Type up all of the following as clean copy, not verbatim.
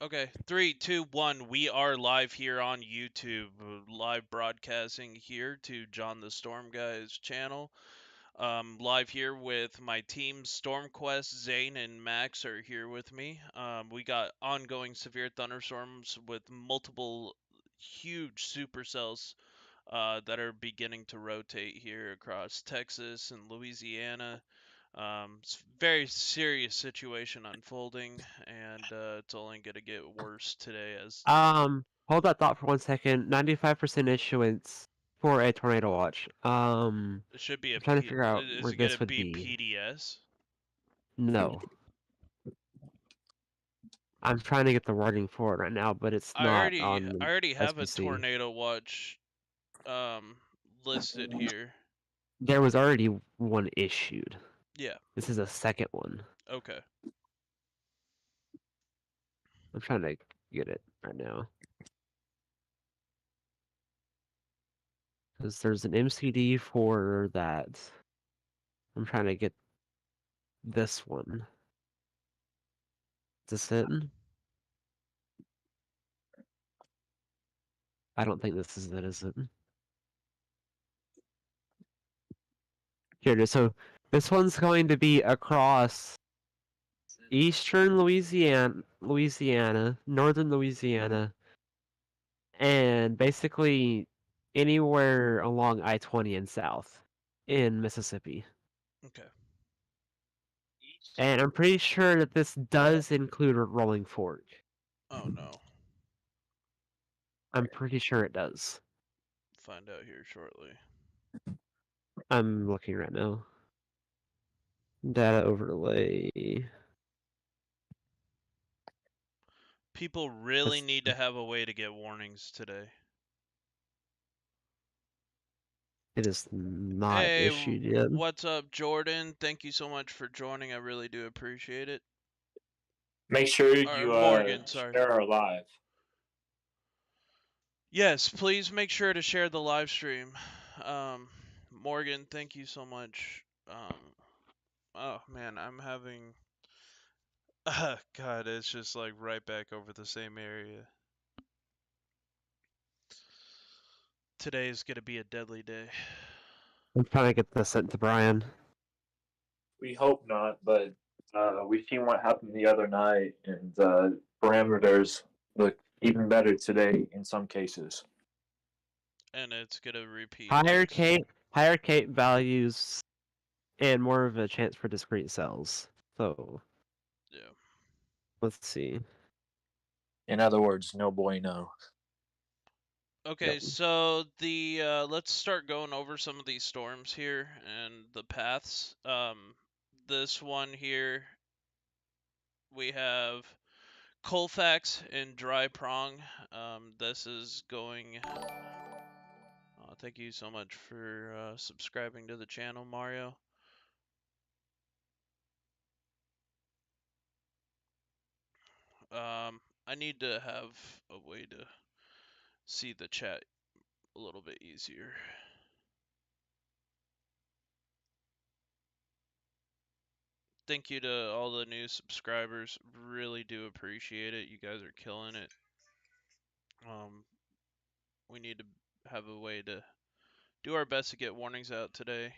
Okay, three, two, one. We are live here on YouTube, live broadcasting here to John the Storm Guy's channel. Live here with my team, Stormquest, Zane, and Max are here with me. We got ongoing severe thunderstorms with multiple huge supercells that are beginning to rotate here across Texas and Louisiana. It's a very serious situation unfolding, and it's only going to get worse today as Hold that thought for 1 second. 95% issuance for a tornado watch. it should be a I'm trying to figure out is where it going this to would be be. PDS? No. I'm trying to get the wording for it right now, but it's not I on the already have a SPC. tornado watch um listed here. There was already one issued. Yeah. This is a second one. Okay. I'm trying to get it right now. Because there's an MCD for that. I'm trying to get this one. Is this it? I don't think this is it, is it? Here it is. So this one's going to be across eastern Louisiana, northern Louisiana, and basically anywhere along I-20 and south in Mississippi. Okay. And I'm pretty sure that this does include a Rolling Fork. Oh no. I'm pretty sure it does. Find out here shortly. I'm looking right now. Data overlay. People really That's, need to have a way to get warnings today. it is not Hey, issued yet. what's up, Jordan? Thank you so much for joining. I really do appreciate it. Make sure Or you Morgan, sorry. share our live. Yes, please make sure to share the live stream. Morgan, thank you so much. Oh man, I'm having. God, it's just like right back over the same area. Today is gonna be a deadly day. I'm trying to get this sent to Brian. We hope not, but we've seen what happened the other night, and parameters look even better today in some cases. And it's gonna repeat Higher next. Cape values and more of a chance for discrete cells. So Yeah. let's see. In other words, no bueno. Okay, Yep. so the let's start going over some of these storms here and the paths. This one here we have Colfax and Dry Prong. This is going. Thank you so much for subscribing to the channel, Mario. I need to have a way to see the chat a little bit easier. Thank you to all the new subscribers. Really do appreciate it. You guys are killing it. We need to have a way to do our best to get warnings out today.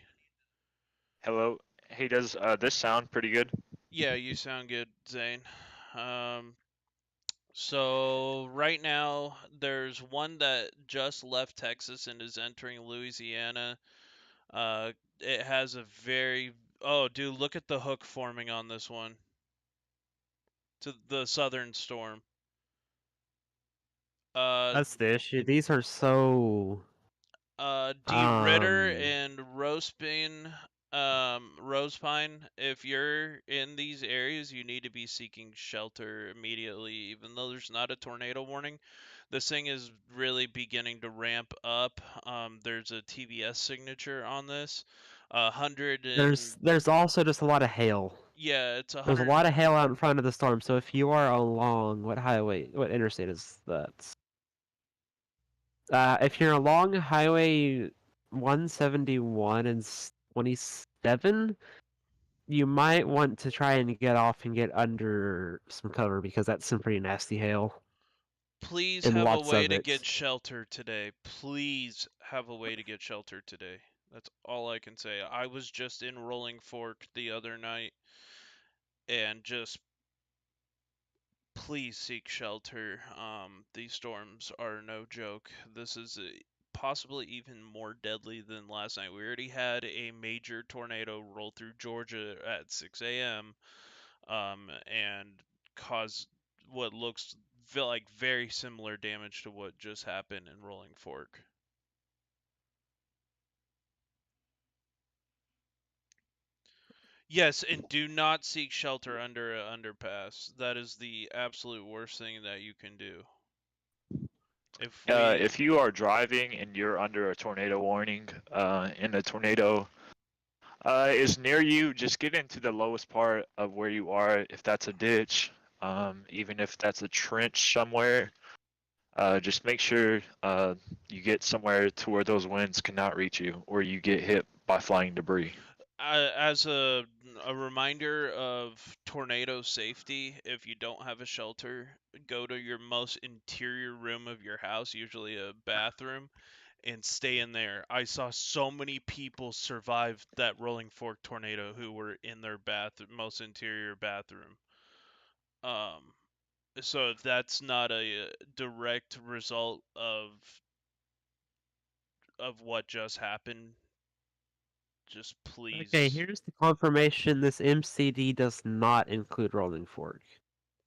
Hello. Hey, does this sound pretty good? Yeah, you sound good, Zane. Um, so right now there's one that just left Texas and is entering Louisiana. It has a very oh, dude, look at the hook forming on this one to the southern storm. Uh, That's the issue. These are so D. Ritter and Rosepine, if you're in these areas, you need to be seeking shelter immediately, even though there's not a tornado warning. This thing is really beginning to ramp up. There's a TVS signature on this. 100 and there's also just a lot of hail. yeah, it's There's a 100. lot of hail out in front of the storm, so if you are along what interstate is that? If you're along Highway 171 and 27, you might want to try and get off and get under some cover because that's some pretty nasty hail Please and have a lots way of to it. get shelter today. Please have a way to get shelter today. That's all I can say. I was just in Rolling Fork the other night and just please seek shelter. These storms are no joke. This is possibly even more deadly than last night. We already had a major tornado roll through Georgia at 6 a.m. And cause what looks like very similar damage to what just happened in Rolling Fork. Yes, and do not seek shelter under an underpass. That is the absolute worst thing that you can do. If you are driving and you're under a tornado warning, and a tornado is near you, just get into the lowest part of where you are. If that's a ditch, even if that's a trench somewhere, just make sure you get somewhere to where those winds cannot reach you, or you get hit by flying debris. As a reminder of tornado safety, if you don't have a shelter, go to your most interior room of your house, usually a bathroom, and stay in there. I saw so many people survive that Rolling Fork tornado who were in their most interior bathroom. Um, so if that's not a direct result of what just happened, just Okay, please. here's the confirmation. This MCD does not include Rolling Fork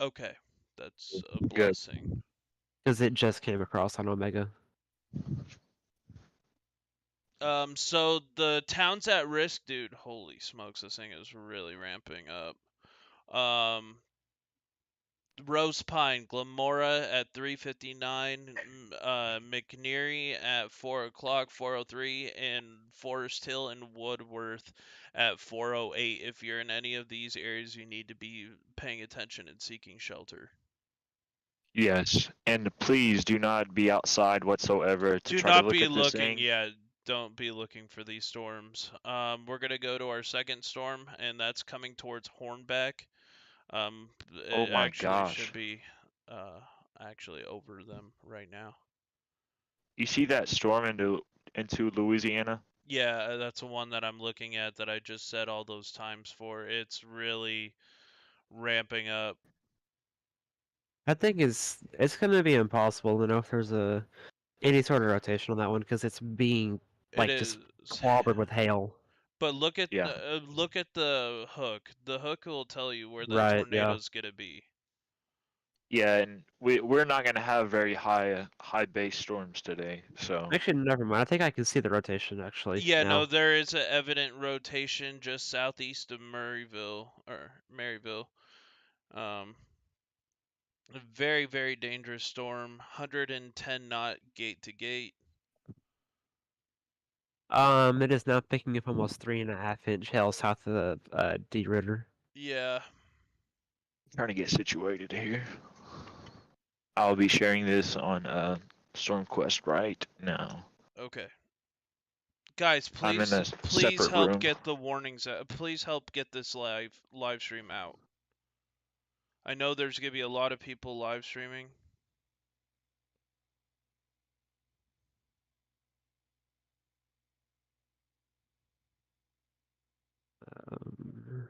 Okay, that's a Good. blessing. because it just came across on Omega. So the towns at risk, dude. Holy smokes, this thing is really ramping up. Rose Pine, Glamora at 3:59, McNeary at 4 o'clock, 4:03, and Forest Hill and Woodworth at 4:08. If you're in any of these areas, you need to be paying attention and seeking shelter. Yes, and please do not be outside whatsoever to Do try to not look be at this looking, thing. yeah, don't be looking for these storms. We're gonna go to our second storm, and that's coming towards Hornbeck. Oh It my actually should gosh. be uh actually over them right now. You see that storm into Louisiana? Yeah, that's the one that I'm looking at that I just said all those times for. It's really ramping up. I think it's gonna be impossible to know if there's any sort of rotation on that one because it's being It like just is. clobbered with hail. But Yeah. look at the hook. The hook will tell you where that Right, yeah. tornado's gonna be. Yeah, and we're not gonna have very high base storms today, so Actually, never mind. I think I can see the rotation actually Yeah, no, now. there is an evident rotation just southeast of Maryville. Um, a very, very dangerous storm. 110 knot gate to gate. It is now picking up almost 3.5-inch hail south of the D Ritter. Yeah. trying to get situated here. I'll be sharing this on StormQuest right now. Okay. Guys, I'm in a please separate help room. get the warnings out. Please help get this live stream out. I know there's gonna be a lot of people live streaming. Um,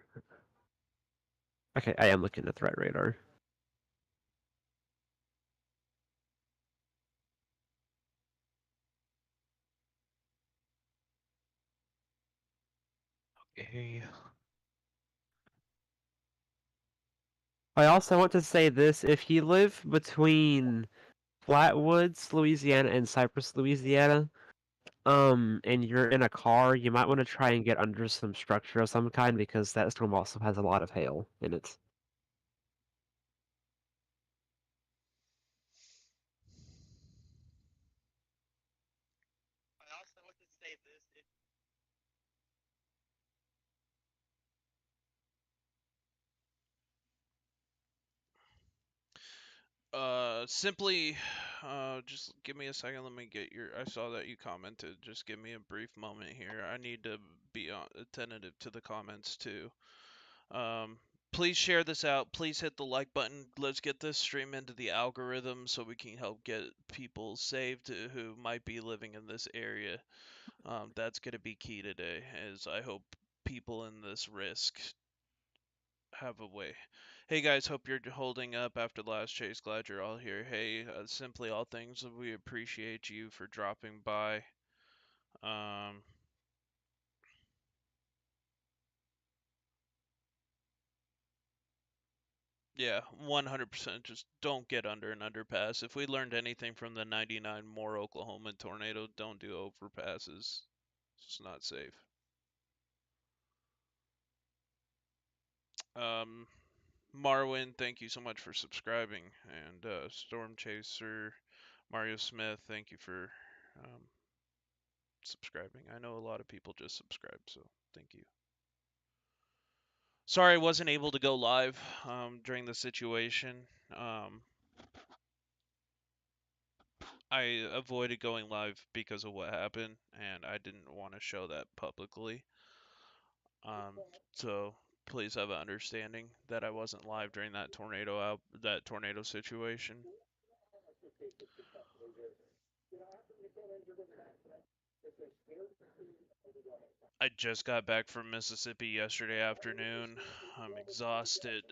okay, I am looking at threat radar. Okay. I also want to say this: if you live between Flatwoods, Louisiana, and Cypress, Louisiana, and you're in a car, you might want to try and get under some structure of some kind because that storm also has a lot of hail in it. Simply Just give me a second. Let me get your. I saw that you commented. Just give me a brief moment here. I need to be attentive to the comments too. Um, please share this out. Please hit the like button. Let's get this stream into the algorithm so we can help get people saved who might be living in this area. That's gonna be key today, as I hope people in this risk have a way. Hey guys, hope you're holding up after the last chase. Glad you're all here. Hey, simply all things, we appreciate you for dropping by. Um, yeah, 100%. Just don't get under an underpass. If we learned anything from the 99 more Oklahoma tornado, don't do overpasses. It's not safe. Um, Marwin, thank you so much for subscribing, and Storm Chaser, Mario Smith, thank you for subscribing. I know a lot of people just subscribe, so thank you. Sorry I wasn't able to go live during the situation. I avoided going live because of what happened, and I didn't want to show that publicly. So please have an understanding that I wasn't live during that tornado situation. I just got back from Mississippi yesterday afternoon. I'm exhausted.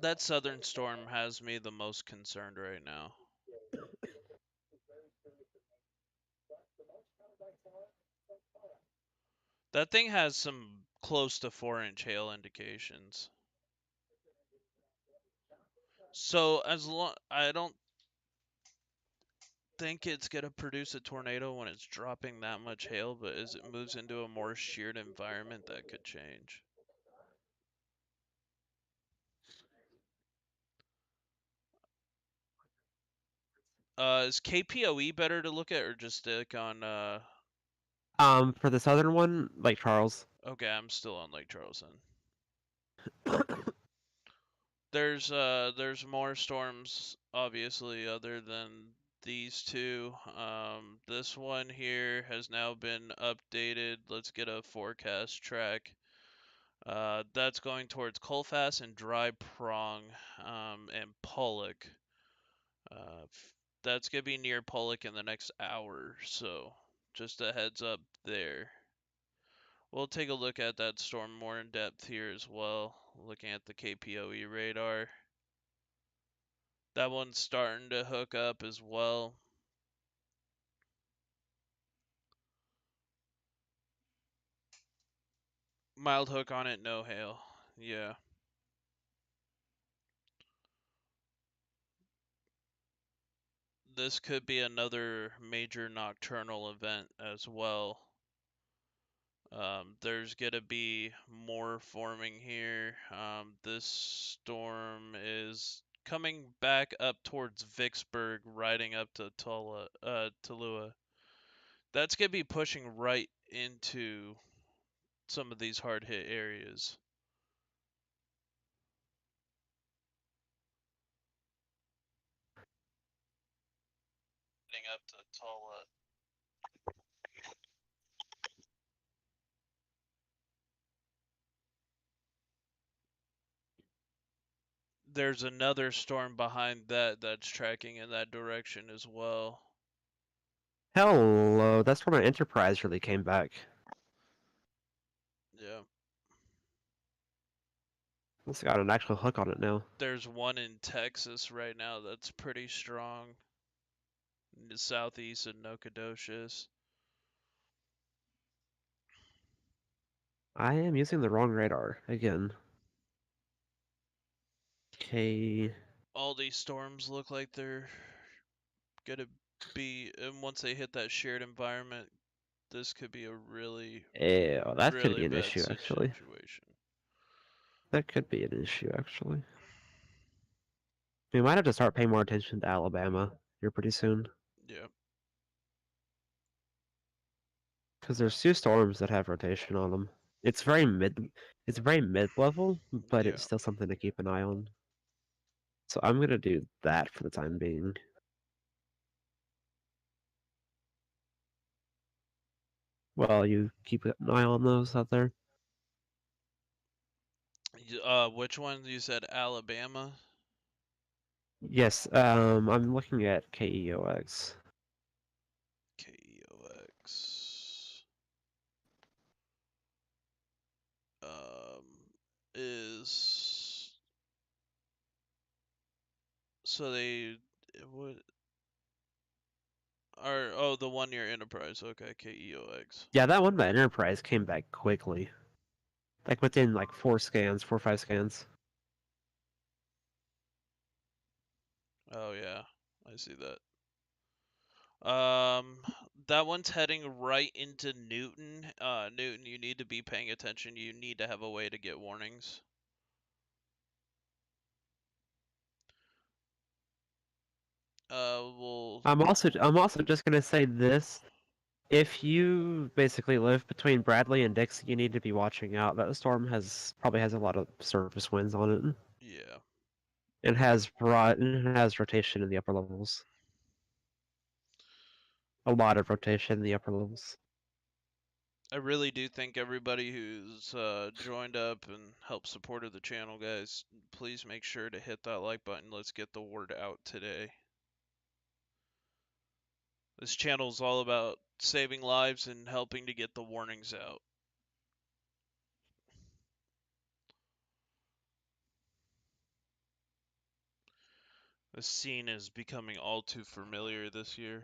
That southern storm has me the most concerned right now. That thing has some close to 4-inch hail indications. So as long I don't think it's gonna produce a tornado when it's dropping that much hail, but as it moves into a more sheared environment, that could change. Is KPOE better to look at or just stick on For the southern one, Lake Charles. Okay, I'm still on Lake Charles then. There's more storms obviously other than these two. This one here has now been updated. Let's get a forecast track. That's going towards Colfax and Dry Prong, and Pollock. That's gonna be near Pollock in the next hour, so just a heads up there. We'll take a look at that storm more in depth here as well, looking at the KPOE radar. That one's starting to hook up as well. Mild hook on it, no hail. Yeah. This could be another major nocturnal event as well. There's gonna be more forming here. This storm is coming back up towards Vicksburg, riding up to Tallulah. That's gonna be pushing right into some of these hard hit areas. Up to Tallulah. There's another storm behind that that's tracking in that direction as well. Hello, that's where my Enterprise really came back. Yeah. It's got an actual hook on it now. There's one in Texas right now that's pretty strong. In the southeast of Nocadocious. I am using the wrong radar again. Okay. All these storms look like they're gonna be, and once they hit that shared environment, this could be a really, Ew, that could really be an bad issue actually. situation. That could be an issue, actually. We might have to start paying more attention to Alabama here pretty soon. Yeah. Because there's two storms that have rotation on them. It's very mid-level, but Yeah. it's still something to keep an eye on. So I'm gonna do that for the time being. Well, you keep an eye on those out there. Which one you said? Alabama. Yes, I'm looking at KEOX. KEOX. Is so they what are the 1 year enterprise. Okay, KEOX. Yeah, that one by Enterprise came back quickly. Like within like 4 or 5 scans. Oh yeah, I see that. That one's heading right into Newton. Newton, you need to be paying attention. You need to have a way to get warnings. Well, I'm also just gonna say this. If you basically live between Bradley and Dixie, you need to be watching out. That storm probably has a lot of surface winds on it. yeah. It has rotation in the upper levels. A lot of rotation in the upper levels. I really do thank everybody who's joined up and helped supported the channel, guys. Please make sure to hit that like button. Let's get the word out today. This channel is all about saving lives and helping to get the warnings out. The scene is becoming all too familiar this year.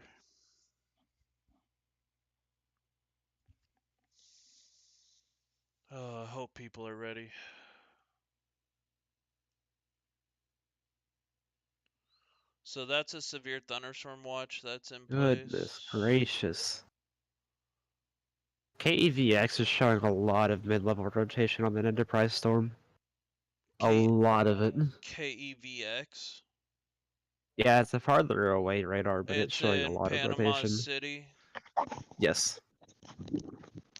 I hope people are ready. So that's a severe thunderstorm watch that's in Goodness place. gracious. KEVX is showing a lot of mid-level rotation on that Enterprise storm. A lot of it. KEVX. Yeah, it's a farther away radar, but it's It's showing a in lot of Panama rotation. City. Yes.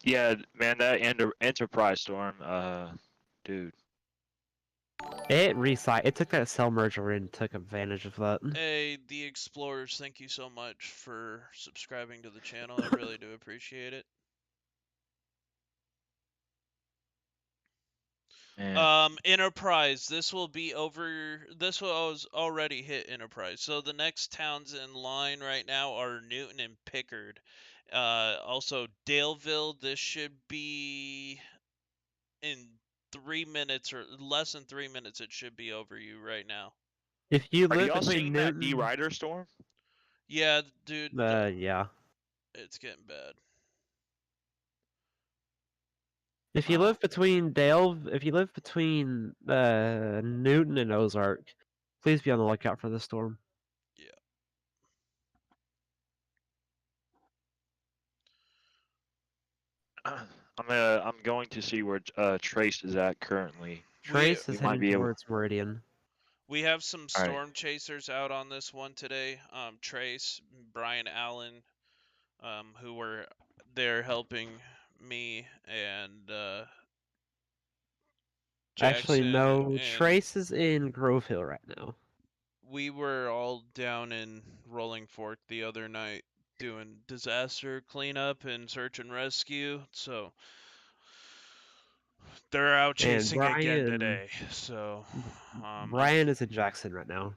Yeah, man, that Enterprise storm, dude. It took that cell merger and took advantage of that. Hey, the Explorers, thank you so much for subscribing to the channel. I really do appreciate it. Man. Enterprise. This will be over. This was already hit Enterprise. So the next towns in line right now are Newton and Pickard. Also Daleville. This should be in 3 minutes or less than 3 minutes. It should be over you right now. If you Are live y'all between seeing that Newton, D-Rider storm? Yeah, dude. yeah. It's getting bad. If you live between Newton and Ozark, please be on the lookout for the storm. Yeah. I'm going to see where Trace is at currently. Trace We is might heading be able. towards Meridian. We have some All right. storm chasers out on this one today. Trace, Brian Allen, who were there helping me, and Actually, Jackson, no. and Trace is in Grove Hill right now. we were all down in Rolling Fork the other night doing disaster cleanup and search and rescue. So they're out And chasing again today. So Brian is in Jackson right now.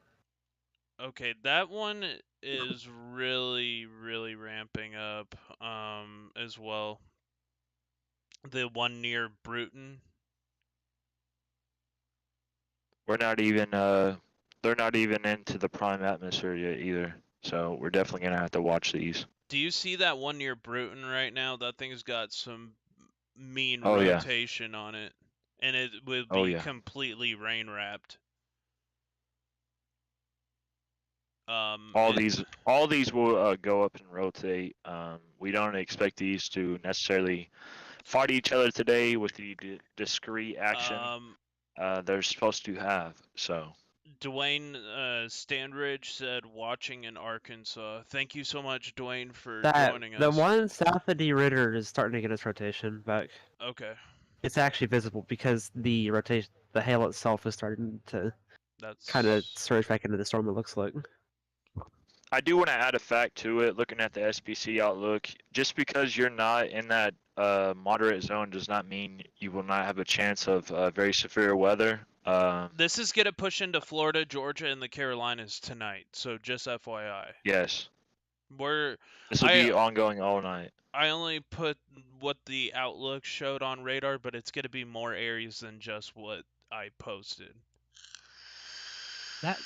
okay, that one is really, really ramping up as well. The one near Bruton. We're not even. They're not even into the prime atmosphere yet either. So we're definitely gonna have to watch these. Do you see that one near Bruton right now? That thing's got some mean Oh yeah. rotation on it, and it will Oh be yeah. completely rain wrapped. All these will go up and rotate. We don't expect these to necessarily fight each other today with the discrete action. they're supposed to have. So Dwayne Standridge said watching in Arkansas. Thank you so much, Dwayne, for That joining the us. one south of D Ritter is starting to get its rotation back. Okay, It's actually visible because the rotation, the hail itself is starting to kind of that's surge back into the storm. It looks like. I do want to add a fact to it. Looking at the SPC outlook, just because you're not in that moderate zone does not mean you will not have a chance of very severe weather. this is gonna push into Florida, Georgia, and the Carolinas tonight. So just FYI, Yes, we're this will I be ongoing all night. I only put what the outlook showed on radar, but it's gonna be more areas than just what I posted. That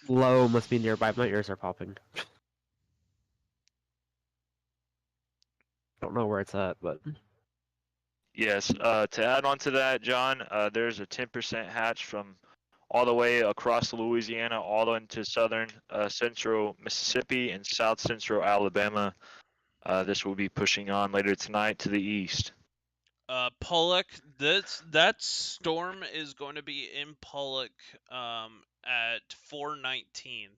low must be nearby. My ears are popping. Don't know where it's at, but Yes. To add on to that, John, there's a 10% hatch from all the way across Louisiana, all the way into southern central Mississippi and south central Alabama. This will be pushing on later tonight to the east. Pollock, that storm is going to be in Pollock at 4:19.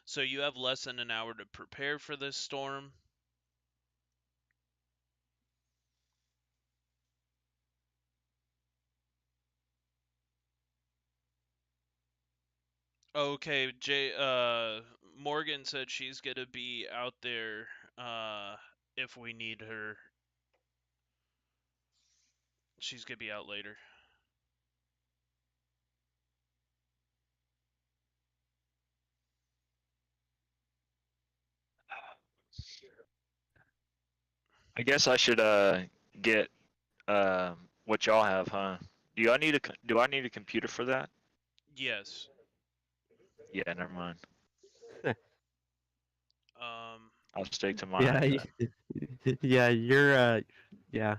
So you have less than an hour to prepare for this storm. Okay, Morgan said she's gonna be out there if we need her. She's gonna be out later. I guess I should get what y'all have, huh? Do I need a computer for that? Yes. Yeah, never mind. Um I'll stick to my yeah, iPad. yeah, you're yeah.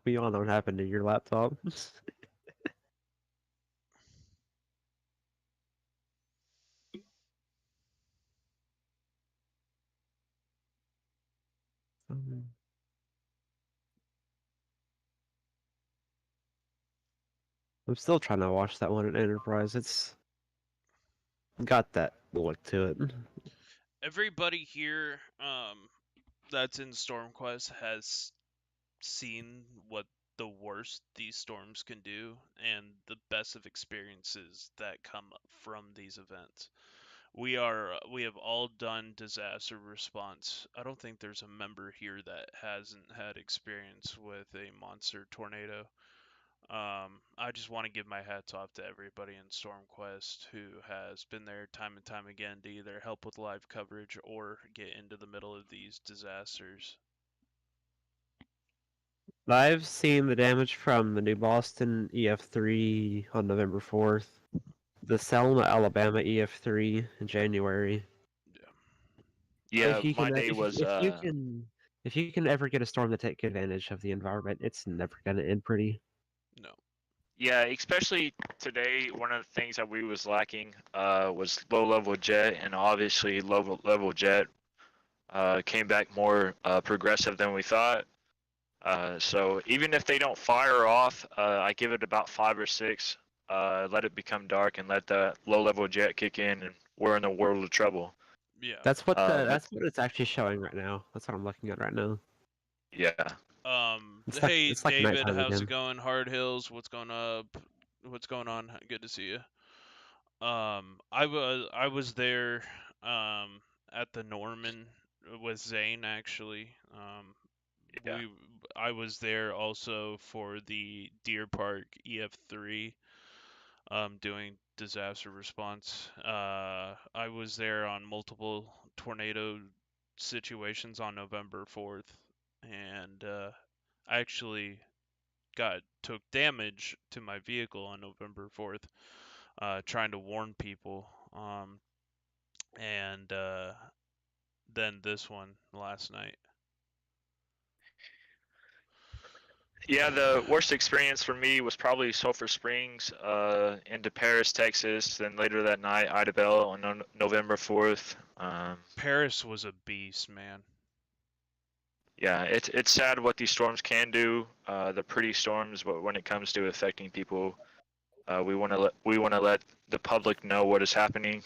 We all know what happened to your laptop. Um, I'm still trying to watch that one at Enterprise. It's got that look to it. everybody here that's in Stormquest has seen what the worst these storms can do and the best of experiences that come from these events. We have all done disaster response. I don't think there's a member here that hasn't had experience with a monster tornado. I just want to give my hats off to everybody in Stormquest who has been there time and time again to either help with live coverage or get into the middle of these disasters. I've seen the damage from the New Boston EF3 on November 4th, the Selma, Alabama EF3 in January. Yeah, my day was If you can ever get a storm to take advantage of the environment, it's never gonna end pretty. No. yeah, especially today. One of the things that we was lacking was low level jet, and obviously low level jet came back more progressive than we thought. So even if they don't fire off, I give it about 5 or 6. Let it become dark and let the low level jet kick in, and we're in a world of trouble. Yeah. That's what But that's what it's actually showing right now. That's what I'm looking at right now. yeah, Hey It's like David, nighttime how's it again. going? Hard Hills, what's going up? What's going on? Good to see you. I was there at the Norman with Zane actually. yeah, We I was there also for the Deer Park EF3 doing disaster response. I was there on multiple tornado situations on November 4th, and I actually took damage to my vehicle on November 4th, trying to warn people. And then this one last night. yeah. The worst experience for me was probably Sulphur Springs, into Paris, Texas. Then later that night, Idabel on November 4th. Paris was a beast, man. Yeah, it's sad what these storms can do. The pretty storms, but when it comes to affecting people, We want to let the public know what is happening.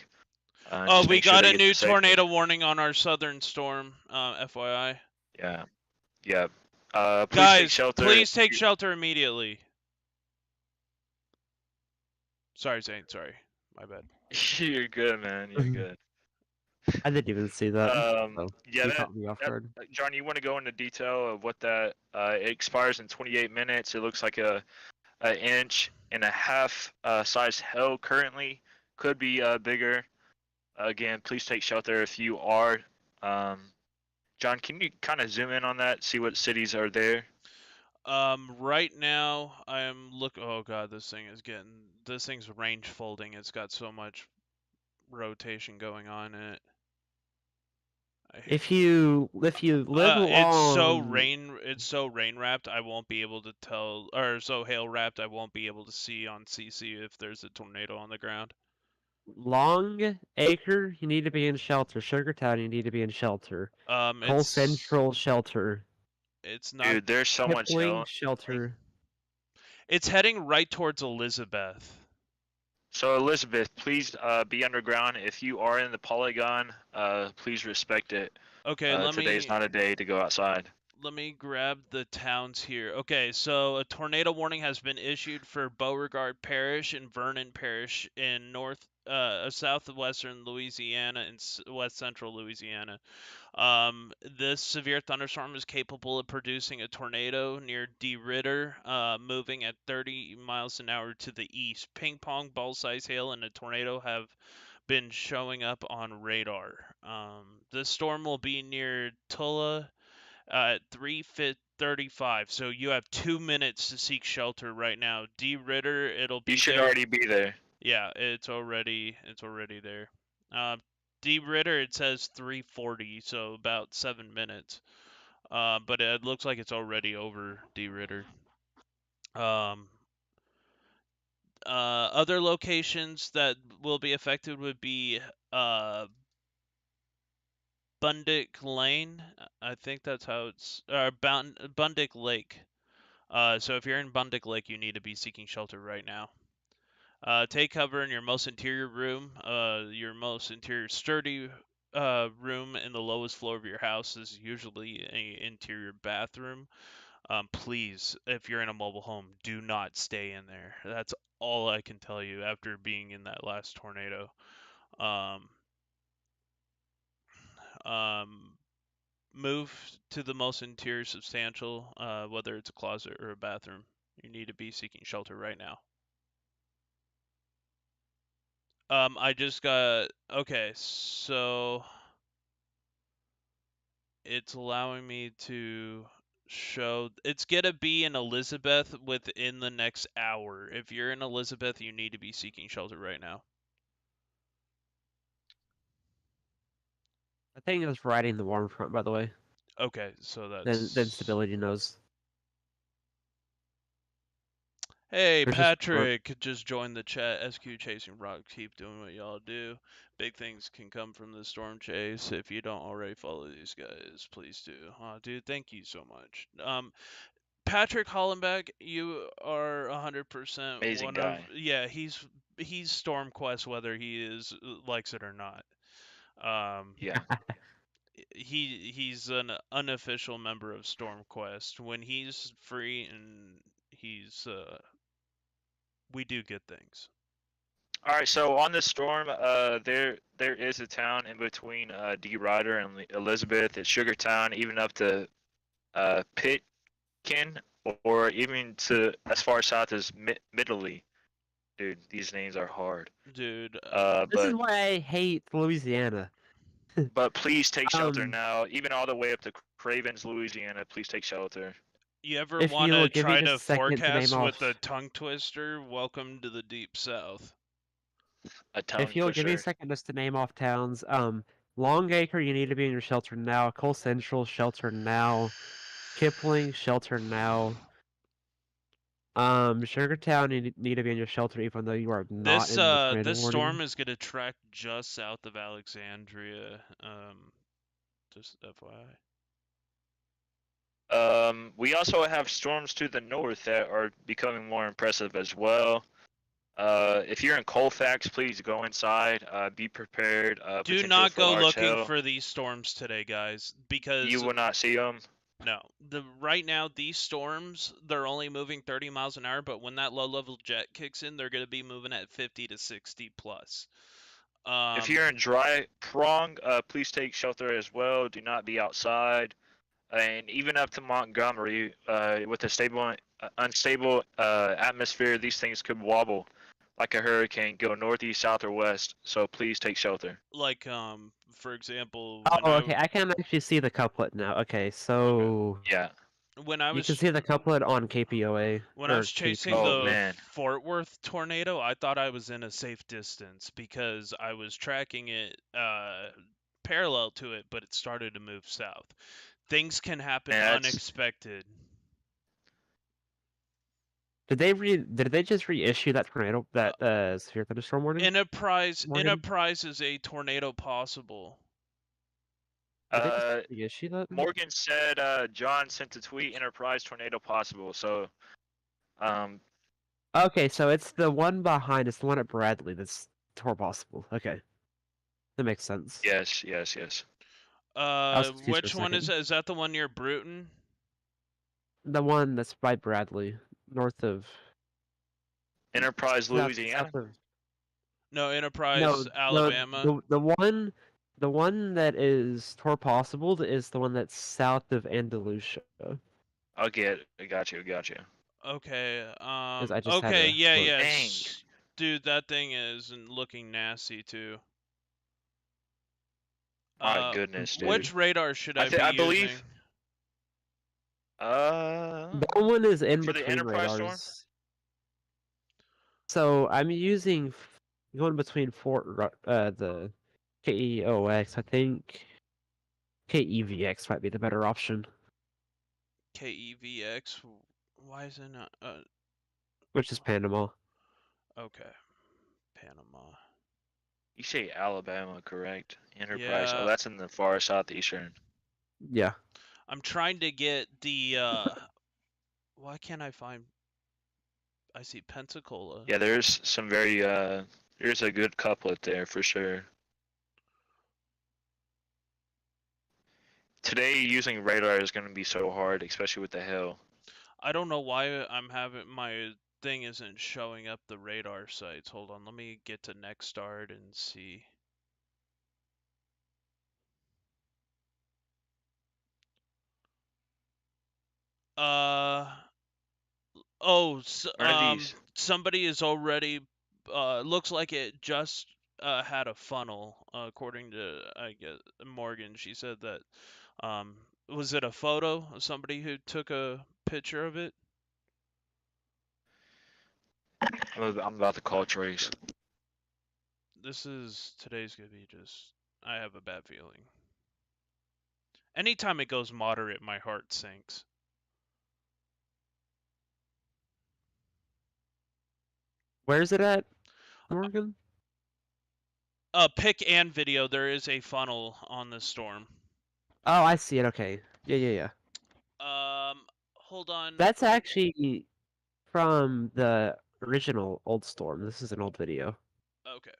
Oh, Just we make sure got they a get to new safety. tornado warning on our southern storm. FYI. Yeah, yeah. Please take Guys, shelter. please take shelter immediately. Sorry, Zane. Sorry. My bad. You're good, man. You're good. I didn't even see that. So Yeah, you caught me off guard. John, you want to go into detail of what that? It expires in 28 minutes. It looks like a inch and a half size hail currently. Could be bigger. Again, please take shelter if you are. Um, John, can you kind of zoom in on that? See what cities are there? Right now I am Oh god, this thing's range folding. It's got so much rotation going on in it. I hate If you live along, it's so rain wrapped. I won't be able to tell, or so hail wrapped. I won't be able to see on CC if there's a tornado on the ground. Long Acre, you need to be in shelter. Sugartown, you need to be in shelter. Cole It's Central, shelter. not. Dude, there's so much Kipling, hail. shelter. It's heading right towards Elizabeth. So Elizabeth, please be underground. If you are in the polygon, please respect it. Okay, Today is not a day to go outside. let me grab the towns here. Okay, so a tornado warning has been issued for Beauregard Parish and Vernon Parish in southwestern Louisiana and west central Louisiana. This severe thunderstorm is capable of producing a tornado near DeRidder, moving at 30 miles an hour to the east. Ping pong ball size hail and a tornado have been showing up on radar. This storm will be near Tulla at 3:35. So you have 2 minutes to seek shelter right now. D Ritter, it'll You be should there. already be there. Yeah, it's already there. D Ritter, it says 3:40, so about 7 minutes. But it looks like it's already over D Ritter. Um, Other locations that will be affected would be Bundick Lane. I think that's how it's Bundick Lake. So if you're in Bundick Lake, you need to be seeking shelter right now. Take cover in your most interior room. Your most interior sturdy room in the lowest floor of your house is usually an interior bathroom. Please, if you're in a mobile home, do not stay in there. That's all I can tell you after being in that last tornado. Um, um, Move to the most interior substantial, whether it's a closet or a bathroom. You need to be seeking shelter right now. I just got okay, so it's allowing me to show it's gonna be in Elizabeth within the next hour. If you're in Elizabeth, you need to be seeking shelter right now. I think it was riding the warm front, by the way. Okay, so Then that's stability knows. Hey, There's just Patrick just joined the chat. SQ chasing rock. Keep doing what y'all do. Big things can come from the storm chase. If you don't already follow these guys, please do. Dude, thank you so much. Patrick Hollenbeck, you are 100% Amazing one of guy. yeah. He's Stormquest whether he is likes it or not. Um, Yeah. he's an unofficial member of Stormquest. When he's free and he's we do good things. All right. So on this storm, there is a town in between D. Ryder and Elizabeth. It's Sugartown, even up to Pitkin, or even to as far south as Middley. Dude, these names are hard. Dude, this is But why I hate Louisiana. please take shelter Um, now. Even all the way up to Cravens, Louisiana. Please take shelter. you ever if want you'll to give me try just to a second to name forecast off, with a tongue twister? Welcome to the deep south. A tongue if you'll give me a twister. second just to name off towns, Longacre, you need to be in your shelter now. Cole Central, shelter now. Kipling, shelter now. Sugartown, you need to be in your shelter even though you are not in the tornado This warning. storm is gonna track just south of Alexandria. Just FYI. We also have storms to the north that are becoming more impressive as well. If you're in Colfax, please go inside. Be prepared. Do Potential not for go large looking hail. for these storms today, guys, You because will not see them. no, right now these storms, they're only moving 30 miles an hour, but when that low-level jet kicks in, they're going to be moving at 50 to 60 plus. If you're in dry prong, please take shelter as well. Do not be outside. And even up to Montgomery, with a unstable atmosphere, these things could wobble like a hurricane, go northeast, south, or west. So please take shelter. like for example, when Oh, okay. I can actually see the couplet now. Okay, so Yeah. when I you can was see the couplet on KPOA when I or was chasing Oh the KPOV. man. Fort Worth tornado, I thought I was in a safe distance because I was tracking it parallel to it, but it started to move south. Things can happen Man, that's unexpected. Did they just reissue that tornado that severe thunderstorm warning? Morgan? Enterprise is a tornado possible. Did they just uh reissue that? Morgan said John sent a tweet, Enterprise tornado possible. So um Okay, so it's the one behind. It's the one at Bradley that's tor possible. Okay, that makes sense. yes, yes, yes. I was confused for a Which one is second. that? Is that the one near Bruton? The one that's by Bradley, north of Enterprise south Louisiana. of No, no Enterprise, the Alabama. the one that is tor possible is the one that's south of Andalusia. I'll get it. Got you. Okay. Because I just had Okay. to Yeah. look. Dang. Yes. Dude, that thing is looking nasty too. My goodness, dude. Which radar should I be I using? believe That one is in for the between Enterprise storm? radars. So I'm using going between the KEOX. I think KEVX might be the better option, KEVX. Why is it not? which is Panama. Okay. Panama. You say Alabama, correct? Enterprise. Oh, Yeah. that's in the far southeastern. Yeah. I'm trying to get the. Why can't I find? I see Pensacola. Yeah, there's some very there's a good couplet there for sure. Today using radar is going to be so hard, especially with the hail. I don't know why I'm having my thing isn't showing up the radar sites. Hold on, let me get to next start and see. Uh oh, One of these. somebody is already looks like it just had a funnel according to I guess Morgan. She said that was it a photo of somebody who took a picture of it? I'm about to call Trace. Today's gonna be just I have a bad feeling. Anytime it goes moderate, my heart sinks. Where is it at, Morgan? Pic and video, there is a funnel on the storm. Oh, I see it. Okay. Yeah. Hold on. That's actually from the original old storm. This is an old video. Okay.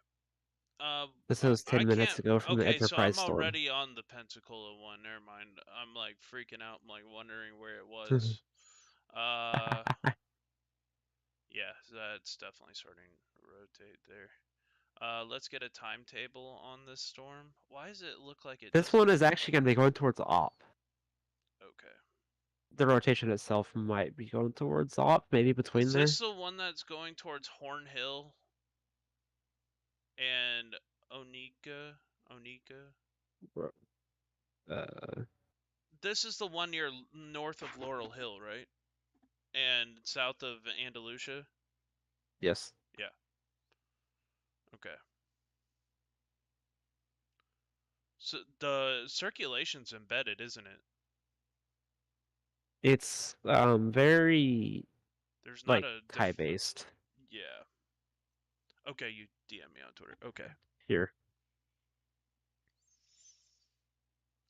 This was I 10 minutes can't. ago from the Okay, so Enterprise I'm storm. already on the Pensacola one. Never mind. I'm like freaking out. I'm like wondering where it was. Yeah, that's definitely starting to rotate there. Let's get a timetable on this storm. Why does it look like it This just... one is actually going to be going towards op. Okay. The rotation itself might be going towards op, maybe between Is there. this the one that's going towards Horn Hill and Onika? This is the one near north of Laurel Hill, right? And south of Andalusia? Yes. Yeah. Okay. So the circulation's embedded, isn't it? It's very There's not like a high based Yeah. Okay, you DM me on Twitter. Okay. here.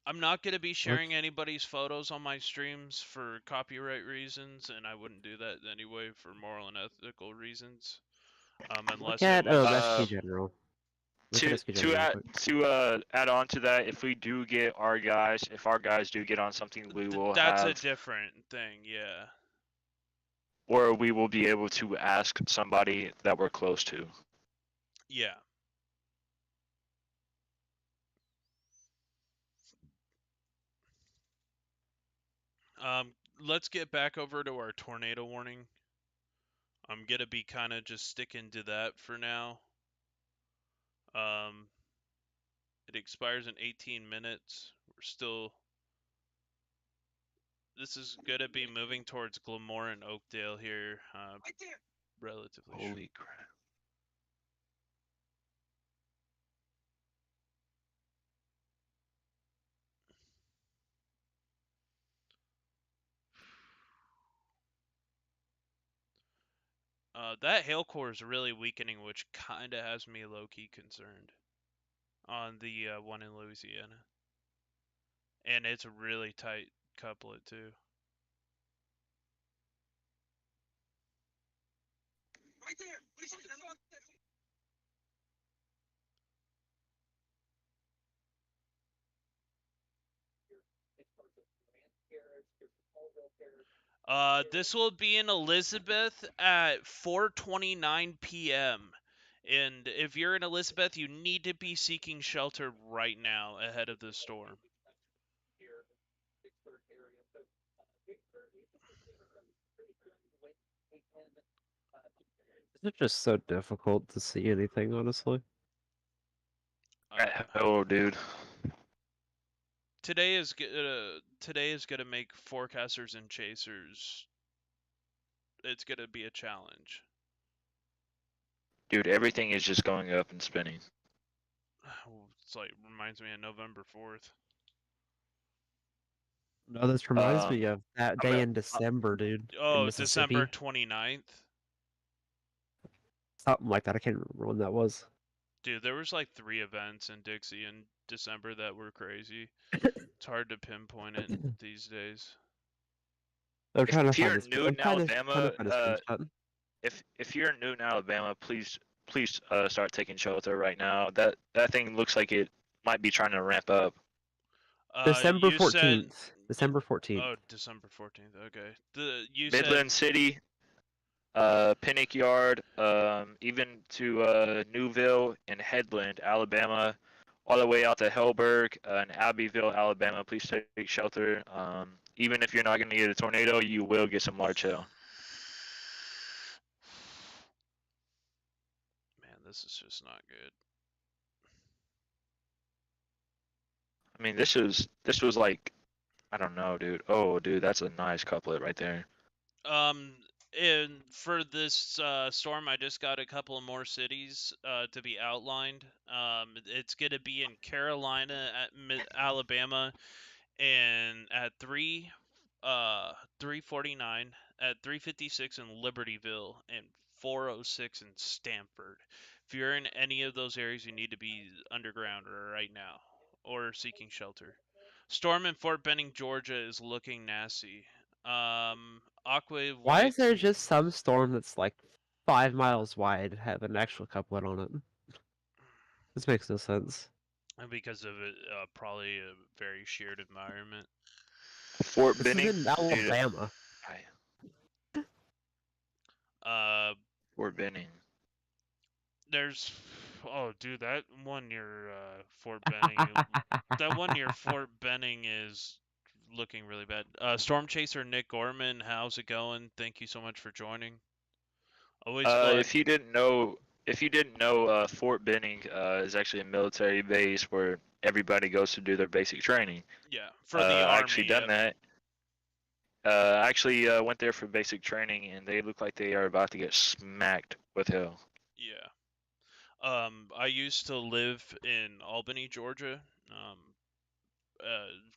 I'm not going to be sharing Okay. anybody's photos on my streams for copyright reasons, and I wouldn't do that anyway for moral and ethical reasons. Unless Look at it was. SQ General. Look at To SQ to General real add quick. to add on to that, if we do get our guys, if our guys do get on something, we will That's a have, different thing, yeah. or we will be able to ask somebody that we're close to. Yeah. Let's get back over to our tornado warning. I'm gonna be kind of just sticking to that for now. Um, it expires in 18 minutes. We're still. This is gonna be moving towards Glamore and Oakdale here, relatively short. Holy crap! That hail core is really weakening, which kind of has me low-key concerned on the one in Louisiana. And it's a really tight couplet, too. This will be in Elizabeth at 4:29 p.m. And if you're in Elizabeth, you need to be seeking shelter right now ahead of the storm. It's just so difficult to see anything, honestly. Oh, dude. Today is gonna make forecasters and chasers. It's gonna be a challenge. Dude, everything is just going up and spinning. It's like reminds me of November 4th. No, this reminds me of that I'm day a- in December, dude, in Oh, Mississippi. December 29th. Something like that. I can't remember when that was. Dude, there was like 3 events in Dixie in December that were crazy. It's hard to pinpoint it these days. I'm trying to If you're find in this. Newton, I'm trying to Alabama, find a screenshot. if you're in Newton, Alabama, please start taking shelter right now. That thing looks like it might be trying to ramp up. December You said 14th. December 14th. oh, December 14th. Okay. You Midland said City, Pinnock Yard, even to Newville and Headland, Alabama, all the way out to Hellberg and Abbeville, Alabama. Please take shelter. Even if you're not going to get a tornado, you will get some large hail. man, this is just not good. I mean, this was like, I don't know, dude. Oh, dude, that's a nice couplet right there. And for this storm, I just got a couple of more cities to be outlined. It's gonna be in Carolina, at Alabama, and at 3:49, at 3:56 in Libertyville, and 4:06 in Stamford. If you're in any of those areas, you need to be underground right now or seeking shelter. Storm in Fort Benning, Georgia is looking nasty. Aqua Why is there White. just some storm that's like 5 miles wide have an actual couplet on it? This makes no sense. Because of it, probably a very shared environment. Fort This is Benning, in dude. Alabama. Fort Benning. There's, oh, dude, that one near Fort Benning. That one near Fort Benning is looking really bad. Storm Chaser Nick Gorman, how's it going? Thank you so much for joining. Always feel like, If you didn't know, Fort Benning is actually a military base where everybody goes to do their basic training. yeah, for the I army. actually done Yeah. that. I actually went there for basic training, and they look like they are about to get smacked with hell. Yeah. I used to live in Albany, Georgia,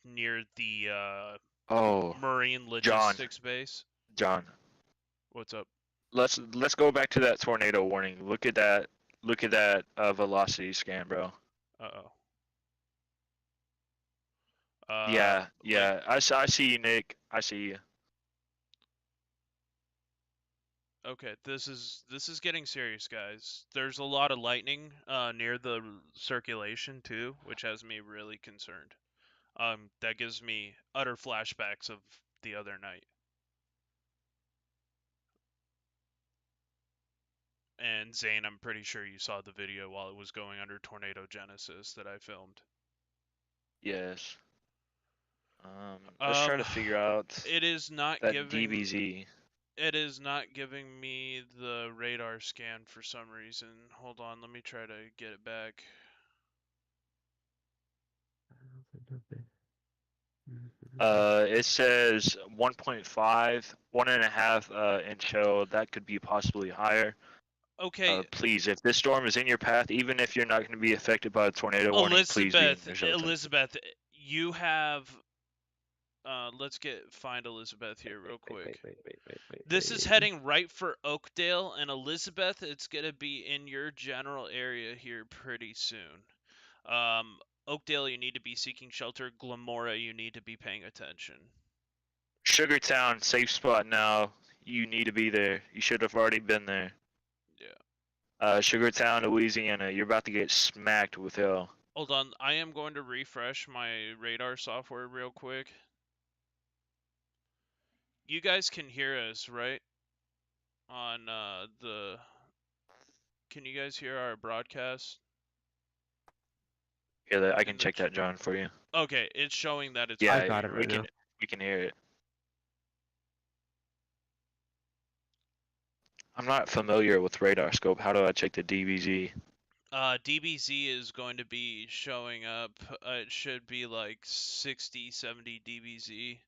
near the Oh, Marine John, Logistics Base. John, What's up? let's go back to that tornado warning. Look at that. Look at that velocity scan, bro. Uh-oh. Yeah, Like, yeah. I see you, Nick. I see you. Okay, this is getting serious, guys. There's a lot of lightning near the circulation too, which has me really concerned. That gives me utter flashbacks of the other night. And Zane, I'm pretty sure you saw the video while it was going under tornado genesis that I filmed. Yes. Let's try Um, to figure out it is not that giving DBZ. it is not giving me the radar scan for some reason. Hold on, let me try to get it back. It says 1.5, 1.5 inch hail. That could be possibly higher. Okay, Please, if this storm is in your path, even if you're not going to be affected by a tornado warning, please be in Elizabeth, your shelter. Elizabeth, you have let's find Elizabeth here real quick. This is heading right for Oakdale, and Elizabeth, it's gonna be in your general area here pretty soon. Oakdale, you need to be seeking shelter. Glamora, you need to be paying attention. Sugartown, safe spot now. You need to be there. You should have already been there. Yeah. Sugartown, Louisiana, you're about to get smacked with hail. Hold on, I am going to refresh my radar software real quick. You guys can hear us, right? On the. Can you guys hear our broadcast? Yeah, I can check that, John, for you. Okay, it's showing that it's. Yeah, I got it right now. We can hear it. I'm not familiar with radar scope. How do I check the DBZ? DBZ is going to be showing up. It should be like 60, 70 DBZ.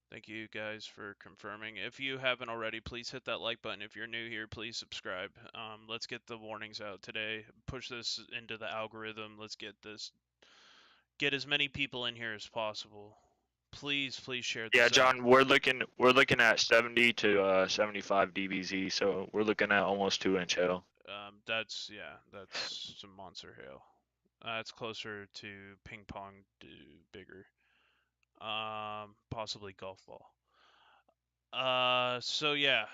Thank you guys for confirming. If you haven't already, please hit that like button. If you're new here, please subscribe. Let's get the warnings out today. Push this into the algorithm. Let's get as many people in here as possible. Please share this Yeah, out. John, we're looking at 70 to 75 DBZ, so we're looking at almost 2-inch hail. That's some monster hail. It's closer to ping pong, bigger. Possibly golf ball. So yeah.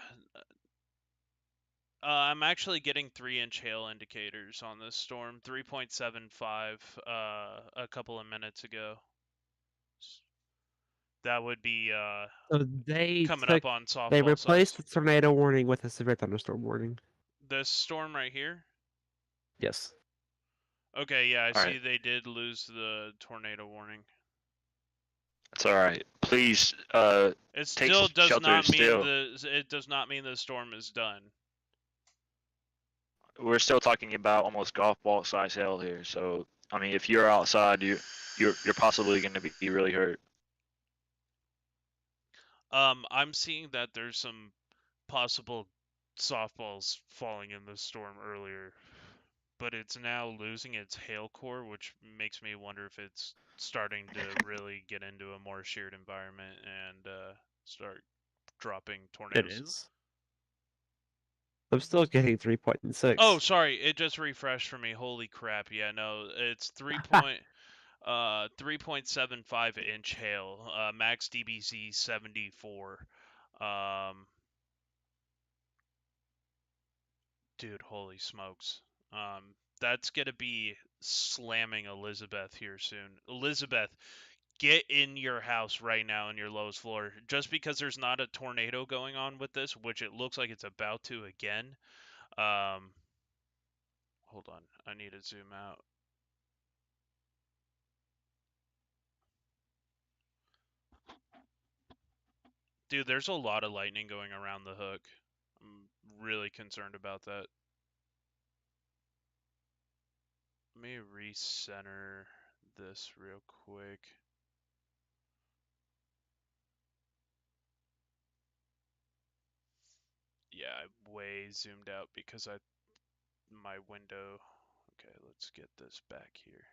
I'm actually getting 3-inch hail indicators on this storm. 3.75 a couple of minutes ago. That would be So they coming took, up on softball they replaced size. the tornado warning with a severe thunderstorm warning. This storm right here? Yes. Okay, yeah, I All see right. they did lose the tornado warning. That's all right. Please, It take still does shelter. not mean Still, it does not mean the storm is done. we're still talking about almost golf ball size hail here. So, I mean, if you're outside, you're possibly going to be really hurt. I'm seeing that there's some possible softballs falling in this storm earlier, but it's now losing its hail core, which makes me wonder if it's starting to really get into a more sheared environment and start dropping tornadoes. It is. I'm still getting 3.6. Oh, sorry, it just refreshed for me. Holy crap! Yeah, no, it's 3.75 inch hail. Max DBZ 74. Dude, holy smokes. That's gonna be slamming Elizabeth here soon. Elizabeth, get in your house right now in your lowest floor. Just because there's not a tornado going on with this, which it looks like it's about to again. Hold on, I need to zoom out. Dude, there's a lot of lightning going around the hook. I'm really concerned about that. Let me recenter this real quick. Yeah, I way zoomed out because my window. Okay, let's get this back here.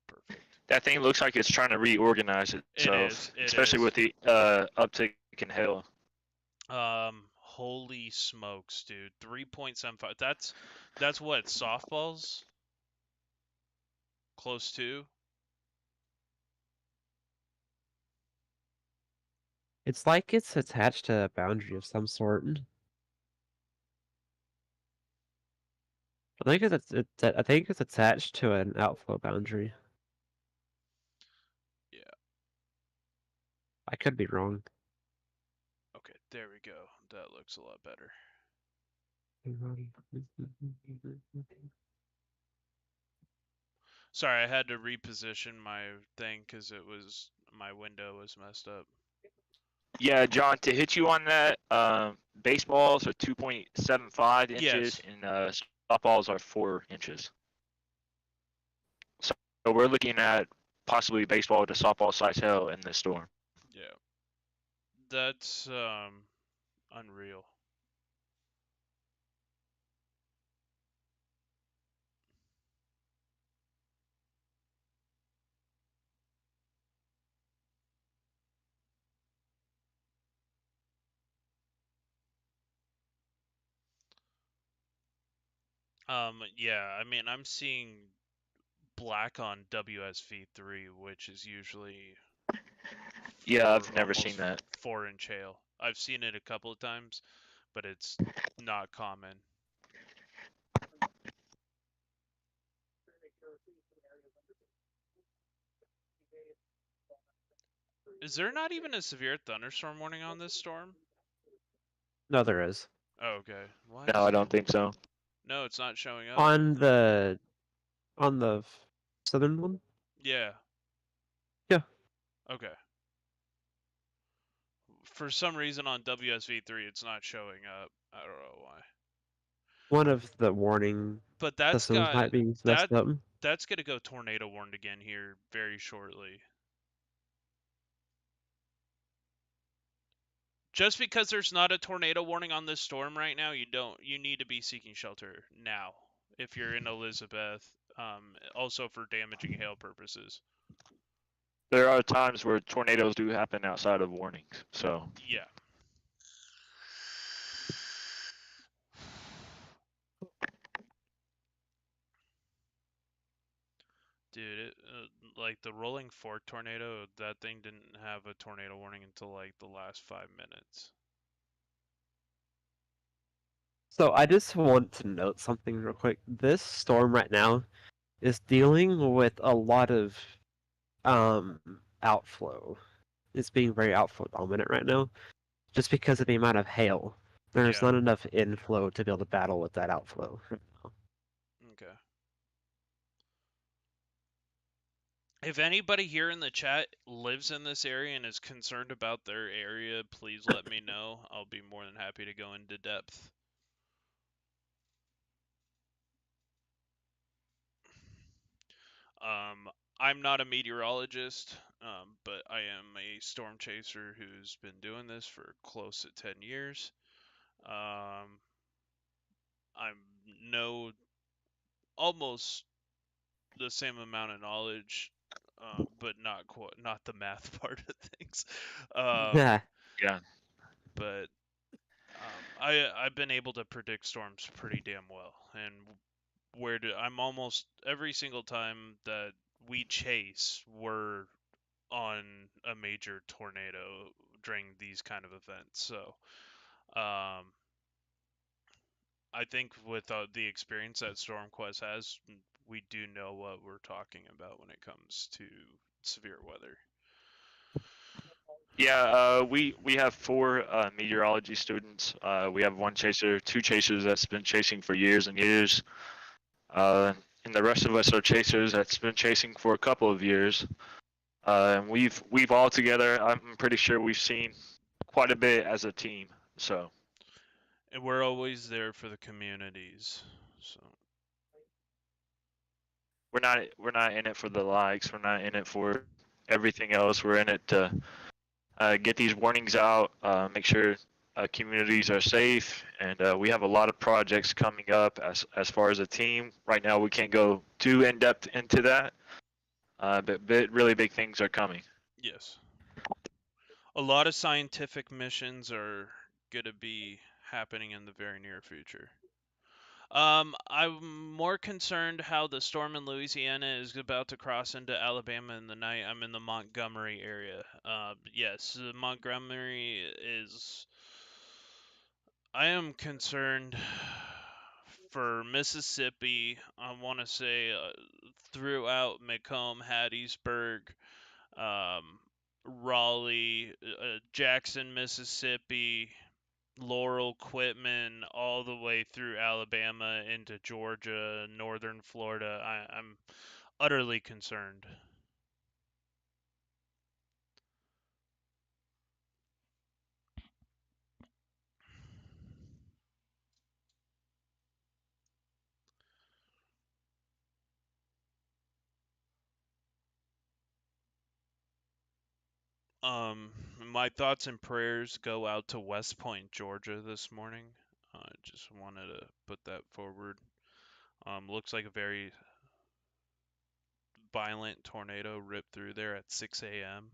Perfect. That thing looks like it's trying to reorganize itself, especially with the uptick in hail. Holy smokes, dude. 3.75. That's what, softballs? Close to? It's like it's attached to a boundary of some sort. I think it's attached to an outflow boundary. Yeah. I could be wrong. Okay, there we go. That looks a lot better. Sorry, I had to reposition my thing because my window was messed up. Yeah, John, to hit you on that, baseballs are 2.75 inches Yes. and softballs are 4 inches. So we're looking at possibly baseball to softball size hail in this storm. Yeah. That's unreal. Yeah, I mean, I'm seeing black on WSV3, which is usually Yeah, I've never seen almost that. 4-inch hail. I've seen it a couple of times, but it's not common. Is there not even a severe thunderstorm warning on this storm? No, there is. Oh, okay. Why No, is I it? don't think so. No, it's not showing up. On the southern one? Yeah. Yeah. Okay. For some reason on WSV3 it's not showing up. I don't know why. One of the warning But that's systems got might be that messed up. that's gonna go tornado warned again here very shortly. Just because there's not a tornado warning on this storm right now, you need to be seeking shelter now if you're in Elizabeth. Also for damaging hail purposes. There are times where tornadoes do happen outside of warnings. So Yeah. Dude, like the rolling fork tornado, that thing didn't have a tornado warning until like the last 5 minutes. So I just want to note something real quick. This storm right now is dealing with a lot of outflow. It's being very outflow dominant right now, just because of the amount of hail. There's Yeah. not enough inflow to be able to battle with that outflow. Okay. If anybody here in the chat lives in this area and is concerned about their area, please let me know. I'll be more than happy to go into depth. I'm not a meteorologist, but I am a storm chaser who's been doing this for close to 10 years. I'm know almost the same amount of knowledge, but not the math part of things. Yeah. yeah, But I've been able to predict storms pretty damn well, and I'm almost every single time that we chase, we're on a major tornado during these kind of events. So um, I think with the experience that StormQuest has, we do know what we're talking about when it comes to severe weather. yeah. We have 4 meteorology students. We have 1 chaser, 2 chasers that's been chasing for years and years. And the rest of us are chasers that's been chasing for a couple of years. And we've all together. I'm pretty sure we've seen quite a bit as a team. So And we're always there for the communities. So we're not in it for the likes. We're not in it for everything else. We're in it to get these warnings out, make sure communities are safe, and we have a lot of projects coming up as far as a team. Right now, we can't go too in depth into that, but really big things are coming. yes, a lot of scientific missions are going to be happening in the very near future. I'm more concerned how the storm in Louisiana is about to cross into Alabama in the night. I'm in the Montgomery area. Yes, Montgomery is. I am concerned for Mississippi. I want to say throughout Macomb, Hattiesburg, um, Raleigh, Jackson, Mississippi, Laurel, Quitman, all the way through Alabama into Georgia, northern Florida. I'm utterly concerned. Um, my thoughts and prayers go out to West Point, Georgia this morning. Just wanted to put that forward. Looks like a very violent tornado ripped through there at 6 a.m.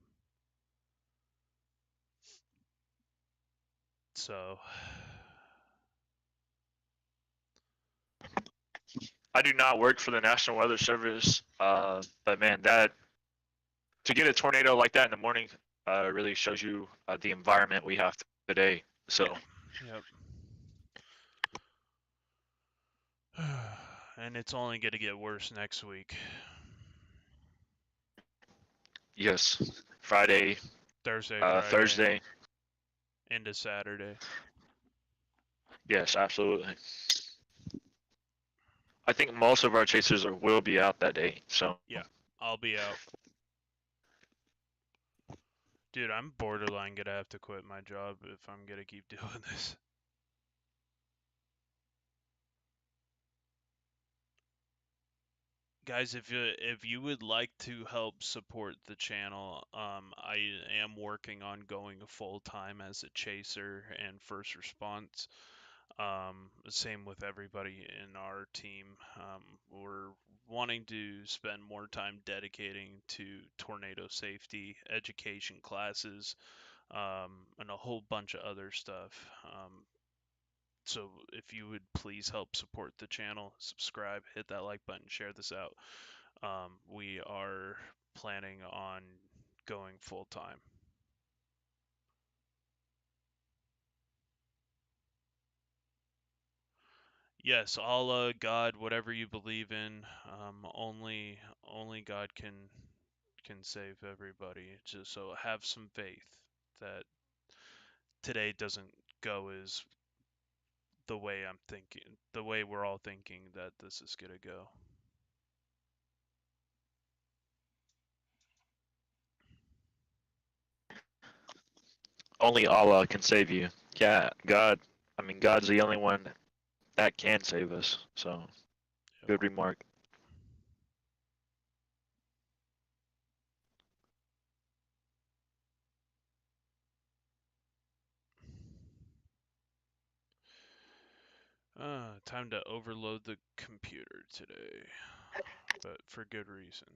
So, I do not work for the National Weather Service, but man, that to get a tornado like that in the morning really shows you the environment we have today. So yeah, yep. And it's only going to get worse next week. yes, Friday, Thursday, Thursday. into Saturday. Yes, absolutely. I think most of our chasers will be out that day. So Yeah, I'll be out. Dude, I'm borderline gonna have to quit my job if I'm gonna keep doing this. Guys, if you would like to help support the channel, I am working on going full time as a chaser and first response. Same with everybody in our team. We're wanting to spend more time dedicating to tornado safety education classes, and a whole bunch of other stuff. So if you would please help support the channel, subscribe, hit that like button, share this out. We are planning on going full time. Yes, Allah, God, whatever you believe in, only God can save everybody. Just so have some faith that today doesn't go as the way I'm thinking, the way we're all thinking that this is gonna go. only Allah can save you. Yeah, God. I mean, God's the only one that can save us. So Yep. good remark. Time to overload the computer today, but for good reason.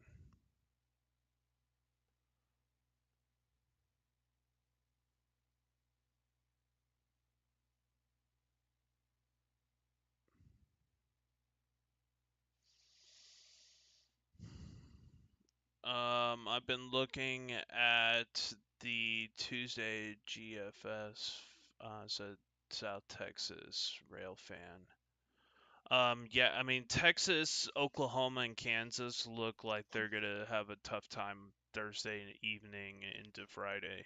I've been looking at the Tuesday GFS, said South Texas rail fan. Yeah, I mean, Texas, Oklahoma, and Kansas look like they're gonna have a tough time Thursday evening into Friday.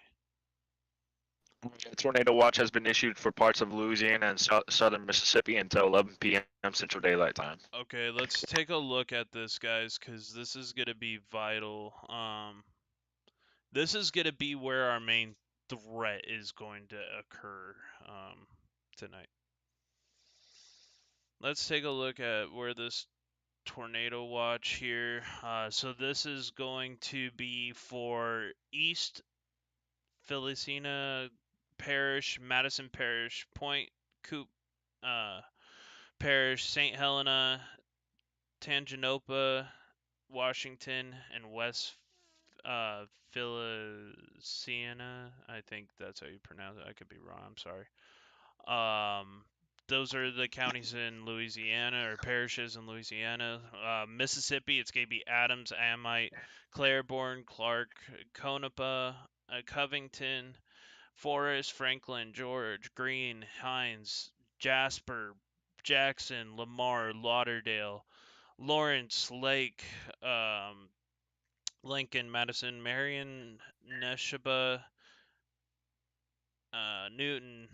A tornado watch has been issued for parts of Louisiana and southern Mississippi until 11 p.m. Central Daylight Time. Okay, let's take a look at this, guys, because this is gonna be vital. This is gonna be where our main threat is going to occur tonight. Let's take a look at where this tornado watch here. So this is going to be for East Felicina Parish, Madison Parish, Point Coop Parish, St. Helena, Tanganopa, Washington, and West Feliciana. I think that's how you pronounce it. I could be wrong. I'm sorry. those are the counties in Louisiana or parishes in Louisiana. Mississippi, it's going to be Adams, Amite, Claiborne, Clark, Tonopah, Covington, Forest, Franklin, George, Greene, Hines, Jasper, Jackson, Lamar, Lauderdale, Lawrence, Lake, Lincoln, Madison, Marion, Neshaba, Newton,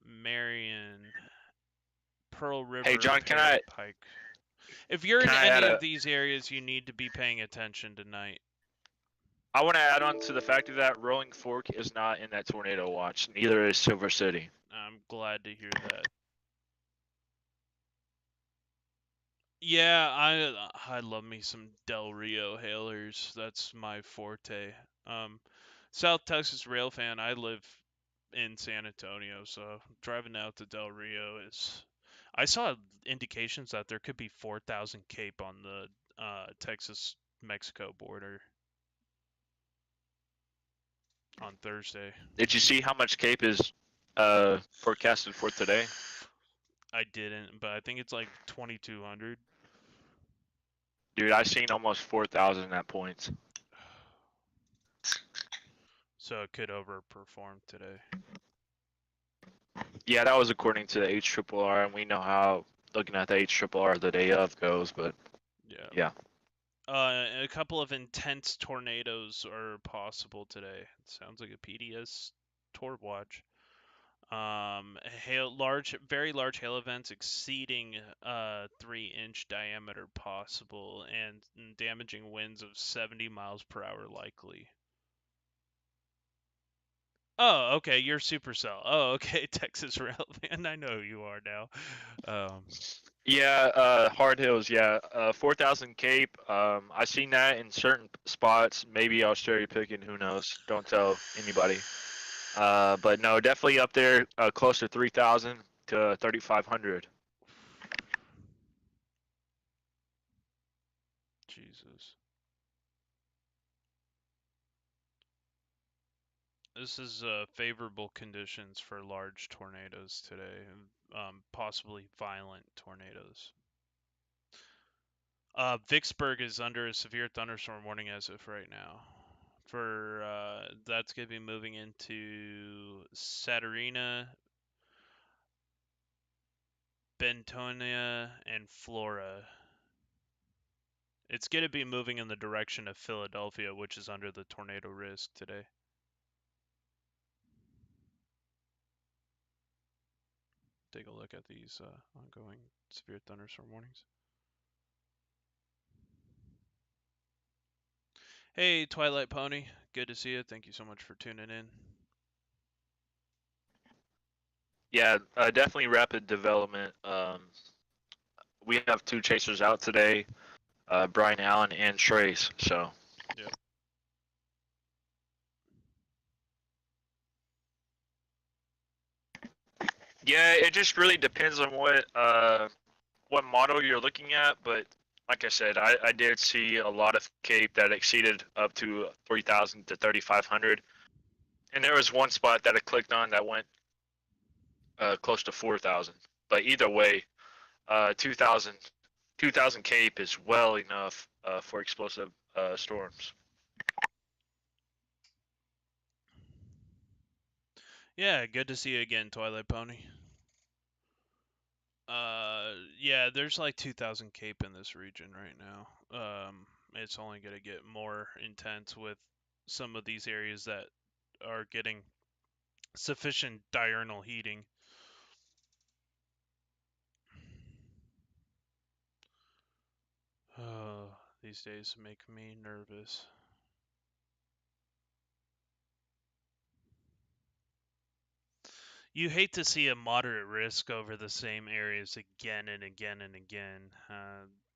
Marion, Pearl Hey, River, John, Perry, Pike. If you're can in I add any a? of these areas, you need to be paying attention tonight. I want to add on to the fact of that Rolling Fork is not in that tornado watch. Neither is Silver City. I'm glad to hear that. Yeah, I love me some Del Rio hailers. That's my forte. Um, South Texas rail fan. I live in San Antonio, so driving out to Del Rio is. I saw indications that there could be 4,000 cape on the Texas-Mexico border on Thursday. Did you see how much Cape is forecasted for today? I didn't, but I think it's like 2,200. Dude, I've seen almost 4,000 at points. So it could overperform today. Yeah, that was according to the HRRR, and we know how looking at the HRRR the day of goes, but yeah. A couple of intense tornadoes are possible today. It sounds like a PDS torp watch. Very large hail events exceeding 3-inch diameter possible, and damaging winds of 70 miles per hour likely. Oh, okay, you're Supercell. Oh, okay, Texas Rail fan. I know who you are now. Yeah, Hard Hills, yeah. 4,000 Cape. I've seen that in certain spots. Maybe I was cherry picking, who knows? Don't tell anybody. But no, definitely up there, close to 3,000 to 3,500. Jesus. This is favorable conditions for large tornadoes today, possibly violent tornadoes. Vicksburg is under a severe thunderstorm warning as of right now. That's going to be moving into Saturina, Bentonia, and Flora. It's going to be moving in the direction of Philadelphia, which is under the tornado risk today. Take a look at these ongoing severe thunderstorm warnings. Hey, Twilight Pony. Good to see you. Thank you so much for tuning in. Yeah, definitely rapid development. We have 2 chasers out today, Brian Allen and Trace. So. Yep. Yeah, it just really depends on what model you're looking at, but like I said, I did see a lot of Cape that exceeded up to 3,000 to 3,500, and there was one spot that I clicked on that went close to 4,000. But either way, 2,000 Cape is well enough for explosive storms. Yeah, good to see you again, Twilight Pony. Yeah, there's like 2,000 Cape in this region right now. It's only gonna get more intense with some of these areas that are getting sufficient diurnal heating. Oh, these days make me nervous. You hate to see a moderate risk over the same areas again and again and again.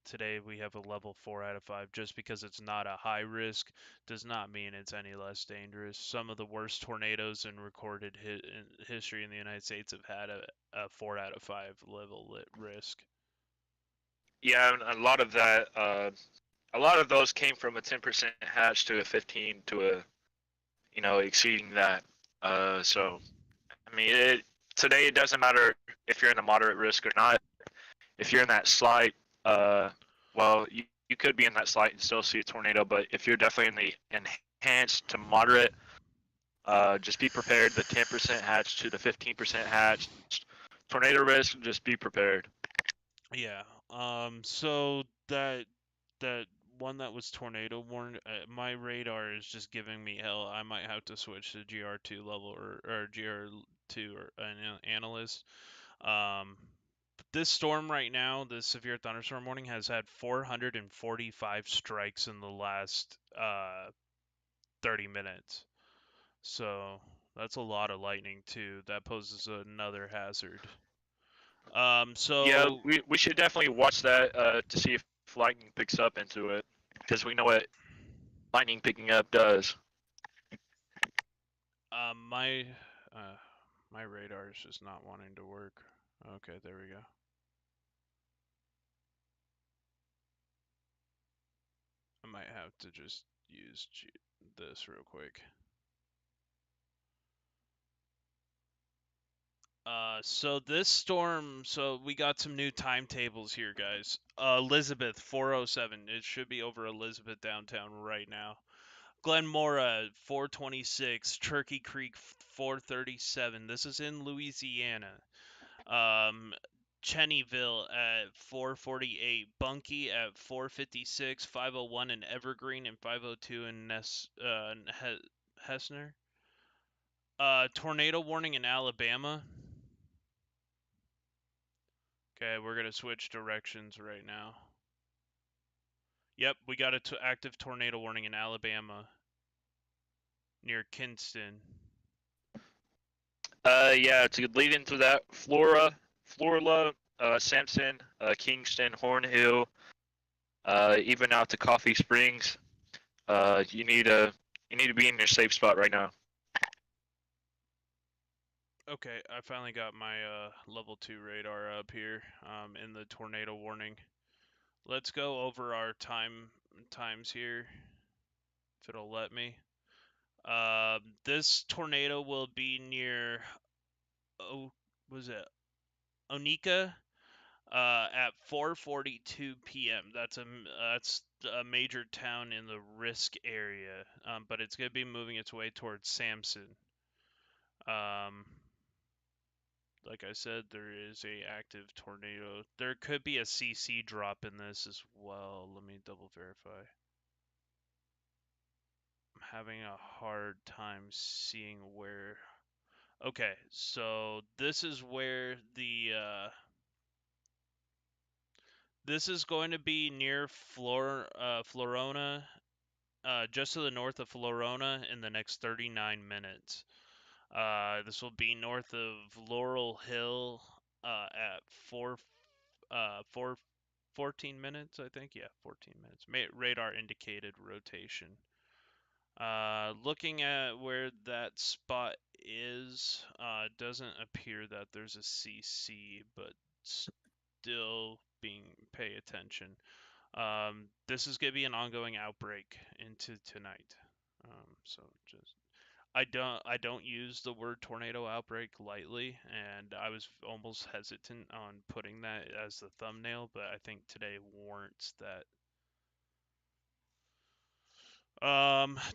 Today we have a level 4 out of 5. Just because it's not a high risk does not mean it's any less dangerous. Some of the worst tornadoes in recorded history in the United States have had a 4 out of 5 level risk. Yeah, and a lot of that, a lot of those came from a 10% hatch to a 15 to a, exceeding that. So, I mean, today it doesn't matter if you're in the moderate risk or not. If you're in that slight, well, you could be in that slight and still see a tornado, but if you're definitely in the enhanced to moderate, just be prepared. The 10% hatch to the 15% hatch. Tornado risk, just be prepared. Yeah. So that one that was tornado warned, my radar is just giving me hell. I might have to switch to GR2 level or GR2 or an analyst. Um, this storm right now, this severe thunderstorm warning, has had 445 strikes in the last 30 minutes. So that's a lot of lightning too. That poses another hazard. Yeah, So we should definitely watch that to see if lightning picks up into it, because we know what lightning picking up does. my uh, my radar is just not wanting to work. Okay, there we go. I might have to just use this real quick. So this storm, so we got some new timetables here, guys. Elizabeth 407. It should be over Elizabeth downtown right now. Glenmora 426, Turkey Creek 437. This is in Louisiana. Cheneyville at 448, Bunkie at 456, 501 in Evergreen, and 502 in Hessner. Tornado warning in Alabama. Okay, we're gonna switch directions right now. Yep, we got a active tornado warning in Alabama near Kinston. Yeah, to lead into that, Florida, Sampson, Kingston, Hornhill, even out to Coffee Springs. You need to be in your safe spot right now. Okay, I finally got my level 2 radar up here in the tornado warning. Let's go over our times here, if it'll let me. This tornado will be near, was it Onika? At 4:42 p.m. That's a major town in the risk area, but it's gonna be moving its way towards Samson. Um, like I said, there is a active tornado. There could be a CC drop in this as well. Let me double verify. I'm having a hard time seeing where. Okay, so this is where this is going to be near Florona, just to the north of Florona in the next 39 minutes. This will be north of Laurel Hill at 14 minutes, I think. Yeah, 14 minutes. Radar indicated rotation. Looking at where that spot is, doesn't appear that there's a CC, but still pay attention. This is gonna be an ongoing outbreak into tonight. So just I don't use the word tornado outbreak lightly, and I was almost hesitant on putting that as the thumbnail, but I think today warrants that.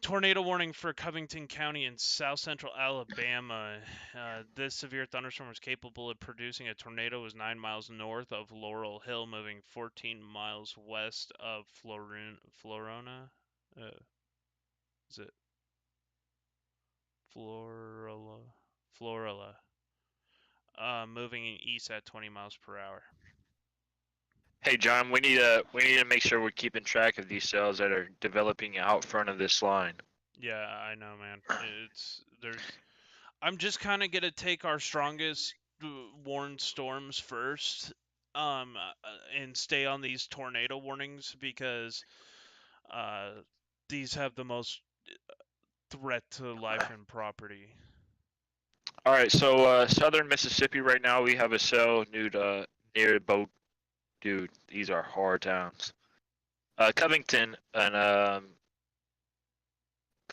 Tornado warning for Covington County in south central Alabama. This severe thunderstorm was capable of producing a tornado. Was 9 miles north of Laurel Hill, moving 14 miles west of Florona. Is it Florilla? Florilla. Moving east at 20 miles per hour. Hey John, we need to make sure we're keeping track of these cells that are developing out front of this line. Yeah, I know, man. I'm just kind of gonna take our strongest warned storms first, and stay on these tornado warnings because uh, these have the most threat to life and property. All right, so southern Mississippi right now we have a cell near Boat. Dude, these are hard towns. Covington and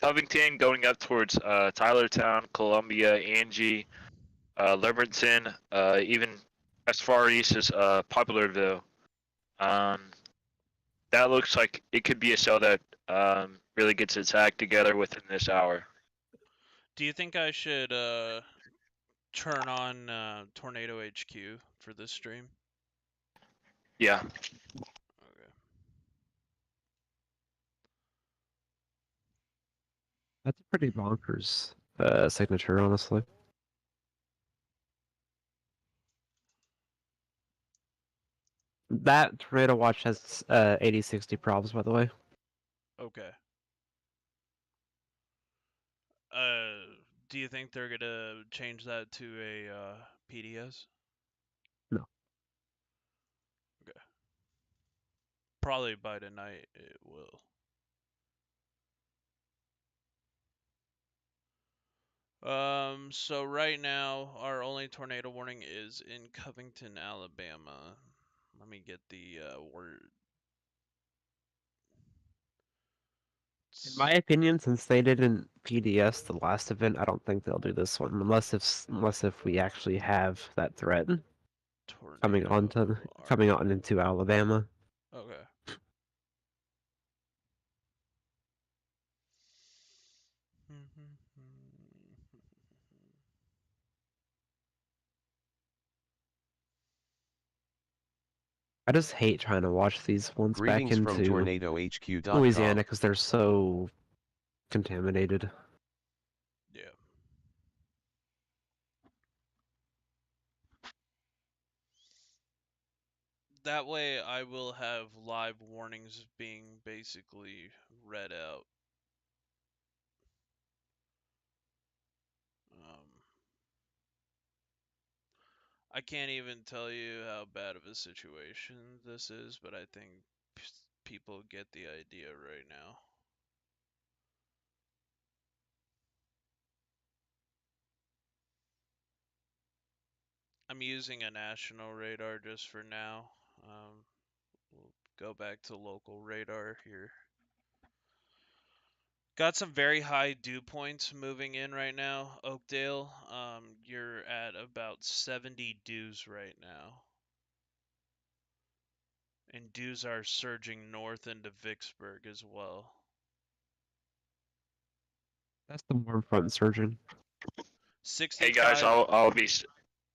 Covington going up towards Tylertown, Columbia, Angie. Leverton, even as far east as Popularville. Um, that looks like it could be a cell that really gets its act together within this hour. Do you think I should turn on Tornado HQ for this stream? Yeah. Okay. That's a pretty bonkers signature, honestly. That Tornado Watch has 8060 probs, by the way. Okay. Do you think they're gonna change that to a PDS? No. Okay. Probably by tonight it will. So right now our only tornado warning is in Covington, Alabama. Let me get the word. In my opinion, since they didn't PDS the last event, I don't think they'll do this one unless if we actually have that threat coming Tornado on into Alabama. Okay. I just hate trying to watch these ones back Greetings from into TornadoHQ.com. Louisiana because they're so contaminated. Yeah. That way I will have live warnings being basically read out. I can't even tell you how bad of a situation this is, but I think people get the idea right now. I'm using a national radar just for now. We'll go back to local radar here. Got some very high dew points moving in right now, Oakdale. You're at about 70 dews right now. And dews are surging north into Vicksburg as well. That's the warm front surging. 65 Hey guys, I'll be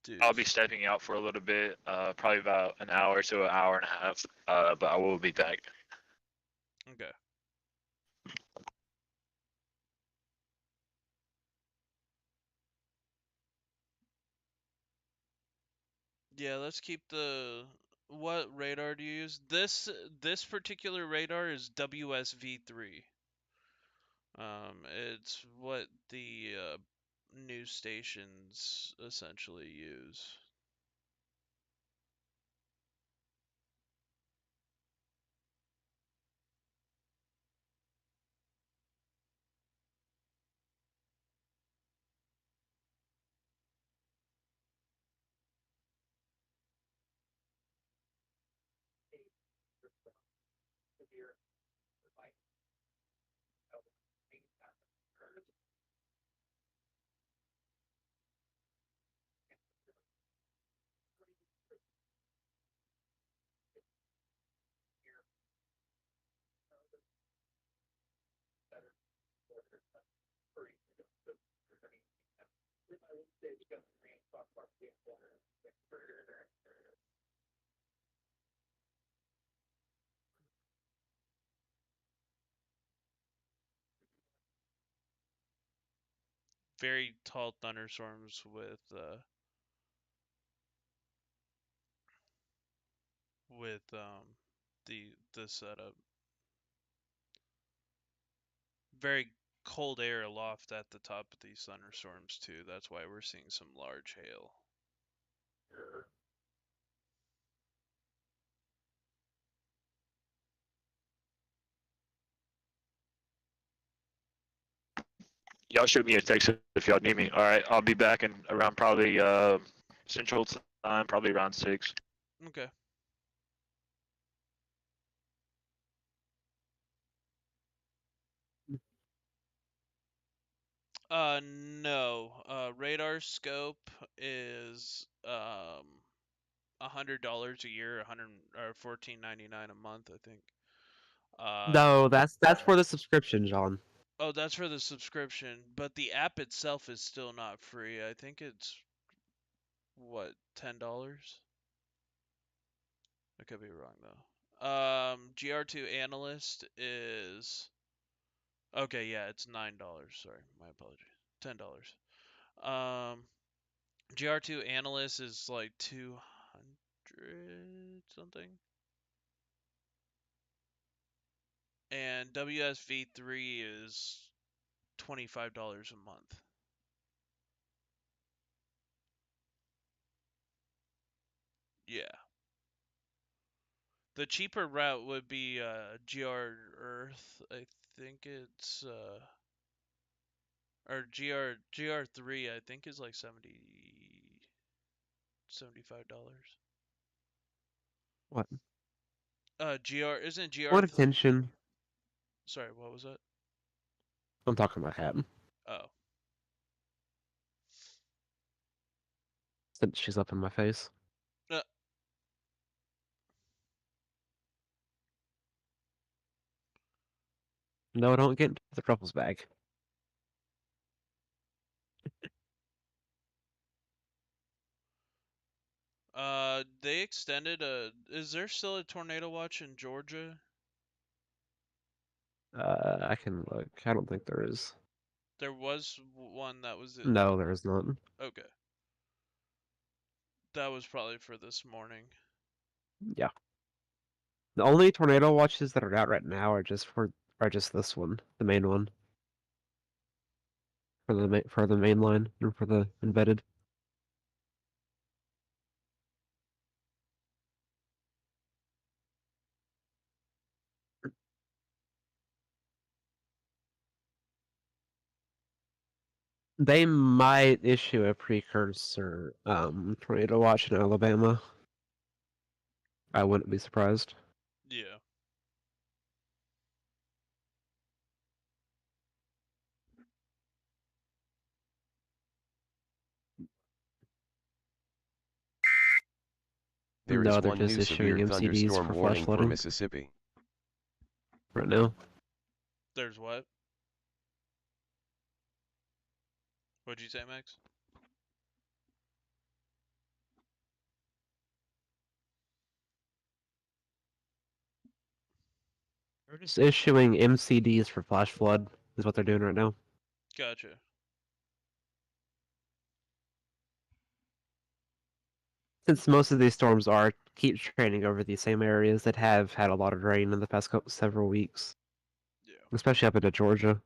dews. stepping out for a little bit, probably about an hour to an hour and a half. But I will be back. Okay. Yeah, let's keep the. What radar do you use? This particular radar is WSV3. It's what the news stations essentially use. Very tall thunderstorms with the setup. Very cold air aloft at the top of these thunderstorms too. That's why we're seeing some large hail. Y'all shoot me a text if y'all need me. All right, I'll be back in around probably Central Time, probably around 6. Okay. No. Radar scope is $100 a year, 100 or 14.99 a month, I think. No, that's for the subscription, John. Oh, that's for the subscription, but the app itself is still not free. I think it's what, $10? I could be wrong though. GR2 analyst is okay. Yeah, it's $9. Sorry, my apologies. $10. Um, GR2 analyst is like 200 something, and WSV3 is $25 a month. Yeah. The cheaper route would be GR Earth. I think it's or GR3. I think is like $75. What? GR isn't GR. What attention? Sorry, what was that? I'm talking about Cat. Oh, Since she's up in my face. uh, No, don't get into the truffles bag. they extended a. Is there still a tornado watch in Georgia? I can look. I don't think there is. There was one that was in. No, there is not. Okay, that was probably for this morning. Yeah. The only tornado watches that are out right now are just this one, the main one. For the main line and for the embedded. They might issue a precursor tornado watch in Alabama. I wouldn't be surprised. Yeah. There No, is they're one just new issuing severe MCDs thunderstorm for flash warning for flooding Mississippi. right now. There's what? What'd you say, Max? They're just issuing MCDs for flash flood is what they're doing right now. Gotcha. Since most of these storms keep training over these same areas that have had a lot of rain in the past several weeks, Yeah. especially up into Georgia.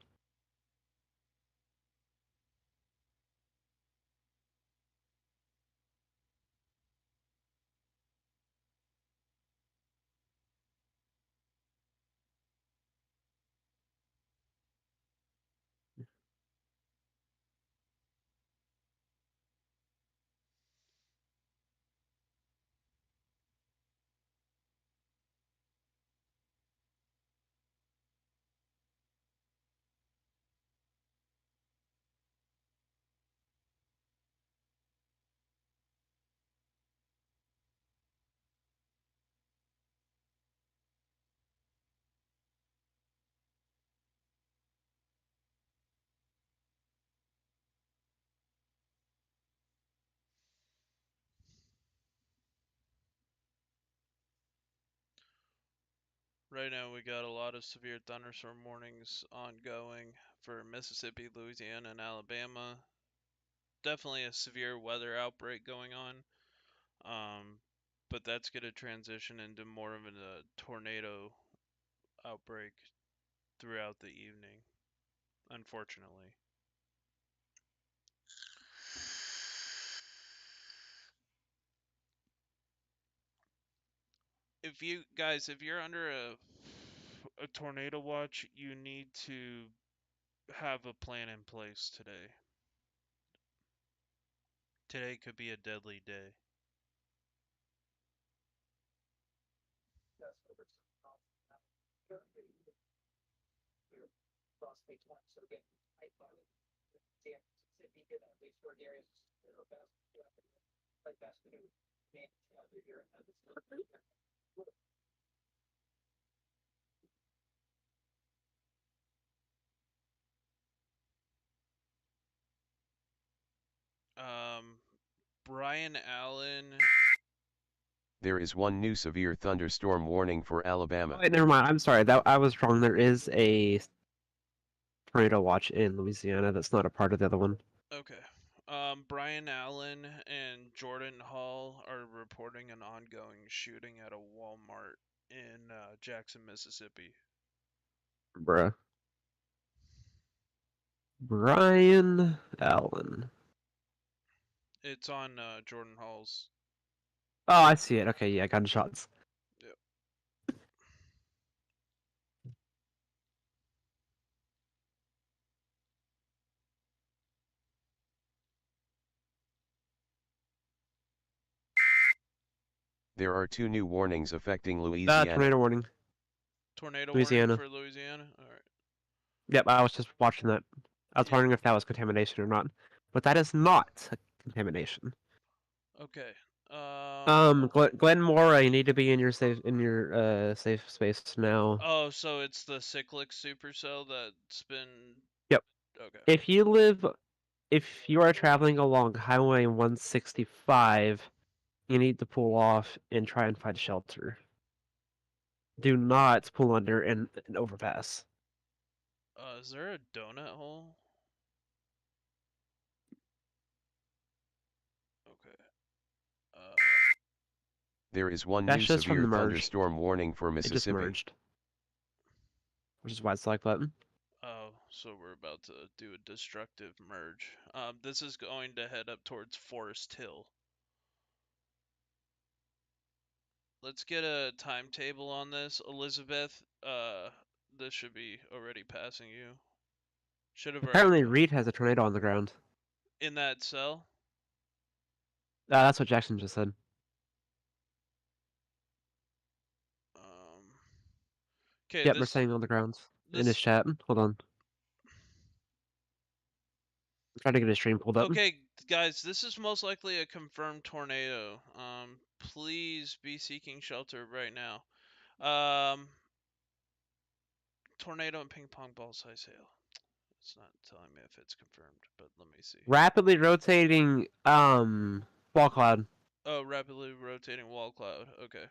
Right now, we got a lot of severe thunderstorm warnings ongoing for Mississippi, Louisiana, and Alabama. Definitely a severe weather outbreak going on. But that's going to transition into more of a tornado outbreak throughout the evening, unfortunately. If you're under a tornado watch, you need to have a plan in place today. Today could be a deadly day. Brian Allen. There is one new severe thunderstorm warning for Alabama. Wait, never mind. I'm sorry. That I was wrong. There is a tornado watch in Louisiana. That's not a part of the other one. Okay. Brian Allen and Jordan Hall are reporting an ongoing shooting at a Walmart in Jackson, Mississippi. Bruh. Brian Allen. It's on Jordan Hall's. Oh, I see it. Okay, yeah, gunshots. Yep. There are 2 new warnings affecting Louisiana. Tornado warning. Tornado Louisiana. warning for Louisiana? Alright. Yep, I was just watching that. I was wondering if that was contamination or not. But that is not contamination. Okay. Glenmora, you need to be in your safe safe space now. Oh, so it's the cyclic supercell that's been. Yep. Okay. If you are traveling along Highway 165, you need to pull off and try and find shelter. Do not pull under an overpass. Is there a donut hole? Okay. There is one That's new just from severe the merge. thunderstorm warning for It just Mississippi. merged. Which is why it's select button. Oh, so we're about to do a destructive merge. This is going to head up towards Forest Hill. Let's get a timetable on this. Elizabeth, this should be already passing you. Should have Apparently already Reed has a tornado on the ground. in that cell. That's what Jackson just said. Okay, Yep, they're saying on the ground. In his chat. Hold on. I'm trying to get his stream pulled up. Okay, guys, this is most likely a confirmed tornado. Please be seeking shelter right now. Tornado and ping pong ball size hail. It's not telling me if it's confirmed, but let me see. Rapidly rotating ball cloud. Oh, rapidly rotating wall cloud. Okay.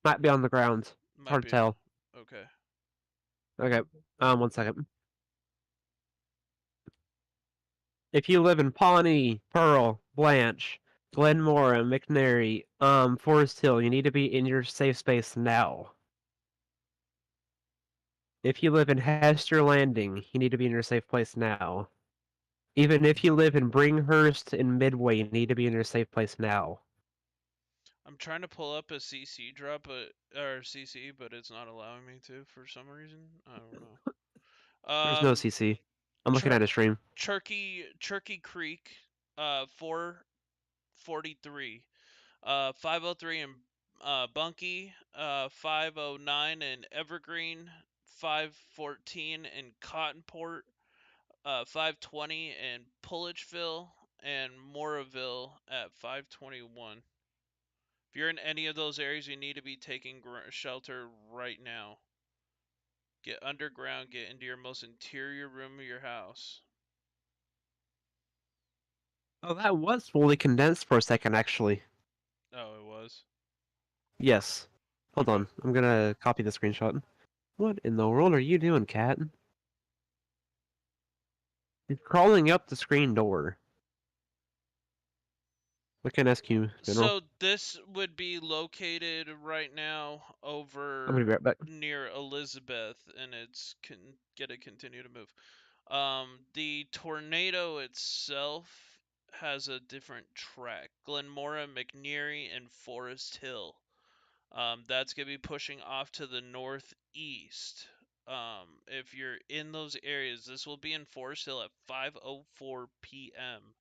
Might be on the ground. Might Hard be. to tell. Okay. Okay. 1 second. If you live in Pawnee, Pearl, Blanche, Glenmora, McNary, Forest Hill, you need to be in your safe space now. If you live in Hester Landing, you need to be in your safe place now. Even if you live in Bringhurst and Midway, you need to be in your safe place now. I'm trying to pull up a CC drop, or CC, but it's not allowing me to for some reason. I don't know. There's no CC. I'm looking at a stream. Turkey Creek, 443, 503 in Bunkie, 509 in Evergreen, 514 in Cottonport, 520 in Pullitchville, and Moraville at 521. If you're in any of those areas, you need to be taking shelter right now. Get underground, get into your most interior room of your house. Oh, that was fully condensed for a second, actually. Oh, it was? Yes. Hold on. I'm gonna copy the screenshot. What in the world are you doing, cat? You're crawling up the screen door. Look at SQ, General. So this would be located right now I'm over gonna be right back. near Elizabeth, and it's gonna continue to move. The tornado itself has a different track: Glenmora, McNeary, and Forest Hill. That's gonna be pushing off to the northeast. If you're in those areas, this will be in Forest Hill at 5:04 p.m.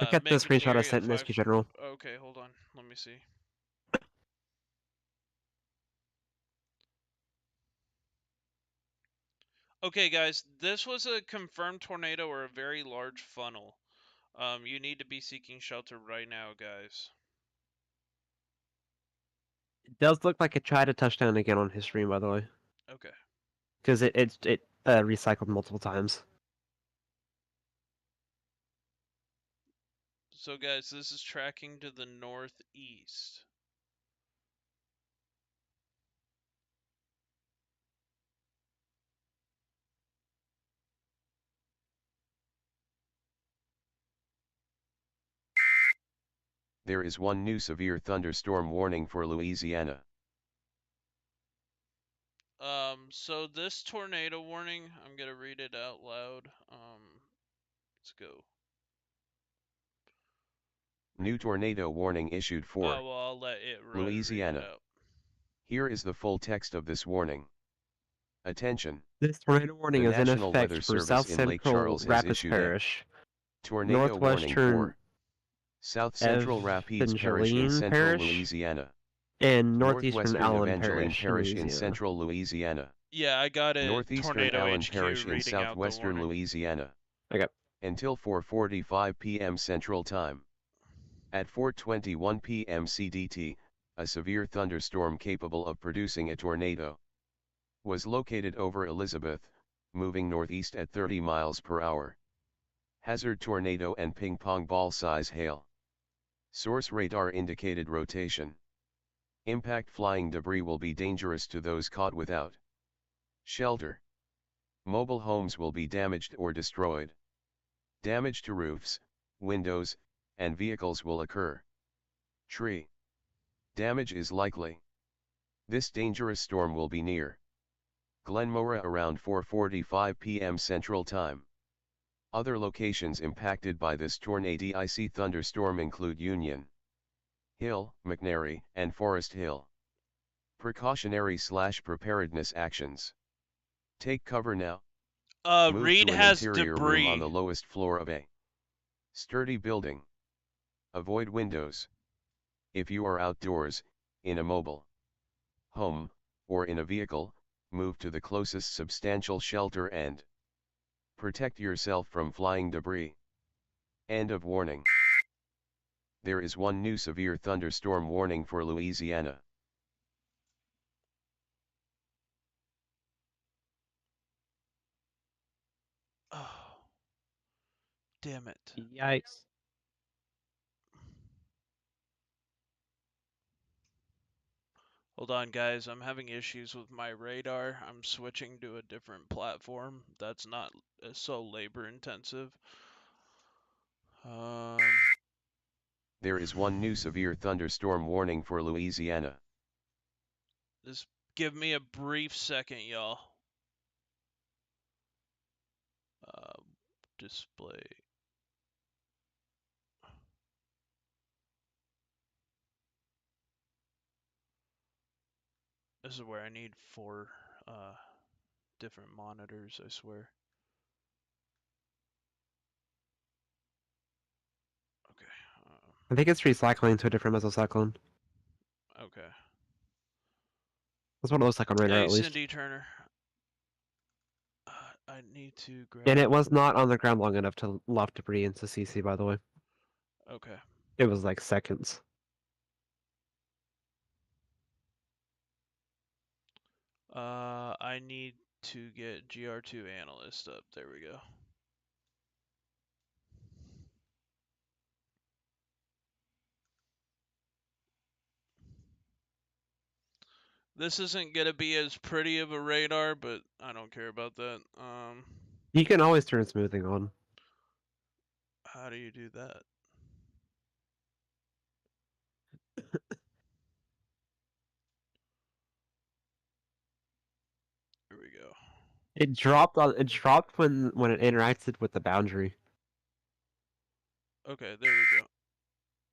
Look at the screenshot I McNeary at sent in 5. SQ General. Okay, hold on. Let me see. Okay, guys, this was a confirmed tornado or a very large funnel. You need to be seeking shelter right now, guys. It does look like it tried to touch down again on his stream, by the way, Okay. because it recycled multiple times. So, guys, this is tracking to the northeast. There is one new severe thunderstorm warning for Louisiana. So this tornado warning, I'm gonna read it out loud. Let's go. New tornado warning issued for Oh, well, I'll let it read it Louisiana. out. Here is the full text of this warning. Attention. This tornado warning The is in National effect Weather for Service South in Lake Central Charles has Rapids issued a Parish, tornado warning Northwestern for South Central Rapids Parish in Evangeline central Parish, Louisiana. and Northeastern Northwestern Allen Evangeline Parish in Parish in Louisiana. central Louisiana. Yeah, I got it. Northeastern Tornado Allen HQ Parish in reading out the southwestern warning. Louisiana. Okay. Until 4:45 p.m. Central Time. At 4:21 p.m. CDT, a severe thunderstorm capable of producing a tornado was located over Elizabeth, moving northeast at 30 miles per hour. Hazard tornado and ping pong ball size hail. Source radar indicated rotation. Impact flying debris will be dangerous to those caught without shelter. Mobile homes will be damaged or destroyed. Damage to roofs, windows, and vehicles will occur. Tree damage is likely. This dangerous storm will be near Glenmora around 4:45 p.m. Central Time. Other locations impacted by this tornadic thunderstorm include Union Hill, McNary, and Forest Hill. Precautionary/preparedness actions. Take cover now. Move Reed to an has interior room on debris. the lowest floor of a sturdy building. Avoid windows. If you are outdoors, in a mobile home, or in a vehicle, move to the closest substantial shelter and protect yourself from flying debris. End of warning. There is one new severe thunderstorm warning for Louisiana. Oh, damn it. Yikes. Hold on, guys. I'm having issues with my radar. I'm switching to a different platform that's not so labor intensive. There is one new severe thunderstorm warning for Louisiana. Just give me a brief second, y'all. Display. This is where I need 4 different monitors, I swear. Okay. I think it's recycling to a different mesocyclone. Okay. That's what it looks like on radar, Hey, at least. Cindy Turner. I need to grab. And it was not on the ground long enough to loft debris into CC, by the way. Okay. It was like seconds. I need to get GR2 analyst up. There we go. This isn't gonna be as pretty of a radar, but I don't care about that. You can always turn smoothing on. How do you do that? Here we go. It dropped when it interacted with the boundary. Okay, there we go.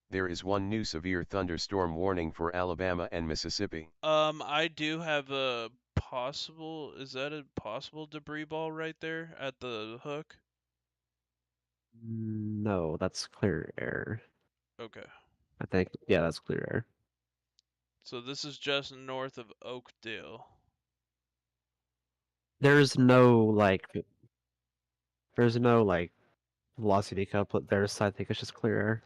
There is one new severe thunderstorm warning for Alabama and Mississippi. I do have a possible. Is that a possible debris ball right there at the hook? No, that's clear air. Okay. I think. Yeah, that's clear air. So this is just north of Oakdale. There's no there's no velocity couplet there, so I think it's just clear air.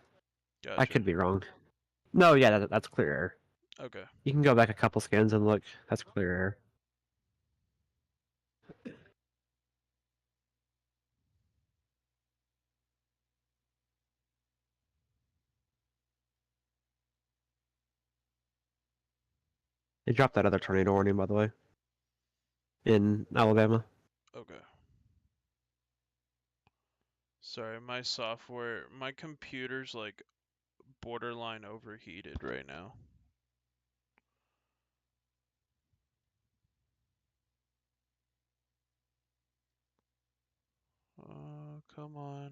I Gotcha. could be wrong. No, yeah, that's clear air. Okay. You can go back a couple scans and look. That's clear air. They dropped that other tornado warning, by the way, in Alabama. Okay. Sorry, my computer's like borderline overheated right now. Come on.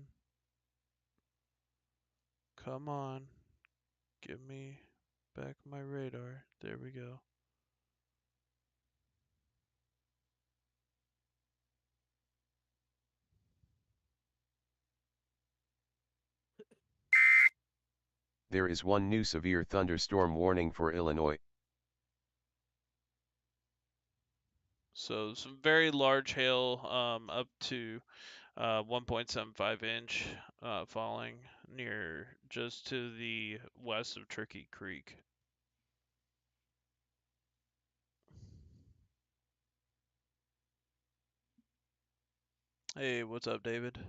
Come on. Give me back my radar. There we go. There is one new severe thunderstorm warning for Illinois. So some very large hail, up to 1.75 inch, falling near just to the west of Turkey Creek. Hey, what's up, David?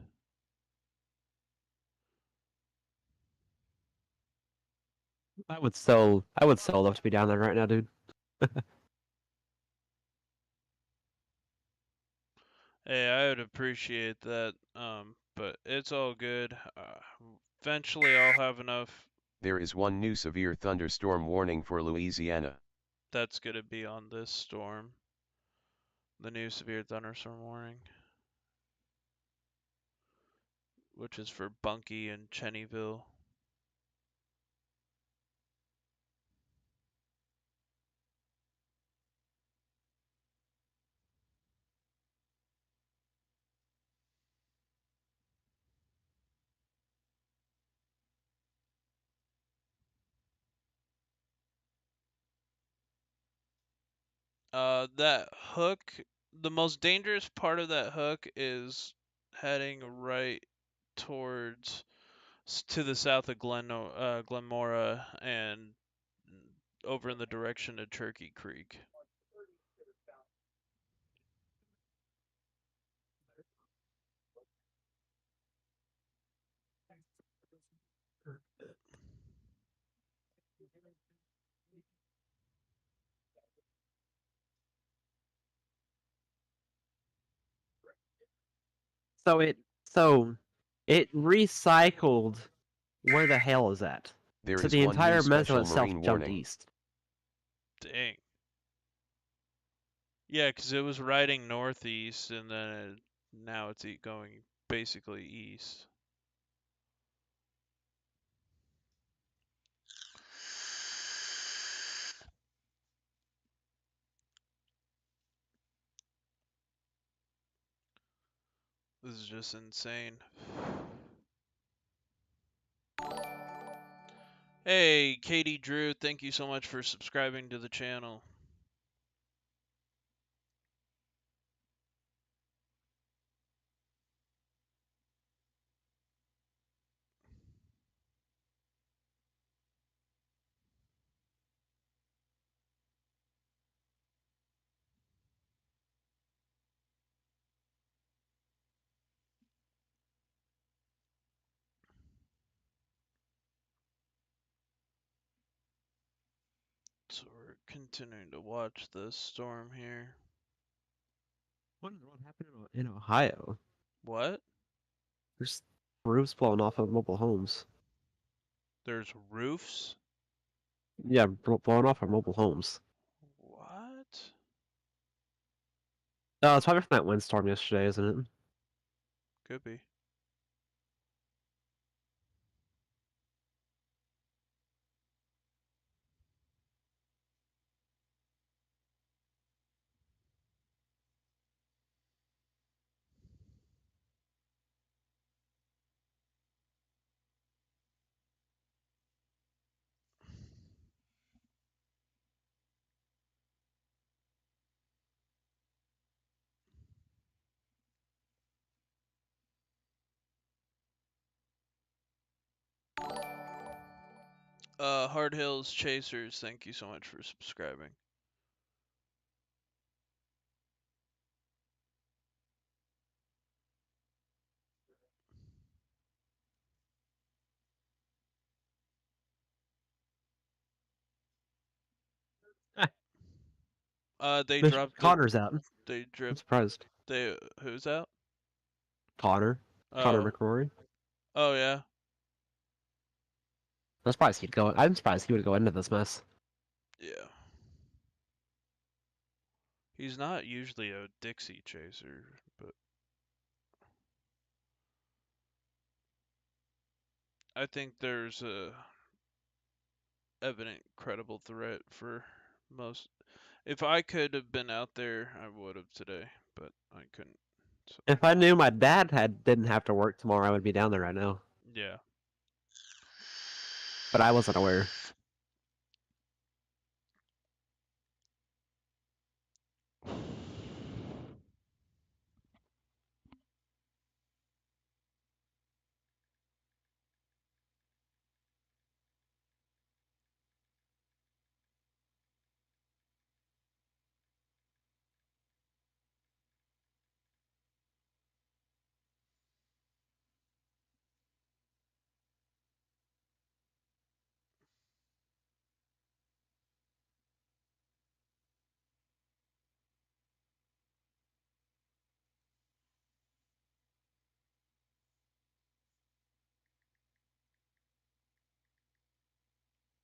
I would so love to be down there right now, dude. Hey, I would appreciate that, but it's all good. Eventually, I'll have enough. There is one new severe thunderstorm warning for Louisiana. That's gonna be on this storm. The new severe thunderstorm warning, which is for Bunkie and Cheneyville. That hook, the most dangerous part of that hook is heading right towards to the south of Glenmora and over in the direction of Turkey Creek. So it recycled where the hell is that? There So is the one new entire mezzo special itself marine jumped warning. east. Dang. Yeah, 'cause it was riding northeast and then now it's going basically east. This is just insane. Hey, Katie Drew, thank you so much for subscribing to the channel. So we're continuing to watch this storm here. What happened in Ohio? What? There's roofs blowing off of mobile homes. There's roofs? Yeah, blowing off of mobile homes. What? Oh, it's probably from that windstorm yesterday, isn't it? Could be. Hard Hills Chasers, thank you so much for subscribing. They Mr. dropped the. Connor's out. They I'm drip. surprised. They who's out? Connor Oh, McCrory. oh yeah, I'm surprised he'd go. I'm surprised he would go into this mess. yeah. He's not usually a Dixie chaser, but I think there's a evident credible threat for most. If I could have been out there, I would have today, but I couldn't. So If I knew my dad didn't have to work tomorrow, I would be down there right now. yeah. But I wasn't aware.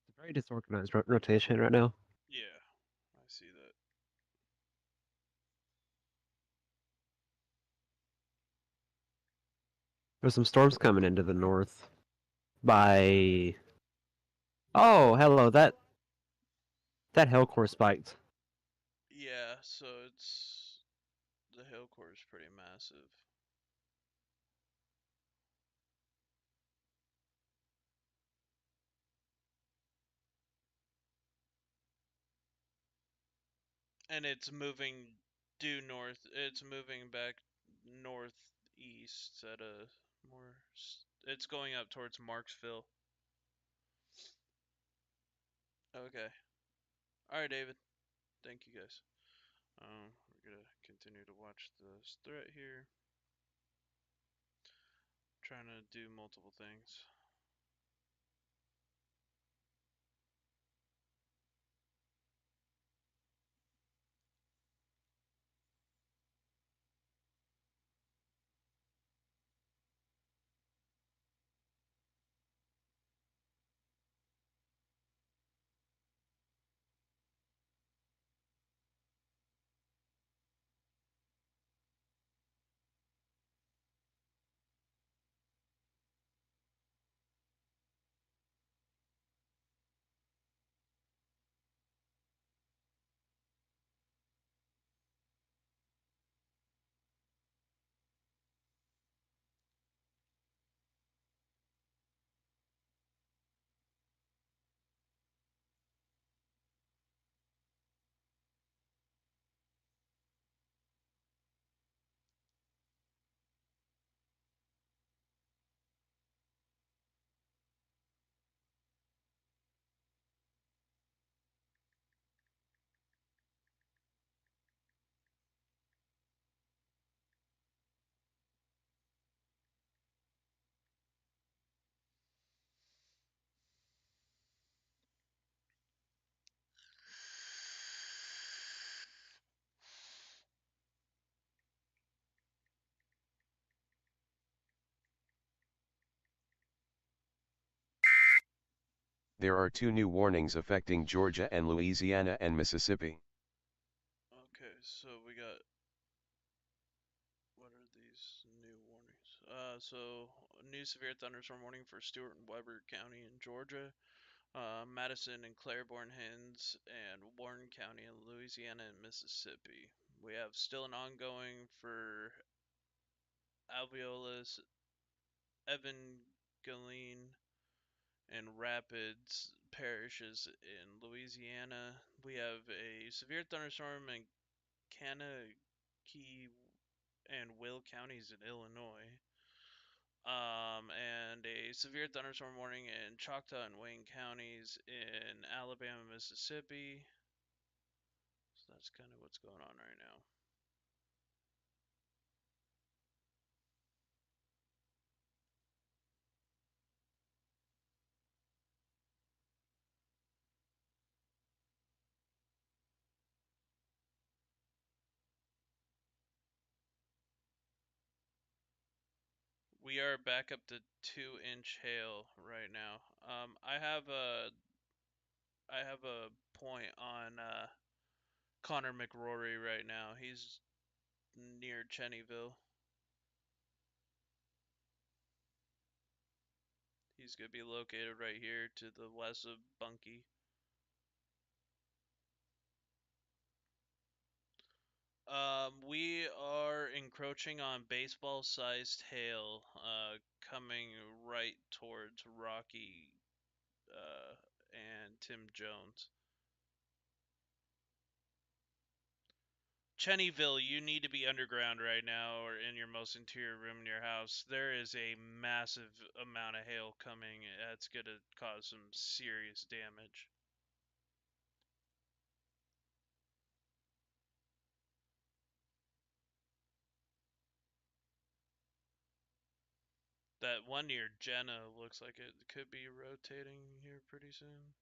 It's a very disorganized rotation right now. Yeah, I see that. There's some storms coming into the north by. Oh, hello. That hill core spiked. Yeah, so it's the hill core is pretty massive. And it's moving due north. It's moving back northeast at a more. It's going up towards Marksville. Okay. All right, David. Thank you guys. We're gonna continue to watch this threat here. Trying to do multiple things. There are 2 new warnings affecting Georgia and Louisiana and Mississippi. Okay, so we got. What are these new warnings? So new severe thunderstorm warning for Stewart and Weber County in Georgia, Madison and Claiborne Hens, and Warren County in Louisiana and Mississippi. We have still an ongoing for Alveolus, Evangeline, and Rapids parishes in Louisiana. We have a severe thunderstorm in Kankakee and Will counties in Illinois. and a severe thunderstorm warning in Choctaw and Wayne counties in Alabama, Mississippi. So that's kind of what's going on right now. We are back up to 2-inch hail right now. I have a point on Connor McRory right now. He's near Cheneyville. He's gonna be located right here to the west of Bunkie. We are encroaching on baseball-sized hail, coming right towards Rocky, and Tim Jones. Cheneyville, you need to be underground right now or in your most interior room in your house. There is a massive amount of hail coming. It's going to cause some serious damage. That one near Jenna looks like it could be rotating here pretty soon.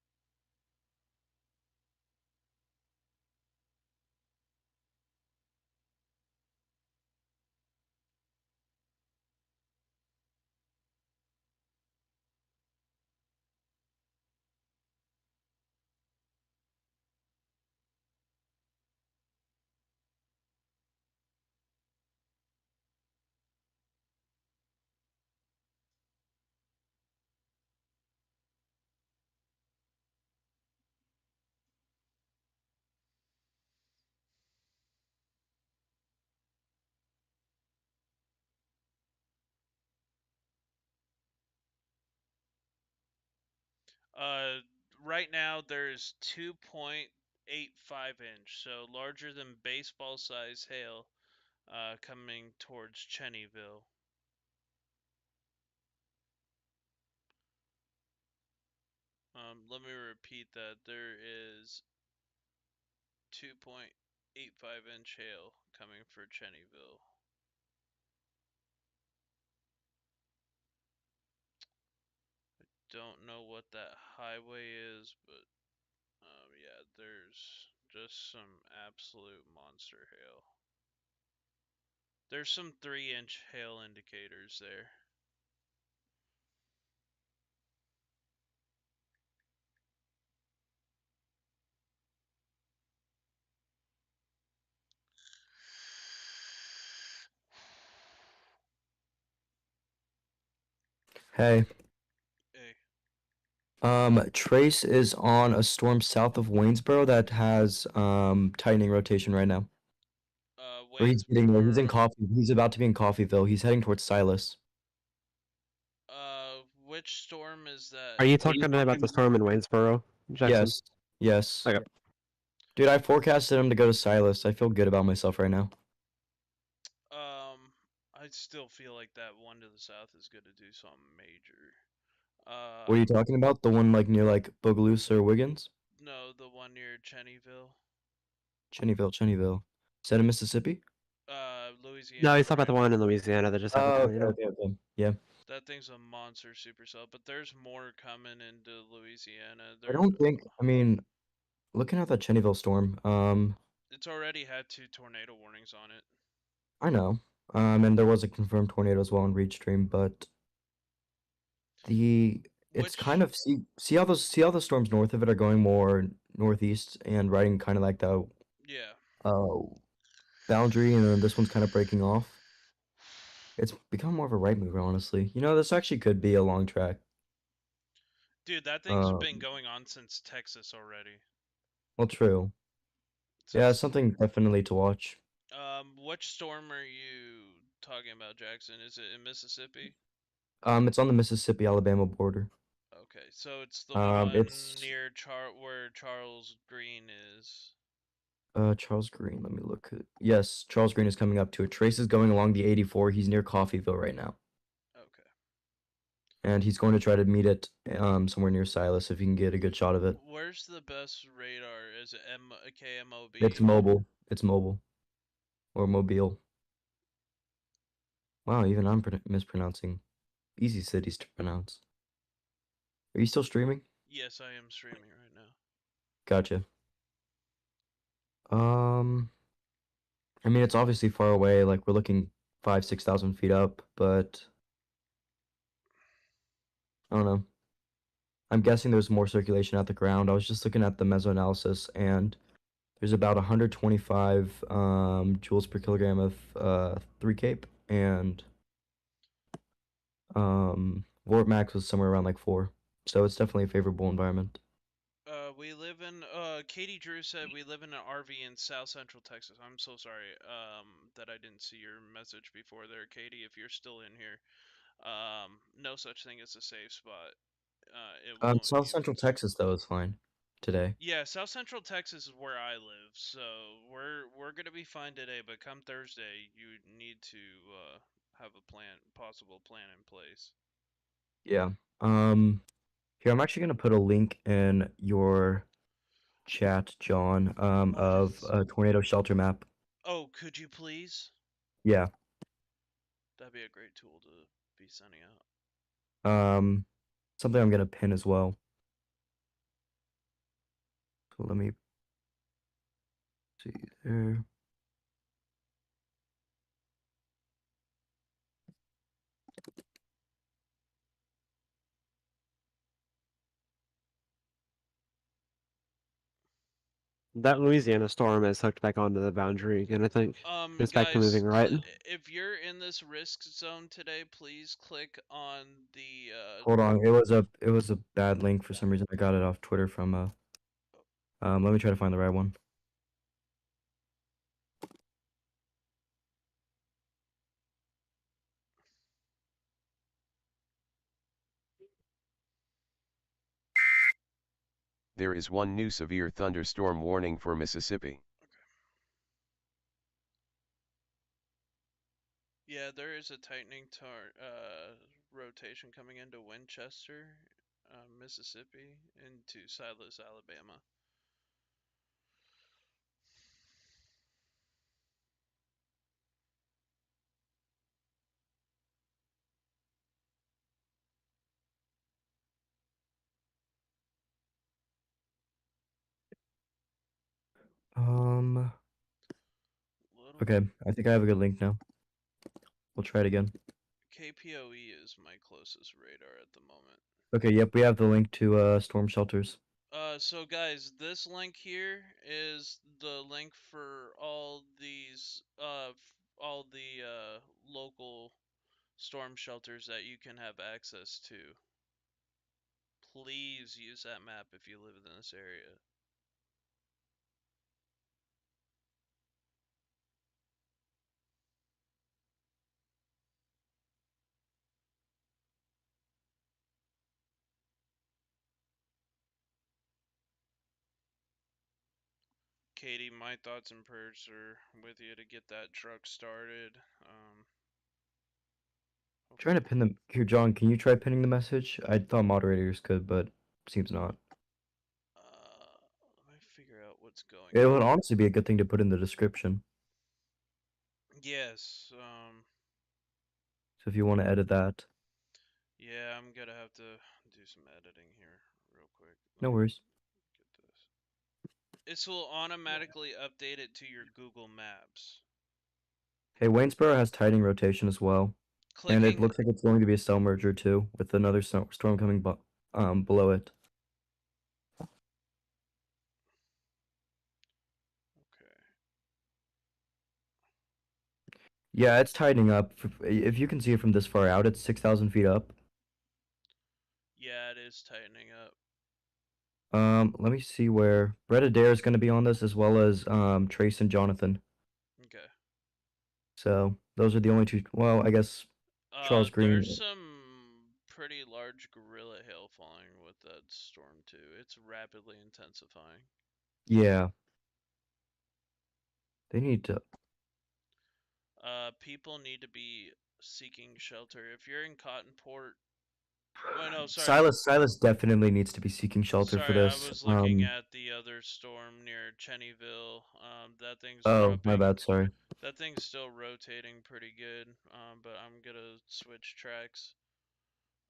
Uh, right now there's 2.85 inch, so larger than baseball size hail, coming towards Cheneyville. Let me repeat that. There is 2.85-inch hail coming for Cheneyville. I don't know what that highway is, but yeah, there's just some absolute monster hail. There's some 3-inch hail indicators there. Hey. Hey. Trace is on a storm south of Waynesboro that has tightening rotation right now. Or he's getting there. He's in Waynesboro. Coffee. He's about to be in Coffeeville. He's heading towards Silas. Which storm is that? Are you talking about the storm in Waynesboro, Jackson? Yes. Yes. Okay. Dude, I forecasted him to go to Silas. I feel good about myself right now. I still feel like that one to the south is going to do something major. What are you talking about? The one like near like Boogaloo or Wiggins? No, the one near Cheneyville. Cheneyville. Is that in Mississippi? Louisiana. No, he's talking about the one in Louisiana that just had the tornado. Okay. Yeah. That thing's a monster supercell, but there's more coming into Louisiana. I don't think, I mean, looking at that Cheneyville storm, It's already had 2 tornado warnings on it. I know. And there was a confirmed tornado as well in Reach Stream, but it's kind of see how the storms north of it are going more northeast and riding kind of like the boundary, and then this one's kind of breaking off. It's become more of a right mover, honestly. You know, this actually could be a long track. Dude, that thing's been going on since Texas already. Well, true. Yeah, something definitely to watch. Which storm are you talking about, Jackson? Is it in Mississippi? It's on the Mississippi-Alabama border. Okay, so it's the one it's near where Charles Green is. Charles Green. Let me look. Yes, Charles Green is coming up to it. Trace is going along the 84. He's near Coffeeville right now. Okay. and he's going to try to meet it somewhere near Silas if he can get a good shot of it. Where's the best radar? Is it KMOB? It's mobile. It's mobile or mobile. Wow, even I'm mispronouncing. Easy cities to pronounce. Are you still streaming? Yes, I am streaming right now. Gotcha. I mean, it's obviously far away. Like we're looking 5,000-6,000 feet up, but I don't know. I'm guessing there's more circulation at the ground. I was just looking at the mesoanalysis, and there's about 125 joules per kilogram of 3 cape, and Vort max was somewhere around like 4. So it's definitely a favorable environment. We live in Katie Drew said we live in an RV in South Central Texas. I'm so sorry that I didn't see your message before there, Katie, if you're still in here. No such thing as a safe spot. It won't South Central even. Texas though is fine today. Yeah, South Central Texas is where I live, so we're gonna be fine today. But come Thursday, you need to have a possible plan in place. Yeah. Here I'm actually gonna put a link in your chat, John, What of is? a tornado shelter map. Oh, could you please? Yeah. That'd be a great tool to be sending out. Something I'm gonna pin as well. So let me see there. That Louisiana storm is hooked back onto the boundary again, I think. It's back to Guys, moving right. if you're in this risk zone today, please click on the Hold on, it was a bad link for some reason. I got it off Twitter from let me try to find the right one. There is one new severe thunderstorm warning for Mississippi. Yeah, there is a tightening rotation coming into Winchester, Mississippi, into Silas, Alabama. Okay, I think I have a good link now. We'll try it again. KPOE is my closest radar at the moment. Okay, yep, we have the link to storm shelters. So guys, this link here is the link for all these all the local storm shelters that you can have access to. Please use that map if you live in this area. Katie, my thoughts and prayers are with you to get that truck started. Trying to pin them here, John. Can you try pinning the message? I thought moderators could, but seems not. Let me figure out what's going It would on. honestly be a good thing to put in the description. Yes. So if you want to edit that. Yeah, I'm gonna have to do some editing here real quick. No worries. Get this. This will automatically update it to your Google Maps. Hey, Waynesboro has tightening rotation as well. And it Clicking. looks like it's going to be a cell merger too, with another storm coming below it. Okay. Yeah, it's tightening up. If you can see it from this far out, it's 6,000 feet up. Yeah, it is tightening up. Let me see where Brett Adair is going to be on this, as well as Trace and Jonathan. Okay. So those are the only two. Well, I guess Charles Green. There's some pretty large gorilla hail falling with that storm too. It's rapidly intensifying. Yeah. They need to. People need to be seeking shelter. If you're in Cottonport, Oh no, sorry. Silas definitely needs to be seeking shelter for Sorry, I this. was looking at the other storm near Cheneyville. That thing's Oh, my dropping. bad. Sorry. That thing's still rotating pretty good. But I'm gonna switch tracks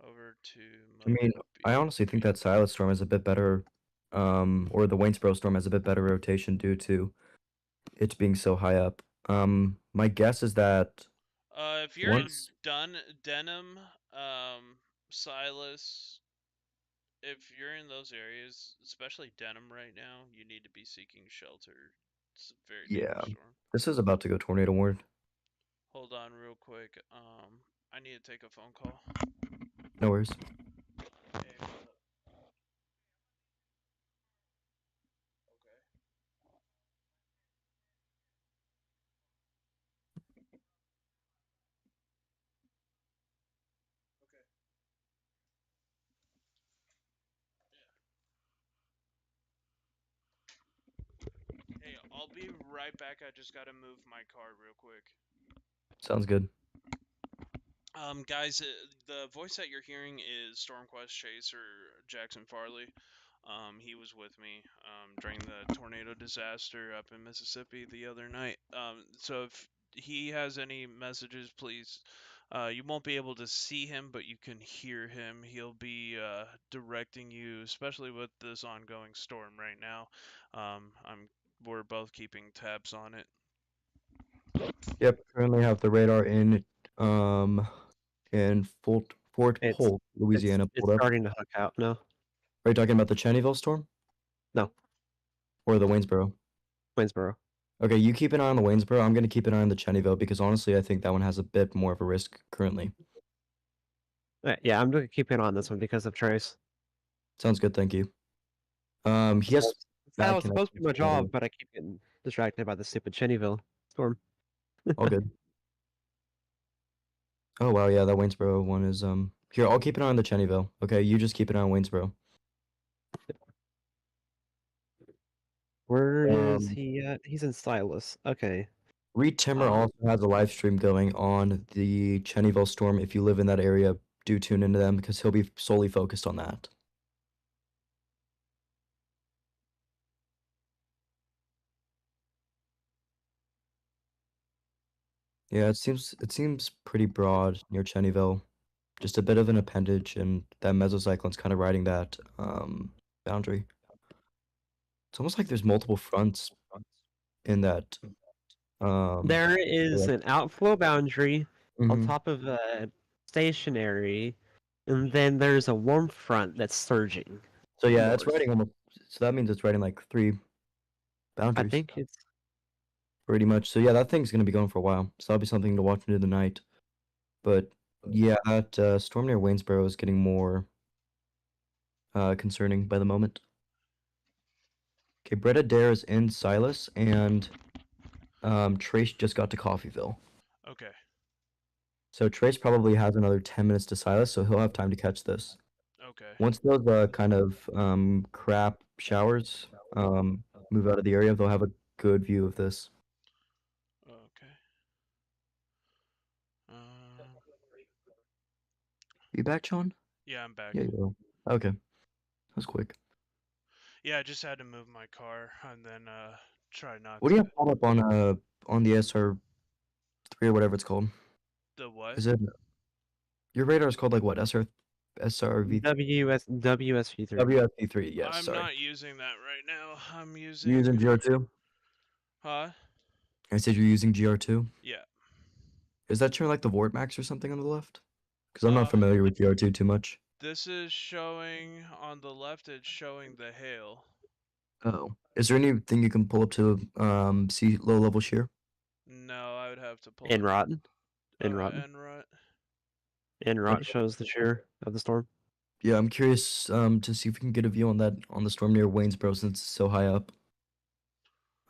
over to I mean, I Mobile. honestly think that Silas storm is a bit better, or the Waynesboro storm has a bit better rotation due to it being so high up. My guess is that If you're in once, Denham, Silas, if you're in those areas, especially Denham right now, you need to be seeking shelter. It's a very yeah, dangerous storm. this is about to go tornado warned. Hold on real quick. I need to take a phone call. No worries. Hey, what's up? Okay. Okay. Hey, I'll be right back. I just gotta move my car real quick. Sounds good. Guys, the voice that you're hearing is Stormquest Chaser Jackson Farley. He was with me during the tornado disaster up in Mississippi the other night. So if he has any messages, please. You won't be able to see him, but you can hear him. He'll be directing you, especially with this ongoing storm right now. We're both keeping tabs on it. Yep, currently have the radar in Fort It's Polk, Louisiana, it's pulled up. starting to hook out now. Are you talking about the Cheneyville storm No, or the Waynesboro? Waynesboro. Okay, you keep an eye on the Waynesboro. I'm gonna keep an eye on the Cheneyville because honestly, I think that one has a bit more of a risk currently. Yeah, I'm gonna keep an eye on this one because of Trace. Sounds good, thank you. He has That bad was supposed to connection be my to another. job, but I keep getting distracted by the stupid Cheneyville storm. All good. Oh wow, yeah, that Waynesboro one is here. I'll keep an eye on the Cheneyville. Okay, you just keep an eye on Waynesboro. Where is Um, he at? He's in Silas. Okay. Reed Timmer also has a live stream going on the Cheneyville storm. If you live in that area, do tune into them because he'll be solely focused on that. Yeah, it seems pretty broad near Cheneyville. Just a bit of an appendage, and that mesocyclone's kind of riding that boundary. It's almost like there's multiple fronts in that. There is an outflow boundary on Mhm. top of a stationary, and then there's a warm front that's surging. So yeah, it's north. riding almost. So that means it's riding like 3 I boundaries, think it's pretty much. So yeah, that thing's gonna be going for a while. So that'll be something to watch into the night. But yeah, that storm near Waynesboro is getting more concerning by the moment. Okay, Brett Adair is in Silas, and Trace just got to Coffeeville. Okay. So Trace probably has another 10 minutes to Silas, so he'll have time to catch this. Okay. Once those kind of crap showers move out of the area, they'll have a good view of this. Okay. You back, Sean? Yeah, I'm back. Yeah, you are. Okay. That was quick. Yeah, I just had to move my car and then try not What do you to. have pulled up on the SR3 or whatever it's called? The what? Is it your radar is called like what? SRV WSV3. WFP3, yes, I'm sorry. not using that right now. I'm You using. using GR2? Huh? I said you're using GR2. Yeah. Is that showing like the Vortmax or something on the left? Because I'm not familiar with GR2 too much. This is showing on the left. It's showing the hail. Oh, is there anything you can pull up to see low level shear? No, I would have to pull. Enrot. Enrot. Enrot shows the shear of the storm. Yeah, I'm curious to see if we can get a view on that on the storm near Waynesboro since it's so high up.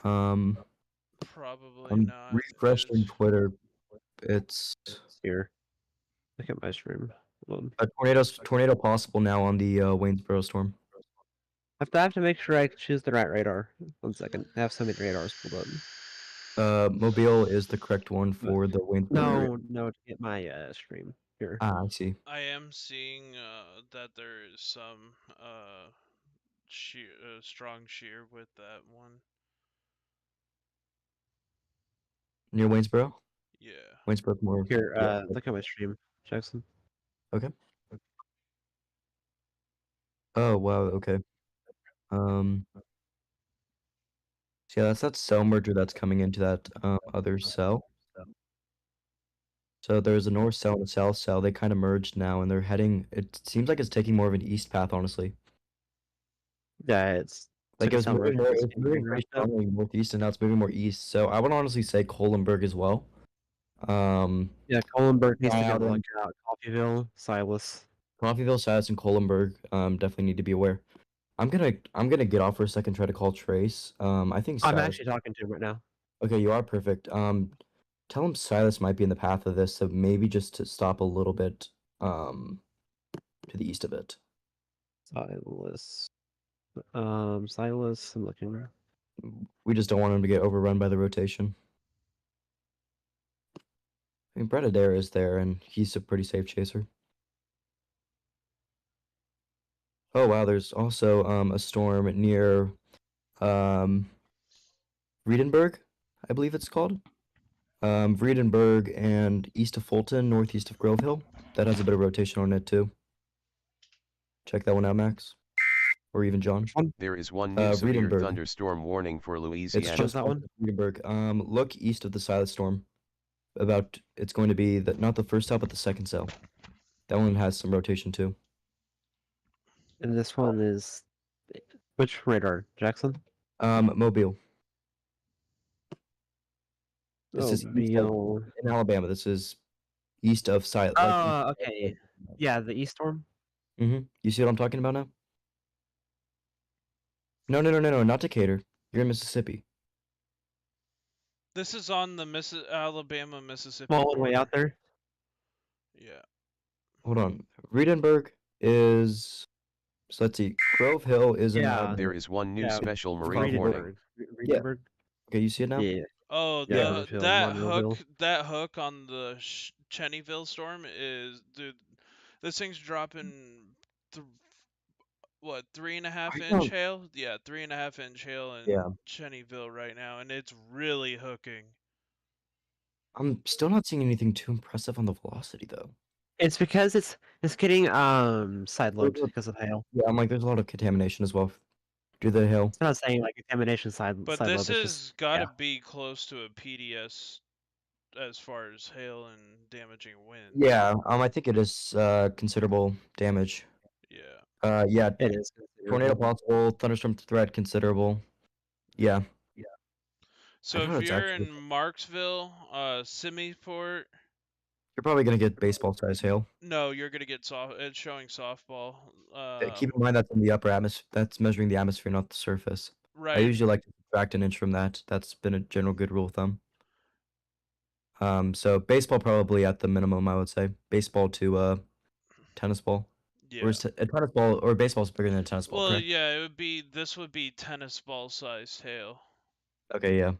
Probably I'm not. refreshing Twitter. It's Here. Look at my stream. a tornado possible now on the Waynesboro storm. I have to make sure I choose the right radar. 1 second. I have so many radars pulled up. Mobile is the correct one for the Waynesboro area. No, to get my stream. here. Ah, I see. I am seeing that there is some shear, strong shear with that one. Near Waynesboro? Yeah. Waynesboro more. Here, Yeah. look at my stream, Jackson. Okay. Oh wow. Okay. So yeah, that's that cell merger that's coming into that other cell. So there's a north cell and a south cell. They kind of merged now, and they're heading. It seems like it's taking more of an east path, honestly. Yeah, it's Like took it a was cell moving merger. more. It's It was getting moving bigger pretty right now. strongly northeast, and now it's moving more east. So I would honestly say Kohlenberg as well. Yeah, Kohlenberg needs to Try be on out the in lookout. Coffeeville, Silas. Coffeeville, Silas, and Kohlenberg. Definitely need to be aware. I'm gonna get off for a second. Try to call Trace. I think I'm Silas. actually talking to him right now. Okay, you are perfect. Tell him Silas might be in the path of this, so maybe just to stop a little bit, to the east of it. Silas. Silas, I'm looking. We just don't want him to get overrun by the rotation. I mean, Brett Adair is there, and he's a pretty safe chaser. Oh wow, there's also a storm near Vredenburg, I believe it's called. Vredenburg and east of Fulton, northeast of Grove Hill. That has a bit of rotation on it too. Check that one out, Max, or even John. There is one new severe Vredenburg. thunderstorm warning for It's Louisiana. just that one? Vredenburg. Look east of the Silas storm. It's going to be not the first cell, but the second cell. That one has some rotation too. And this one is which radar, Jackson? Mobile. This Oh, is Beale. in Alabama. This is east of Silas. Oh, okay. Yeah, the East Storm. You see what I'm talking about now? No, not Decatur. You're in Mississippi. This is on the Alabama Mississippi Well, border. way out there. Yeah. Hold on. Vredenburg is. So let's see. Grove Hill is in Yeah. Alabama. There is one new Yeah, special marine warning. Vredenburg. Vredenburg. Okay, you see it now? Yeah. Oh, Yeah, the Grove Hill, that Monroeville. hook on the Cheneyville storm is, dude. This thing's dropping what, 3.5 inch hail? Yeah, 3.5 inch hail in Yeah. Cheneyville right now, and it's really hooking. I'm still not seeing anything too impressive on the velocity though. It's because it's getting side load Look. because of hail. Yeah, I'm like, there's a lot of contamination as well. Do the hill. It's not saying like contamination side But side this load. It's has just got to be close to a PDS as far as hail and damaging winds. Yeah, I think it is considerable damage. Yeah. Yeah, it is. tornado possible, thunderstorm threat considerable. Yeah. So know if it's you're actually- in Marksville, Simiport, You're probably gonna get baseball size hail. no, you're gonna get soft. It's showing softball. Keep in mind that's in the upper atmosphere. That's measuring the atmosphere, not the surface. Right. I usually like to subtract an inch from that. That's been a general good rule of thumb. So baseball probably at the minimum, I would say. Baseball to tennis ball. Yeah. Or is a tennis ball or baseball's bigger than a tennis ball, Well, correct? yeah, this would be tennis ball sized hail. Okay, yeah.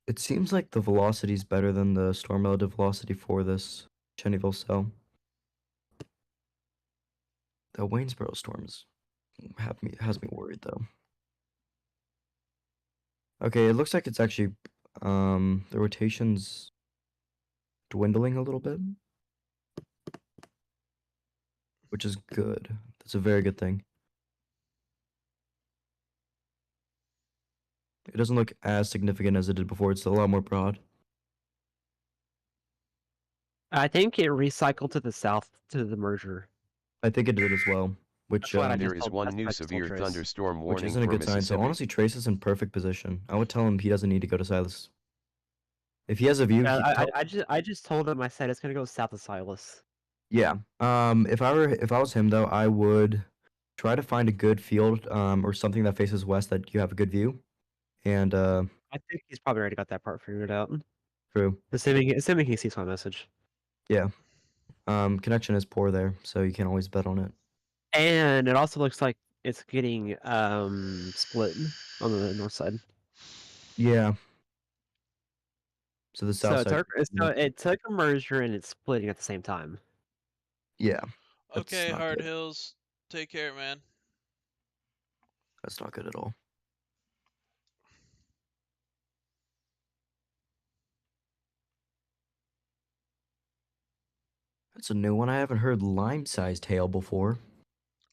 It seems like the velocity is better than the storm relative velocity for this Cheneyville cell. The Waynesboro storms has me worried though. Okay, it looks like it's actually the rotation's dwindling a little bit, which is good. That's a very good thing. It doesn't look as significant as it did before. It's a lot more broad. I think it recycled to the south to the merger. I think it did as well, which That's what I There just is told- one that's new what I just told severe Trace. thunderstorm which warning isn't a for good sign. So Mississippi. honestly, Trace is in perfect position. I would tell him he doesn't need to go to Silas. If he has a view, Yeah, I just told him. I said it's gonna go south of Silas. yeah. If I was him though, I would try to find a good field, or something that faces west that you have a good view. And I think he's probably already got that part figured out. true. Assuming he sees my message. Yeah. Connection is poor there, so you can't always bet on it. And it also looks like it's getting split on the north side. Yeah. So the So south it side. took a merger and it's splitting at the same time. Yeah, that's Okay, not Hard good. Hills, take care, man. That's not good at all. That's a new one. I haven't heard lime-sized hail before.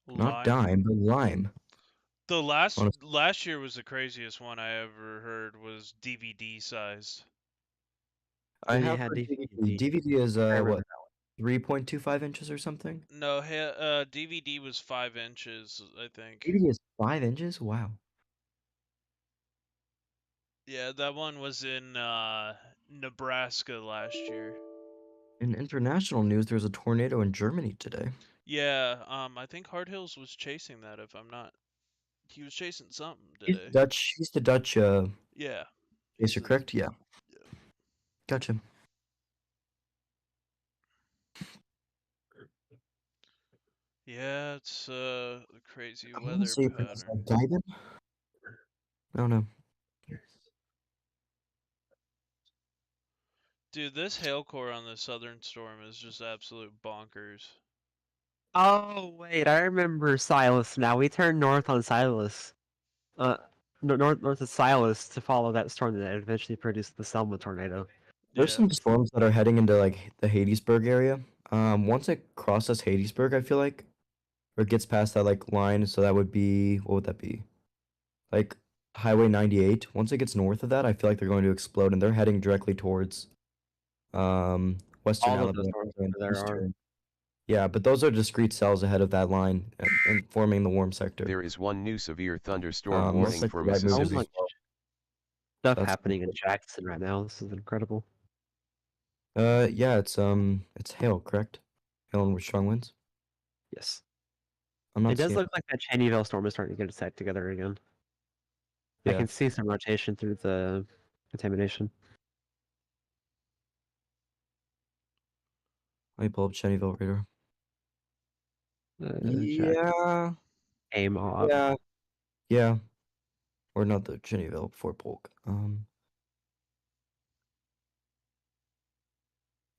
Not Lime. dime, but lime. The last Honest- last year was the craziest one I ever heard was DVD sized. I Yeah, have heard DVD. DVD. DVD is I remember what, 3.25 inches or something? No, DVD was 5 inches, I think. DVD is 5 inches? Wow. Yeah, that one was in Nebraska last year. In international news, there's a tornado in Germany today. Yeah, I think Hard Hills was chasing that. If I'm not, he was chasing something He's today. Dutch. He's the Dutch Yeah. chaser, correct? Yeah. Yeah. Gotcha. Yeah, it's a crazy I want to weather say you pronounce pattern. that Geigen? No, no. Dude, this hail core on the southern storm is just absolute bonkers. Oh wait, I remember Silas now. We turned north on Silas. North of Silas to follow that storm that eventually produced the Selma tornado. There's Yeah. some storms that are heading into like the Hadesburg area. Once it crosses Hadesburg, I feel like, or it gets past that like line, so that would be, what would that be? Like Highway 98. Once it gets north of that, I feel like they're going to explode, and they're heading directly towards western All of those Alabama storms and over there are. eastern. Yeah, but those are discrete cells ahead of that line and forming the warm sector. There is one new severe thunderstorm Most warning likely for that moves So as Mississippi. much well. stuff That's happening in Jackson right now. This is incredible. Yeah, it's hail, correct? Hail and strong winds. Yes. I'm not It does seeing. look like that Cheneyville storm is starting to get its act together again. I Yeah. can see some rotation through the contamination. Let me pull up Cheneyville radar. Jack Yeah, aim off. yeah. Or not the Cheneyville, Fort Polk.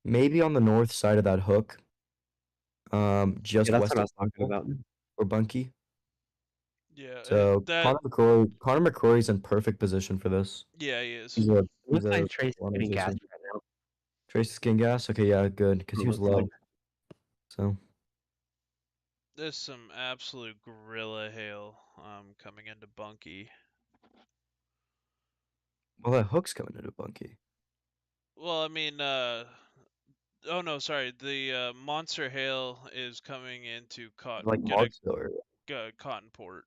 Maybe on the north side of that hook. Just Yeah, that's west what I of was talking Polk about. or Bunkie. Yeah, So that Connor McCrory's in perfect position for this. yeah, he is. He's a It looks like Trace is one getting gas resistant. right now. Trace skin gas. Okay, yeah, good, because he was Looks low. like. So There's some absolute gorilla hail coming into Bunkie. well, that hook's coming into Bunkie. Well, I mean, oh no, sorry. The monster hail is coming into Like Marksville area. Cotton Port.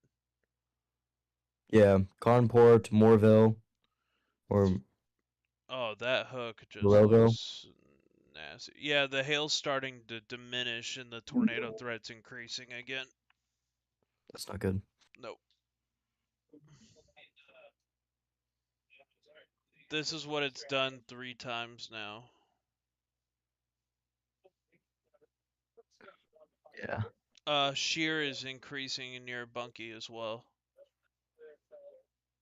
Yeah, Conport, Moorville, or Oh, that hook just Rovo. looks nasty. Yeah, the hail's starting to diminish and the tornado threat's increasing again. That's not good. Nope. This is what it's done 3 times now. Yeah. Shear is increasing near Bunkie as well.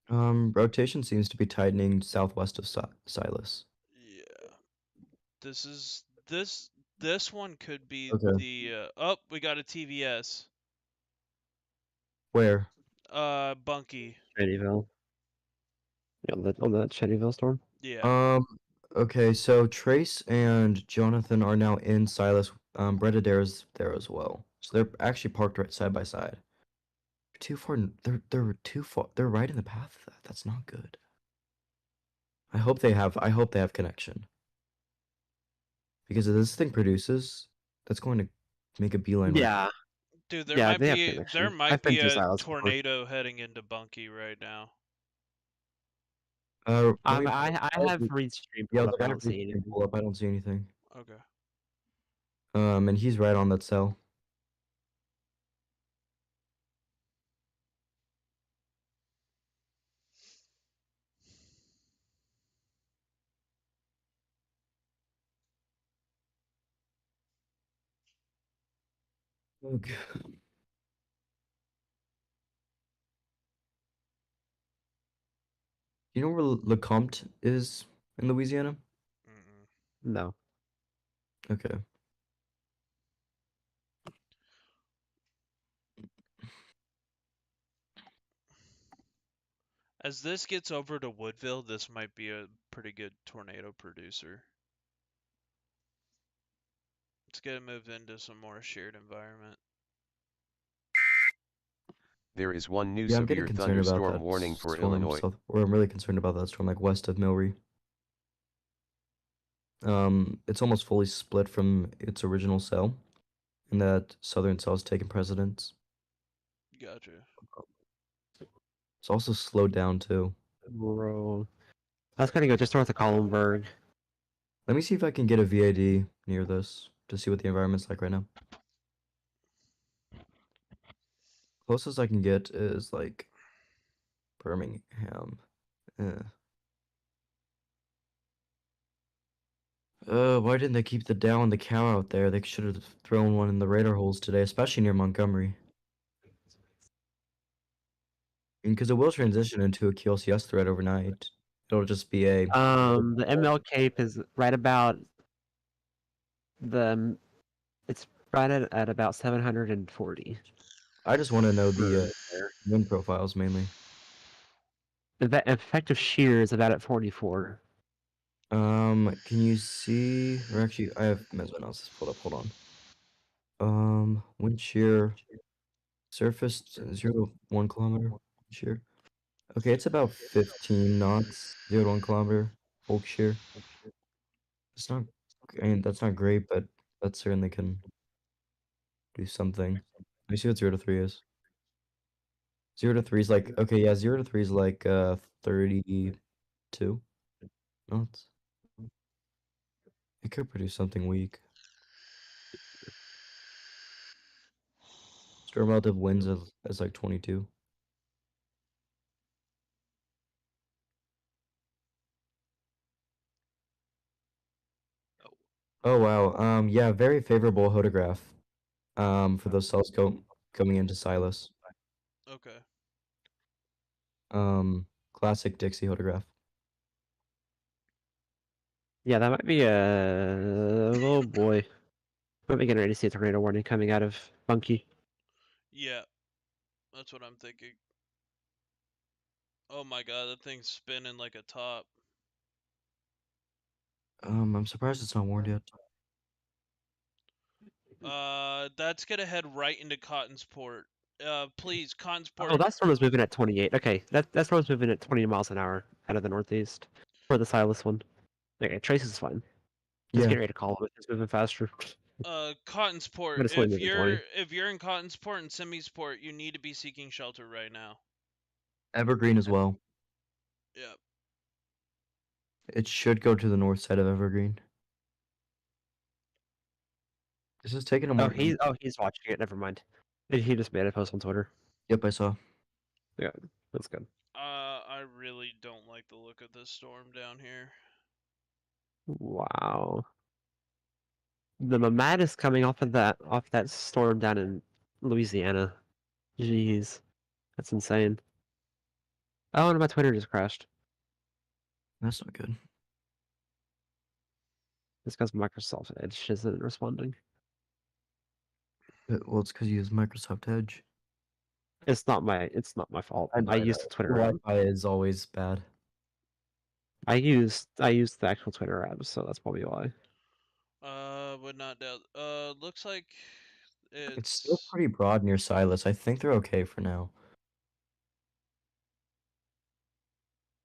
Rotation seems to be tightening southwest of Silas. Yeah. This one could be Okay. the oh, we got a TVS. Where? Bunkie. Cheneyville. Yeah, that Cheneyville storm. Yeah. Okay, so Trace and Jonathan are now in Silas. Brett Adair's there as well. So they're actually parked right side by side. Too far. They're too far. They're right in the path of that. That's not good. I hope they have connection. Because if this thing produces, that's going to make a beeline. Right Yeah. Dude, there Yeah, might they have be connection. I've been through a Silas before. tornado heading into Bunkie right now. let me- I have read stream Yeah, pulled up. look, I I don't have see Reed anything. pull up. I don't see anything. Okay. And he's right on that cell. Okay. You know where Lecomte is in Louisiana? No. Okay. As this gets over to Woodville, this might be a pretty good tornado producer. Let's get it moved into some more shared environment. There is one new Yeah, I'm getting severe concerned about thunderstorm that warning for storm Illinois. south, or I'm really concerned about that storm, like west of Milry. It's almost fully split from its original cell, and that southern cell's taken precedence. Gotcha. It's also slowed down too. Bro. That's gonna go just north of Columberg. Let me see if I can get a VAD near this to see what the environment's like right now. Closest I can get is like Birmingham. Why didn't they keep the Dow and the cow out there? They should have thrown one in the radar holes today, especially near Montgomery. Because it will transition into a QLCS threat overnight. It'll just be a The ML Cape is right about the. It's right at about 740. I just want to know the there. wind profiles mainly. The effective shear is about at 44. Can you see? Or actually, I have meso analysis pulled up. Hold on. Wind shear, surface 0 to 1 kilometer wind shear. Okay, it's about 15 knots, 0 to 1 kilometer bulk shear. It's not, I mean, that's not great, but that certainly can do something. Let me see what 0 to 3 is. 0 to 3 is like, okay, yeah, 0 to 3 is like 32 knots. It could produce something weak. Storm relative winds is like 22. Oh wow. Yeah, very favorable photograph. For those cells coming into Silas. Okay. Classic Dixie photograph. Yeah, that might be a. Oh boy. Might be getting ready to see a tornado warning coming out of Bunky. Yeah, that's what I'm thinking. Oh my god, that thing's spinning like a top. I'm surprised it's not warned yet. That's gonna head right into Cottonsport. Please, Cottonsport. Oh, that storm is moving at 28. Okay, that storm's moving at 20 miles an hour out of the northeast. For the Silas one. Okay, Trace is fine. Just Yeah. get ready to call him. It's moving faster. Cottonsport. But it's only moving 20. If you're in Cottonsport and Semisport, you need to be seeking shelter right now. Evergreen as well. Yep. It should go to the north side of Evergreen. This is taking a Oh, moment. he's watching it. Never mind. He just made a post on Twitter. Yep, I saw. Yeah, that's good. I really don't like the look of this storm down here. Wow. The Mamad is coming off that storm down in Louisiana. Jeez, that's insane. Oh, and my Twitter just crashed. That's not good. It's because Microsoft Edge isn't responding. Well, it's because you use Microsoft Edge. It's not my fault. I used the Twitter app. Wi-Fi is always bad. I used the actual Twitter app, so that's probably why. Would not doubt. Looks like It's still pretty broad near Silas. I think they're okay for now.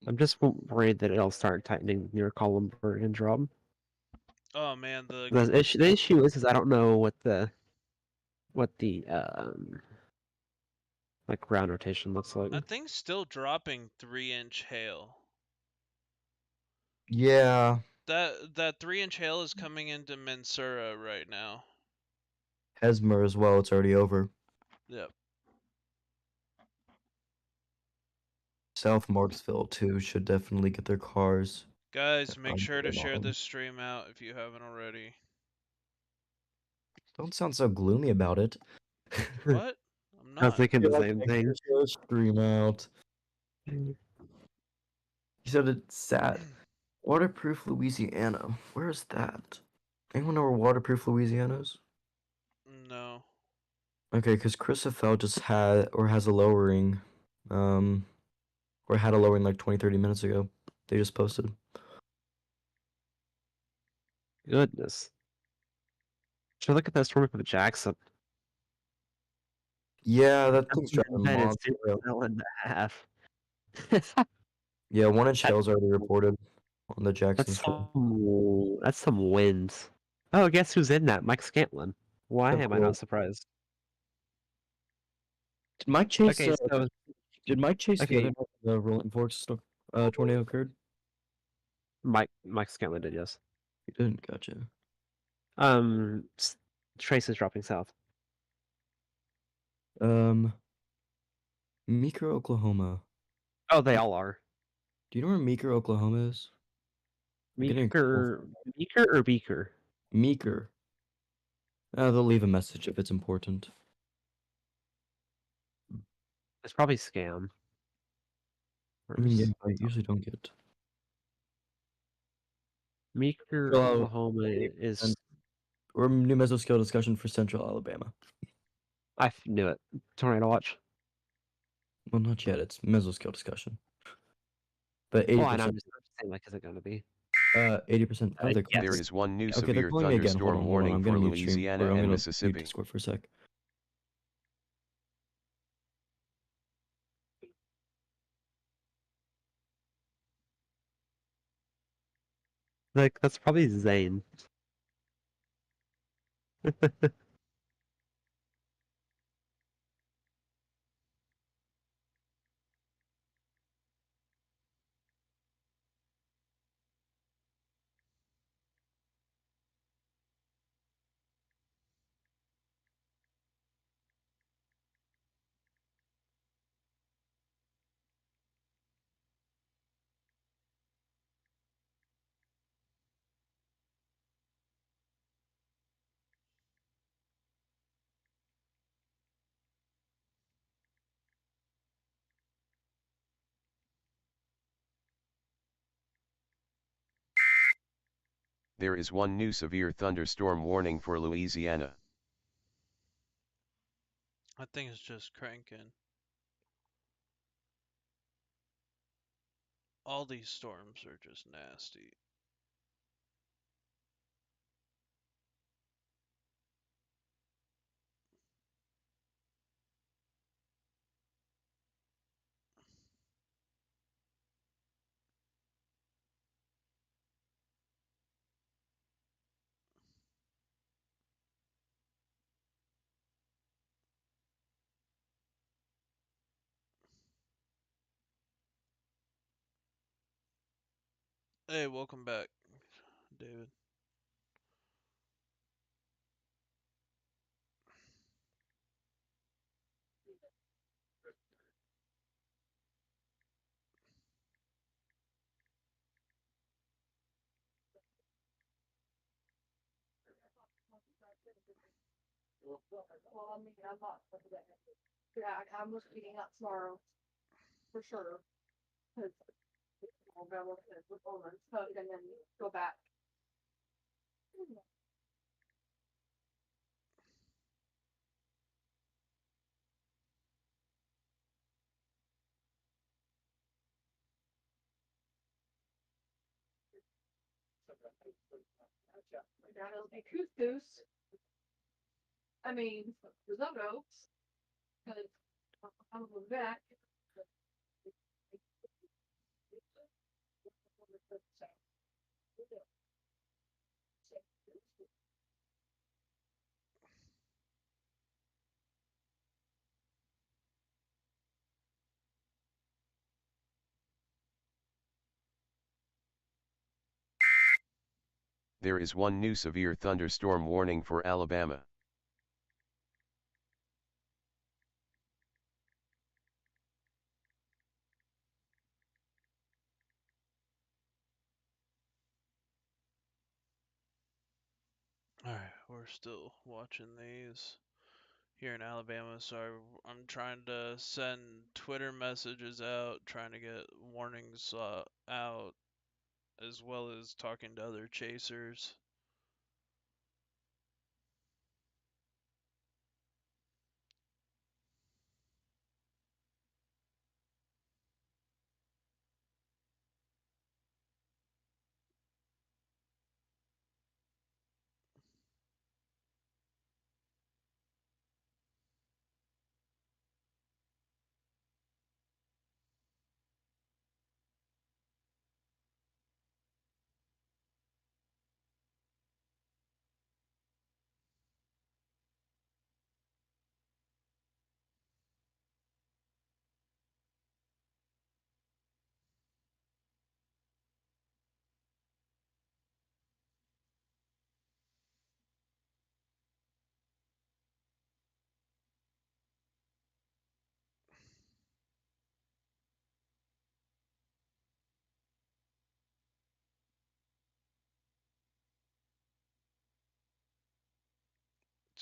I'm just worried that it'll start tightening near Columberg and Drum. Oh man, The issue is I don't know what the like ground rotation looks like. that thing's still dropping 3-inch hail. Yeah. That 3-inch hail is coming into Mensura right now. Hesmer as well. It's already over. Yep. South Marksville too should definitely get their cars. Guys, make onto sure the to share bottom. this stream out if you haven't already. Don't sound so gloomy about it. What? I'm I was not. thinking the same thing. Stream out. You said it's sad. Waterproof Louisiana. Where is that? Anyone know where Waterproof Louisiana is? No. Okay, because Chris FL just had or has a lowering, or had a lowering like 20, 30 minutes ago. They just posted. Goodness. Should I look at that storm of Jackson? Yeah, that thing's driving That is monster. 2.5. Yeah, 1 inch That's hail's already reported on the Jackson That's storm. that's some wins. Oh, guess who's in that? Mike Scantlin. Why Of am I course. not surprised? Did Mike Chase? Okay, so Did Mike Chase the okay, other night when the Rolling Forks tornado occurred? Mike Scantlin did, yes. He didn't. Gotcha. Trace is dropping south. Meeker, Oklahoma. Oh, they all are. Do you know where Meeker, Oklahoma is? I'm getting a call Meeker or Beaker? Meeker. They'll leave a message if it's important. It's probably scam. Yeah, I usually don't get. Meeker, Well, Oklahoma is. Or new mesoscale discussion for Central Alabama. I knew it. Tornado watch. Well, not yet. It's mesoscale discussion. But 80%. Well, and I'm just saying, like, is it going to be? 80%. Oh, they're Yes. There is one new Okay, they're severe calling me again. Hold thunderstorm on. warning I'm for gonna mute stream. Louisiana Or I'm and gonna mute Mississippi. Discord for a sec. Like, that's probably Zane. There is one new severe thunderstorm warning for Louisiana. I think it's just cranking. All these storms are just nasty. Hey, welcome back, David. Well, I mean, I'm not for today. Yeah, I'm just eating out tomorrow, for sure. Cause I'll go with it with Owen's cook and then go back. Now it'll be couscous. I mean, risotto. Cause I'm going back. There is one new severe thunderstorm warning for Alabama. Alright, we're still watching these here in Alabama, so I'm trying to send Twitter messages out, trying to get warnings out. as well as talking to other chasers.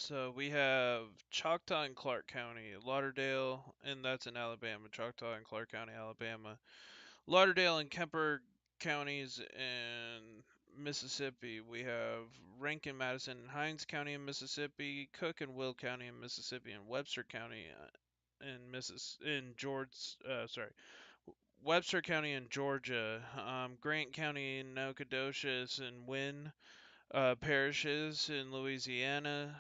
So we have Choctaw and Clark County, Lauderdale, and that's in Alabama. Choctaw and Clark County, Alabama. Lauderdale and Kemper counties in Mississippi. We have Rankin, Madison, and Hinds County in Mississippi, Cook and Will County in Mississippi, and Webster County in Georgia. Sorry, Webster County in Georgia. Grant County in Nacogdoches and Wynne parishes in Louisiana.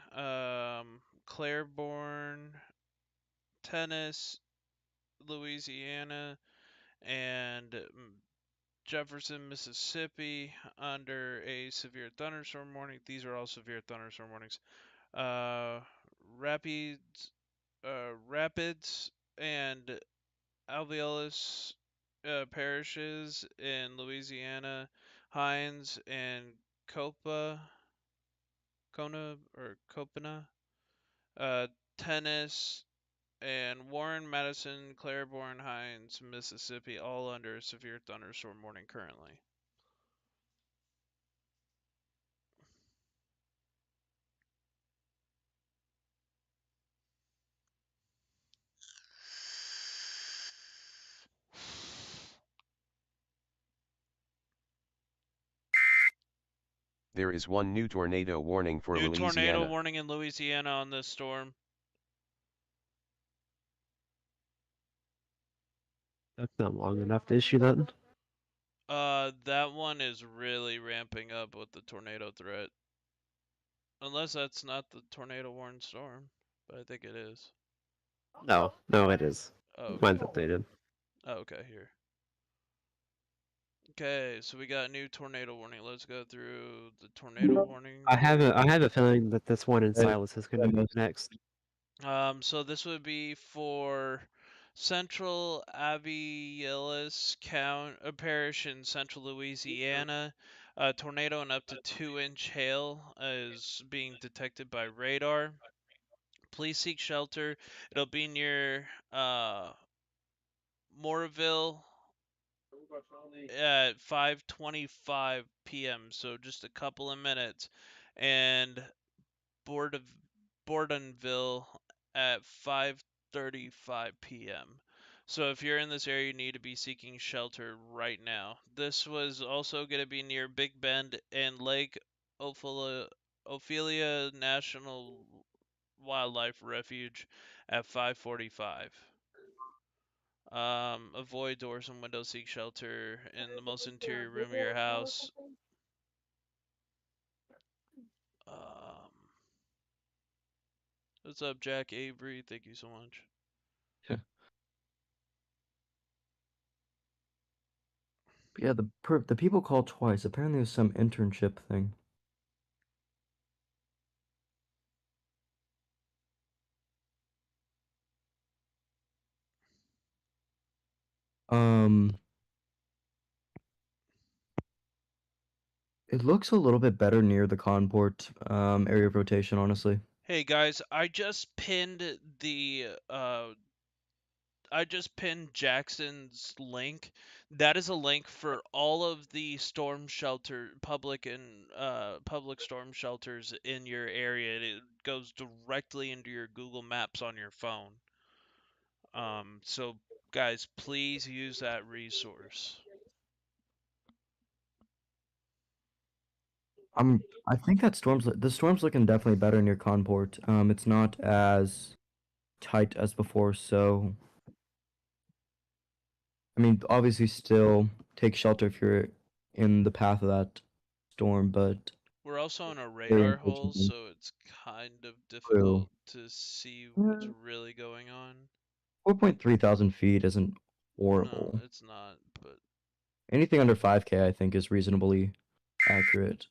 Claiborne, Tennis, Louisiana, and Jefferson, Mississippi, under a severe thunderstorm warning. These are all severe thunderstorm warnings. Uh, Rapids, Rapids, and Alveolus parishes in Louisiana. Hines and Copa, Kona or Copana, uh, Tennis, and Warren, Madison, Claiborne, Hines, Mississippi, all under a severe thunderstorm warning currently. There is one new tornado warning for New tornado Louisiana. warning in Louisiana on this storm. Took them long enough to issue that. That one is really ramping up with the tornado threat. Unless that's not the tornado warned storm, but I think it is. No, no, it is. Oh, okay. Mine's updated. Oh, okay, here. Okay, so we got a new tornado warning. Let's go through the tornado warning. I have a feeling that this one in Hey, Silas is going to be next. So this would be for Central Aviles Parish in central Louisiana. A tornado and up to 2-inch hail is being detected by radar. Please seek shelter. It'll be near Moreville at 5:25 p.m. So just a couple of minutes, and Board of Bordenville at 5:35 p.m. So if you're in this area, you need to be seeking shelter right now. This was also going to be near Big Bend and Lake Ophelia National Wildlife Refuge at 5:45. Avoid doors and windows. Seek shelter in the most interior room of your house. Um, what's up, Jack Avery? Thank you so much. Yeah, the people called twice. Apparently, there's some internship thing. Um, it looks a little bit better near the Conport area of rotation, honestly. Hey guys, I just pinned Jackson's link. That is a link for all of the storm shelter public storm shelters in your area. It goes directly into your Google Maps on your phone. So guys, please use that resource. I think that the storm's looking definitely better near Conport. It's not as tight as before, so I mean, obviously, still take shelter if you're in the path of that storm, but We're also on a very radar hole, unfortunately. so it's kind of True. difficult to see what's really going on. 4.3 thousand feet isn't No, horrible. it's not, but Anything under 5K, I think, is reasonably accurate.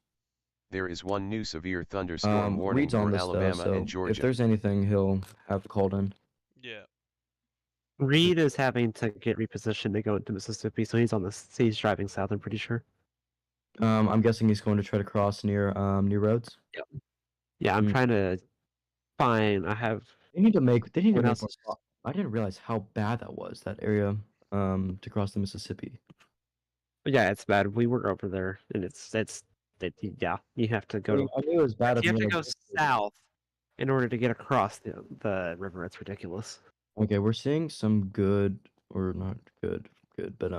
There is one new severe thunderstorm warning Reed's on for this though, Alabama so and if Georgia. there's anything, he'll have called in. yeah. Reed is having to get repositioned to go into Mississippi, so he's driving south, I'm pretty sure. I'm guessing he's going to try to cross near New Roads. Yeah, I'm trying to find. They need to make What more else is- stop. I didn't realize how bad that was, that area to cross the Mississippi. Yeah, it's bad. We were over there, and yeah. You have to go. I knew it was bad. You have to if go south in order to get across the river. It's ridiculous. Okay, we're seeing some good, or not good, but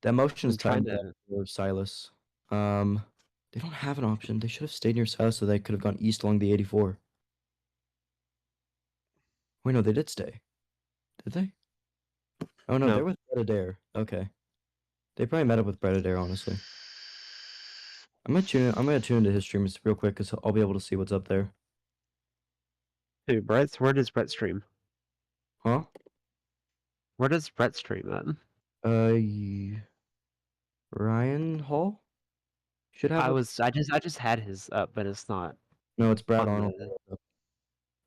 that motion is I'm trying timed to. for Silas. They don't have an option. They should have stayed near Silas so they could have gone east along the 84. Wait, no, they did stay. Did they? Oh no, No. they're with Brett Adair. Okay, they probably met up with Brett Adair. Honestly, I'm gonna tune into his streams real quick because I'll be able to see what's up there. Who, Brett's? Where does Brett stream? Huh? Where does Brett stream at? Ryan Hall should have. I just had his up, but it's not. No, it's Brad on Arnold.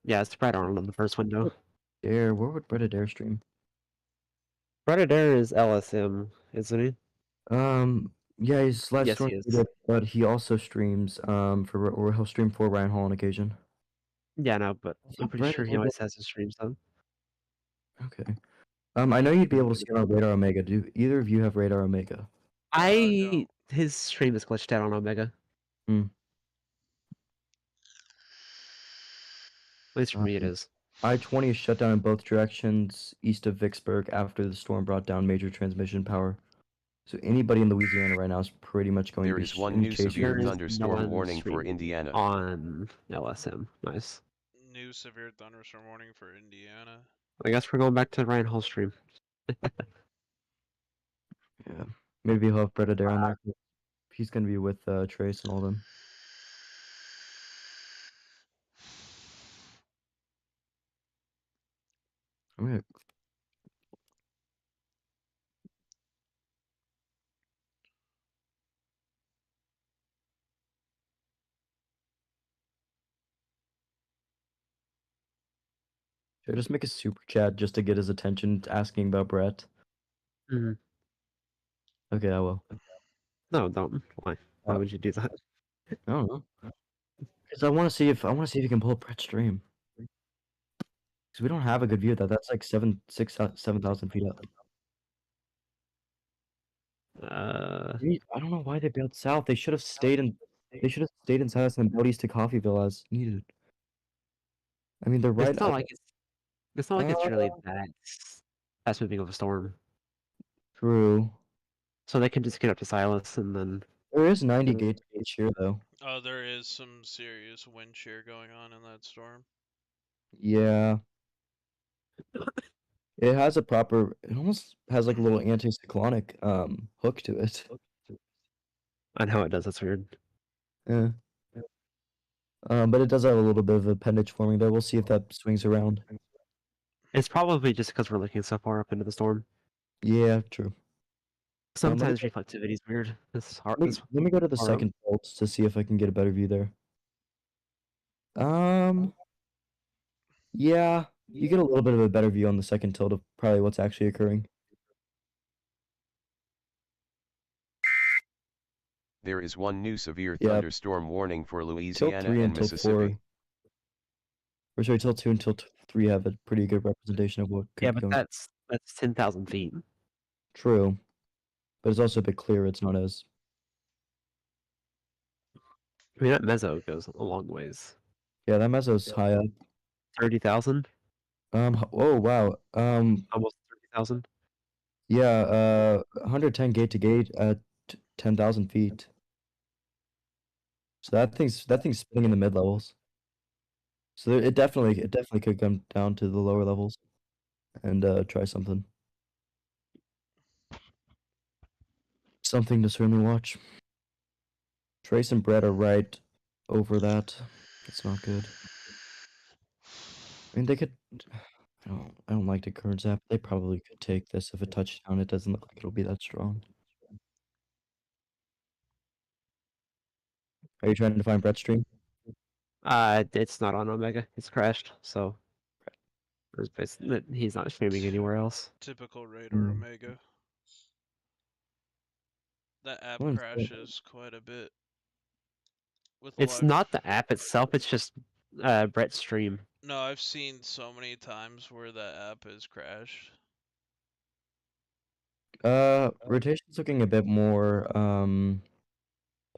Yeah, it's Brett Arnold on the first window. Where would Brett Adair stream? Brett Adair is LSM, isn't he? Yeah, he's live Yes, stream, he is. but he also streams or he'll stream for Ryan Hall on occasion. Yeah, no, but I'm pretty Brett sure is he a always has his streams on. Okay. I know you'd be able to see it on Radar Omega. Do either of you have Radar Omega? No. His stream is glitched out on Omega. Hmm. At least for me, it is. I-20 is shut down in both directions east of Vicksburg after the storm brought down major transmission power. So anybody in Louisiana right now is pretty much going There to be is one new chasing severe There is thunderstorm no warning for stream Indiana. on LSM. Nice. New severe thunderstorm warning for Indiana. I guess we're going back to Ryan Hall stream. Yeah. Maybe he'll have Brett Adair on there. He's gonna be with Trace and all them. Okay. Should I just make a super chat just to get his attention asking about Brett? Mhm. Okay, I will. No, don't. Why? Why would you do that? I don't know. Because I want to see if he can pull up Brett's stream. Because we don't have a good view of that. That's like 7,000 feet up. I don't know why they built south. They should have stayed in. They should have stayed in South and built east to Coffeeville as needed. I mean, they're right. It's not like it's really Uh, that fast moving of a storm. True. So they can just get up to Silas and then. There is 90 gauge here though. Oh, there is some serious wind shear going on in that storm. Yeah. It has a proper. It almost has like a little anticyclonic hook to it. I know it does. That's weird. Yeah. But it does have a little bit of appendage forming there. We'll see if that swings around. It's probably just because we're looking so far up into the storm. Yeah, true. Sometimes reflectivity is weird. It's hard. Let me go to the second fault to see if I can get a better view there. Yeah, you get a little bit of a better view on the second tilt of probably what's actually occurring. There is one new severe Yeah. thunderstorm warning for Tilt Louisiana 3 and and tilt Mississippi. 4. Or sorry, tilt 2 and tilt 3 have a pretty good representation of what could Yeah, be but going. that's 10,000 feet. True. But it's also a bit clearer. It's not as. I mean, that mezzo goes a long ways. Yeah, that mezzo's high up. 30,000? Oh wow. Almost 30,000? Yeah, 110 gate to gate at 10,000 feet. So that thing's spinning in the mid levels. So it definitely could come down to the lower levels and try something. Something to certainly watch. Trace and Brett are right over that. It's not good. I mean, they could. I don't like the current zap. They probably could take this if a touchdown. It doesn't look like it'll be that strong. Are you trying to find Brett's stream? It's not on Omega. It's crashed, so he's not streaming anywhere else. Typical Raider Hmm. Omega. That app Well, crashes quite a bit. With It's live. not the app itself. It's just Brett's stream. No, I've seen so many times where that app has crashed. Rotation's looking a bit more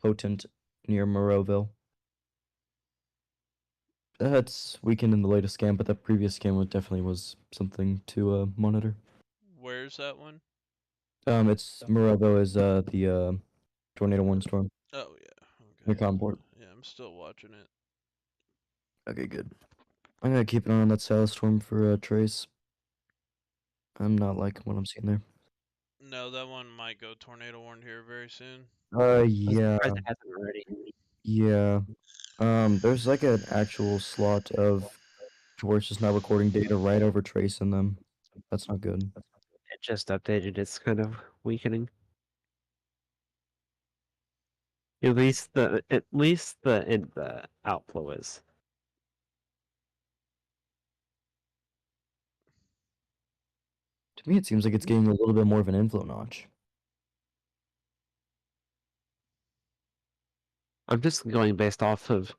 potent near Moreauville. That's weakened in the latest scan, but that previous scan definitely was something to monitor. Where's that one? It's Moreauville is the tornado one storm Oh yeah. near Okay. Conport. Yeah, I'm still watching it. Okay, good. I'm gonna keep an eye on that Sail storm for Trace. I'm not liking what I'm seeing there. No, that one might go tornado warned here very soon. Yeah, Surprised it hasn't already. yeah. There's like an actual slot of Twitch just not recording data right over Trace in them. That's not good. It just updated. It's kind of weakening. At least the outflow is. To me, it seems like it's getting a little bit more of an inflow notch. I'm just going based off of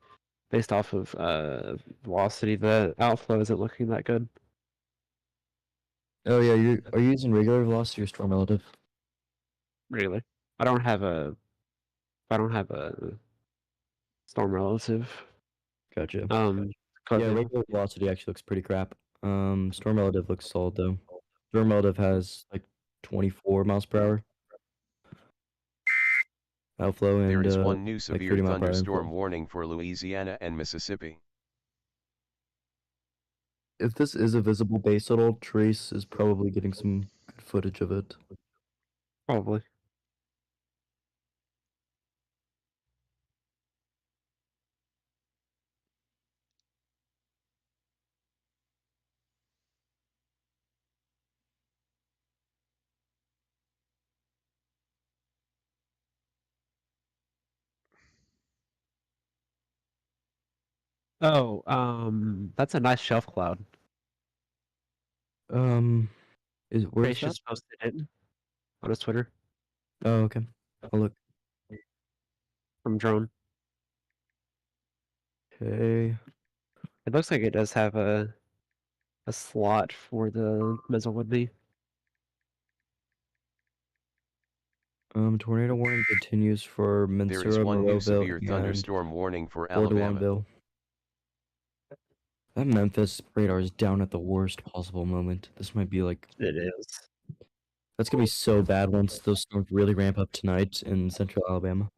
velocity. The outflow isn't looking that good. Oh yeah, are you using regular velocity or storm relative? Really. I don't have a storm relative. Gotcha. Um, Yeah, regular velocity actually looks pretty crap. Storm relative looks solid though. Storm relative has like 24 miles per hour outflow and There is one new like severe 30 mile per hour thunderstorm inflow. warning for Louisiana and Mississippi. If this is a visible base at all, Trace is probably getting some good footage of it. Probably. Oh, that's a nice shelf cloud. Where's Grace that? just posted it on his Twitter Oh, okay. I'll look. from drone. Okay. It looks like it does have a slot for the missile would be. Tornado warning continues for There is Mansura, one new Moreauville, severe and thunderstorm warning for Port de Alabama. Longueville. That Memphis radar is down at the worst possible moment. This might be like It is. that's gonna be so bad once those storms really ramp up tonight in central Alabama.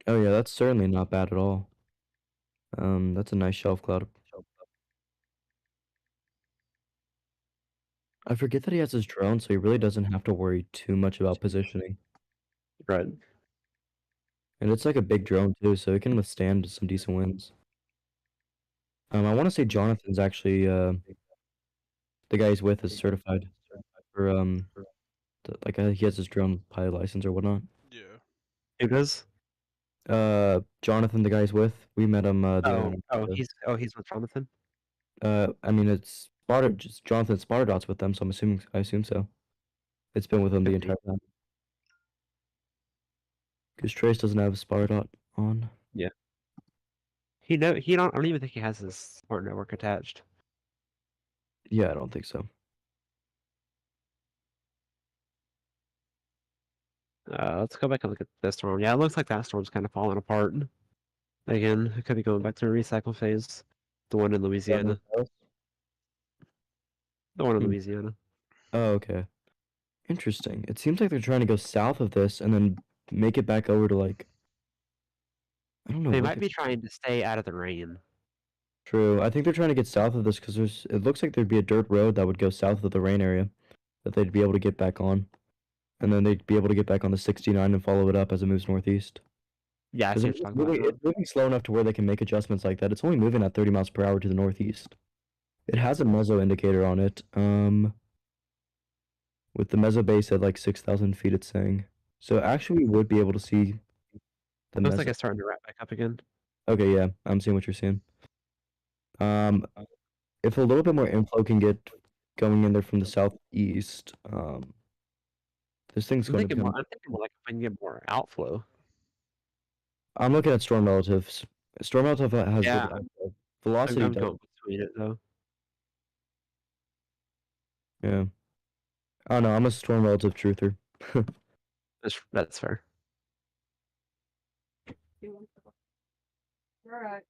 Oh yeah, that's certainly not bad at all. That's a nice shelf cloud. I forget that he has his drone, so he really doesn't have to worry too much about positioning. Right. And it's like a big drone too, so it can withstand some decent winds. I want to say Jonathan's actually the guy he's with is certified for he has his drone pilot license or whatnot. Yeah. Who does? Jonathan, the guy he's with, we met him the other night. He's with Jonathan. I mean it's just Jonathan spotter dots with them, so I assume so. It's been with him the Could be. entire time. Because Trace doesn't have a spotter dot on. I don't even think he has his smart network attached. Yeah, I don't think so. Let's go back and look at this storm. Yeah, it looks like that storm's kind of falling apart. Again, it could be going back to a recycle phase. The one in Louisiana. The one in Hmm. Louisiana. Oh, okay. Interesting. It seems like they're trying to go south of this and then make it back over to like. I don't know They what might be trying to stay out of the rain. True. I think they're trying to get south of this because there's. It looks like there'd be a dirt road that would go south of the rain area that they'd be able to get back on, and then they'd be able to get back on the 69 and follow it up as it moves northeast. Yeah, I Because see what you're talking about now. it's moving slow enough to where they can make adjustments like that. It's only moving at 30 miles per hour to the northeast. It has a meso indicator on it. With the meso base at like 6,000 feet, it's saying. So actually, we would be able to see the Looks meso. like it's starting to wrap back up again. Okay, yeah, I'm seeing what you're seeing. If a little bit more inflow can get going in there from the southeast, this thing's I'm going to thinking more. become. I'm thinking more like if I can get more outflow. I'm looking at storm relatives. Storm relative has Yeah, good velocity. I'm going between it though. Yeah. Oh no, I'm a storm relative truther. That's fair. Alright.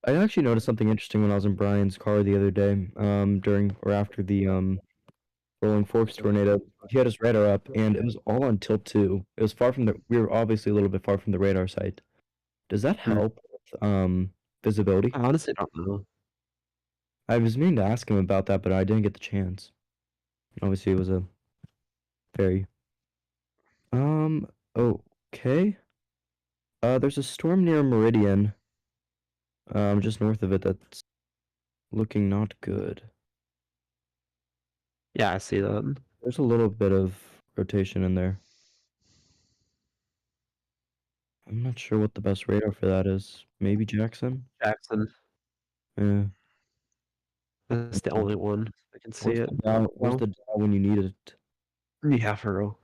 I actually noticed something interesting when I was in Brian's car the other day, during or after the Rolling Forks tornado. He had his radar up, and it was all on tilt 2. It was far from the. We were obviously a little bit far from the radar site. Does that Hmm. help with visibility? I honestly don't know. I was meaning to ask him about that, but I didn't get the chance. Obviously, it was a very. Okay. There's a storm near Meridian. Just north of it that's looking not good. Yeah, I see that. There's a little bit of rotation in there. I'm not sure what the best radar for that is. Maybe Jackson? Jackson. Yeah. That's the only one I can see it. Where's the dial when you need it? Yeah, for real.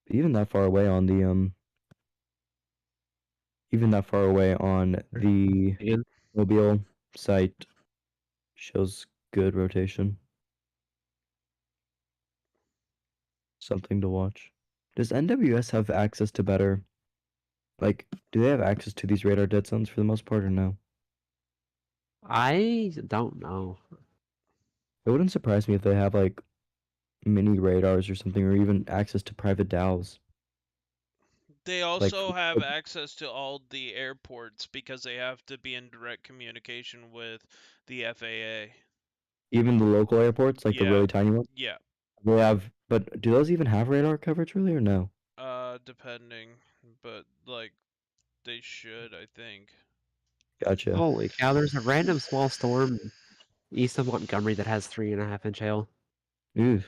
Even that far away on the Again. Mobile site shows good rotation. Something to watch. Does NWS have access to better, like, do they have access to these radar dead zones for the most part or no? I don't know. It wouldn't surprise me if they have like mini radars or something, or even access to private DAOs. They also have access to all the airports because they have to be in direct communication with the FAA. Even the local airports, like the Yeah. really tiny ones? Yeah. They have, but do those even have radar coverage really or no? Depending, but like they should, I think. Gotcha. Holy cow, there's a random small storm east of Montgomery that has 3.5-inch hail. Ooh.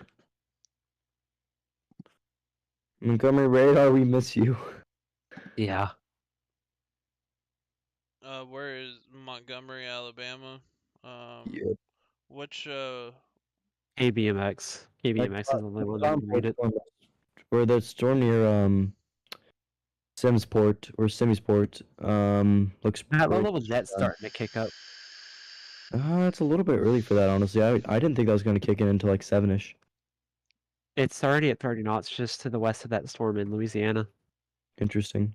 Montgomery radar, we miss you. Yeah. Where is Montgomery, Alabama? Yep. Which KBMX. KBMX is the only one that can read it. Or the storm near Simsport or Simisport looks That pretty level jet's starting to kick up. it's a little bit early for that, honestly. I didn't think that was going to kick in until like 7-ish. It's already at 30 knots just to the west of that storm in Louisiana. Interesting.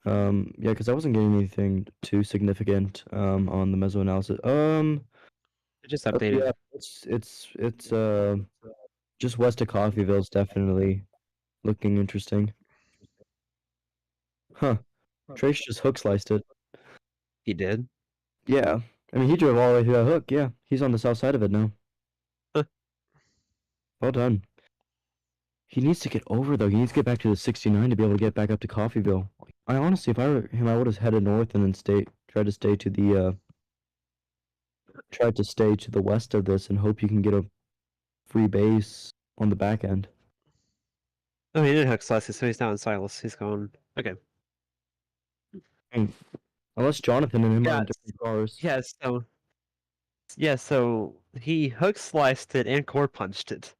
Yeah, because I wasn't getting anything too significant on the meso analysis. It just updated. Yeah, it's just west of Coffeeville is definitely looking interesting. Huh. Trace just hook sliced it. He did. Yeah. I mean, he drove all the way through that hook. Yeah. He's on the south side of it now. Huh. Well done. He needs to get over, though. He needs to get back to the 69 to be able to get back up to Coffeeville. I honestly, if I were him, I would have headed north and then tried to stay to the west of this and hope you can get a free base on the back end. Oh, he did hook slice it, so he's now in Silas. He's going. Okay. Unless Jonathan and him are Yeah, in different cars. So he hook sliced it and core punched it.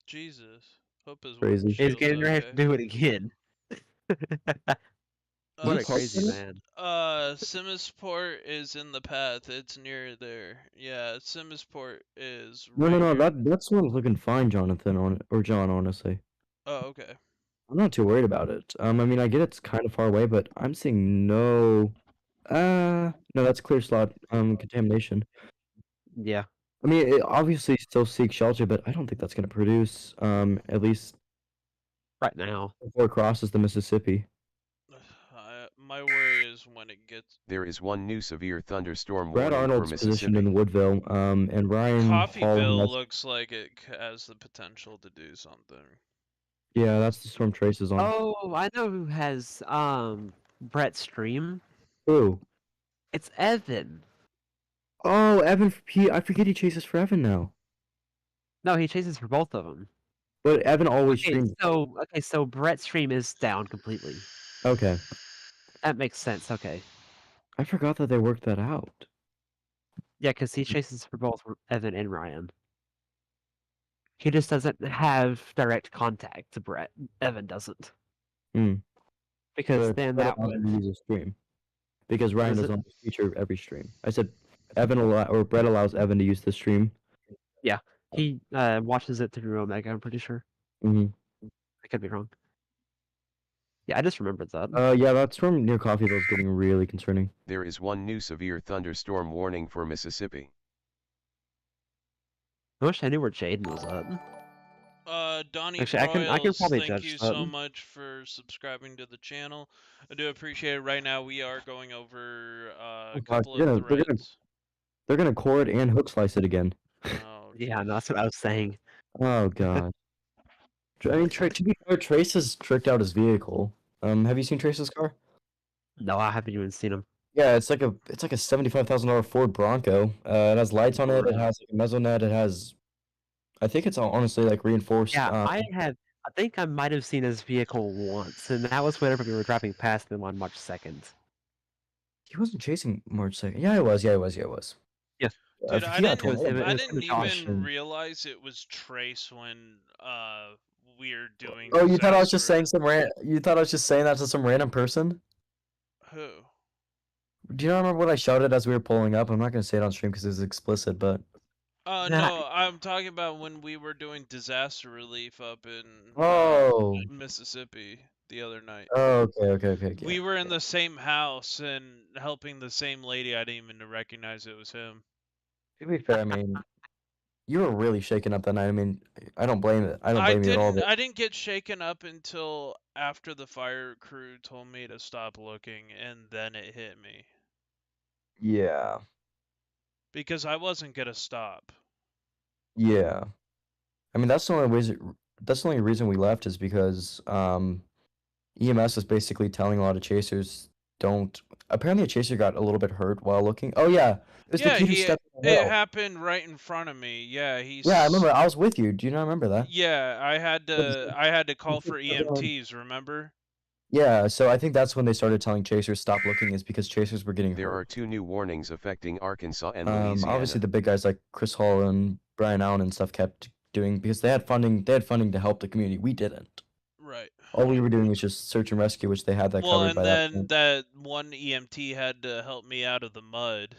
Jesus. Hope his Crazy. He's windshield's getting ready to okay. do it again. What he a parked crazy in it? man. Simisport is in the path. It's near there. Yeah, Simisport is No, right no, no. here. That's one's looking fine, Jonathan, on or John, honestly. Oh, okay. I'm not too worried about it. I mean, I get it's kind of far away, but I'm seeing no. No, that's clear slot. Contamination. Yeah. I mean, it obviously still seeks shelter, but I don't think that's gonna produce. At least Right now. before it crosses the Mississippi. My worry is when it gets. There is one new severe thunderstorm Brad warning for Arnold's positioned Mississippi. in Woodville. And Ryan Hall Coffeeville has. looks like it has the potential to do something. Yeah, that's the storm Trace is on. Oh, I know who has Brett's stream. Who? It's Evan. Oh, Evan. I forget he chases for Evan now. No, he chases for both of them. But Evan always Okay, streams. so Brett's stream is down completely. Okay. That makes sense. Okay. I forgot that they worked that out. Yeah, because he chases for both Evan and Ryan. He just doesn't have direct contact to Brett. Evan doesn't. Hmm. Because So then Brett that allows him to would. use a stream. Because Ryan Is it? doesn't feature every stream. I said or Brett allows Evan to use the stream. Yeah, he watches it through Omega. I'm pretty sure. Mm-hmm. I could be wrong. Yeah, I just remembered that. Yeah, that storm near Coffeeville is getting really concerning. There is one new severe thunderstorm warning for Mississippi. I wish I knew where Jaden was at. Donnie Actually, I can Broyles, probably thank judge you that. so much for subscribing to the channel. I do appreciate it. Right now, we are going over a gosh, couple yeah, of threads. They're gonna core it and hook slice it again. Oh, Yeah, jeez. no, that's what I was saying. Oh god. I mean, to be fair, Trace has tricked out his vehicle. Have you seen Trace's car? No, I haven't even seen him. Yeah, it's like a $75,000 Ford Bronco. It has lights on it. It has like a mesonet. It has, I think it's honestly like reinforced. Yeah, I think I might have seen his vehicle once, and that was whenever we were driving past them on March 2nd. He wasn't chasing March 2nd. Yeah, it was. Yeah, it was. Yeah, it was. Yeah. Dude, He got it was him. tornado. I It was didn't Josh. even realize it was Trace when we're doing. Oh, you thought I was disaster- just saying you thought I was just saying that to some random person? Who? Do you not remember what I shouted as we were pulling up? I'm not gonna say it on stream because it's explicit, but Nah. No, I'm talking about when we were doing disaster relief up in oh, Mississippi the other night. oh, okay. We were in the same house and helping the same lady. I didn't even recognize it was him. To be fair, I mean, you were really shaken up that night. I mean, I don't blame it. I don't blame you at all. But I didn't get shaken up until after the fire crew told me to stop looking, and then it hit me yeah, because I wasn't gonna stop. yeah. I mean, that's the only reason. That's the only reason we left is because EMS is basically telling a lot of chasers don't. Apparently, a chaser got a little bit hurt while looking. Oh yeah, it was the Yeah, kid who stepped in the it well. happened right in front of me. Yeah, Yeah, I remember. I was with you. Do you not remember that? Yeah, I had to call for He's like, EMTs. Remember? Yeah, so I think that's when they started telling chasers stop looking is because chasers were getting There are hurt. 2 new warnings affecting Arkansas and Louisiana. Obviously the big guys like Chris Hall and Brian Allen and stuff kept doing because they had funding to help the community. We didn't. Right. All we were doing was just search and rescue, which they had that Well, covered and by that then point. that one EMT had to help me out of the mud.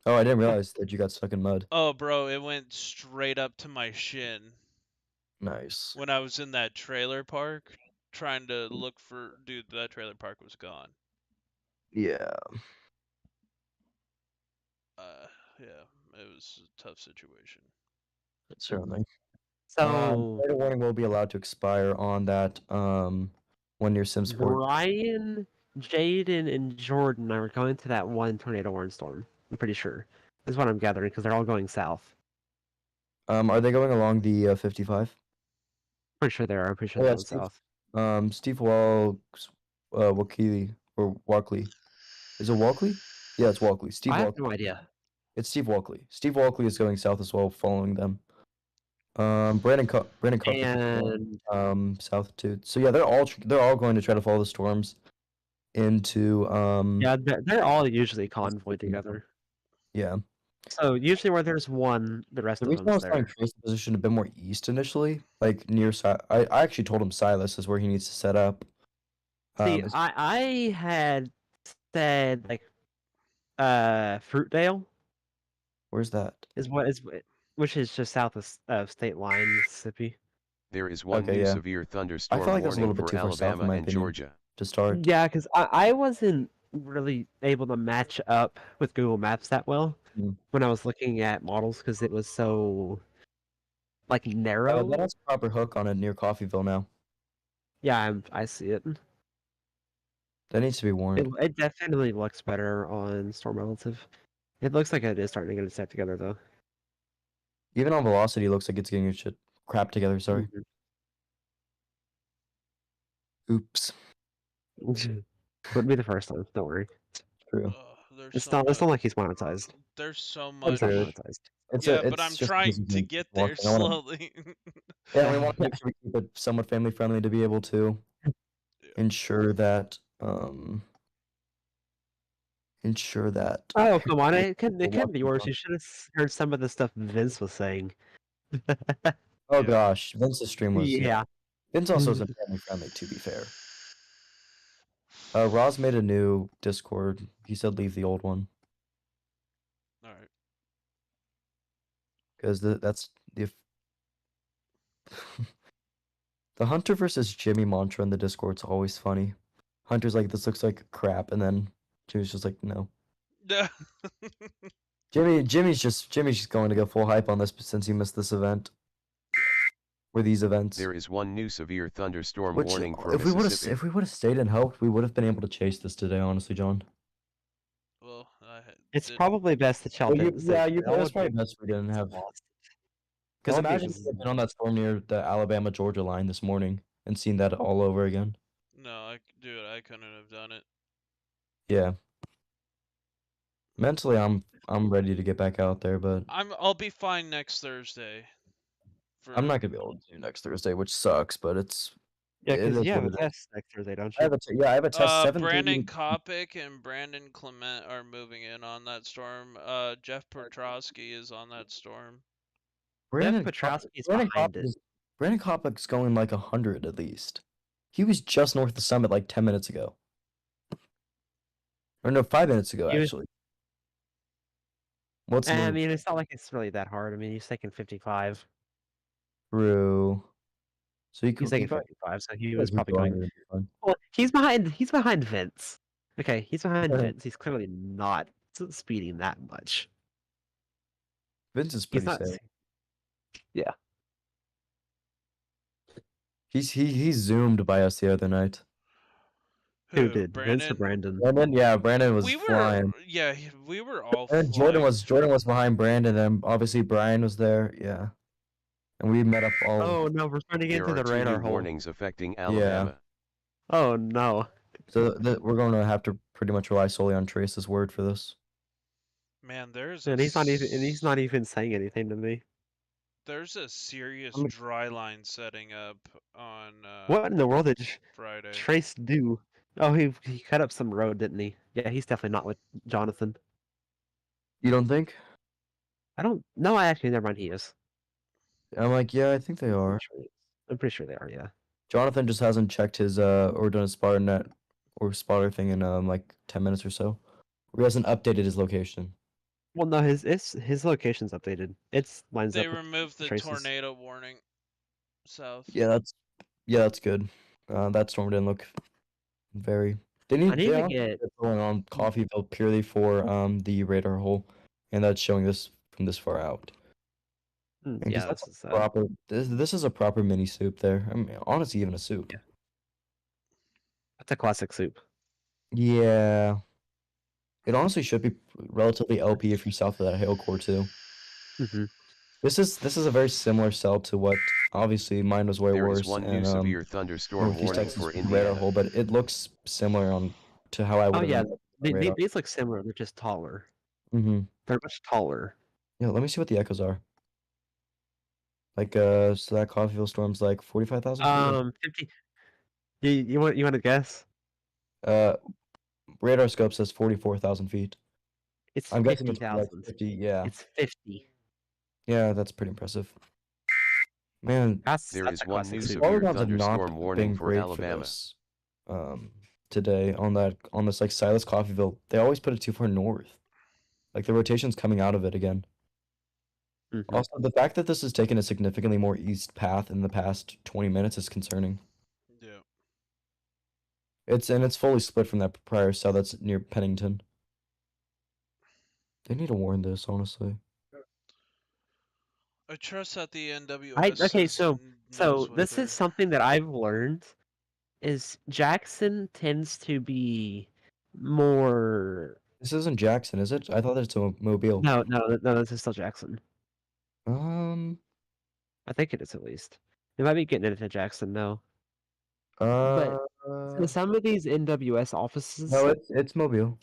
Oh, I didn't realize that you got stuck in mud. Oh, bro, it went straight up to my shin Nice. when I was in that trailer park trying to look for. Dude, that trailer park was gone. Yeah. Yeah, it was a tough situation. Certainly. So Tornado warning will be allowed to expire on that one near Simsport. Brian, Jaden, and Jordan are going to that one tornado warning storm. I'm pretty sure. That's what I'm gathering because they're all going south. Are they going along the 55? Pretty sure they are. I'm pretty sure Oh, they're yeah, going Steve- south. Steve Walkley or Walkley. Is it Walkley? Yeah, it's Walkley. Steve I have Walkley. no idea. It's Steve Walkley. Steve Walkley is going south as well, following them. Brandon Cup is And going, south too. So yeah, they're all going to try to follow the storms into yeah, they're all usually convoy together. yeah. So usually where there's one, the rest The of reason I them's was telling there. Trace the position a bit more east initially, like near I actually told him Silas is where he needs to set up. See, is- I had said like Fruitdale where's that? which is just south of state line, Mississippi. There is one Okay, new yeah. severe I thunderstorm feel like that's a warning little bit for too far south, in Alabama my and opinion, Georgia. to start. Yeah, because I wasn't really able to match up with Google Maps that well Mm. when I was looking at models because it was so like narrow. That has a proper hook on it near Coffeeville now. Yeah, I see it. That needs to be warned. It definitely looks better on Storm Relative. It looks like it is starting to get its set together though. Even on Velocity, it looks like it's getting its shit crap together. Sorry. Oops. Wouldn't be the first time. Don't worry. True. There's It's so not. It's much. not like he's monetized. There's so He's much. not True. monetized. Yeah, but It's I'm just trying because to he's get there watching. I wanna- slowly. Yeah, we want to make sure we keep it somewhat family friendly to be able to ensure that Oh come on! people It couldn't watch be the worse. show. You should have heard some of the stuff Vince was saying. Oh Yeah. gosh, Vince's stream was Yeah. Vince also isn't family friendly, to be fair. Roz made a new Discord. He said leave the old one All right. because that's the the Hunter versus Jimmy mantra in the Discord's always funny. Hunter's like, this looks like crap, and then Jimmy's just like, no. Jimmy's just going to go full hype on this since he missed this event. Or these events. There is one new severe thunderstorm Which, warning for if we Mississippi. would have stayed and helped, we would have been able to chase this today. Honestly, John. Well, It's didn't- probably best that y'all Well, didn't say it all was of probably it best we didn't have. lost. Because All of it imagine was- if we had been on that storm near the Alabama-Georgia line this morning and seen that all over again. No, dude, I couldn't have done it. Yeah. Mentally, I'm ready to get back out there, but I'll be fine next Thursday. I'm not gonna be able to do next Thursday, which sucks. But it's Yeah, it because is you have a what it is. test next Thursday, don't I you? have I have a test 7:30. Brandon Kopic and Brandon Clement are moving in on that storm. Jeff Petrosky is on that storm. Brandon Petrosky's Brandon behind Kopic it. is- Brandon Kopic's going like 100 at least. He was just north of Summit like 10 minutes ago. Or no, 5 minutes ago He was- actually. What's I move? mean, it's not like it's really that hard. I mean, he's taking 55. True. So he He's could taking probably- 55, so he yeah, was he'd probably go going. under and be fine. Well, he's behind Vince. Okay, he's behind Uh-huh. Vince. He's clearly not speeding that much. Vince is He's pretty not. safe. Yeah. He zoomed by us the other night. Who Who, did? Vince or Brandon? Brandon? Brandon was We were, flying. yeah, we were all And flying. Jordan was behind Brandon, and obviously Brian was there. Yeah, and we met up all. Oh no, we're trying to get There into are the 2 radar new hole. warnings affecting Alabama. Oh no. So we're going to have to pretty much rely solely on Trace's word for this. Man, And he's not even saying anything to me. There's a serious I'm- dry line setting up on What in the world did Friday. Trace do? Oh, he cut up some road, didn't he? Yeah, he's definitely not with Jonathan. You don't think? I don't. No, I actually never mind. He is. I'm like, yeah, I think they are. I'm pretty sure they are. Yeah. Jonathan just hasn't checked his or done a spotter net or spotter thing in like 10 minutes or so. He hasn't updated his location. Well, no, his location's updated. It's lines They up. with removed the Trace's. tornado warning south. Yeah, that's good. That storm didn't look very. They I need they to are get. going on Coffeeville purely for the radar hole, and that's showing this from this far out. And 'cause Yeah, that's this is proper. This is a proper mini soup there. I mean, honestly, even a soup. Yeah. That's a classic soup. Yeah. It honestly should be relatively LP if you're south of that hail core too. Mm-hmm. This is a very similar cell to what obviously mine was way There worse is one and new severe thunderstorm Northeast warning Texas for radar Indiana. hole, but it looks similar on to how I would. Oh yeah, radar. these look similar. They're just taller. Mm-hmm. They're much taller. Yeah, let me see what the echoes are. Like so that Coffeeville storm's like 45,000 feet. 50. You want to guess? Radar scope says 44,000 feet. It's I'm guessing it's 50,000. like 50. Yeah, It's 50. yeah, that's pretty impressive. Man, That's There that's is a one classic new soup. severe polygons have not thunderstorm warning been for great Alabama. this. today on this like Silas Coffeyville. They always put it too far north. Like the rotation's coming out of it again. Mhm. Also, the fact that this has taken a significantly more east path in the past 20 minutes is concerning. Yeah. It's fully split from that prior cell that's near Pennington. They need to warn this, honestly. I trust that the NWS Okay, knows what this they're... is something that I've learned is Jackson tends to be more. This isn't Jackson, is it? I thought it's a Mobile. No, this is still Jackson. Um. I think it is at least. They might be getting into Jackson though. Uh. So some of these NWS offices, No, it's Mobile.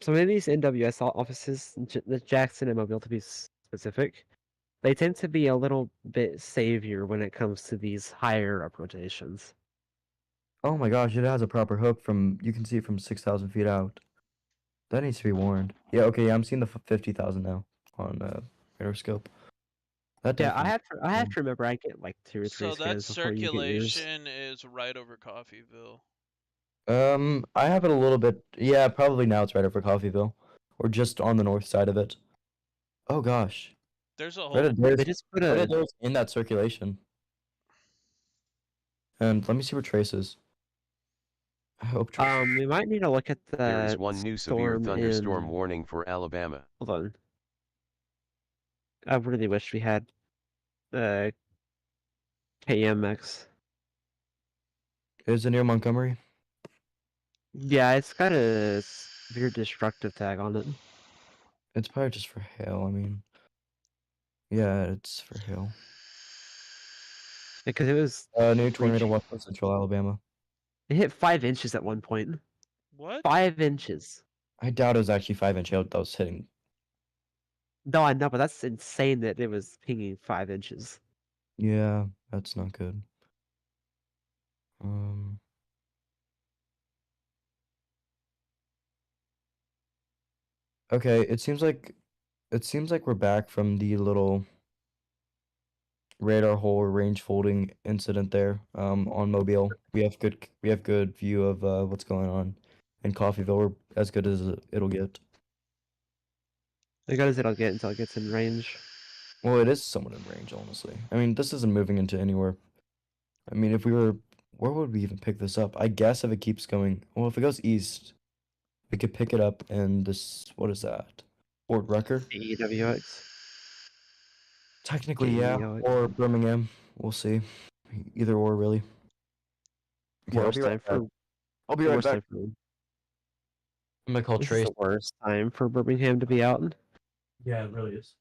some of these NWS offices, the Jackson and Mobile to be specific, they tend to be a little bit savior when it comes to these higher up rotations. Oh my gosh, it has a proper hook from. You can see it from 6,000 feet out. That needs to be warned. Yeah. Okay. Yeah, I'm seeing the 50,000 now on radar scope. That Yeah, definitely. I have to remember I get like 2 or 3 So that scans before you get yours. circulation is right over Coffeyville. I have it a little bit. Yeah, probably now it's right over Coffeyville, or just on the north side of it. Oh gosh, There's a Red whole... They just put a Adair's in that circulation. And let me see where Trace is. I hope Trace. we might need to look at There is the one new severe storm thunderstorm in. warning for Alabama. Hold on. I really wish we had KMX. Is it near Montgomery? Yeah, it's got a severe destructive tag on it. It's probably just for hail. I mean, yeah, it's for hail. Because it was New tornado reaching. west of Central Alabama. It hit 5 inches at one point. What? 5 inches. I doubt it was actually 5 inch hail that was hitting. No, I know, but that's insane that it was pinging 5 inches. Yeah, that's not good. Um. Okay, it seems like we're back from the little radar hole or range folding incident there on Mobile. We have good view of what's going on in Coffeyville. We're as good as it'll get. As good as it'll get until it gets in range. Well, it is somewhat in range, honestly. I mean, this isn't moving into anywhere. I mean, if we were, where would we even pick this up? I guess if it keeps going, well, if it goes east, we could pick it up in this. What is that? Fort Rucker? AEWX. Technically, yeah. AEWX. Or Birmingham. We'll see. Either or, really. Okay, I'll Worst be right time back. for I'll be right worst back. time for. I'm gonna call This is Trace. the worst time for Birmingham to be out. Yeah, it really is.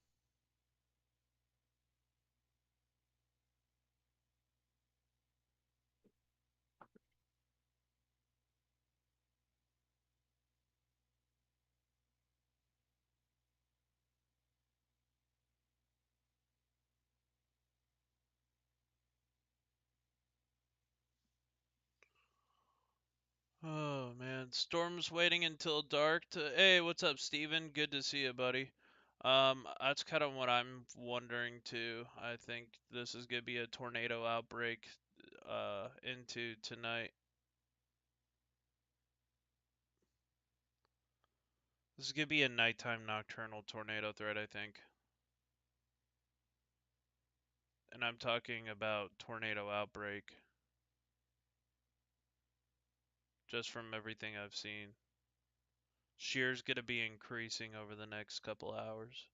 Oh man, Storm's waiting until dark to... Hey, what's up, Steven? Good to see you, buddy. That's kind of what I'm wondering too. I think this is gonna be a tornado outbreak into tonight. This is gonna be a nighttime nocturnal tornado threat, I think. And I'm talking about tornado outbreak. Just from everything I've seen. Shear's gonna be increasing over the next couple hours.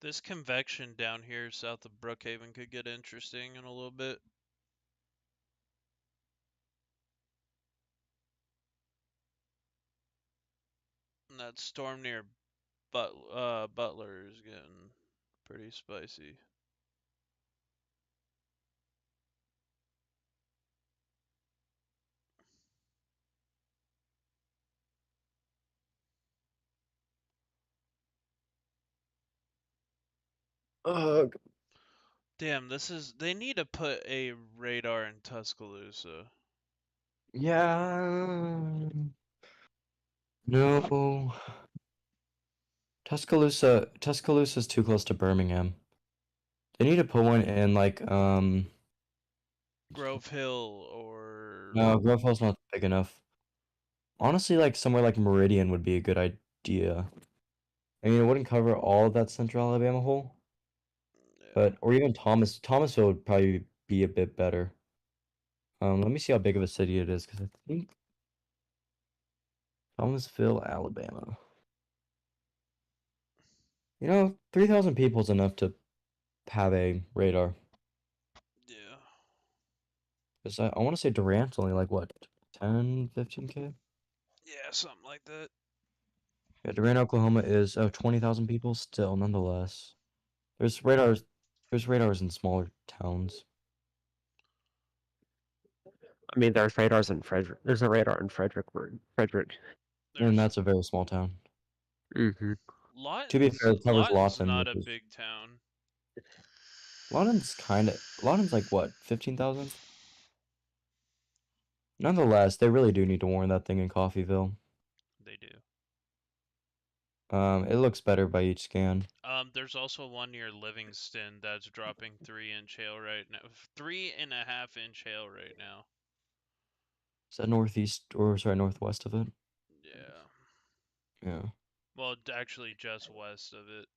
This convection down here south of Brookhaven could get interesting in a little bit. And that storm near Butler is getting pretty spicy. Ugh. Damn, they need to put a radar in Tuscaloosa. Yeah. No. Tuscaloosa's too close to Birmingham. They need to put one in like Grove Hill or no, Grove Hill's not big enough. Honestly, like somewhere like Meridian would be a good idea. I mean, it wouldn't cover all of that central Alabama hole, but or even Thomasville would probably be a bit better. Let me see how big of a city it is, because I think Thomasville, Alabama. 3,000 people is enough to have a radar. yeah. Because I want to say Durant's only like what, 10, 15K? Yeah, something like that. Yeah, Durant, Oklahoma is 20,000 people still, nonetheless. There's radars in smaller towns. I mean, there's radars in Frederick. There's a radar in Fredericksburg. Frederick. And that's a very small town. Mm-hmm. To be fair, it covers Lawton's Lawton, not which a is... big town. Lawton's like what, 15,000? Nonetheless, they really do need to warn that thing in Coffeyville. They do. It looks better by each scan. There's also one near Livingston that's dropping 3-inch hail right now. 3.5-inch hail right now. Is that northwest of it? Yeah. Yeah. Well, actually, just west of it.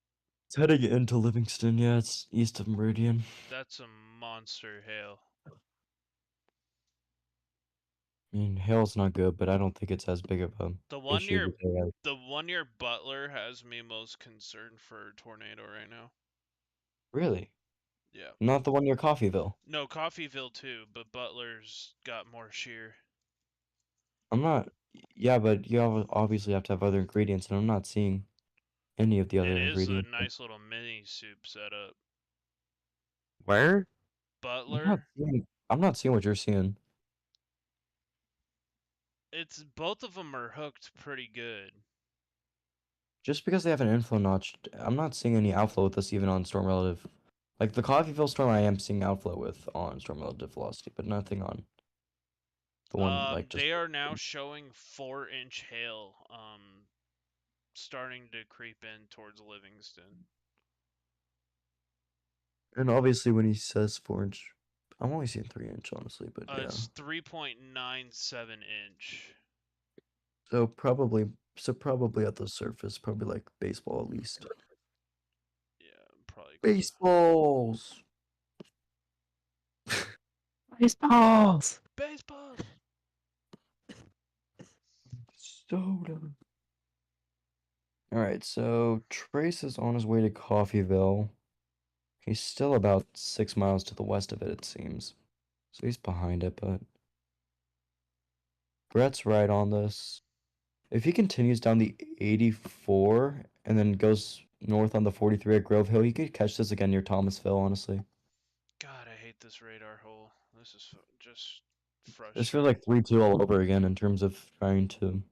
It's heading into Livingston, yeah, it's east of Meridian. That's a monster hail. I mean, hail's not good, but I don't think it's as big of a The one issue. near Butler has me most concerned for a tornado right now. Really? Yeah. Not the one near Coffeyville. No, Coffeyville too, but Butler's got more shear. I'm not. Yeah, but you obviously have to have other ingredients, and I'm not seeing any of the other It is a ingredients. nice little mini soup setup. Where? Butler. I'm not seeing what you're seeing. It's both of them are hooked pretty good. Just because they have an inflow notch, I'm not seeing any outflow with this even on storm relative. Like the Coffeyville storm, I am seeing outflow with on storm relative velocity, but nothing on the one like just. They are now showing 4-inch hail. Starting to creep in towards Livingston. And obviously, when he says 4-inch, I'm only seeing 3-inch, honestly, but yeah. It's 3.97-inch. So probably at the surface, probably like baseball at least. Yeah, probably. Baseballs. Baseballs. Baseballs. Soda. All right, so Trace is on his way to Coffeyville. He's still about 6 miles to the west of it, it seems. So he's behind it, but Brett's right on this. If he continues down the 84 and then goes north on the 43 at Grove Hill, he could catch this again near Thomasville, honestly. God, I hate this radar hole. This is just frustrating. This feels like 3-2 all over again in terms of trying to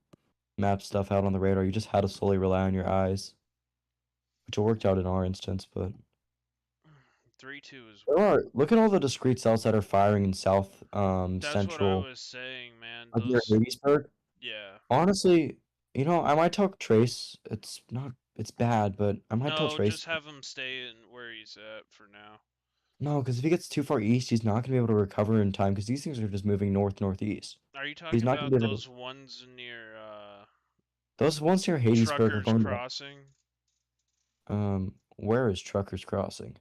map stuff out on the radar. You just had to solely rely on your eyes, which worked out in our instance, but 3-2 is. Look at all the discrete cells that are firing in south That's central. what I was saying, man. Near Hattiesburg. Yeah. Honestly, I might tell Trace. It's bad, but I might tell Trace. Just have him stay in where he's at for now. No, because if he gets too far east, he's not going to be able to recover in time, because these things are just moving northeast. Are you talking about those ones near those ones near Hattiesburg are going Crossing? Where is Truckers Crossing?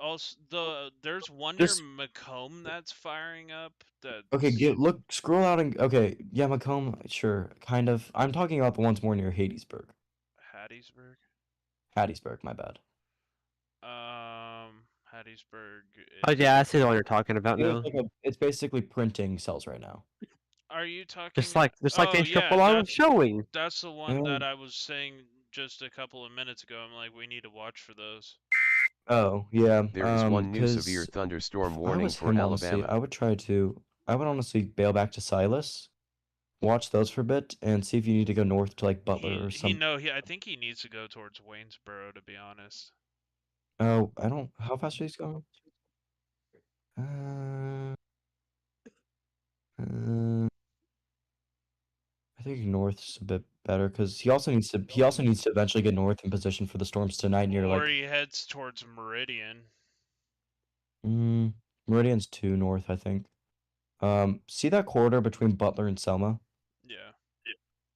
Also there's one near Macomb that's firing up. Okay, scroll out and yeah, Macomb, sure, kind of. I'm talking about the ones more near Hattiesburg. Hattiesburg? Hattiesburg, my bad. Hattiesburg Oh yeah, I see the is. one you're talking about now. It's basically printing cells right now. Are you talking? Just like Oh the yeah, triple I was showing. that's the one Oh, that I was saying just a couple of minutes ago. I'm like, we need to watch for those. oh yeah. There is one new severe Because thunderstorm if I warning was for him, honestly, Alabama. I would honestly bail back to Silas, watch those for a bit, and see if you need to go north to like Butler or He some. no, he I think he needs to go towards Waynesboro, to be honest. Oh, I don't. How fast are these going? Uh, uh, I think north's a bit better because he also needs to eventually get north in position for the storms tonight near Or like he heads towards Meridian. Meridian's 2 north, I think. See that corridor between Butler and Selma? Yeah.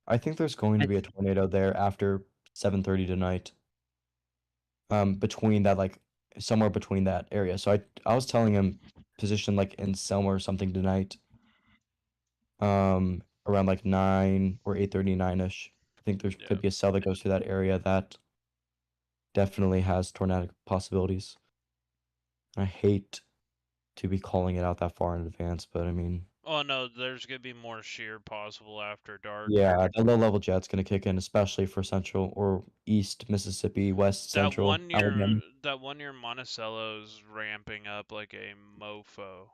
I think there's going to be a tornado there after 7:30 tonight. Between that, like somewhere between that area. So I was telling him position like in Selma or something tonight. Around like 9 or 8:39ish. I think there Yeah. could be a cell that goes through that area that definitely has tornadic possibilities. I hate to be calling it out that far in advance, but I mean, Oh no, there's gonna be more shear possible after dark. yeah, the low level jet's gonna kick in, especially for central or east Mississippi, west central Alabama. That one near Monticello's ramping up like a mofo.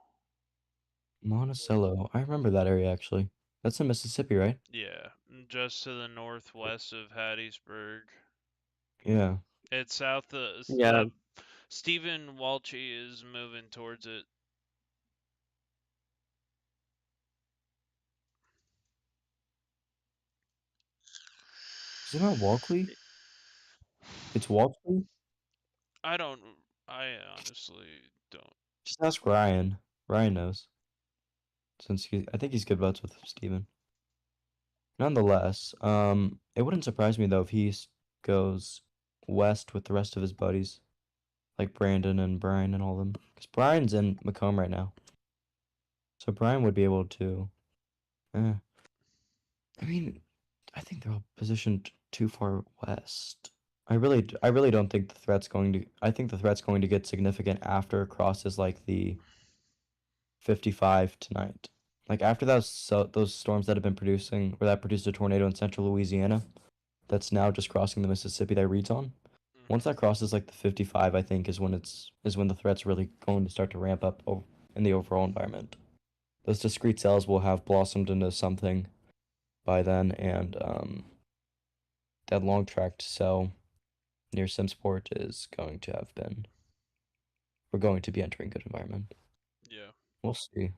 Monticello, I remember that area actually. That's in Mississippi, right? Yeah, just to the northwest of Hattiesburg. Yeah. It's south of Yeah, Stephen Walchi is moving towards it. Is it not Walkley? It's Walkley? I don't. I honestly don't. Just ask Ryan. Ryan knows. I think he's good buds with Steven. Nonetheless, it wouldn't surprise me though if goes west with the rest of his buddies, like Brandon and Brian and all of them. Because Brian's in Macomb right now, so Brian would be able to. Eh. I mean, I think they're all positioned too far west. I really don't think the threat's going to. I think the threat's going to get significant after it crosses like the 55 tonight. Like after those storms that have been producing, or that produced a tornado in central Louisiana, that's now just crossing the Mississippi that reads on. Once that crosses like the 55, I think is when the threat's really going to start to ramp up in the overall environment. Those discrete cells will have blossomed into something by then, and that long tracked cell near Simsport is going to have been. We're going to be entering good environment. Yeah. We'll see.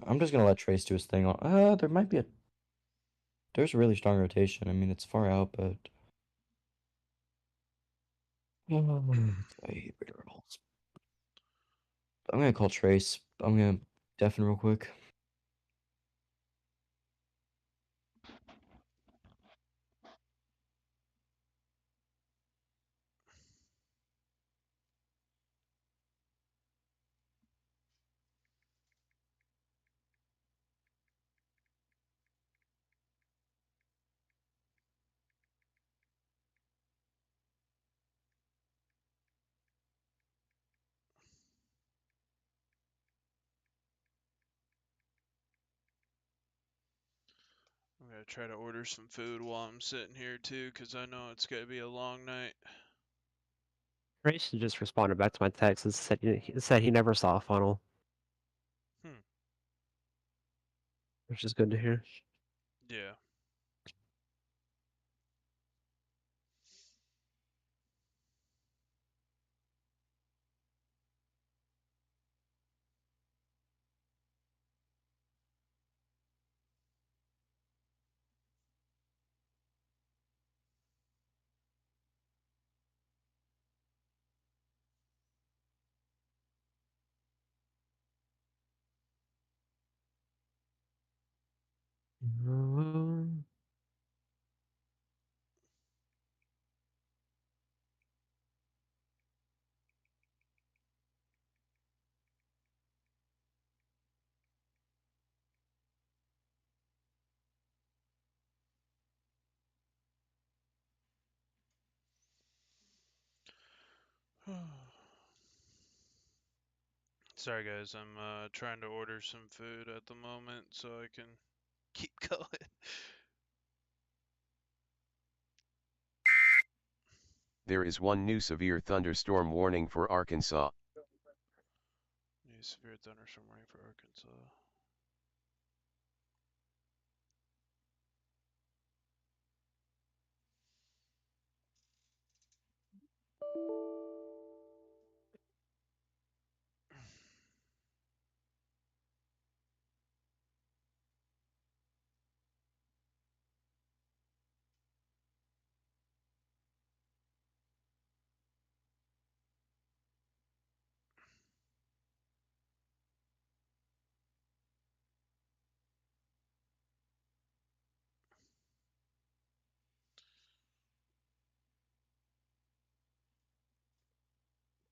I'm just gonna let Trace do his thing. There might be a. There's a really strong rotation. I mean, it's far out, but. I hate radar rolls. I'm gonna call Trace. I'm gonna deafen real quick. I'm gonna try to order some food while I'm sitting here too, cause I know it's gonna be a long night. Grayson just responded back to my text and said he never saw a funnel, Hmm. which is good to hear. Yeah. Sorry guys, I'm trying to order some food at the moment so I can keep going. There is one new severe thunderstorm warning for Arkansas. New severe thunderstorm warning for Arkansas.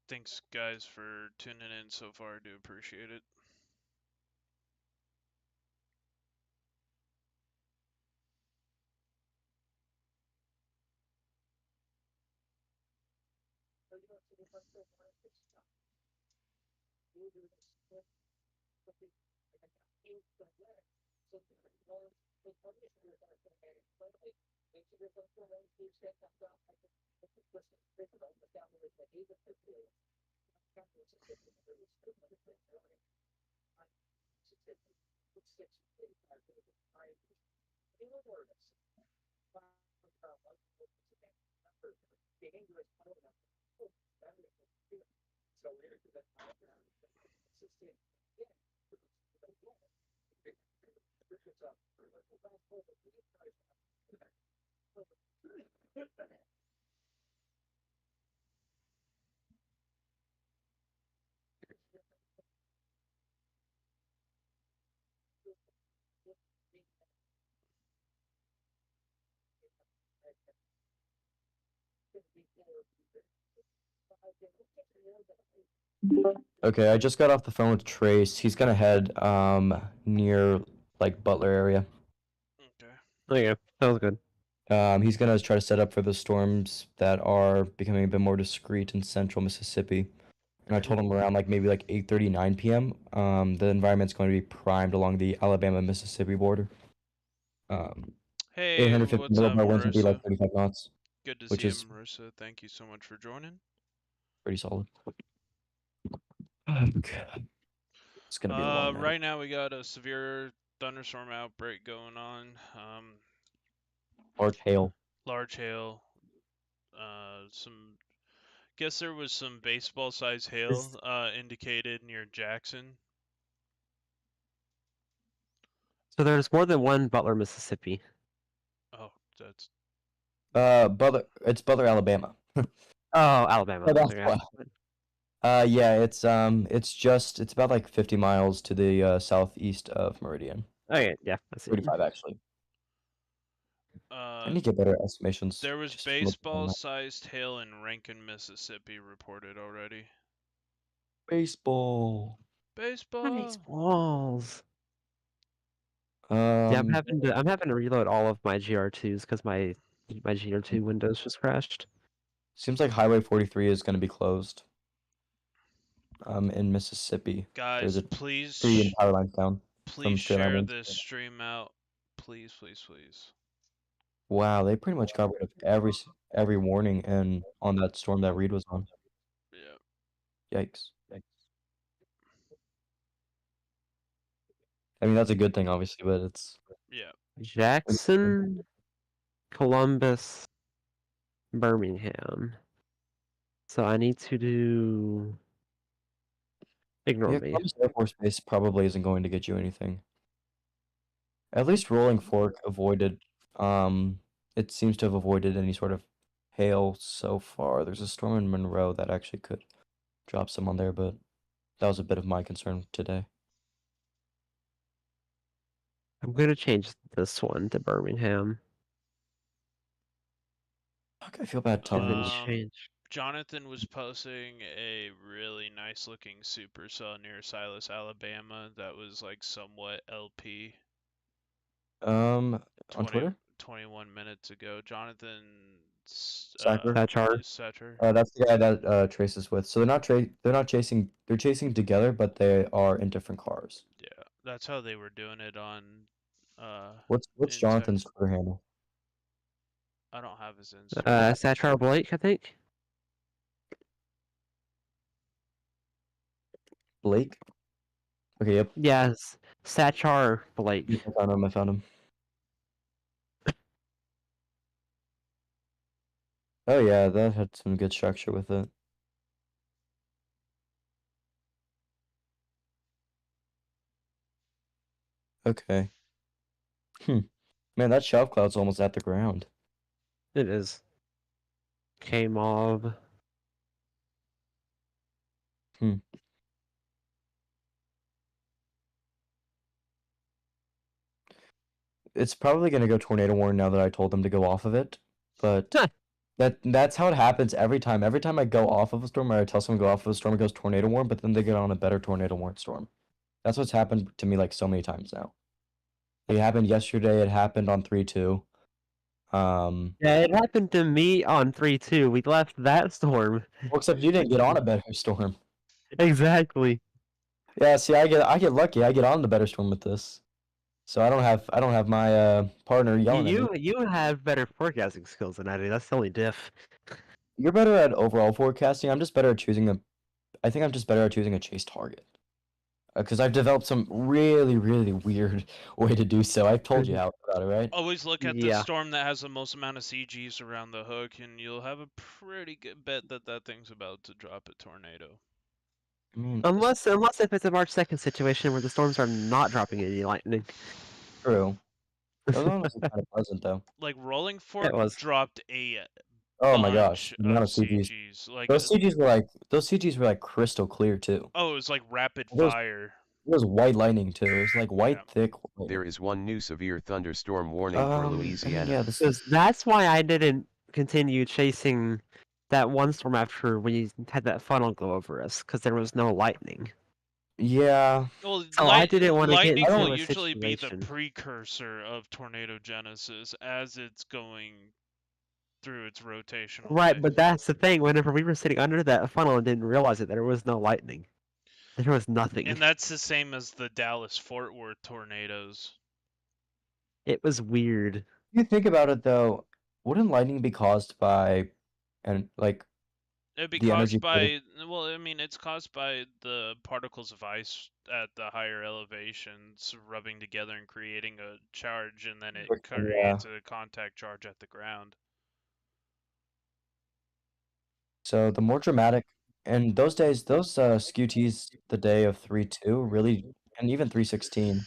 Thanks guys for tuning in so far. I do appreciate it. Okay, I just got off the phone with Trace. He's gonna head near like Butler area. Okay. Okay, sounds good. He's gonna try to set up for the storms that are becoming a bit more discreet in central Mississippi. And I told him around like maybe like 8:30, 9 p.m. The environment's going to be primed along the Alabama-Mississippi border. Hey, 850 what's up, millibar winds will be like Marissa? 35 knots, Good to which see you, is Marissa. Thank you so much for joining. pretty solid. Okay. It's gonna be a long night. Right now we got a severe thunderstorm outbreak going on. Large hail. Large hail. Some guess there was some baseball size hail indicated near Jackson. So there's more than one Butler, Mississippi. Oh, that's Butler. It's Butler, Alabama. Oh, Alabama. Oh, that's Okay. why. Yeah, it's about like 50 miles to the southeast of Meridian. Okay, yeah, I see. 35 actually. I uh need to get better estimations. there was just from looking on baseball that. sized hail in Rankin, Mississippi reported already. Baseball. Baseball. Balls. Yeah, I'm Um, having to reload all of my GR2s because my GR2 Windows just crashed. seems like Highway 43 is going to be closed. In Mississippi, there's Guys, a please tree and power lines down please from straight line share winds. this stream out. Please, please, please. Wow, they pretty much got rid of every warning and on that storm that Reed was on. Yeah. Yikes. I mean, that's a good thing, obviously, but it's Yeah. Jackson, Columbus, Birmingham. So I need to do. Ignore yeah. me. Columbus Air Force Base probably isn't going to get you anything. At least Rolling Fork avoided. It seems to have avoided any sort of hail so far. There's a storm in Monroe that actually could drop some on there, but that was a bit of my concern today. I'm gonna change this one to Birmingham. Fuck, I feel bad telling And then you. change. Jonathan was posting a really nice looking supercell near Silas, Alabama that was like somewhat LP On 20, Twitter? 21 minutes ago. Jonathan Cypher? Satchar. Setter. That's the guy that Trace is with. So they're not chasing. They're chasing together, but they are in different cars. Yeah, that's how they were doing it on. What's in Tech. Jonathan's Twitter handle? I don't have his Instagram. Satchar Blake, I think. Blake. Okay, yep. Yes, Satchar Blake. I found him. I found him. Oh yeah, that had some good structure with it. Okay. Man, that shelf cloud's almost at the ground. It is. K-Mob. It's probably gonna go tornado warning now that I told them to go off of it. But Huh. that's how it happens every time. Every time I go off of a storm or I tell someone to go off of a storm, it goes tornado warn, but then they get on a better tornado warn storm. That's what's happened to me like so many times now. It happened yesterday, it happened on 3-2. Yeah, it happened to me on 3-2. We left that storm. Well, except you didn't get on a better storm. Exactly. Yeah, see, I get lucky. I get on the better storm with this. So I don't have my partner yelling at me. You have better forecasting skills than I do. That's the only diff. You're better at overall forecasting. I'm just better at choosing a. I think I'm just better at choosing a chase target. Because I've developed some really, really weird way to do so. I've told you how about it, right? Always look at the Yeah. storm that has the most amount of CGs around the hook, and you'll have a pretty good bet that that thing's about to drop a tornado. I mean, Unless if it's a March 2nd situation where the storms are not dropping any lightning. true. That was honestly kind of pleasant though. Like Rolling Fork was. dropped a Oh my gosh, bunch the amount of of CGs. CGs. Like Those CGs were like crystal clear too. oh, it was like rapid Those- fire. It was white lightning too. It was like white Yeah. thick. There is one new severe thunderstorm warning for I mean, Louisiana. yeah, this Because that's why I didn't continue chasing that one storm after we had that funnel go over us, because there was no lightning. yeah. Well, So I didn't want to get lightning into will a usually be the situation. precursor of tornado genesis as it's going through its rotational Right, phase. but that's the thing. Whenever we were sitting under that funnel and didn't realize it, there was no lightning. There was nothing. And that's the same as the Dallas Fort Worth tornadoes. It was weird. If you think about it though, wouldn't lightning be caused by, and like, It'd be the energy caused by, well, I mean, it's caused by the particles of ice at the higher elevations rubbing together and creating a charge, and then it Friction, yeah. creates a contact charge at the ground. So the more dramatic, and those days, those SKUTs the day of 3-2 really, and even 3-16,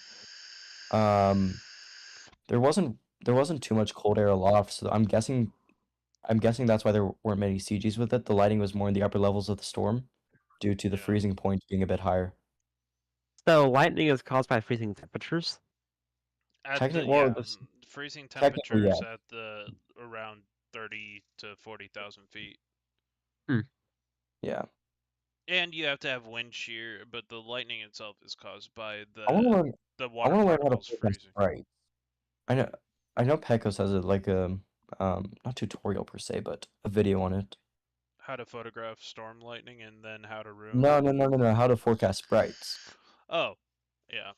there wasn't too much cold air aloft. So I'm guessing that's why there weren't many CGs with it. The lighting was more in the upper levels of the storm, due to the Yeah. freezing point being a bit higher. So lightning is caused by freezing temperatures. At Technically- the, well, yeah, this- freezing technically, yeah. temperatures at the around 30 to 40,000 feet. Yeah. And you have to have wind shear, but the lightning itself is caused by I want to learn. the I water want to learn how to particles forecast freezing. sprites. I know Pecos has like a not tutorial per se, but a video on it. How to photograph storm lightning and then how to ruin No, it. how to forecast sprites. Oh, yeah.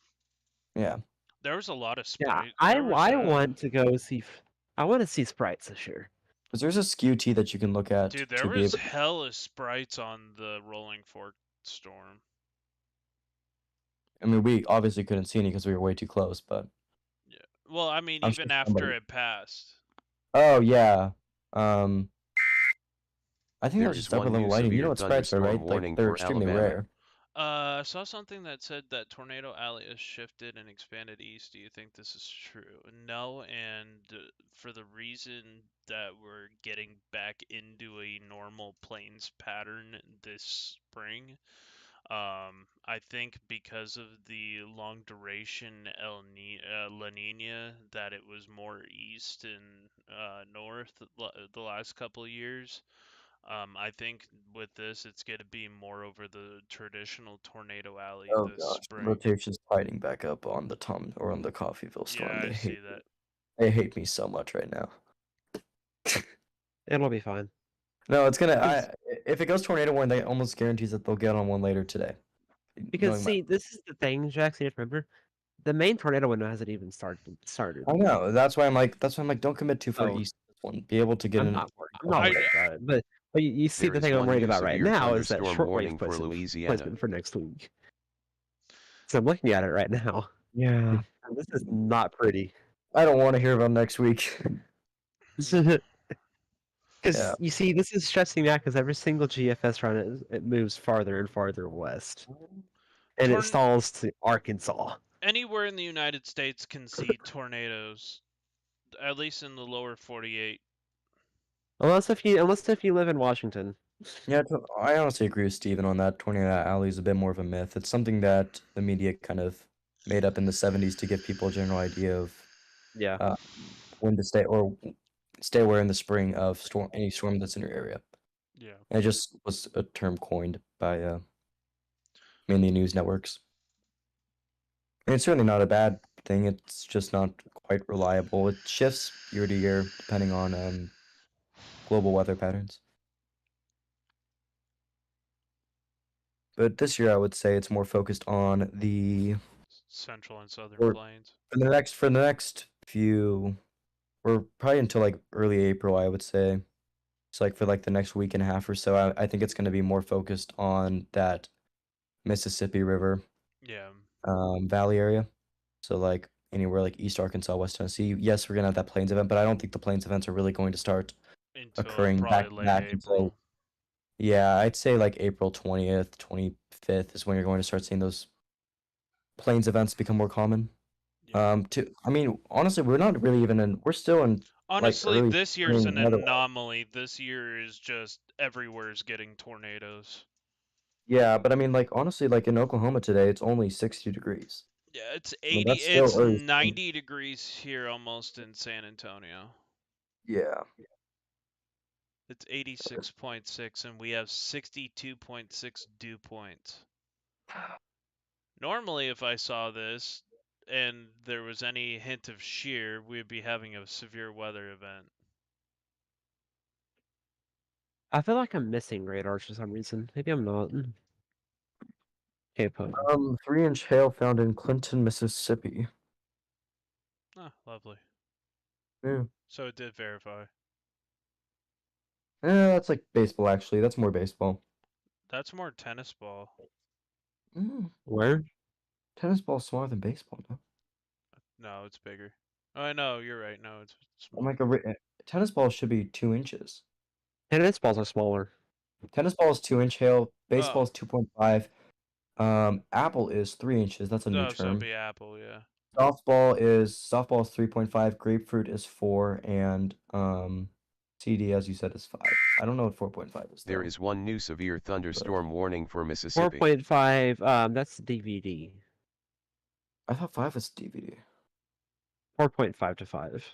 Yeah. There was a lot of Yeah, sprites. I want to go see. I want to see sprites this year. Because there's a SKUT that you can look at Dude, there to be was able. hella sprites on the Rolling Fork storm. I mean, we obviously couldn't see any because we were way too close, but. Yeah. Well, I mean, I'm even sure after somebody- it passed. Oh yeah. I think There that's is just upper one level new lighting. You severe know what sprites are, thunderstorm right? warning Like they're for extremely Alabama. rare. I saw something that said that Tornado Alley has shifted and expanded east. Do you think this is true? No, and for the reason that we're getting back into a normal plains pattern this spring. I think because of the long duration La Nina, that it was more east and north the last couple of years. I think with this, it's going to be more over the traditional Tornado Alley Oh this gosh, spring. rotation's fighting back up on the on the Coffeeville storm. Yeah, I They see hate that. They hate me so much right now. It'll be fine. No, it's gonna. Because- If it goes tornado warning, that almost guarantees that they'll get on one later today. Because Knowing my- see, this is the thing, Jackson. You have to remember, the main tornado window hasn't even started. I know. That's why I'm like. Don't commit too far Oh. east. This one. Be able to get I'm in. not worried. I'm not worried about it. But you see, There the is thing I'm one worried new about right severe now is that thunderstorm warning shortwave for Louisiana. placement for next week. So I'm looking at it right now. Yeah. And this is not pretty. I don't want to hear about next week. Because Yeah. you see, this is stressing me out because every single GFS run it moves farther and farther west, and it Torn- stalls to Arkansas. Anywhere in the United States can see tornadoes, at least in the lower 48. Unless if you live in Washington. Yeah, I honestly agree with Steven on that. Tornado Alley is a bit more of a myth. It's something that the media kind of made up in the 70s to give people a general idea of Yeah. when to stay or stay aware in the spring of any storm that's in your area. Yeah. And it just was a term coined by mainly news networks. And it's certainly not a bad thing. It's just not quite reliable. It shifts year to year depending on global weather patterns. But this year, I would say it's more focused on the Central and Southern Or- Plains. for the next few, or probably until like early April, I would say. So like for like the next week and a half or so, I think it's going to be more focused on that Mississippi River Yeah. Valley area. So like anywhere like East Arkansas, West Tennessee. Yes, we're gonna have that Plains event, but I don't think the Plains events are really going to start Until occurring back probably to late back until. April. Yeah, I'd say like April 20th, 25th is when you're going to start seeing those Plains events become more common. Yeah. I mean, honestly, we're not really even in. We're still in. Honestly, early this year's an spring weather-wise. anomaly. This year is just everywhere's getting tornadoes. Yeah, but I mean, like honestly, like in Oklahoma today, it's only 60 degrees. Yeah, it's Well, 80. that's still It's early spring. 90 degrees here almost in San Antonio. Yeah. It's 86.6 and we have 62.6 dew points. Normally, if I saw this and there was any hint of shear, we'd be having a severe weather event. I feel like I'm missing radars for some reason. Maybe I'm not. Okay, 3-inch hail found in Clinton, Mississippi. Ah, lovely. Yeah. So it did verify. That's like baseball actually. That's more baseball. That's more tennis ball. Where? Tennis ball's smaller than baseball, no? No, it's bigger. Oh, no, you're right. No, it's I'm small. like tennis ball should be 2 inches. Tennis balls are smaller. Tennis ball is 2-inch hail. Baseball Oh. is 2.5. Apple is 3 inches. That's a new Oh, so it'd term. be apple, yeah. Softball is 3.5. Grapefruit is 4, and CD, as you said, is 5. I don't know what 4.5 is. There though. is one new severe thunderstorm warning for Mississippi. 4.5. That's DVD. I thought 5 was DVD. 4.5 to 5.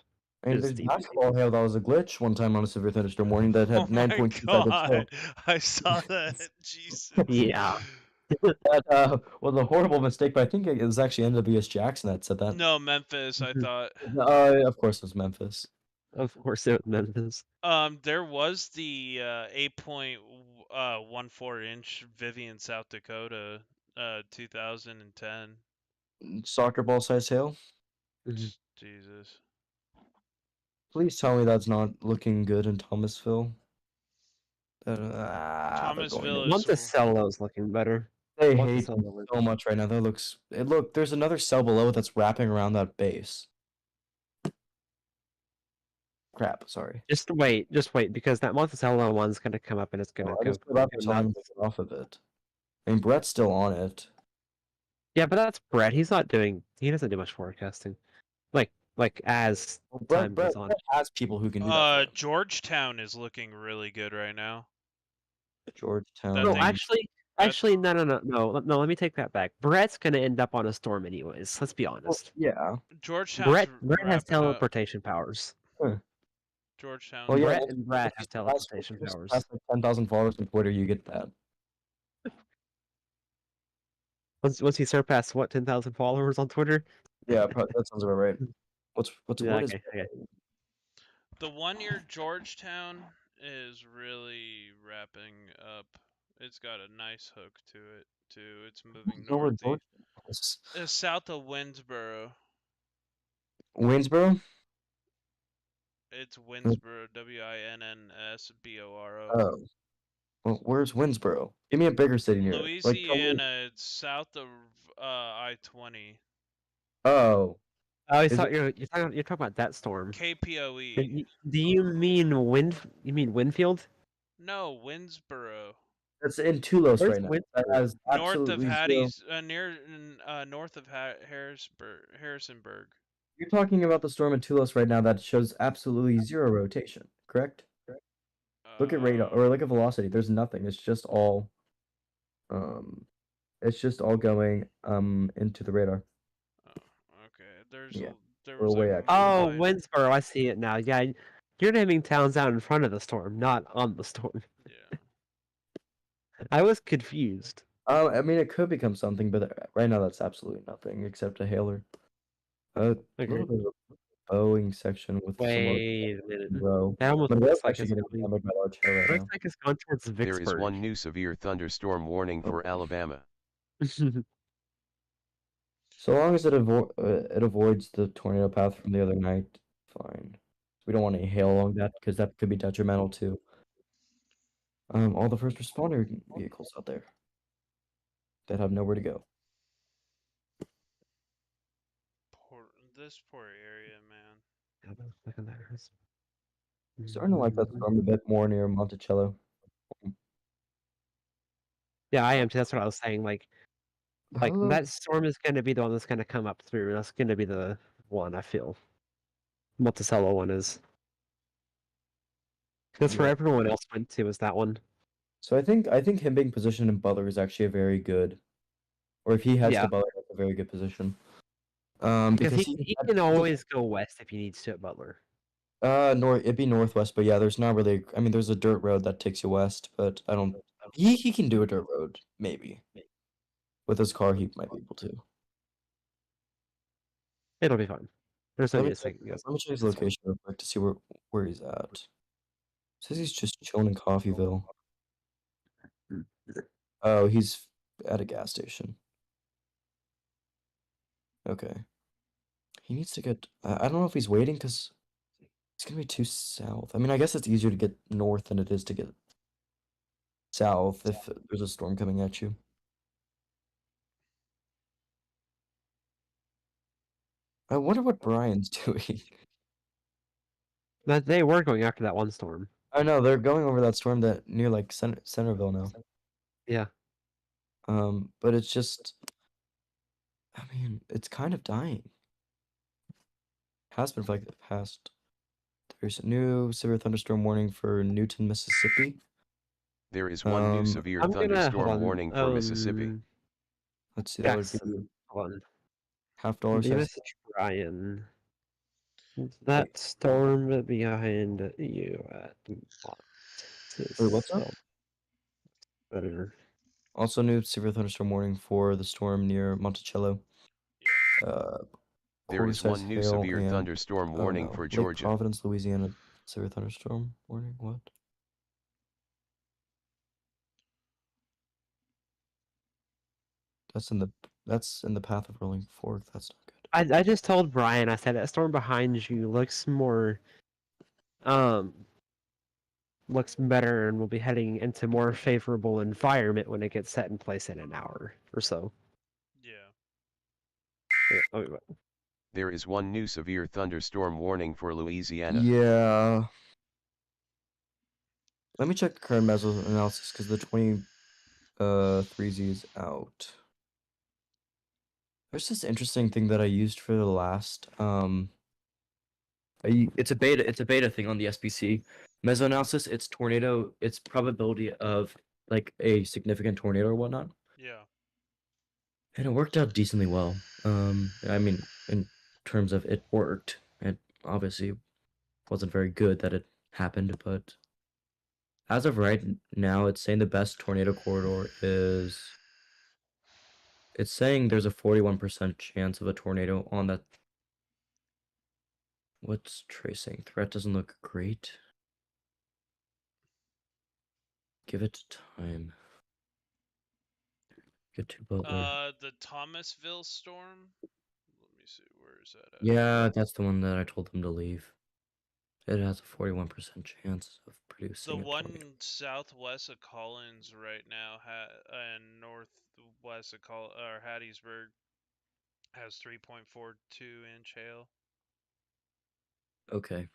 I mean, Is there's DVD. basketball hail that was a glitch one time on a severe thunderstorm warning that Oh had my 9.2 seconds hail. god, I saw that. Jesus. Yeah. That was a horrible mistake, but I think it was actually NWS Jackson that said that. No, Memphis, I thought. Of course, it was Memphis. Of course, it was Memphis. There was the 8.14 inch Vivian, South Dakota, 2010. Soccer ball size hail. Jesus. Please tell me that's not looking good in Thomasville. Thomasville is Monticello's looking better. They hate Monticello me looks- so much right now. That looks. Look, there's another cell below it that's wrapping around that base. Crap. Sorry. Just wait, because that Monticello one's gonna come up and it's gonna I go. just put up go time nuts. off of it. I mean, Brett's still on it. Yeah, but that's Brett. He doesn't do much forecasting. Like as time Brett goes on. has people who can do that. for him. Georgetown is looking really good right now. Georgetown. That No, thing- actually, no. Let me take that back. Brett's gonna end up on a storm anyways. Let's be honest. Yeah. Georgetown's Brett has wrapping up. teleportation powers. Georgetown. Well, yeah, Brett once- and Brad once have you pass- teleportation once you powers. pass like 10,000 followers on Twitter, you get that. Once you surpass what 10,000 followers on Twitter. Yeah, that sounds about right. What is Okay. The one near Georgetown is really wrapping up. It's got a nice hook to it too. It's moving Over northeast. Georgia. It's south of Winsboro. Waynesboro? It's Winsboro, Winnsboro. Oh. Well, where's Winsboro? Give me a bigger city near it. Like, tell me. Louisiana, it's south of I-20. Oh. Oh, Is it- you're talking about that storm. KPOE. Do you mean You mean Winfield? No, Winsboro. That's in Tulos Where's right now. That Winsboro? has North of absolutely zero. Hatties, north of Harrisonburg. You're talking about the storm in Tulos right now that shows absolutely zero rotation, correct? Look at radar or look at velocity. There's nothing. Um it's just all going into the radar. Okay. Yeah. There We're was way a out. Oh, line. Winsboro, I see it now. Yeah, you're naming towns out in front of the storm, not on the storm. Yeah. I was confused. I mean, it could become something, but right now that's absolutely nothing except a hailer. A little Agreed. bit of a Boeing section with some Wait a minute. row. That almost Monroe's looks like actually it's getting going. hammered by large hail right Looks now. like it's gone towards There is Vicksburg. one new severe thunderstorm warning for Alabama. So long as it avoids the tornado path from the other night, fine. We don't want any hail along that because that could be detrimental to all the first responder vehicles out there that have nowhere to go. This poor area, man. Look at that. Starting to like that storm a bit more near Monticello. Yeah, I am too. That's what I was saying. Like Hello. that storm is going to be the one that's going to come up through. That's going to be the one I feel. Monticello one is. That's where Yeah. everyone else went to. Is that one? So I think him being positioned in Butler is actually a very good, or if he heads Yeah. to Butler, that's a very good position. Because Because he can always go west if he needs to at Butler. it'd be northwest, but yeah, there's not really. I mean, there's a dirt road that takes you west, but I don't. He can do a dirt road maybe. With his car, he might be able to. It'll be fine. There's no Let need me to check. second guess. Let me check his It's fine. location real quick to see where he's at. Says he's just chilling in Coffeeville. Oh, he's at a gas station. Okay. He needs to get. I don't know if he's waiting because it's gonna be too south. I mean, I guess it's easier to get north than it is to get south if there's a storm coming at you. I wonder what Brian's doing. That they were going after that one storm. I know they're going over that storm that near like Centerville now. Yeah. But it's just. I mean, it's kind of dying. Has been for like the past. There's a new severe thunderstorm warning for Newton, Mississippi. There is one new severe thunderstorm warning for Mississippi. Let's see, that would Jackson. be Hold on. $50 Give size. us a Brian. That storm behind you at Wait, what's up? Better. Also, new severe thunderstorm warning for the storm near Monticello. There is one new severe thunderstorm warning for Georgia. Lake Providence, Louisiana, severe thunderstorm warning. What? That's in the path of Rolling Fork. That's not good. I just told Brian. I said that storm behind you looks more looks better and will be heading into more favorable environment when it gets set in place in an hour or so. Yeah. There is one new severe thunderstorm warning for Louisiana. Yeah. Let me check the current meso analysis because the 23Z is out. There's this interesting thing that I used for the last it's a beta thing on the SBC. Mesoanalysis, it's probability of like a significant tornado or whatnot. Yeah. And it worked out decently well. I mean, in terms of it worked. It obviously wasn't very good that it happened, but as of right now, it's saying the best tornado corridor is. It's saying there's a 41% chance of a tornado on that. What's tracing? Threat doesn't look great. Give it time. Get to Butler. The Thomasville storm. Let me see, where is that at? Yeah, that's the one that I told them to leave. It has a 41% chance of The producing a tornado. one southwest of Collins right now, and northwest of Hattiesburg, has 3.42-inch hail. Okay.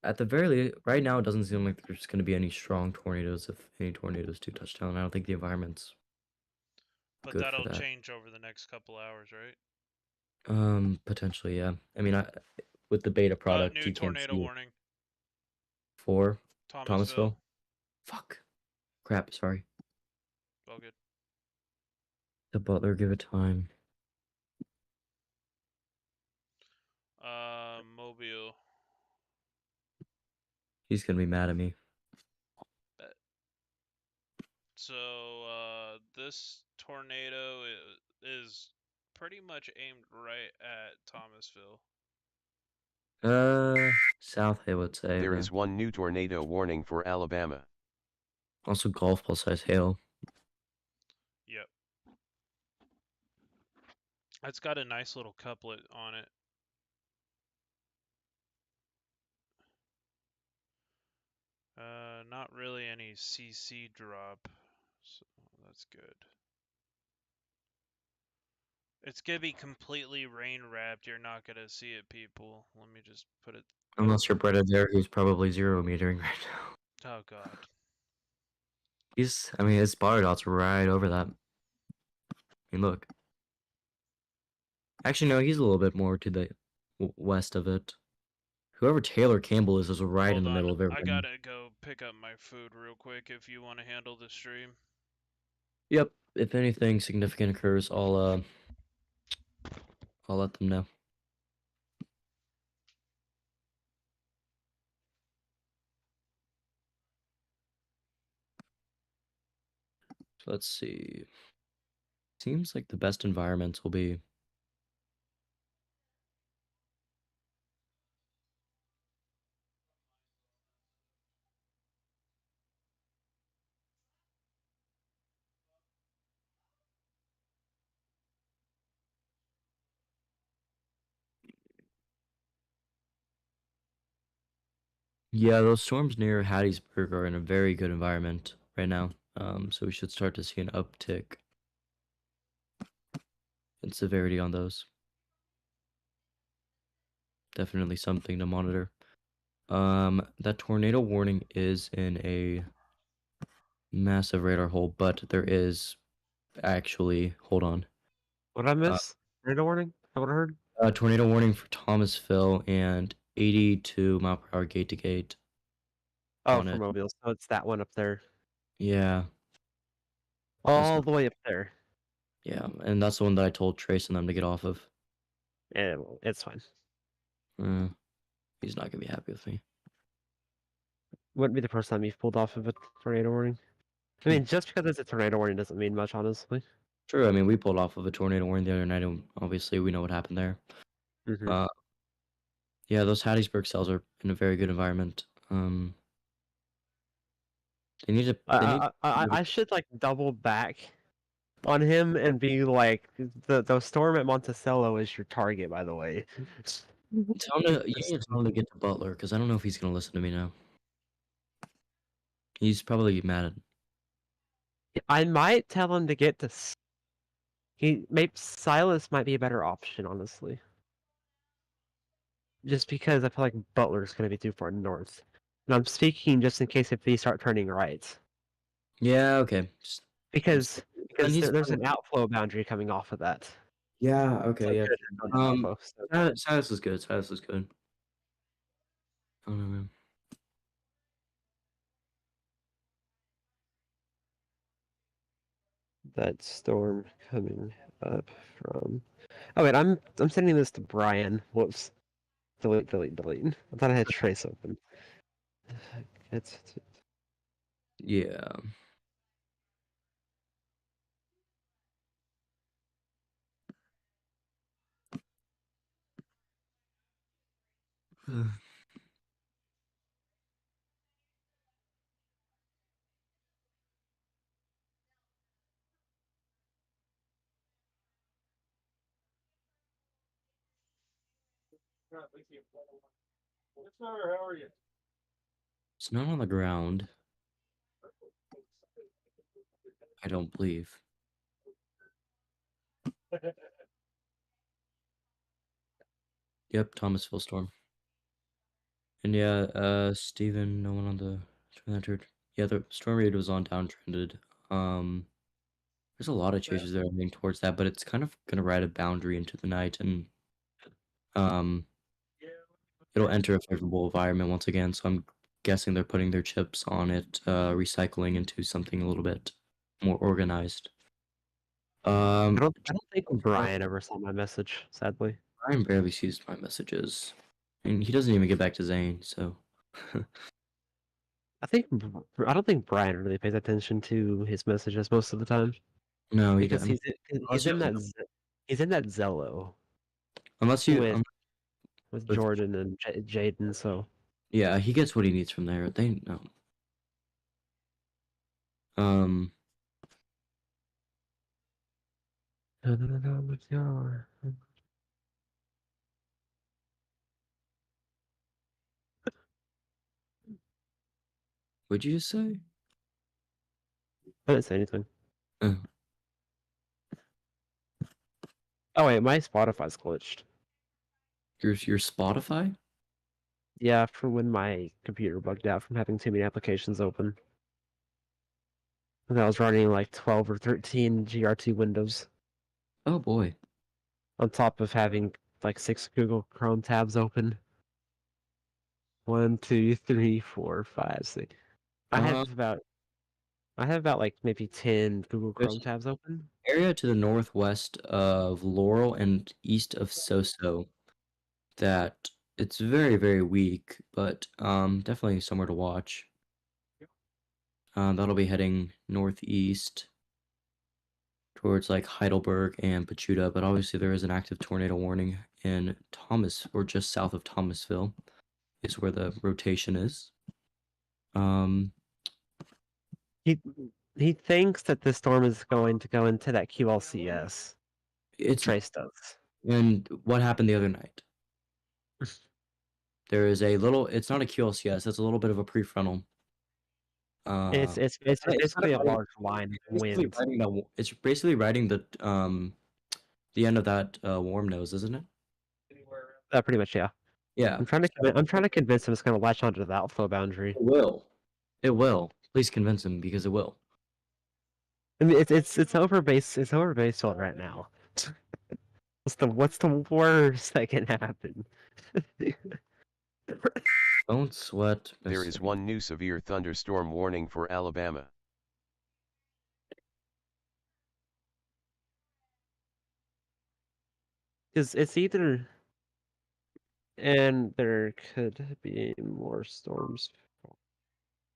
At the very least, right now, it doesn't seem like there's going to be any strong tornadoes. If any tornadoes do touch down, I don't think the environment's But good for that'll that. change over the next couple hours, right? Potentially, yeah. I mean, with the beta product, New you can't tornado see it. warning. For Thomasville. Thomasville. Fuck. Crap. Sorry. All good. The Butler, give it time. Mobile. He's gonna be mad at me. So, this tornado is pretty much aimed right at Thomasville. South, I would say. There yeah. is one new tornado warning for Alabama. Also golf ball size hail. Yep. It's got a nice little couplet on it. Not really any CC drop, so that's good. It's gonna be completely rain wrapped. You're not gonna see it, people. Let me just put it. Unless you're Brett there, who's probably 0 metering right now. Oh god. I mean, his spotter dot's right over that. I mean, look. Actually, no, he's a little bit more to the west of it. Whoever Taylor Campbell is right Hold in the on, middle of I everything. gotta go pick up my food real quick if you want to handle the stream. Yep. If anything significant occurs, I'll let them know. So let's see. Seems like the best environments will be yeah, those storms near Hattiesburg are in a very good environment right now. So we should start to see an uptick in severity on those. Definitely something to monitor. That tornado warning is in a massive radar hole, but there is actually, hold on, What did I miss? Tornado warning? Is that what I heard? a tornado warning for Thomasville and 82 mile per hour gate to gate. Oh, on for it. Mobile. So it's that one up there. Yeah, All the way up there. yeah, and that's the one that I told Trace and them to get off of. Yeah, well, it's fine. He's not gonna be happy with me. Wouldn't be the first time you've pulled off of a tornado warning. I mean, just because it's a tornado warning doesn't mean much, honestly. True. I mean, we pulled off of a tornado warning the other night, and obviously we know what happened there. Mhm. Yeah, those Hattiesburg cells are in a very good environment. They need to. I should like double back on him and be like, the storm at Monticello is your target, by the way. Tell him to, you need to tell him to get to Butler, because I don't know if he's gonna listen to me now. He's probably mad at. I might tell him to get to. Maybe Silas might be a better option, honestly. Just because I feel like Butler's going to be too far north. And I'm speaking just in case if they start turning right. Yeah. Okay. Because he's there's fine. an outflow boundary coming off of that. Yeah. Okay. Yeah. Outflow, so. Silas is good. Silas is good. I don't know, man. That storm coming up from. Oh wait, I'm sending this to Brian. Whoops. Delete. I thought I had Trace open. It's Yeah. It's not on the ground. I don't believe. Yep, Thomasville storm. And yeah, Steven, no one on the storm entered. Yeah, the storm rate was on downtrended. There's a lot of changes that are heading towards that, but it's kind of gonna ride a boundary into the night, and um, it'll enter a favorable environment once again. So I'm guessing they're putting their chips on it, recycling into something a little bit more organized. I don't think Brian ever saw my message, sadly. Brian barely sees my messages, and he doesn't even get back to Zane. So I don't think Brian really pays attention to his messages most of the time no, he because doesn't. he's in that he's in that Zello Unless you, with with- Jordan and Jaden. So yeah, he gets what he needs from there. They no. Um, what'd you just say? I didn't say anything. Oh, Oh wait, my Spotify's glitched. your Spotify? Yeah, from when my computer bugged out from having too many applications open. And I was running like 12 or 13 GR2 windows Oh boy. on top of having like 6 Google Chrome tabs open. 1, 2, 3, 4, 5, 6. I have about like maybe 10 Google There's Chrome tabs open. area to the northwest of Laurel and east of Soso that it's very, very weak, but definitely somewhere to watch. That'll be heading northeast towards like Heidelberg and Pachuta, but obviously there is an active tornado warning in Thomas or just south of Thomasville is where the rotation is. He thinks that this storm is going to go into that QLCS. It's Trace does. and what happened the other night? There is a little. It's not a QLCS. It's a little bit of a prefrontal. It's basically a large line of wind. It's basically riding the end of that warm nose, isn't it? Pretty much, yeah. Yeah. I'm trying to convince him it's going to latch onto the outflow boundary. It will. It will. Please convince him because it will. I mean, it's over base. It's over base field right now. What's the worst that can happen? Don't sweat. There is one new severe thunderstorm warning for Alabama. Because it's either, and there could be more storms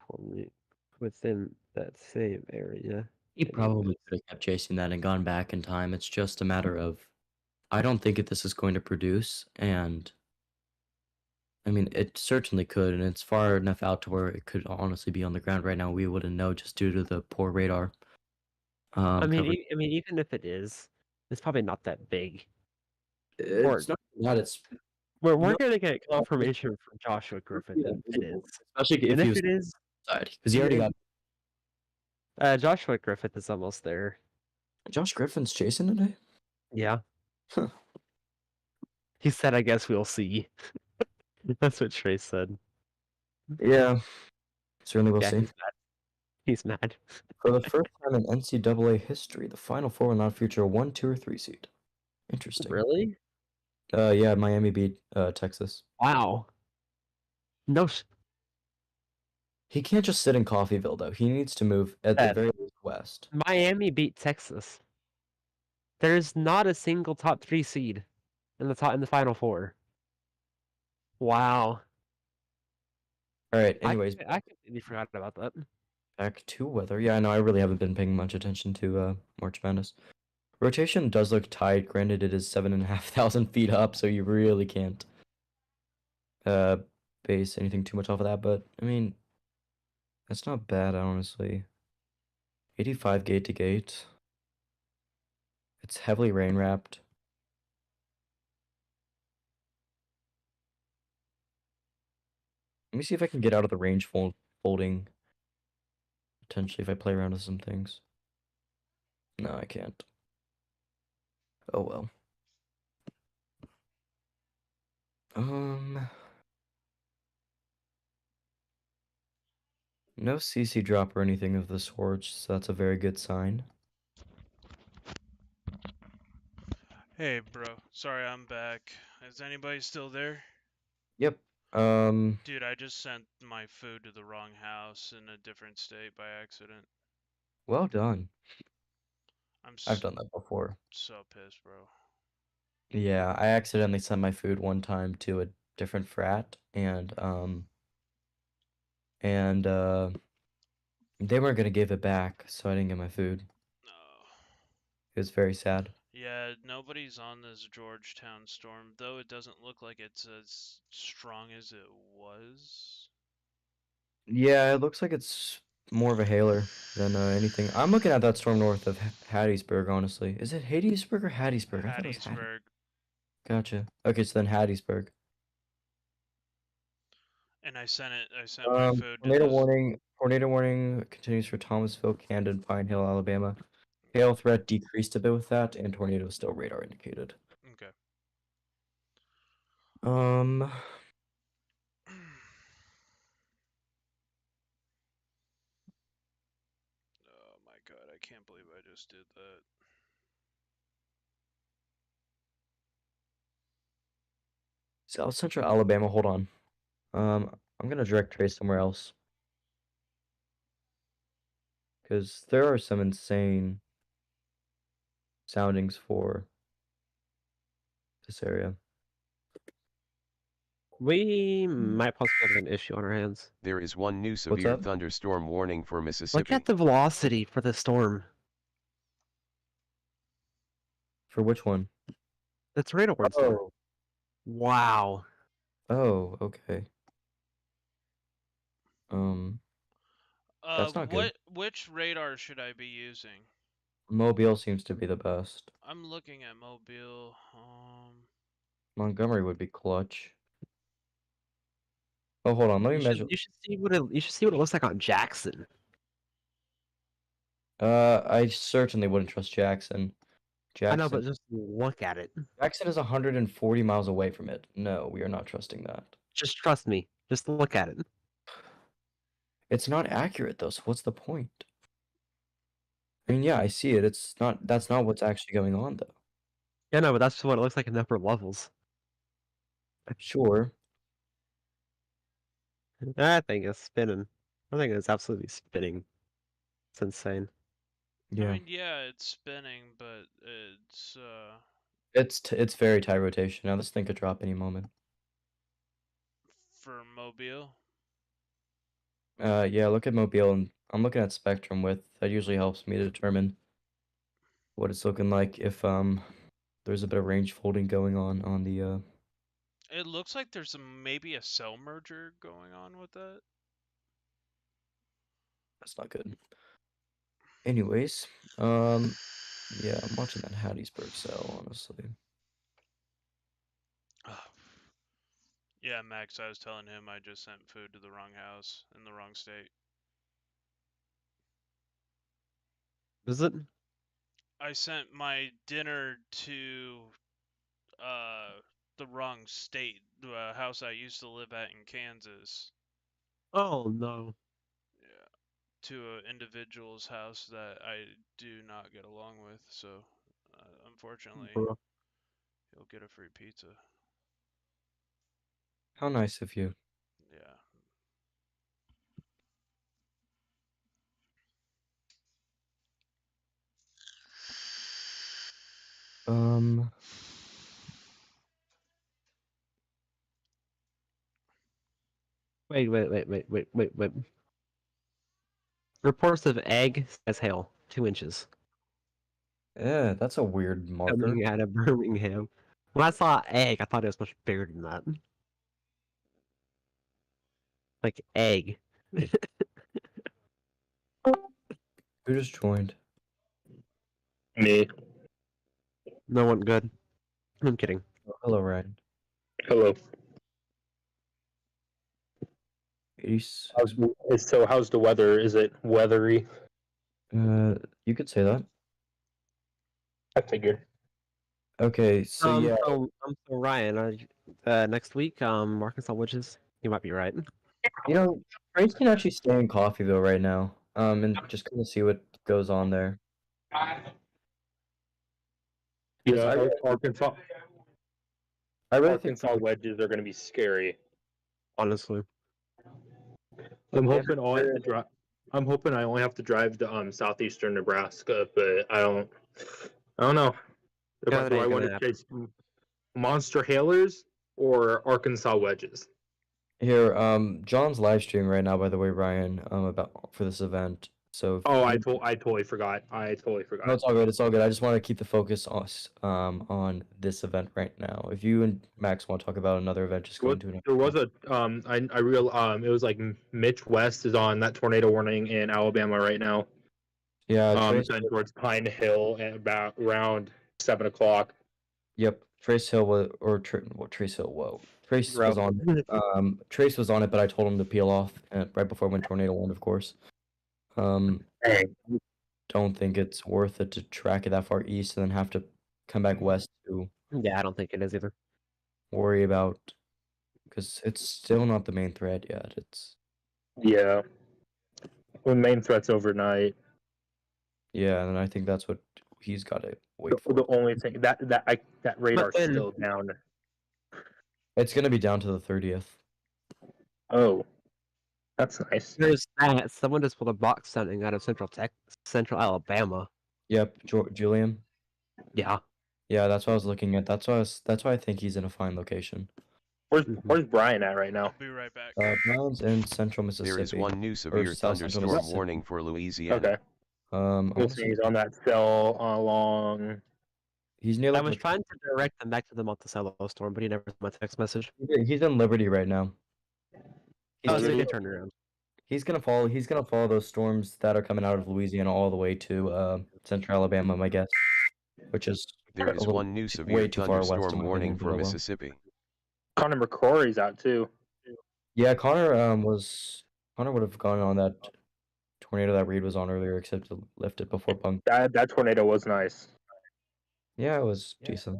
forming within that same area. He probably could have kept chasing that and gone back in time. It's just a matter of, I don't think this is going to produce, and I mean, it certainly could, and it's far enough out to where it could honestly be on the ground right now. We wouldn't know just due to the poor radar. I mean, coverage. even if it is, it's probably not that big. It's not that. It's We're No. gonna get confirmation from Joshua Griffith Yeah, if it is. especially And if he if was it is, because he already got Joshua Griffith is almost there. Josh Griffin's chasing today. Yeah. Huh. He said, "I guess we'll see." That's what Trey said. Yeah, certainly we'll Yeah, see. he's mad. For the first time in NCAA history, the Final Four will not feature a 1, 2, or 3 seed. Interesting. Really? Yeah, Miami beat Texas. Wow. No. He can't just sit in Coffeyville though. He needs to move at the Ed. very least west. Miami beat Texas. There's not a single top 3 seed in the Final Four. Wow. All right. Anyways, I completely forgot about that. back to weather. Yeah, I know. I really haven't been paying much attention to March Madness. Rotation does look tight. Granted, it is 7,500 feet up, so you really can't base anything too much off of that. But I mean, that's not bad, honestly. 85 gate to gate. It's heavily rain wrapped. Let me see if I can get out of the range folding. Potentially, if I play around with some things. No, I can't. Oh well. No CC drop or anything of the sort, so that's a very good sign. Hey, bro. Sorry, I'm back. Is anybody still there? Yep. Dude, I just sent my food to the wrong house in a different state by accident. Well done. I'm I've done that before. so pissed, bro. Yeah, I accidentally sent my food one time to a different frat, and they weren't gonna give it back, so I didn't get my food. Oh. It was very sad. Yeah, nobody's on this Georgetown storm, though it doesn't look like it's as strong as it was. Yeah, it looks like it's more of a hailer than anything. I'm looking at that storm north of Hattiesburg, honestly. Is it Hattiesburg or Hattiesburg? I thought it was Hattie. Hattiesburg. Gotcha. Okay, so then Hattiesburg. And I sent my food to Tornado this. warning. Tornado warning continues for Thomasville, Camden, Pine Hill, Alabama. Hail threat decreased a bit with that, and tornado still radar indicated. Okay. Um, Oh my god, I can't believe I just did that. South Central Alabama. Hold on. I'm gonna direct trace somewhere else because there are some insane soundings for this area. We might possibly have an issue on our hands. There is one new severe up? thunderstorm warning for Look Mississippi. at the velocity for the storm. For which one? The tornado warning storm. Oh, Wow. oh, okay. That's not good. Which radar should I be using? Mobile seems to be the best. I'm looking at Mobile. Montgomery would be clutch. Oh, hold on. Let me measure. You should see what it looks like on Jackson. I certainly wouldn't trust Jackson. I know, but just look at it. Jackson is 140 miles away from it. No, we are not trusting that. Just trust me. Just look at it. It's not accurate though, so what's the point? I mean, yeah, I see it. That's not what's actually going on though. Yeah, no, but that's what it looks like in the upper levels. Sure. I think it's spinning. I think it's absolutely spinning. It's insane. Yeah. I mean, yeah, it's spinning, but It's very tight rotation. Now this thing could drop any moment. for Mobile. Yeah, look at Mobile, and I'm looking at spectrum width. That usually helps me to determine what it's looking like if there's a bit of range folding going on the It looks like there's maybe a cell merger going on with that. That's not good. Anyways, yeah, I'm watching that Hattiesburg cell, honestly. Yeah, Max, I was telling him I just sent food to the wrong house in the wrong state. Is it? I sent my dinner to the wrong state, the house I used to live at in Kansas. Oh no. Yeah, to an individual's house that I do not get along with. So, unfortunately, Bro. you'll get a free pizza. How nice of you. Yeah. Wait. Reports of egg as hail, 2 inches. Yeah, that's a weird marker. Coming out of Birmingham. When I saw egg, I thought it was much bigger than that. Like egg. Who just joined? Me. No one good. I'm kidding. Oh, hello, Ryan. Hello. 80s. How's the weather? Is it weathery? You could say that. I figured. Okay, so yeah, So Ryan, next week, Arkansas Witches. You might be right. you know, Trace can actually stay in Coffeeville right now. And just kind of see what goes on there. Yeah, I Arkansas. I really think Arkansas wedges are going to be scary. Honestly, I'm Yeah, hoping all I have to drive. I'm hoping I only have to drive to southeastern Nebraska, but I don't know. Yeah, that Do I ain't want gonna to happen. chase monster hailers or Arkansas wedges? here, John's live streaming right now, by the way, Ryan, about for this event. So Oh, I totally forgot. no, it's all good. It's all good. I just want to keep the focus on this event right now. If you and Max want to talk about another event, just go into it. There was a it was like Mitch West is on that tornado warning in Alabama right now. Yeah, Trace. Heading towards Pine Hill at about around 7 o'clock. Yep, Trace Hill was Trace Hill. Whoa, Trace was on. Trace was on it, but I told him to peel off right before I went tornado warned, of course. Hey. Don't think it's worth it to track it that far east and then have to come back west to Yeah, I don't think it is either. worry about, because it's still not the main threat yet. It's Yeah. The main threat's overnight. yeah, and I think that's what he's got to wait for. The only thing that radar's then- still down. It's gonna be down to the 30th. Oh, that's nice. There's that. Someone just pulled a box sending out of Central Alabama. Yep, Julian. Yeah. Yeah, that's what I was looking at. That's why I think he's in a fine location. Where's Brian at right now? I'll be right back. Brown's in central Mississippi. There is one new severe South Central thunderstorm Mississippi. warning for Louisiana. Okay. We'll see. He's on that cell along. He's near. I Like, was trying to direct them back to the Monticello storm, but he never sent my text message. he's in Liberty right now. Oh, so He's, he did turn around. he's gonna follow. He's gonna follow those storms that are coming out of Louisiana all the way to central Alabama, my guess, which is There a is little one new way severe too far west, in thunderstorm my warning opinion, for but oh well. Mississippi. Connor McCrory's out too. Yeah, Connor would have gone on that tornado that Reed was on earlier, except to lift it before Punk. That tornado was nice. Yeah, it was decent.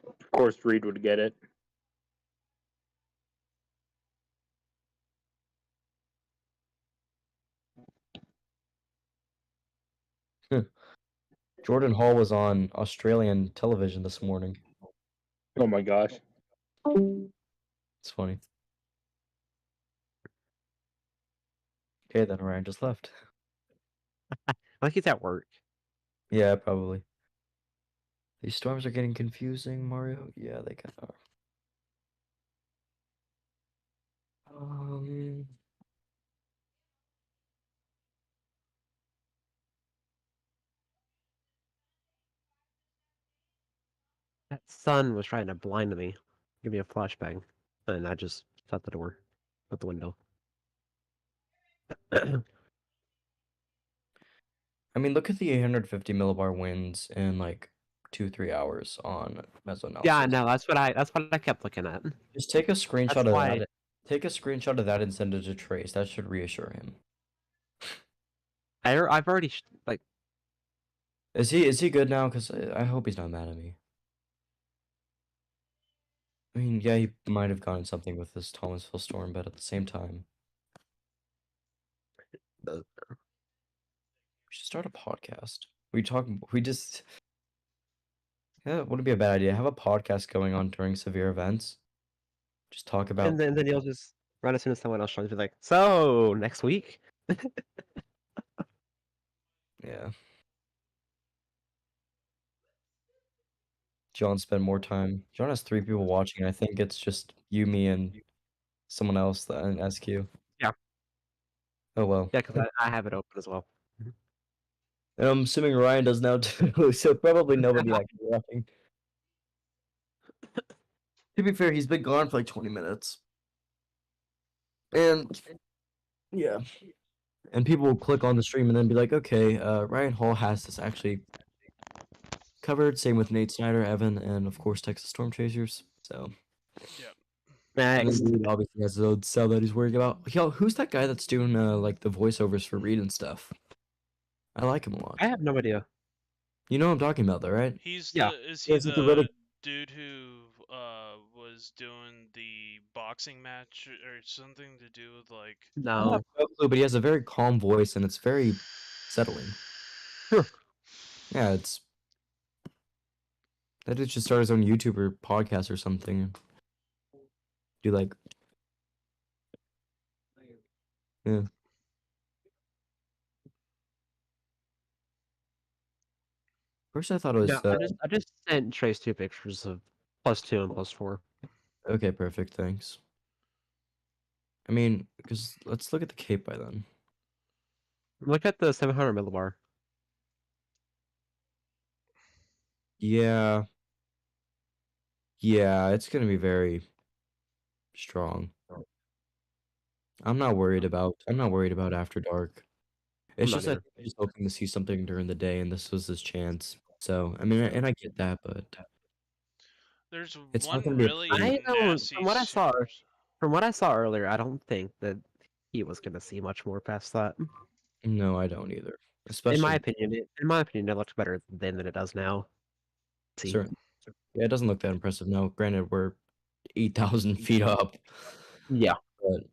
Of course, Reed would get it. Jordan Hall was on Australian television this morning. Oh my gosh. It's funny. Okay, then Ryan just left. Like he's at work. Yeah, probably. These storms are getting confusing, Mario. Yeah, they kind of are. That sun was trying to blind me, give me a flashbang, and I just shut the door, out the window. I mean, look at the 850 millibar winds in like 2-3 hours on mesoanalysis. Yeah, no, that's what I kept looking at. Just take a screenshot That's of why- that. Take a screenshot of that and send it to Trace. That should reassure him. I've already like Is he good now? Because I hope he's not mad at me. I mean, yeah, he might have gotten something with this Thomasville storm, but at the same time, we should start a podcast. We just, yeah, wouldn't be a bad idea. Have a podcast going on during severe events. Just talk about. and then you'll just run as soon as someone else tries to be like, so next week. Yeah. John spent more time. John has 3 people watching. I think it's just you, me, and someone else and SQ. Yeah. Oh well. Yeah, because I have it open as well. And I'm assuming Ryan does now too, so probably nobody actually watching. To be fair, he's been gone for like 20 minutes. And yeah. And people will click on the stream and then be like, okay, Ryan Hall has this actually covered. Same with Nate Snyder, Evan, and of course Texas Storm Chasers. So Yep. And Next. then Reed obviously has his own cell that he's worrying about. Yo, who's that guy that's doing like the voiceovers for Reed and stuff? I like him a lot. I have no idea. You know what I'm talking about, though, right? He's Yeah. is he Is it the really- the dude who was doing the boxing match or something to do with like I No. have no clue, but he has a very calm voice and it's very settling. Yeah, it's that dude should start his own YouTube or podcast or something. Do like, yeah. First, I thought it was Yeah, I just sent Trace 2 pictures of +2 and +4. okay. Perfect, thanks. I mean, because let's look at the cape by then. Look at the 700 millibar. Yeah, yeah, it's gonna be very strong. I'm not worried about After Dark. It's not just that either. I'm just hoping to see something during the day, and this was his chance. So I mean, and I get that, but there's it's not one gonna be a really pretty- I don't. nasty From what I saw earlier, I don't think that he was gonna see much more past that. No, I don't either. In Especially my opinion, it looked better then than it does now. See, certain. Yeah, it doesn't look that impressive. No, granted, we're 8,000 feet up, yeah, but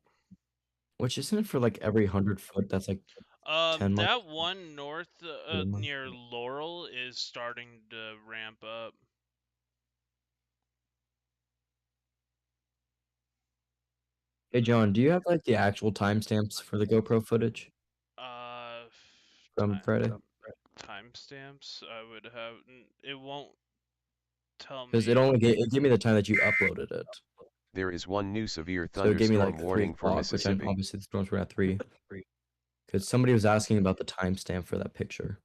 which isn't it for like every 100 foot? That's like 10 miles. that one north Yeah. near Laurel is starting to ramp up. Hey, John, do you have like the actual timestamps for the GoPro footage from Friday? Timestamps. I would have. It won't tell Because me. it gave me the time that you uploaded it. There is one new severe So it gave me thunderstorm like 3 warning for o'clock, which Mississippi. obviously the storms were at 3. Because somebody was asking about the timestamp for that picture.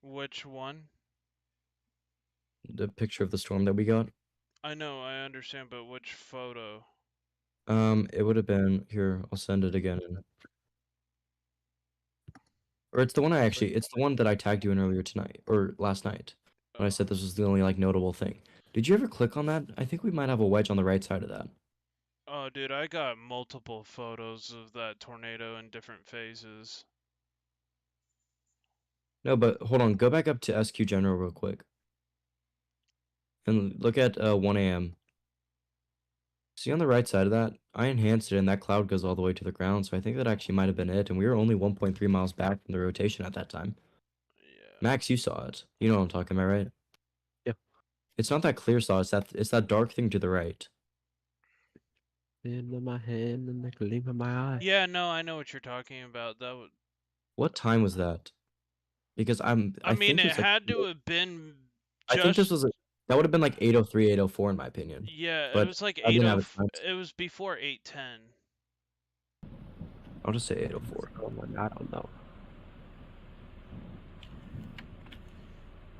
Which one? The picture of the storm that we got. I know, I understand, but which photo? It would have been here. I'll send it again. Or it's the one it's the one that I tagged you in earlier tonight or last night when I said this was the only like notable thing. Did you ever click on that? I think we might have a wedge on the right side of that. Oh, dude, I got multiple photos of that tornado in different phases. No, but hold on. Go back up to SQ General real quick. And look at 1 a.m. See on the right side of that? I enhanced it and that cloud goes all the way to the ground, so I think that actually might have been it. And we were only 1.3 miles back from the rotation at that time. Yeah. Max, you saw it. You know what I'm talking about, right? Yeah. It's not that clear saw, it's that dark thing to the right. in my hand and the gleam of my eye. Yeah, no, I know what you're talking about. That would. What time was that? Because I mean, think it it's like, had to have been. I think this was that would have been like 8:03, 8:04 in my opinion. Yeah, it but was like I didn't have 8:04. it. It was before 8:10. I'll just say 8:04. Oh my, I don't know.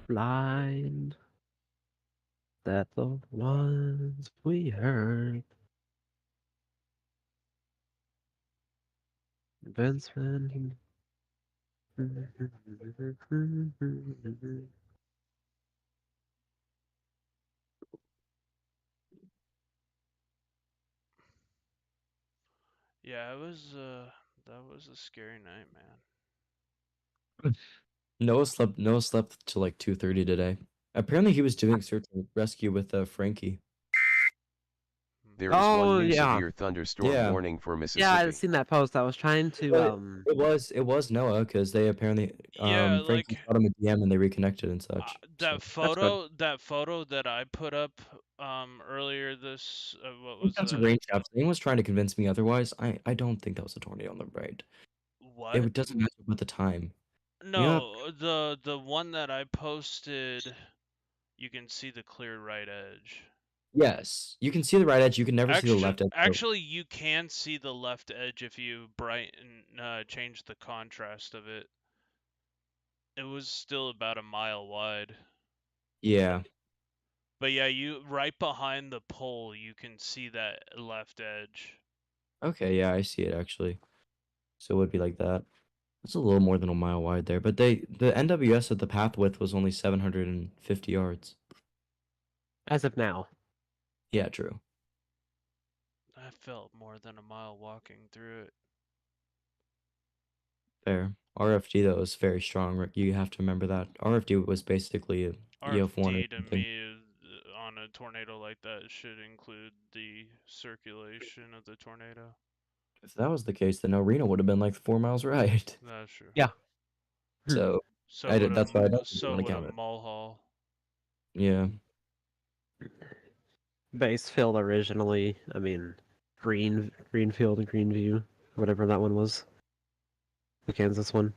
Blind that the ones we heard. Vincent. Yeah, it was. That was a scary night, man. Noah slept till like 2:30 today. Apparently he was doing search and rescue with Frankie. There is Oh, one new yeah. severe thunderstorm Yeah. warning for Mississippi. Yeah, I've seen that post. I was trying to But it was Noah because they apparently Yeah, Frankie like shot him a DM and they reconnected and such. that so. photo that I put up earlier this what I think was that's a that? rain shaft. Anyone was trying to convince me otherwise. I don't think that was a tornado on the right. What? It doesn't matter with the time. No, the one that I posted, you can see the clear right edge. Yes, you can see the right edge. You can never see the left edge. though. Actually, you can see the left edge if you change the contrast of it. It was still about a mile wide. Yeah. But yeah, you right behind the pole, you can see that left edge. Okay. Yeah, I see it actually. So it would be like that. It's a little more than a mile wide there, but the NWS at the path width was only 750 yards. as of now. Yeah, true. I felt more than a mile walking through it. Fair. RFD though is very strong. You have to remember that. RFD was basically a EF1 or RFD to something. me on a tornado like that should include the circulation of the tornado. If that was the case, then Arena would have been like 4 miles right. That's true. Yeah. So that's why I don't really So want to would a count it. Mulhall. Yeah. Base field originally, I mean, Greenfield and Greenview, whatever that one was. The Kansas one.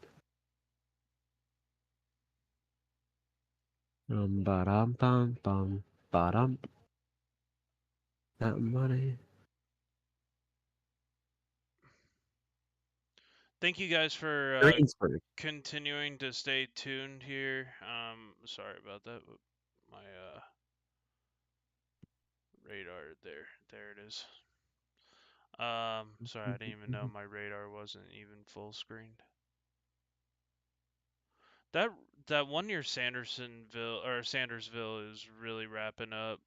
Ba-dum, bum, bum, ba-dum. That money. Thank you guys for Greensburg. continuing to stay tuned here. Sorry about that. My radar there it is. Sorry, I didn't even know my radar wasn't even full screened. That one near Sandersville is really wrapping up.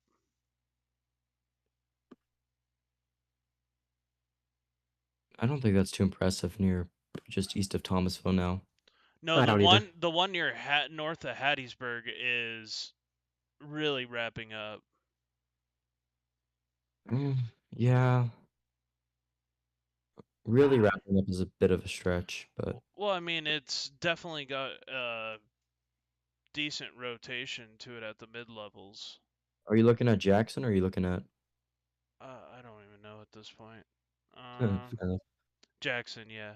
I don't think that's too impressive near just east of Thomasville now. No, I the don't one either. the one near north of Hattiesburg is really wrapping up. Yeah. Really wrapping up is a bit of a stretch, but Well, I mean, it's definitely got decent rotation to it at the mid levels. are you looking at Jackson or are you looking at I don't even know at this point. uh, Jackson, yeah.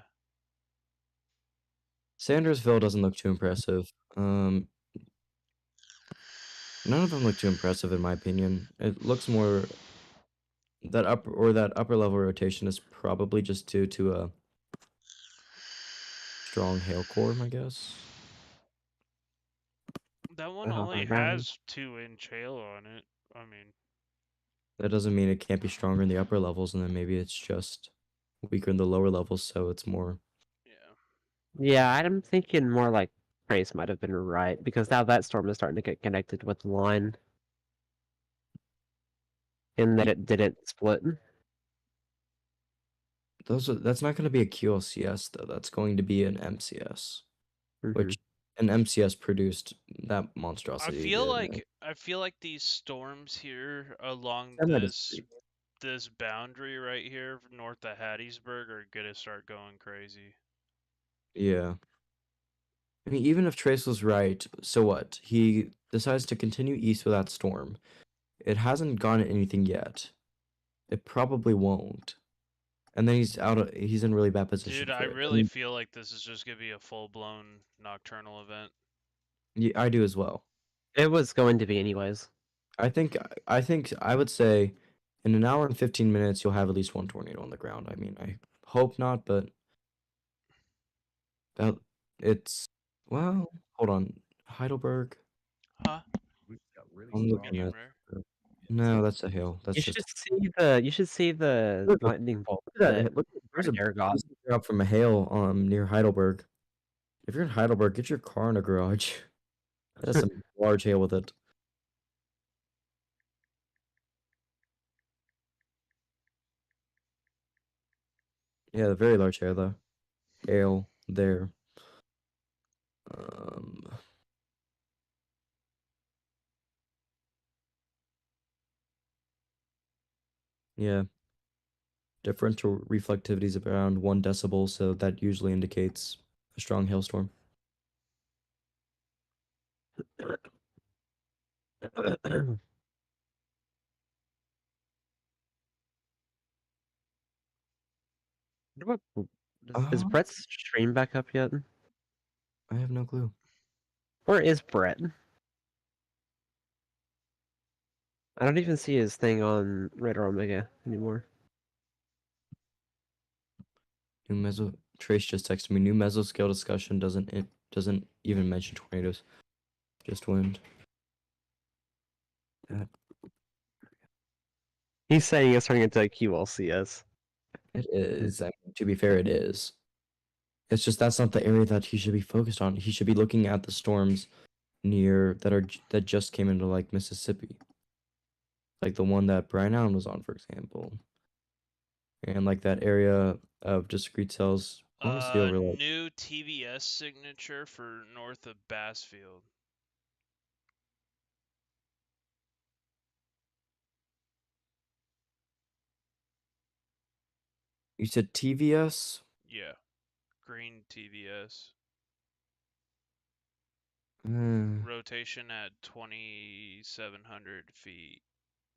Sandersville doesn't look too impressive. None of them look too impressive in my opinion. It looks more that upper level rotation is probably just due to a strong hail core, I guess. That one only has 2-inch hail on it. I mean, That doesn't mean it can't be stronger in the upper levels, and then maybe it's just weaker in the lower levels, so it's more. yeah. Yeah, I'm thinking more like Trace might have been right, because now that storm is starting to get connected with the line. In that it didn't split. That's not going to be a QLCS though. That's going to be an MCS, Mhm. which an MCS produced that monstrosity. I feel like these storms here along I might this boundary right here north of Hattiesburg are gonna start going crazy. Yeah. I mean, even if Trace was right, so what? He decides to continue east with that storm. It hasn't gone anything yet. It probably won't. And then he's in really bad position Dude, I for it. really feel like this is just gonna be a full-blown nocturnal event. Yeah, I do as well. It was going to be anyways. I think I would say in an hour and 15 minutes you'll have at least one tornado on the ground. I mean, I hope not, but it's well, hold on. Heidelberg. Huh? I'm looking at no, that's a hill. That's You just should see the Look, lightning bolt look at that that. Look, there's a air got. drop from a hail near Heidelberg. If you're in Heidelberg, get your car in a garage. That's some large hail with it. Yeah, the very large hail though. Hail there. Um, yeah. Differential reflectivity is around 1 decibel, so that usually indicates a strong hailstorm. Is Brett's stream back up yet? I have no clue. Where is Brett? I don't even see his thing on Radar Omega anymore. New meso Trace just texted me. New mesoscale discussion doesn't even mention tornadoes, just wind. He's saying it's turning into a QLCS. It is. I mean, to be fair, it is. It's just that's not the area that he should be focused on. He should be looking at the storms that just came into like Mississippi, like the one that Brian Allen was on, for example. and like that area of discrete cells. What was the overlap? New TVS signature for north of Bassfield. You said TVS? Yeah, green TVS. Rotation at 2,700 feet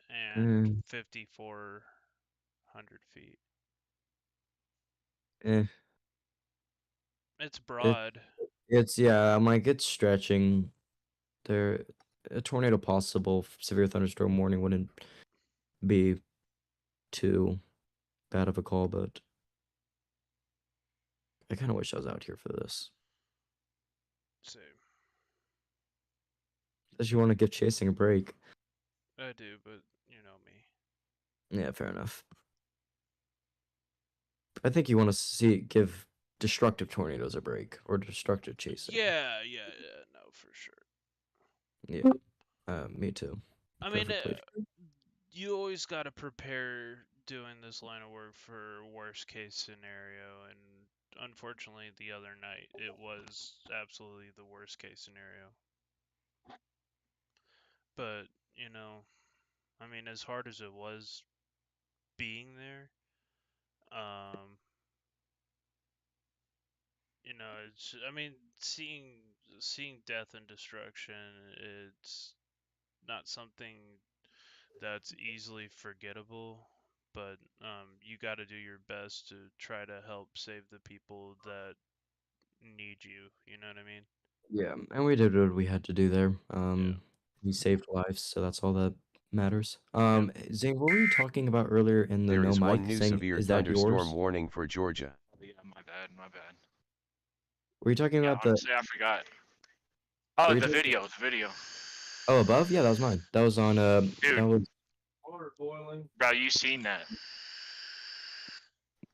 and 5,400 feet. Eh. It's broad. It's yeah, I'm like it's stretching. There, a tornado possible, severe thunderstorm warning wouldn't be too bad of a call, but I kind of wish I was out here for this. Same. Does you want to give chasing a break? I do, but you know me. Yeah, fair enough. I think you want to give destructive tornadoes a break or destructive chasing. Yeah, no, for sure. Yeah, me too. I mean, Perfectly. you always got to prepare doing this line of work for worst case scenario, and unfortunately, the other night it was absolutely the worst case scenario. But you know, I mean, as hard as it was being there, um, you know, it's I mean, seeing death and destruction, it's not something that's easily forgettable, but you got to do your best to try to help save the people that need you. You know what I mean? Yeah, and we did what we had to do there. We saved lives, so that's all that matters. Zane, what were you talking about earlier in the There no is one mic? new Saying, severe is that thunderstorm yours? warning for Georgia. Yeah, my bad, my bad. Were you talking Yeah, about the? honestly, I forgot. Were Oh, you the talking- video, the video. Oh, above? Yeah, that was mine. That was on. That Dude, was bro, you seen that?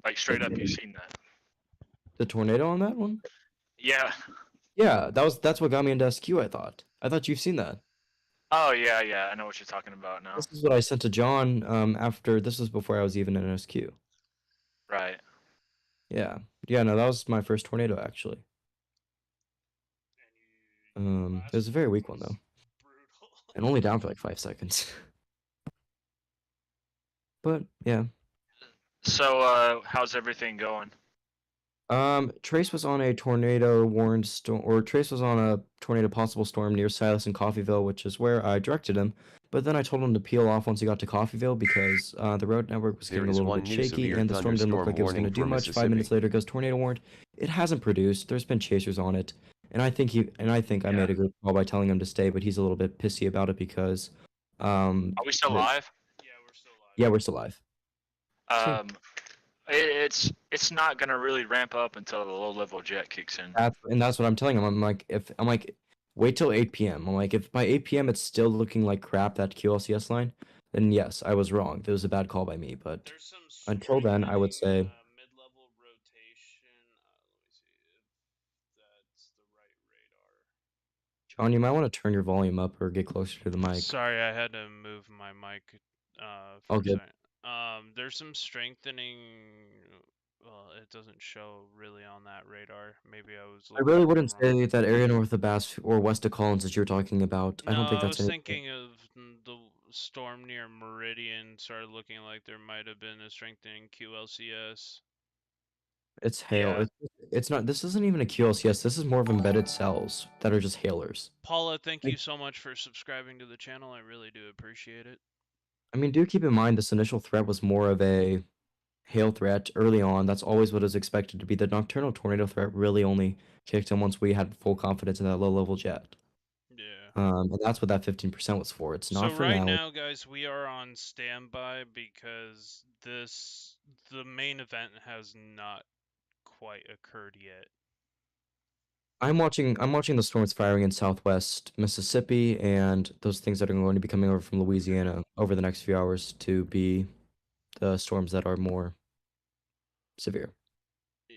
Like straight up, you seen that? the tornado on that one. Yeah. Yeah, that's what got me into SQ. I thought. I thought you've seen that. Oh yeah, yeah. I know what you're talking about now. This is what I sent to John. After this was before I was even in SQ. Right. Yeah, yeah. No, that was my first tornado actually. It was a very weak one though, and only down for like 5 seconds. But yeah. So, how's everything going? Trace was on a tornado warned storm, or Trace was on a tornado possible storm near Silas and Coffeeville, which is where I directed him. But then I told him to peel off once he got to Coffeeville because the road network was There getting a is little one bit new shaky severe and the storm didn't look thunderstorm like it was going to warning do for much. 5 minutes Mississippi. later, it goes tornado warned. It hasn't produced. There's been chasers on it, and I think I made a good call by telling him to stay, but he's a little bit pissy about it because, Are we still live? Yeah, we're still live. yeah, we're still live. Um, it's not gonna really ramp up until the low level jet kicks in. That's what I'm telling him. I'm like, wait till 8 p.m. I'm like, if by 8 p.m. it's still looking like crap, that QLCS line, then yes, I was wrong. There was a bad call by me. But There's some until then, I would say, mid-level rotation. Let me see if that's the right radar. John, you might want to turn your volume up or get closer to the mic. Sorry, I had to move my mic for All a good. second. There's some strengthening. Well, it doesn't show really on that radar. Maybe I was I looking really at the wouldn't wrong. say that area north of Bass or west of Collins that you're talking about. I No, don't think I that's was anything. thinking of the storm near Meridian. Started looking like there might have been a strengthening QLCS. It's hail. Yeah. It's not. This isn't even a QLCS. This is more of embedded cells that are just hailers. Paula, thank Like- you so much for subscribing to the channel. I really do appreciate it. I mean, do keep in mind this initial threat was more of a hail threat early on. That's always what is expected to be. The nocturnal tornado threat really only kicked in once we had full confidence in that low level jet. Yeah. And that's what that 15% was for. It's not So for right now. now, guys, we are on standby because the main event has not quite occurred yet. I'm watching the storms firing in southwest Mississippi and those things that are going to be coming over from Louisiana over the next few hours to be the storms that are more severe. Yeah.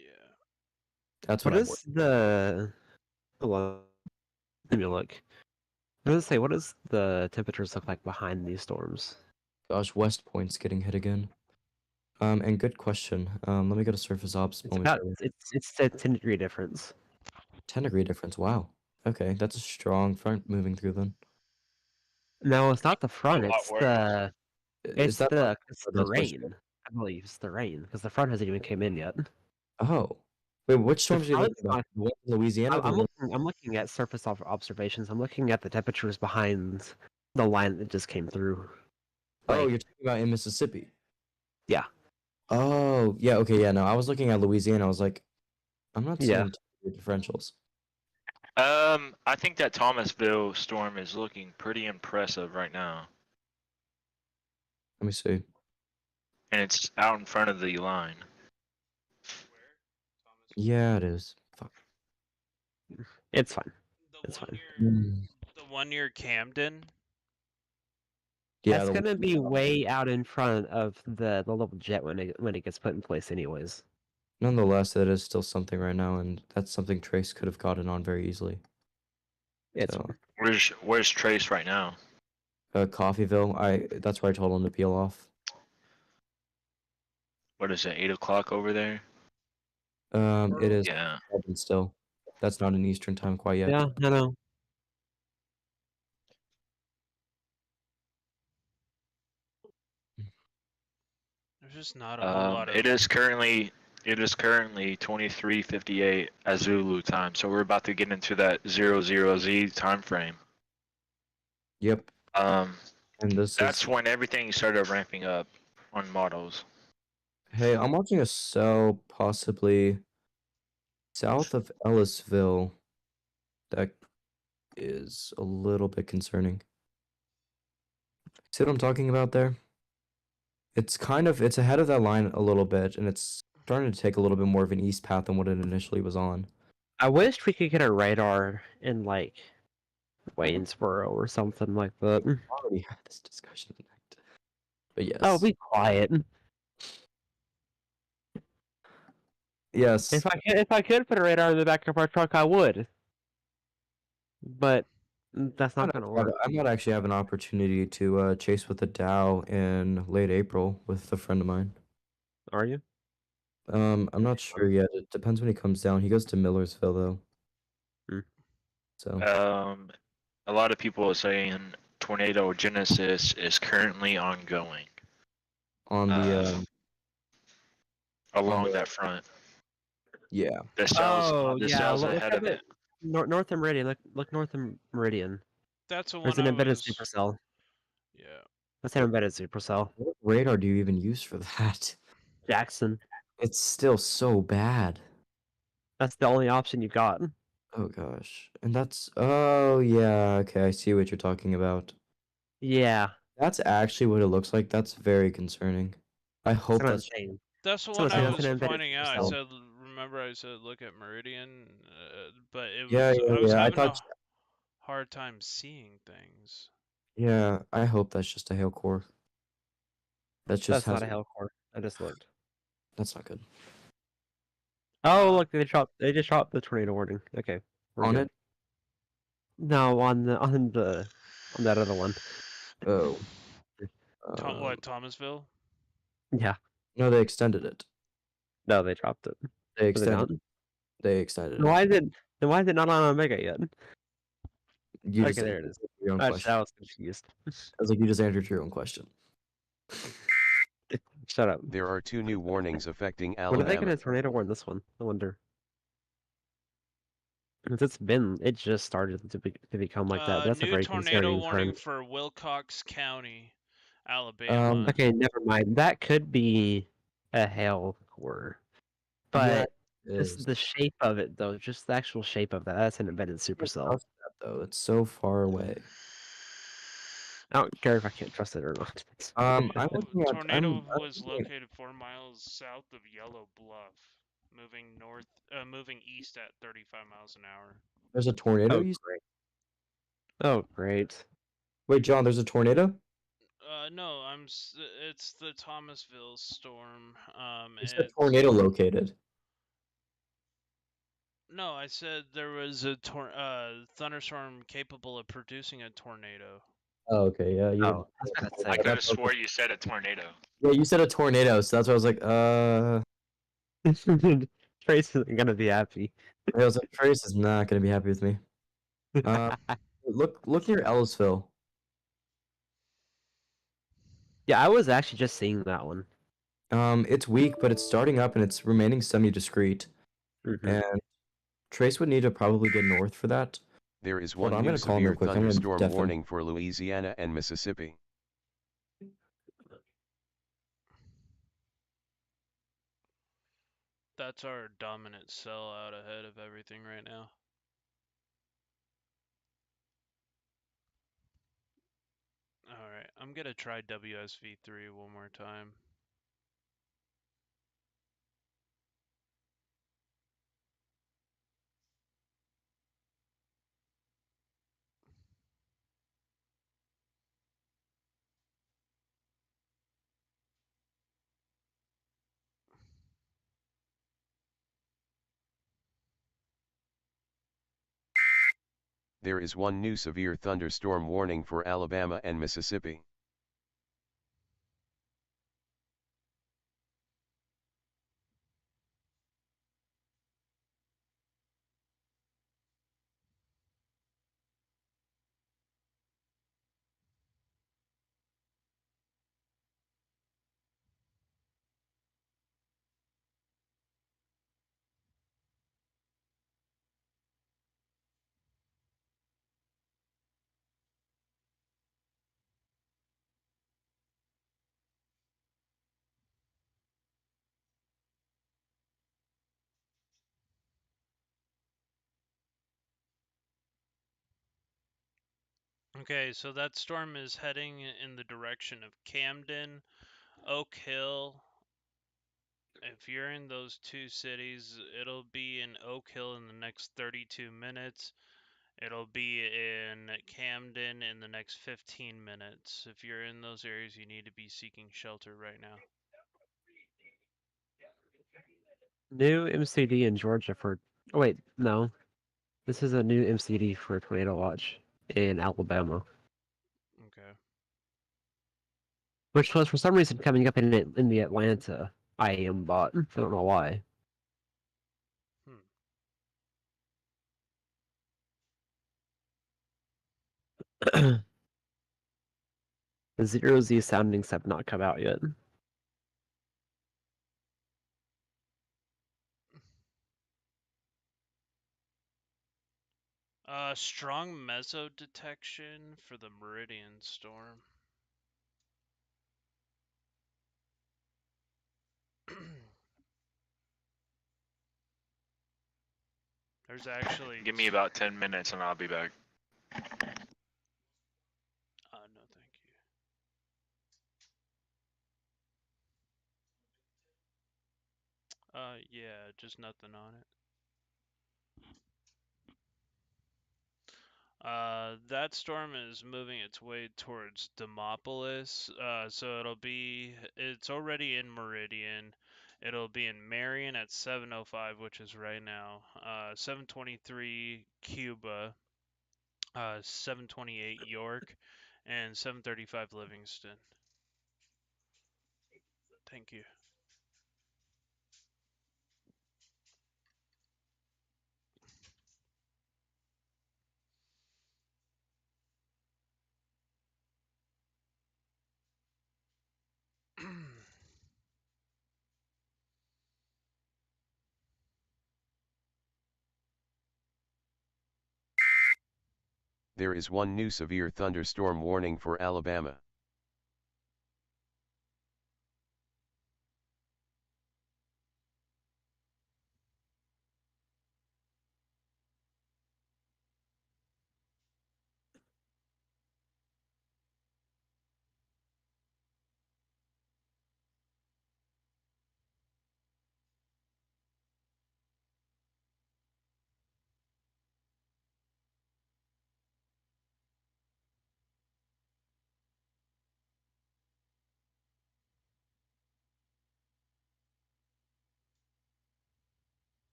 That's What what I'm is the? Hold on. Let me look. I was gonna say, what does the temperatures look like behind these storms? Gosh, West Point's getting hit again. And good question. Let me go to surface ops It's about momentarily. it's a 10-degree difference. 10-degree difference. Wow. Okay, that's a strong front moving through then. No, it's not the front. A lot It's worse. the Is that not- it's or the that's Michigan? rain. I believe it's the rain because the front hasn't even came in yet. Oh. Wait, which The storms are you looking front's about? not. The one in Louisiana, the one I'm looking at surface observations. I'm looking at the temperatures behind the line that just came through. Oh, Like, you're talking about in Mississippi. yeah, Oh, yeah, okay, yeah, no. I was looking at Louisiana. I was like, I'm not yeah. seeing 10-degree differentials. I think that Thomasville storm is looking pretty impressive right now, Let me see. and it's out in front of the line. Yeah, it is. Fuck. It's fine. The It's one fine. Mm. the one near Camden. Yeah, That's the gonna be way out in front of the little jet when it gets put in place, anyways. nonetheless, that is still something right now, and that's something Trace could have gotten on very easily. It's So, fine. Where's Trace right now? Coffeeville, that's where I told him to peel off. What is it? 8 o'clock over there? It is Yeah. 7 still. That's not in Eastern time quite yet. Yeah, I know. There's just not a whole lot of. It is currently 23:58 at Zulu time, so we're about to get into that 00Z time frame. Yep. Um, And this that's is. when everything started ramping up on models. Hey, I'm watching a cell possibly south of Ellisville that is a little bit concerning. See what I'm talking about there? It's ahead of that line a little bit, and it's starting to take a little bit more of an east path than what it initially was on. I wish we could get a radar in like Waynesboro or something like that. We already had this discussion tonight. But yes. Oh, be quiet. Yes. If I could put a radar in the back of our truck, I would. But that's not gonna work. I might actually have an opportunity to chase with a Dow in late April with a friend of mine. Are you? I'm not sure yet. It depends when he comes down. He goes to Millersville though. Hmm. So A lot of people are saying tornado genesis is currently ongoing on the along the- that front. yeah. The cells Look ahead at of it. North of Meridian. Look north of Meridian. That's the There's one an I embedded was. supercell. Yeah. That's an embedded supercell. What radar do you even use for that? Jackson. It's still so bad. That's the only option you got. Oh gosh. And oh yeah, okay, I see what you're talking about. Yeah. That's actually what it looks like. That's very concerning. I That's hope what I'm that's saying. That's the So one it's I like was an embedded pointing out. I supercell. said, remember, I said look at Meridian, but it was. Yeah, I was I having thought a hard time seeing things. yeah, I hope that's just a hail core. That's just That's not a hell core. I just looked. That's not good. Oh, look, they just dropped the tornado warning. Okay. We're On good. it? No, on that other one. Oh. What, Thomasville? Yeah. No, they extended it. No, they dropped it. They Did they not? extended. They extended Then it. why is it not on Omega yet? You Okay, just there it is. answered your own I question. was confused. I was like, you just answered your own question. Shut up. There are 2 new warnings affecting When are they Alabama. gonna tornado warn this one? I wonder. Because it just started to become like that. That's a New very tornado concerning warning trend. for Wilcox County, Alabama. Okay, never mind. That could be a hail core. Yeah, But it just is. the shape of it, though, just the actual shape of that's an embedded supercell. Trust that, though. It's so far away. I don't care if I can't trust it or not. I'm looking at. Tornado was located 4 miles south of Yellow Bluff, moving east at 35 miles an hour. There's a tornado. Oh, great. Oh, great. Wait, John. There's a tornado. No, it's the Thomasville storm. Is a tornado located? No, I said there was a thunderstorm capable of producing a tornado. Oh, okay, yeah, you. Oh, I was gonna I say. could have swore you said a tornado. Yeah, you said a tornado, so that's why I was like, Trace isn't gonna be happy. I was like, Trace is not gonna be happy with me. Look near Ellisville. Yeah, I was actually just seeing that one. It's weak, but it's starting up and it's remaining semi-discrete. Mhm. And Trace would need to probably get north for that. There is Hold one on, I'm new gonna call him real severe quick. I'm gonna thunderstorm def him. warning for Louisiana and Mississippi. That's our dominant sell out ahead of everything right now. Alright, I'm gonna try WSV3 one more time. There is one new severe thunderstorm warning for Alabama and Mississippi. Okay, so that storm is heading in the direction of Camden, Oak Hill. If you're in those two cities, it'll be in Oak Hill in the next 32 minutes. It'll be in Camden in the next 15 minutes. If you're in those areas, you need to be seeking shelter right now. New MCD in Georgia for. Oh wait, no. This is a new MCD for Tornado Watch in Alabama, Okay. which was for some reason coming up in the Atlanta IAM bot. I don't know why. Hmm. The 0Z soundings have not come out yet. Strong meso detection for the Meridian storm. There's actually. Give me about 10 minutes and I'll be back. No, thank you. Yeah, just nothing on it. That storm is moving its way towards Demopolis. It's already in Meridian. It'll be in Marion at 7:05, which is right now. 7:23 Cuba, 7:28 York, and 7:35 Livingston. Thank you. There is one new severe thunderstorm warning for Alabama.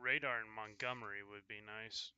radar in Montgomery would be nice.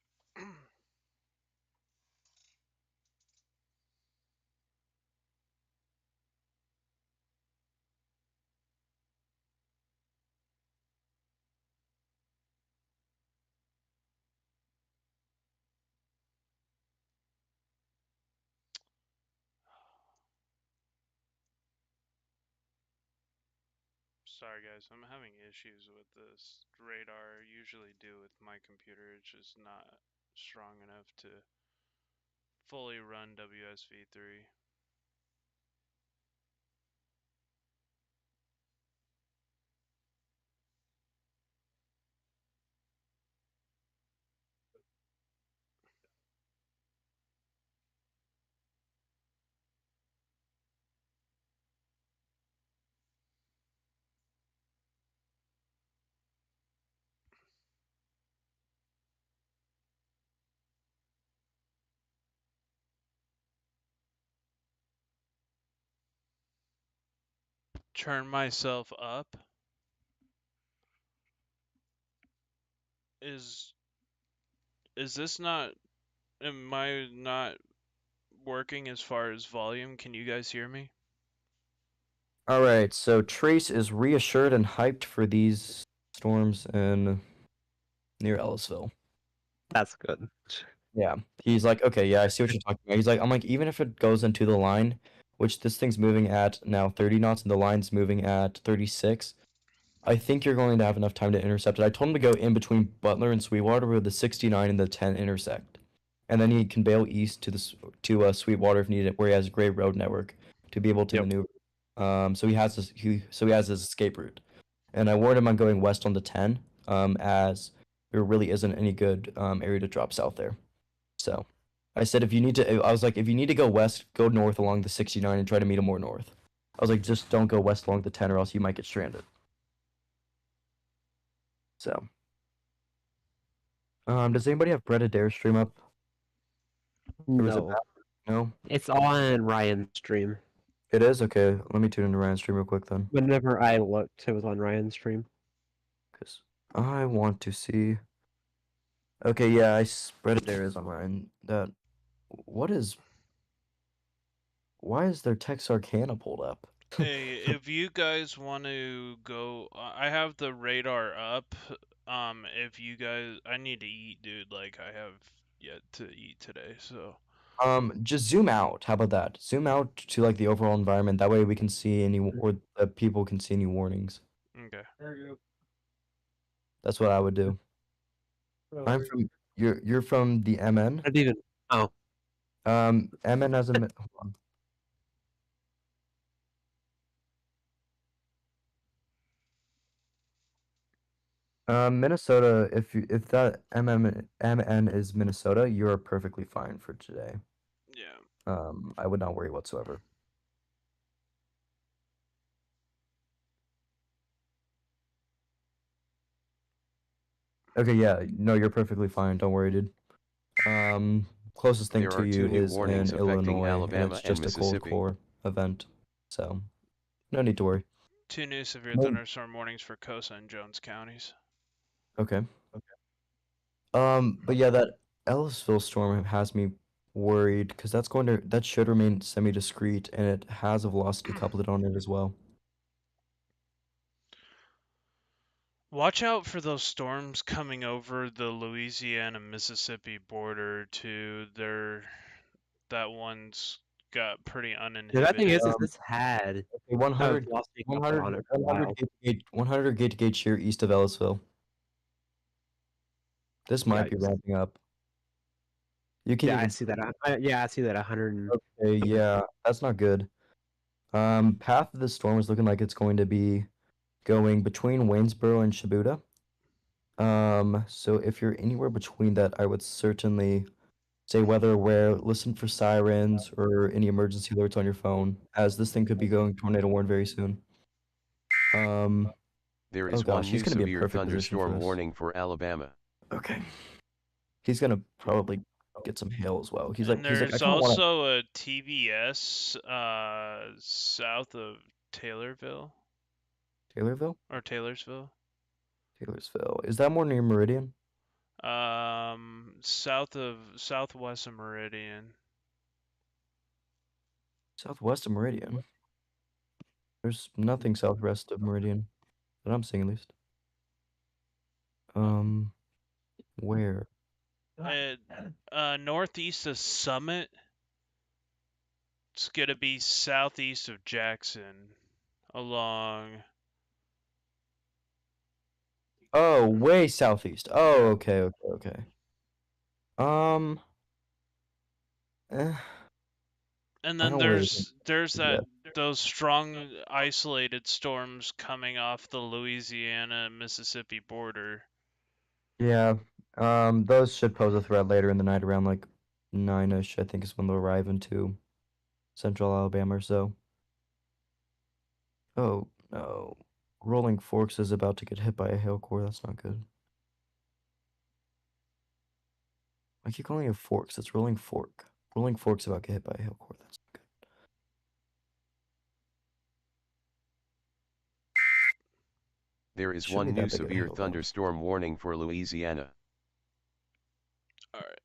Sorry guys, I'm having issues with this radar. I usually do with my computer. It's just not strong enough to fully run WSV3. Turn myself up. Is this not, am I not working as far as volume? Can you guys hear me? All right, so Trace is reassured and hyped for these storms in near Ellisville. That's good. Yeah, he's like, okay, yeah, I see what you're talking about. He's like, I'm like, even if it goes into the line, which this thing's moving at now 30 knots and the line's moving at 36, I think you're going to have enough time to intercept it. I told him to go in between Butler and Sweetwater where the 69 and the 10 intersect, and then he can bail east to Sweetwater if needed, where he has a great road network to be able to maneuver. So he has his escape route, and I warned him on going west on the 10, as there really isn't any good area to drop south there. So I said, if you need to go west, go north along the 69 and try to meet him more north. I was like, just don't go west along the 10 or else you might get stranded. So, does anybody have Bread Adair stream up? Or was it No, bad? No? it's on Ryan's stream. It is? Okay, let me tune into Ryan's stream real quick then. Whenever I looked, it was on Ryan's stream. Because I want to see. Okay, yeah, Bread Adair is on Ryan. What is. Why is their Texarkana pulled up? Hey, if you guys want to go, I have the radar up. If you guys, I need to eat, dude. Like, I have yet to eat today, so. Just zoom out. How about that? Zoom out to like the overall environment. That way we can see or people can see any warnings. Okay. That's what I would do. I'm from. You're from the MN. I didn't even. Oh, MN has a. Hold on. Minnesota. If that MN is Minnesota, you're perfectly fine for today. Yeah. I would not worry whatsoever. Okay, yeah, no, you're perfectly fine. Don't worry, dude. Closest thing There to are you two new is in warnings affecting Illinois, and Alabama it's and just a cold Mississippi. core event, so no need to worry. 2 new severe No. thunderstorm warnings for Cosa and Jones counties. Okay. But yeah, that Ellisville storm has me worried because that should remain semi-discreet, and it has a velocity coupled on it as well. Watch out for those storms coming over the Louisiana-Mississippi border too. That one's got pretty the bad uninhibited. thing is this had Okay, a 100, velocity couple 100, on it for a while. 100 gauge to gauge shear east of Ellisville. This might be Yikes. ramping up. You can Yeah, I even see that. Yeah, I see that. 100. Okay, yeah, that's not good. Path of the storm is looking like it's going to be going between Waynesboro and Shibuya. So if you're anywhere between that, I would certainly say weather aware, listen for sirens or any emergency alerts on your phone, as this thing could be going tornado warn very soon. There Oh is one gosh, he's new gonna be in severe perfect position for thunderstorm this. warning for Alabama. Okay. He's gonna probably get some hail as well. He's like, I There's kind of want to. also a TVS south of Taylorville Taylorville? or Taylorsville. Taylorsville. Is that more near Meridian? Southwest of Meridian. Southwest of Meridian. There's nothing southwest of Meridian that I'm seeing at least. Where? Northeast of Summit. It's gonna be southeast of Jackson, along. Oh, way southeast. Oh, okay. Um, eh, And I then don't really there's yeah. those strong isolated storms coming off the Louisiana Mississippi border. Yeah. Those should pose a threat later in the night around like 9-ish, I think is when they'll arrive into central Alabama or so. Oh, no. Rolling Forks is about to get hit by a hail core. That's not good. I keep calling it Forks. It's Rolling Fork. Rolling Forks about to get hit by a hail core. That's not good. There is Shouldn't one be new that big of a severe hail, though. thunderstorm warning for Louisiana. Alright.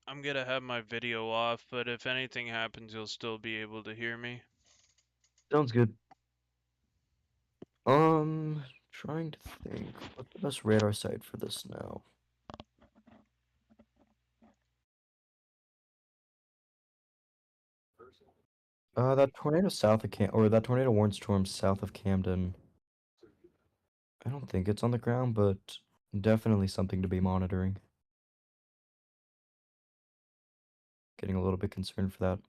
I'm gonna have my video off, but if anything happens, you'll still be able to hear me. Sounds good. Trying to think. What's the best radar site for this now? That tornado south of or that tornado warning storm south of Camden. I don't think it's on the ground, but definitely something to be monitoring. Getting a little bit concerned for that.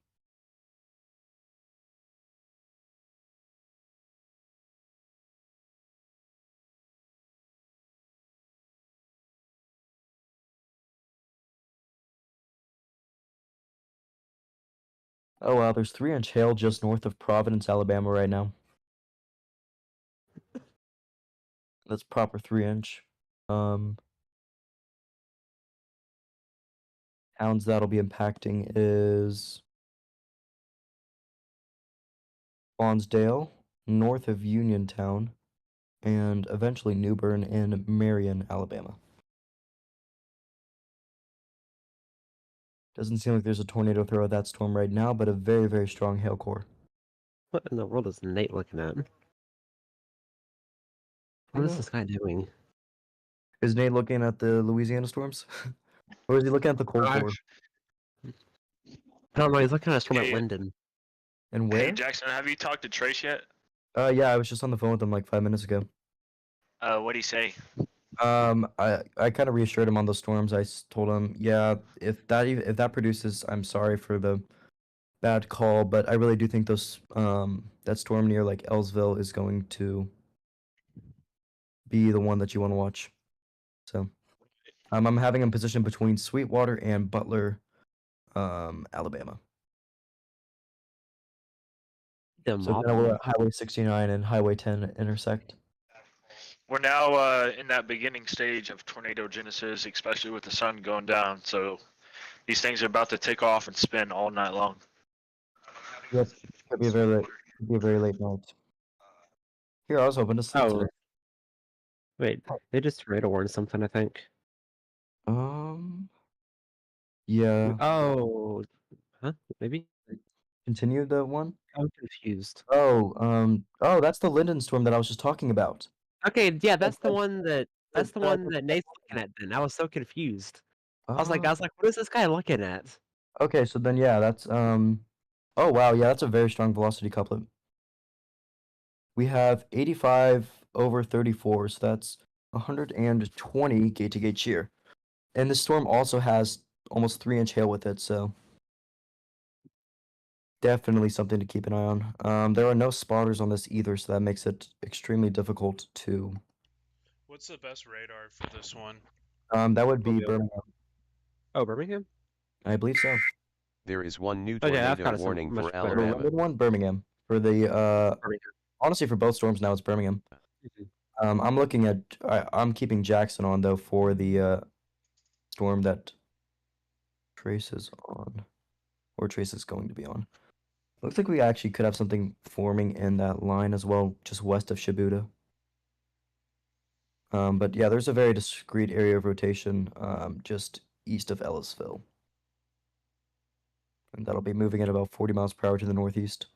Oh wow, there's 3-inch hail just north of Providence, Alabama right now. That's proper 3-inch. Towns that'll be impacting is Lonsdale, north of Uniontown, and eventually Newbern and Marion, Alabama. Doesn't seem like there's a tornado throw at that storm right now, but a very, very strong hail core. What in the world is Nate looking at? What is this guy doing? Is Nate looking at the Louisiana storms? Or is he looking at the cold core? I don't know, he's looking at a storm at Hey, Linden. And where? Hey Jackson, have you talked to Trace yet? Yeah, I was just on the phone with him like 5 minutes ago. What'd he say? I kind of reassured him on the storms. Told him, yeah, if that produces, I'm sorry for the bad call, but I really do think those that storm near like Ellsville is going to be the one that you want to watch. So, I'm having him positioned between Sweetwater and Butler, Alabama. Them So kind of where Highway 69 and Highway 10 intersect. We're now in that beginning stage of tornado genesis, especially with the sun going down. So these things are about to take off and spin all night long. Yep, could be a very late night. Here, I was hoping to sleep today. Wait, they just tornado warned something, I think. Yeah. Oh, huh? Maybe? Continue the one? I'm confused. Oh, that's the Linden storm that I was just talking about. Okay, yeah, that's the one that Nate's looking at then. I was so confused. I was like, what is this guy looking at? Okay, so then yeah, that's oh wow, yeah, that's a very strong velocity couplet. We have 85 over 34, so that's 120 gate to gate shear. And this storm also has almost 3-inch hail with it, so definitely something to keep an eye on. There are no spotters on this either, so that makes it extremely difficult to. What's the best radar for this one? That would be Birmingham. Oh, Birmingham? I believe so. There is one new Okay, I've tornado got warning much for better. The Alabama. London one, Birmingham. For the Birmingham. honestly, for both storms now, it's Birmingham. I'm looking at. I'm keeping Jackson on though for the storm that Trace is on, or Trace is going to be on. Looks like we actually could have something forming in that line as well, just west of Shibuda. But yeah, there's a very discrete area of rotation just east of Ellisville. And that'll be moving at about 40 miles per hour to the northeast.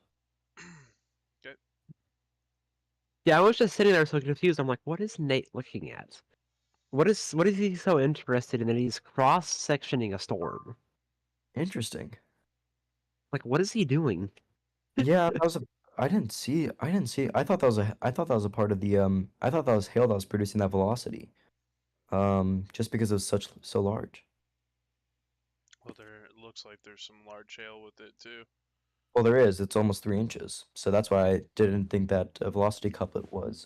Okay. Yeah, I was just sitting there so confused. I'm like, what is Nate looking at? What is he so interested in that he's cross-sectioning a storm? Interesting. Like, what is he doing? Yeah, that was a. I didn't see. I didn't see. I thought that was a. I thought that was a part of the. I thought that was hail that was producing that velocity. Just because it was so large. Well, it looks like there's some large hail with it too. Well, there is. It's almost 3 inches. So that's why I didn't think that a velocity couplet was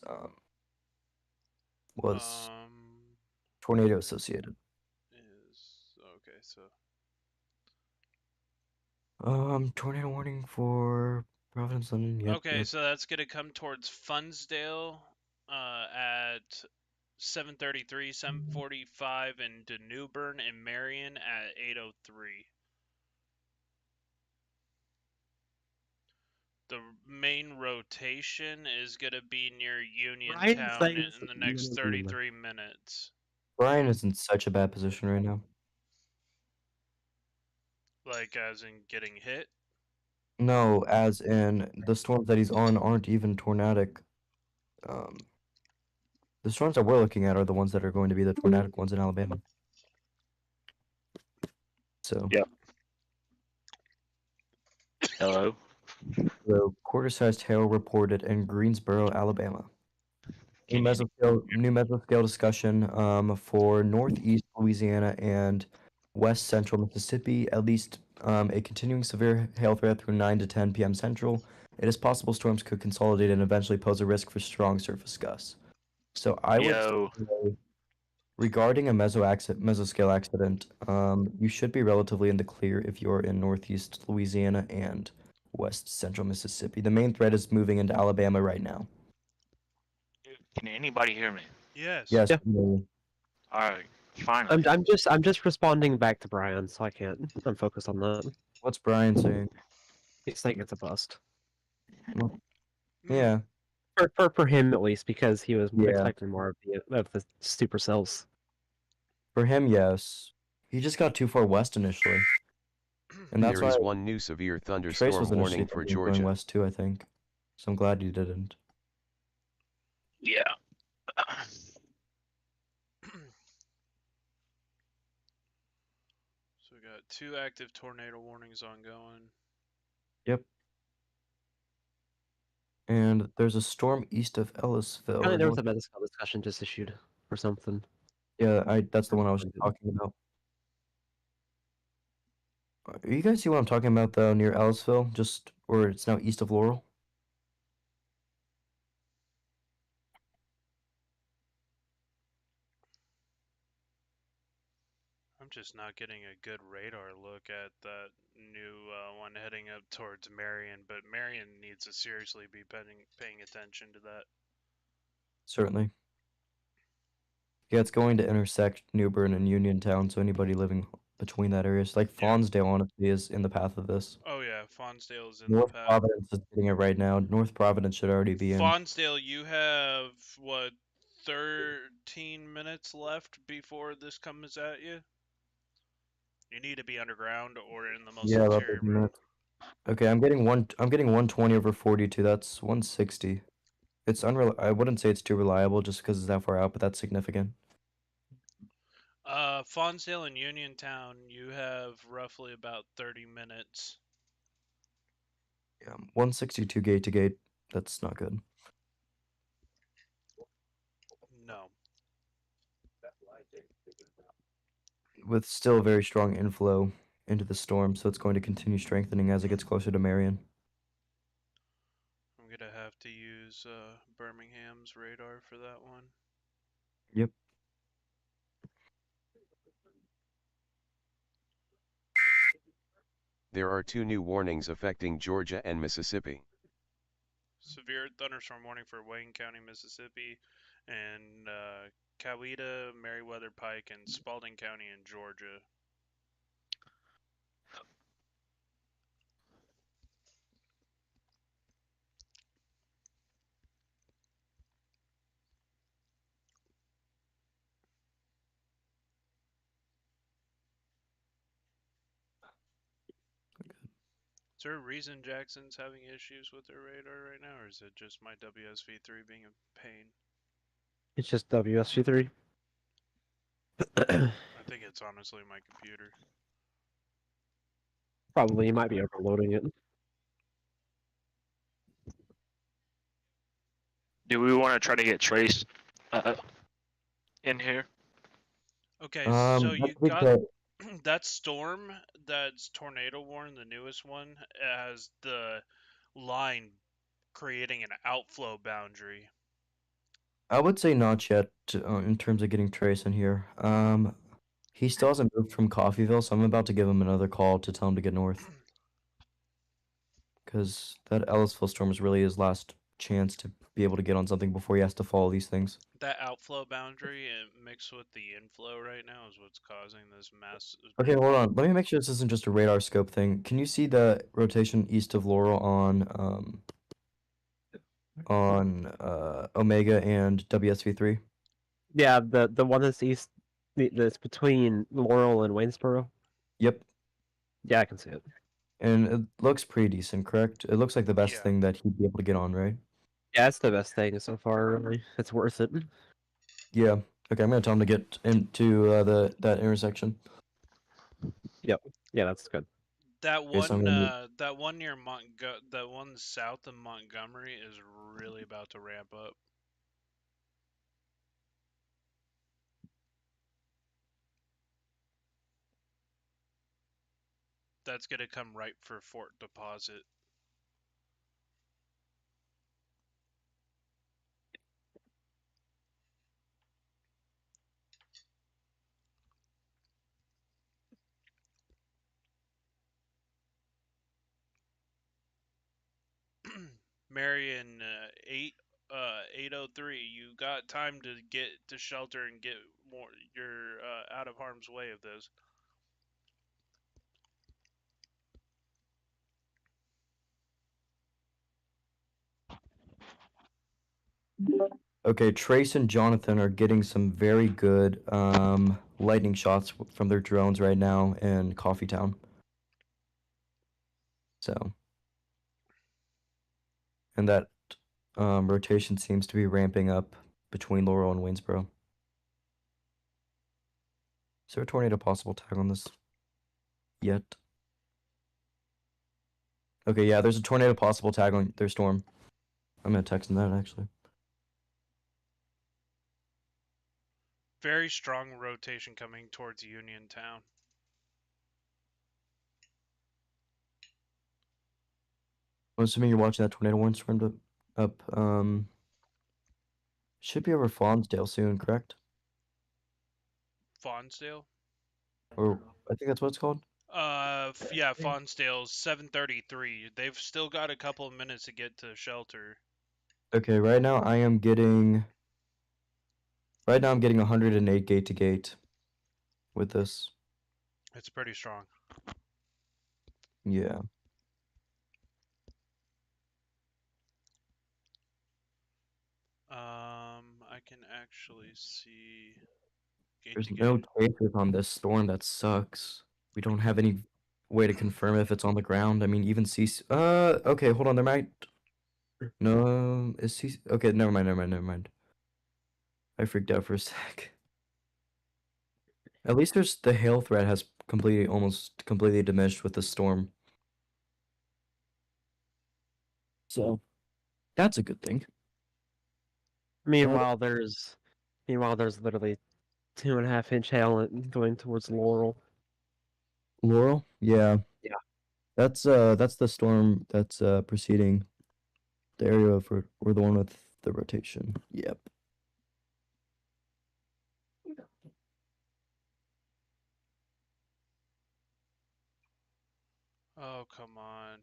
tornado associated. Is okay. So Tornado warning for Providence, London. Yep. okay, Yep. so that's gonna come towards Funsdale at 7:33, 7:45, and to Newbern and Marion at 8:03. The main rotation is gonna be near Brian's Uniontown saying in the next something. 33 minutes. Brian is in such a bad position right now. Like as in getting hit. No, as in the storms that he's on aren't even tornadic. The storms that we're looking at are the ones that are going to be the tornadic ones in Alabama. So, Yep. Hello. the quarter-sized hail reported in Greensboro, Alabama. New Can you? mesoscale discussion for northeast Louisiana and west central Mississippi. At least a continuing severe hail threat through 9 to 10 p.m. Central. It is possible storms could consolidate and eventually pose a risk for strong surface gusts. So I would Yo. say, regarding a mesoscale accident, you should be relatively in the clear if you're in northeast Louisiana and west central Mississippi. The main threat is moving into Alabama right now. Can anybody hear me? Yes. Yes. Yeah. All right. Finally. I'm just responding back to Brian, so I can't. I'm focused on that. What's Brian saying? He's saying it's a bust. Hmm. Yeah. For him at least, because he was Yeah. expecting more of the supercells. For him, yes. He just got too far west initially. And that's There why is one new severe Trace thunderstorm was initially warning for thinking of going Georgia. west too, I think. So I'm glad you didn't. Yeah. So we got 2 active tornado warnings ongoing. Yep. And there's a storm east of Ellisville. Apparently or there was a north- medical discussion just issued or something. Yeah, that's the one I was talking about. You guys see what I'm talking about though, near Ellisville? Just or it's now east of Laurel? I'm just not getting a good radar look at that new one heading up towards Marion, but Marion needs to seriously be paying attention to that. Certainly. Yeah, it's going to intersect Newbern and Uniontown, so anybody living between that area. Like Yeah. Fawnsdale honestly is in the path of this. Oh yeah, Fawnsdale is in North the path. Providence is getting it right now. North Providence should already be in. Fawnsdale, you have what 13 minutes left before this comes at you. You need to be underground or in the most Yeah, about interior 13 room. minutes. Okay, I'm getting 120 over 42. That's 160. It's I wouldn't say it's too reliable just because it's that far out, but that's significant. Fawnsdale and Uniontown, you have roughly about 30 minutes. Yeah, 162 gate to gate. That's not good. No. With still very strong inflow into the storm, so it's going to continue strengthening as it gets closer to Marion. I'm gonna have to use Birmingham's radar for that one. Yep. There are 2 new warnings affecting Georgia and Mississippi. Severe thunderstorm warning for Wayne County, Mississippi, and Coweta, Meriwether Pike, and Spalding County in Georgia. there a reason Jackson's having issues with their radar right now, or is it just my WSV3 being a pain? It's just WSG3. I think it's honestly my computer. Probably you might be overloading it. Do we want to try to get Trace in here? Okay, so I you think got that that storm that's tornado warn, the newest one, has the line creating an outflow boundary. I would say not yet in terms of getting Trace in here. He still hasn't moved from Coffeeville, so I'm about to give him another call to tell him to get north. Because that Ellisville storm is really his last chance to be able to get on something before he has to follow these things. That outflow boundary mixed with the inflow right now is what's causing this mass. Okay, hold on. Let me make sure this isn't just a radar scope thing. Can you see the rotation east of Laurel on Omega and WSV3? Yeah, the one that's east, that's between Laurel and Waynesboro. Yep. Yeah, I can see it. And it looks pretty decent, correct? It looks like the best Yeah. thing that he'd be able to get on, right? Yeah, it's the best thing so far. Really, it's worth it. Yeah. Okay, I'm gonna tell him to get into that intersection. Yep. Yeah, that's good. That Okay, so I'm one, gonna that one near that one south of Montgomery is really about to ramp up. That's gonna come right for Fort Deposit. Marion, 803. You got time to get to shelter and get more. You're out of harm's way of this. Okay, Trace and Jonathan are getting some very good lightning shots from their drones right now in Coffeetown. So, and that rotation seems to be ramping up between Laurel and Waynesboro. Is there a tornado possible tag on this yet? Okay, yeah, there's a tornado possible tag on their storm. I'm gonna text them that actually. Very strong rotation coming towards Uniontown. I'm assuming you're watching that tornado warning storm up. Should be over Fawnsdale soon, correct? Fonsdale? Or I think that's what it's called. Yeah, Fonsdale's 7:33. They've still got a couple of minutes to get to shelter. Okay, right now I'm getting 108 gate to gate with this. It's pretty strong. Yeah. I can actually see gate There's to no gate. tracers on this storm. That sucks. We don't have any way to confirm if it's on the ground. I mean, even CC. Okay, hold on. There might. No, is CC. Okay, never mind. I freaked out for a sec. At least there's the hail threat has almost completely diminished with the storm. So, that's a good thing. Meanwhile, there's literally 2.5-inch hail going towards Laurel. Laurel? Yeah. Yeah. That's the storm that's preceding the area for or the one with the rotation. Yep. Oh, come on.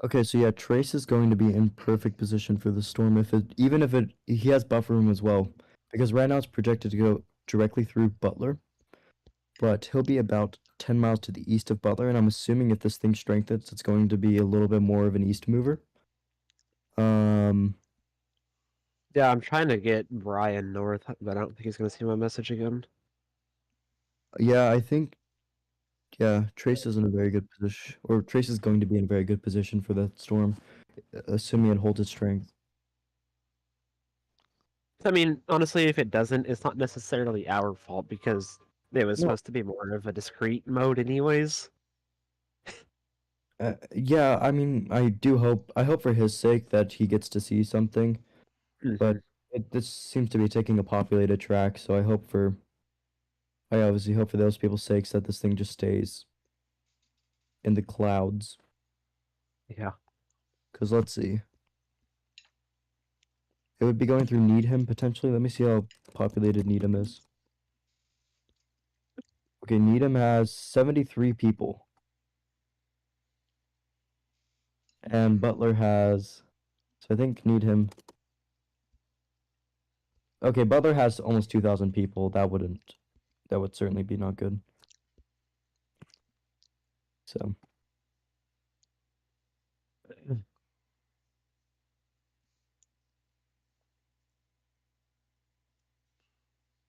Okay, so yeah, Trace is going to be in perfect position for the storm even if he has buffer room as well. Because right now it's projected to go directly through Butler. But he'll be about 10 miles to the east of Butler, and I'm assuming if this thing strengthens, it's going to be a little bit more of an east mover. Yeah, I'm trying to get Brian north, but I don't think he's gonna see my message again. Yeah, I think. Yeah, Trace is in a very good position, or Trace is going to be in a very good position for that storm, assuming it holds its strength. I mean, honestly, if it doesn't, it's not necessarily our fault because it was No. supposed to be more of a discrete mode, anyways. Yeah, I mean, I hope for his sake that he gets to see something, but this seems to be taking a populated track, so I obviously hope for those people's sakes that this thing just stays in the clouds. Yeah. Because let's see. It would be going through Needham potentially. Let me see how populated Needham is. Okay, Needham has 73 people. And Butler has. So I think Needham. Okay, Butler has almost 2,000 people. That would certainly be not good. So.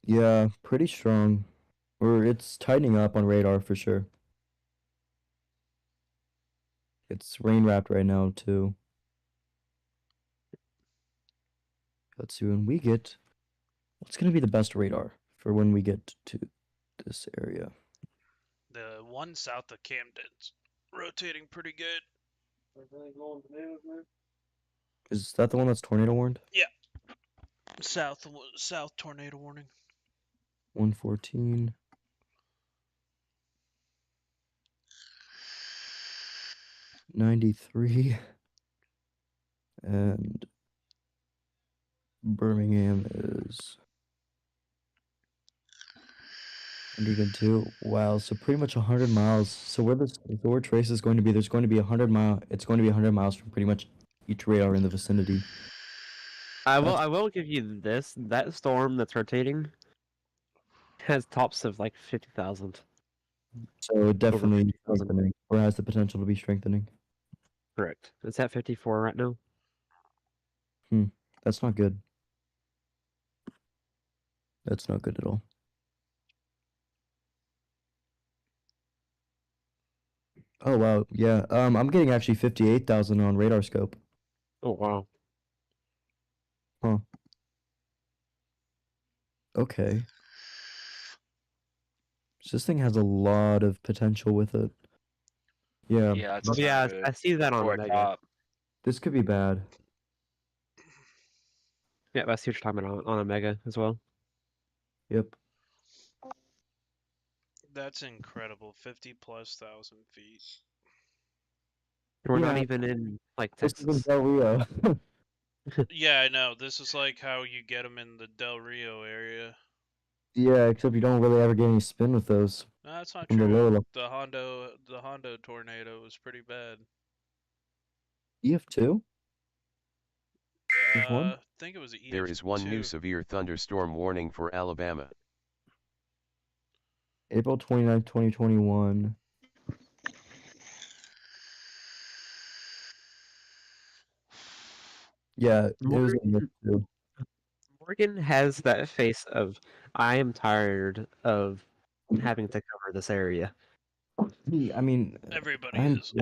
Yeah, pretty strong. Or it's tightening up on radar for sure. It's rain wrapped right now too. Let's see when we get. What's gonna be the best radar for when we get to this area? The one south of Camden's rotating pretty good. Is that the one that's tornado warned? Yeah. South tornado warning. 114. $93. And Birmingham is 102. Wow, so pretty much 100 miles. So where Trace is going to be, there's going to be 100 mile. It's going to be 100 miles from pretty much each radar in the vicinity. I will give you this. That storm that's rotating has tops of like 50,000. So it definitely 50,000. strengthening, or has the potential to be strengthening. Correct. It's at 54 right now. That's not good. That's not good at all. Oh wow, yeah. I'm getting actually 58,000 on radar scope. Oh wow. Huh. Okay. So this thing has a lot of potential with it. Yeah. Yeah, it's Oh, not yeah, good I see that on for a Mega. top. This could be bad. Yeah, I see what you're talking about on a Mega as well. Yep. That's incredible. 50,000+ feet. We're not Yeah. even in like This is in Texas. Del Rio. Yeah, I know. This is like how you get them in the Del Rio area. Yeah, except you don't really ever get any spin with those. No, that's not In the true. lower level. The Hondo tornado was pretty bad. EF2? I think it was EF2. There is one new severe thunderstorm warning for Alabama. April 29th, 2021. Yeah, it was in EF2. Morgan has that face of, I am tired of having to cover this area. I mean, Everybody I'm is.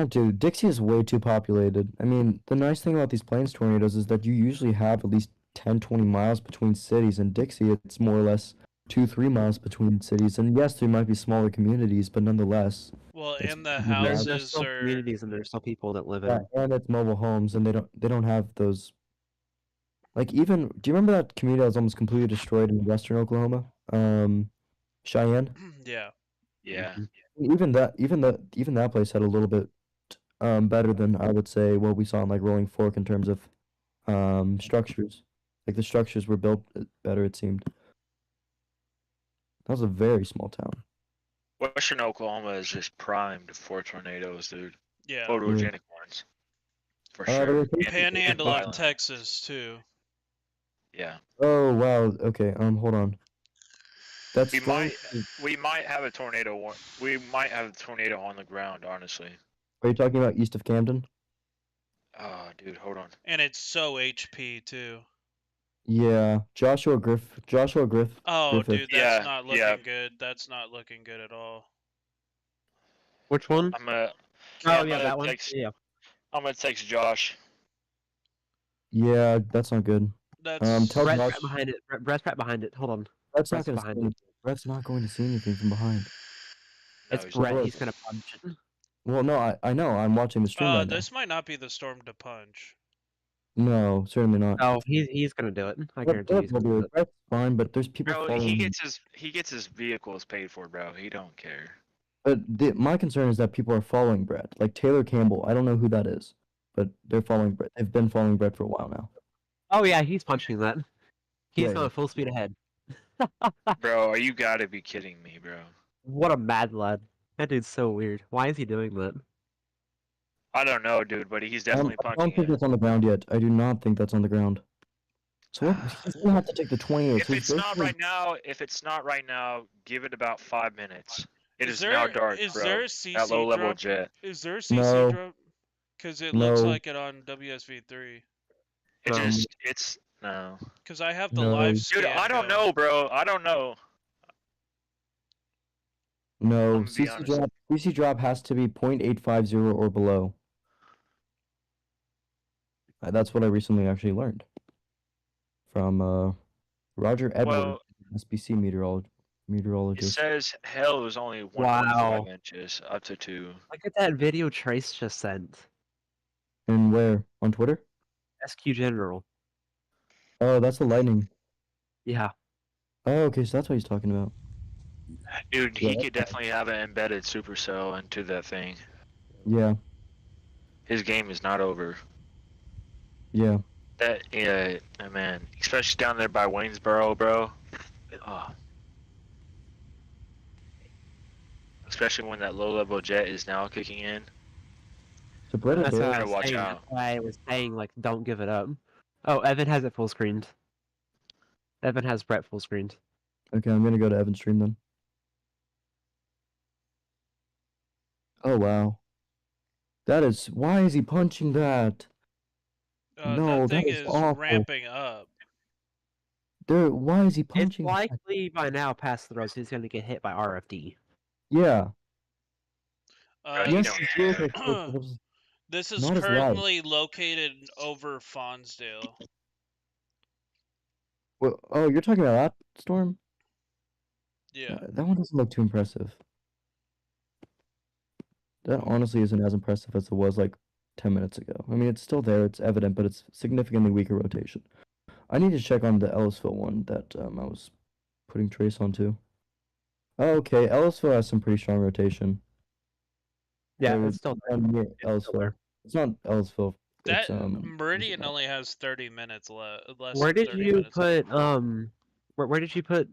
Dude, Dixie is way too populated. I mean, the nice thing about these plains tornadoes is that you usually have at least 10, 20 miles between cities. In Dixie, it's more or less 2, 3 miles between cities. And yes, there might be smaller communities, but nonetheless. Well, it's and the pretty bad. There's houses still are. communities and there's still people that live Yeah, in. and it's mobile homes, and they don't have those. Like even, do you remember that community that was almost completely destroyed in western Oklahoma? Cheyenne. Yeah. Yeah. Even that place had a little bit better than I would say what we saw in like Rolling Fork in terms of structures. Like the structures were built better, it seemed. That was a very small town. Western Oklahoma is just primed for tornadoes, dude. Yeah. Photogenic ones. For The sure. location- Panhandle of violent. Texas too. Yeah. Oh wow. Okay. Hold on. That's We might have a tornado. We might have a tornado on the ground. Honestly. Are you talking about east of Camden? Oh, dude, hold on. And it's so HP too. Yeah, Joshua Griffith. Oh, dude, that's Yeah, not yeah. looking good. That's not looking good at all. Which one? I'm gonna. Oh I'm yeah, gonna that one. text. Yeah. I'm gonna text Josh. Yeah, that's not good. That's Tell Brett's Josh. right behind it. Brett's right behind it. Hold on. Brett's not Brett's gonna see behind it. anything. Brett's not going to see anything from behind. No, It's he's Brett. not. He's gonna punch it. Well, no, I know. I'm watching the stream right now. this might not be the storm to punch. No, certainly not. Oh, he's gonna do it. I guarantee he's Brett gonna will do do it. it. Brett's fine, but there's people Bro, following him. he gets his vehicles paid for, bro. He don't care. But my concern is that people are following Brett. Like Taylor Campbell, I don't know who that is, but they're following Brett. They've been following Brett for a while now. Oh yeah, he's punching that. He's Yeah, going yeah. full speed ahead. Bro, you gotta be kidding me, bro. What a mad lad. That dude's so weird. Why is he doing that? I don't know, dude, but he's definitely I punching don't think it. that's on the ground yet. I do not think that's on the ground. So what? He's gonna have to take the 28. If So it's not right now, give it about 5 minutes. It is now dark, is bro. there a That CC low level drop? jet. Is there a CC No. drop? Because it looks No. like it on WSV3. It's no. Because I have the No. live Dude, scan. I don't going. know, bro. I don't know. No, I'm gonna be honest. CC drop has to be 0.850 or below. That's what I recently actually learned from Roger Edwards, Well, SBC it meteorologist. says hell is only 1.5 Wow. inches up to 2. Look at that video Trace just sent. And where? On Twitter? SQ General. Oh, that's the lightning. Yeah. Oh, okay, so that's what he's talking about. Dude, Yeah, he could definitely have an embedded supercell into that thing. Yeah, His game is not over. yeah. Man, especially down there by Waynesboro, bro. Oh. Especially when that low-level jet is now kicking in. So Brett That's Adair, why I better was watch saying. out. That's why I was saying like, don't give it up. Oh, Evan has it full screened. Evan has Brett full screened. okay, I'm gonna go to Evan's stream then. Oh wow. That is, why is he punching that? No, that thing that is is awful. ramping up. Dude, why is he It's punching that? likely by now past the road, so he's gonna get hit by RFD. Yeah. you Yes, don't he care. is, but it's This is not as loud. currently located over Fonsdale. Well, oh, you're talking about that storm? Yeah. That one doesn't look too impressive. That honestly isn't as impressive as it was like 10 minutes ago. I mean, it's still there, it's evident, but it's significantly weaker rotation. I need to check on the Ellisville one that I was putting trace onto. Oh, okay, Ellisville has some pretty strong rotation. Yeah, Or it's still there. near It's still Ellisville. there. It's not Ellisville. That It's Meridian only has 30 minutes left. Where did you put where did you put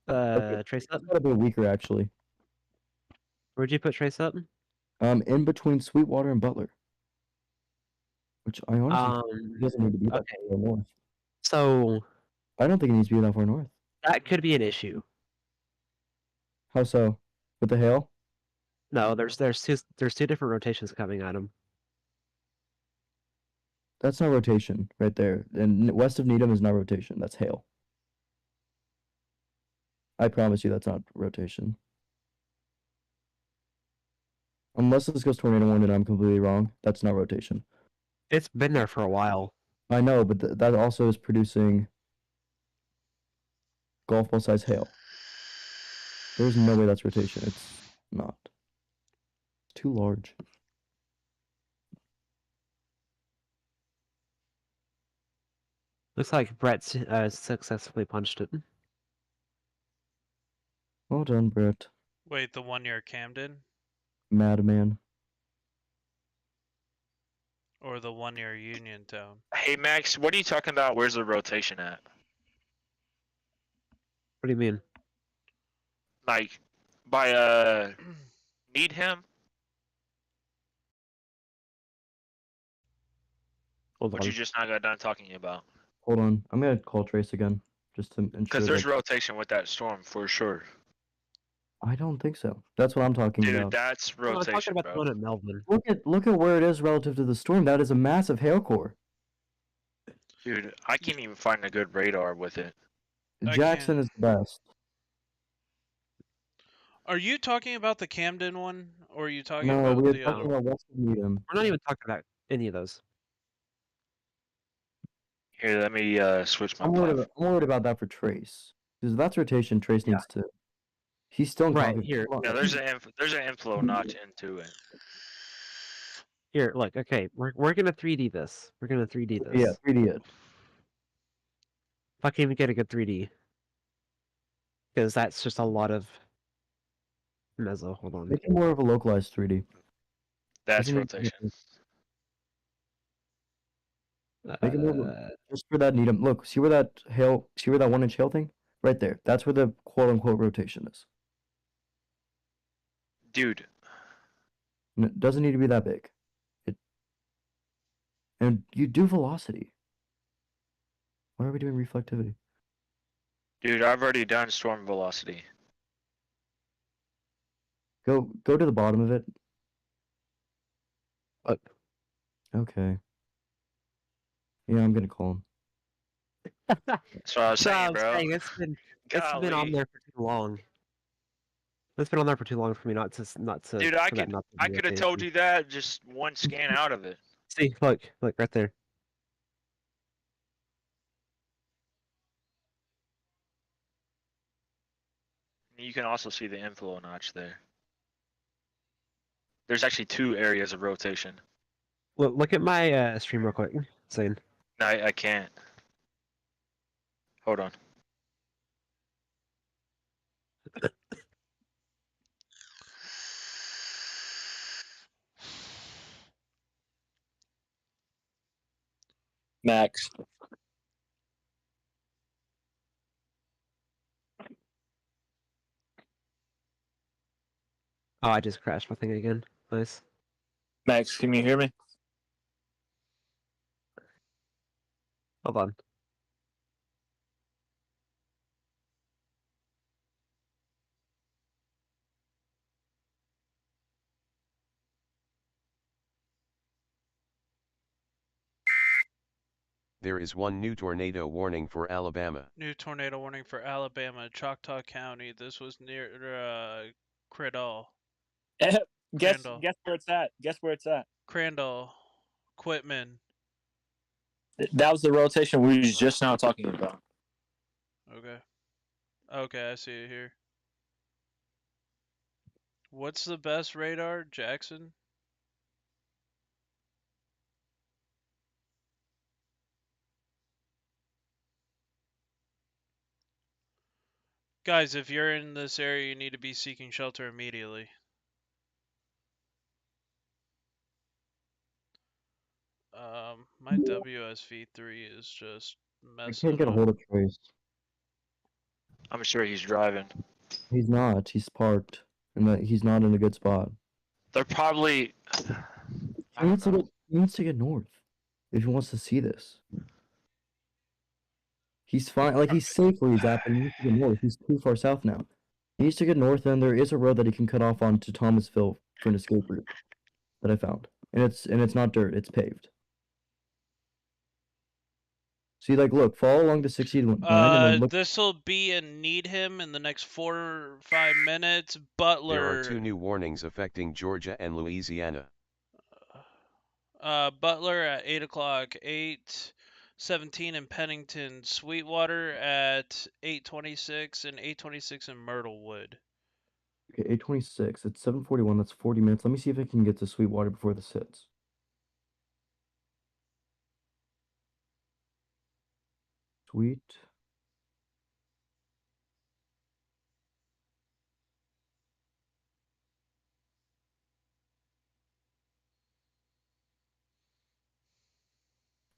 Trace up? It's got a bit weaker actually. Where'd you put Trace up? In between Sweetwater and Butler. Which I honestly think doesn't need to be that okay. far north. So I don't think it needs to be that far north. that could be an issue. How so? With the hail? No, there's two different rotations coming at him. That's not rotation right there. And west of Needham is not rotation. That's hail. I promise you that's not rotation. Unless this goes tornado warning and I'm completely wrong, that's not rotation. It's been there for a while. I know, but that also is producing golf ball size hail. There's no way that's rotation. It's not. It's too large. Looks like Brett successfully punched it. Well done, Brett. Wait, the one near Camden? Madman. Or the one near Uniontown? Hey, Max, what are you talking about? Where's the rotation at? What do you mean? Like, by, need him? Hold What on. you just not got done talking about? Hold on. I'm gonna call Trace again. Just to ensure Because there's that... rotation with that storm, for sure. I don't think so. That's what I'm talking Dude, about. that's No, I'm talking rotation, about the bro. one at Melvin. Look at where it is relative to the storm. That is a massive hail core. Dude, I can't even find a good radar with it. I Jackson can't. is the best. Are you talking about the Camden one, or are you talking No, about we were the talking other one? about Western Needham. We're not even talking about any of those. Here, let me switch my I'm platform. worried about that for Trace. Because if that's rotation, Trace Yeah. needs to. He's still in Right, coffee. here. Come on. Yeah, there's an inflow notch into it. Here, look. Okay, we're gonna 3D this. We're gonna 3D this. Yeah, 3D it. If I can even get a good 3D, because that's just a lot of mezzo. Hold on. Make it more of a localized 3D. That's Doesn't need to be- rotation. Make it more just for that Needham. Look, see where that 1-inch hail thing? Right there. That's where the quote unquote rotation is. Dude, And it doesn't need to be that big. And you do velocity. Why are we doing reflectivity? dude, I've already done storm velocity. Go to the bottom of it. Look. Okay. Yeah, I'm gonna call him. That's what I was saying, I'm bro. saying it's been on Golly. there for too long. It's been on there for too long for me not to Dude, for that not to I be could have rotation. told you that just one scan out of it. See, look right there. You can also see the inflow notch there. There's actually 2 areas of rotation. Look at my stream real quick. Saying. No, I can't. Hold on. Max. Oh, I just crashed my thing again. Nice. Max, can you hear me? Hold on. There is one new tornado warning for Alabama. New tornado warning for Alabama, Choctaw County. This was near Crandall. Guess Crandall. where it's at. Guess where it's at. Crandall. Quitman. That was the rotation we were just now talking about. Okay. Okay, I see it here. What's the best radar, Jackson? Guys, if you're in this area, you need to be seeking shelter immediately. My WSV3 is just I messing can't get a up. hold of Trace. I'm sure he's driving. He's not. He's parked, and that he's not in a good spot. They're probably. I don't know. He needs to get north if he wants to see this. He's fine. Like he's safe where he's at, but he needs to get north. He's too far south now. He needs to get north, and there is a road that he can cut off onto Thomasville for an escape route that I found, and it's not dirt. It's paved. See, like, look, follow along the 69, and then look. This'll be in Needham in the next 4 or 5 minutes. Butler. There are 2 new warnings affecting Georgia and Louisiana. Butler at 8 o'clock, 8:17 in Pennington, Sweetwater at 8:26, and 8:26 in Myrtlewood. Okay, 8:26. It's 7:41. That's 40 minutes. Let me see if I can get to Sweetwater before this hits. Sweet.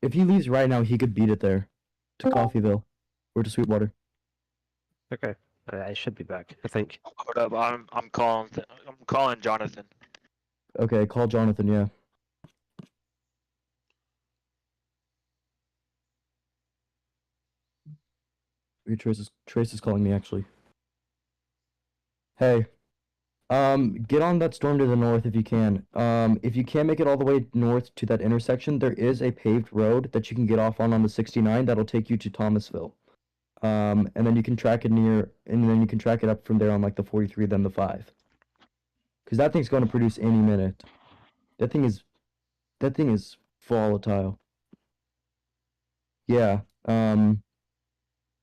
If he leaves right now, he could beat it there to Coffeeville or to Sweetwater. Okay. I should be back. I think. Hold up, I'm calling Jonathan. Okay, call Jonathan. Yeah. Okay, Trace is calling me actually. Hey, get on that storm to the north if you can. If you can't make it all the way north to that intersection, there is a paved road that you can get off on the 69 that'll take you to Thomasville. And then you can track it and then you can track it up from there on like the 43, then the 5. Because that thing's going to produce any minute. That thing is volatile. Yeah.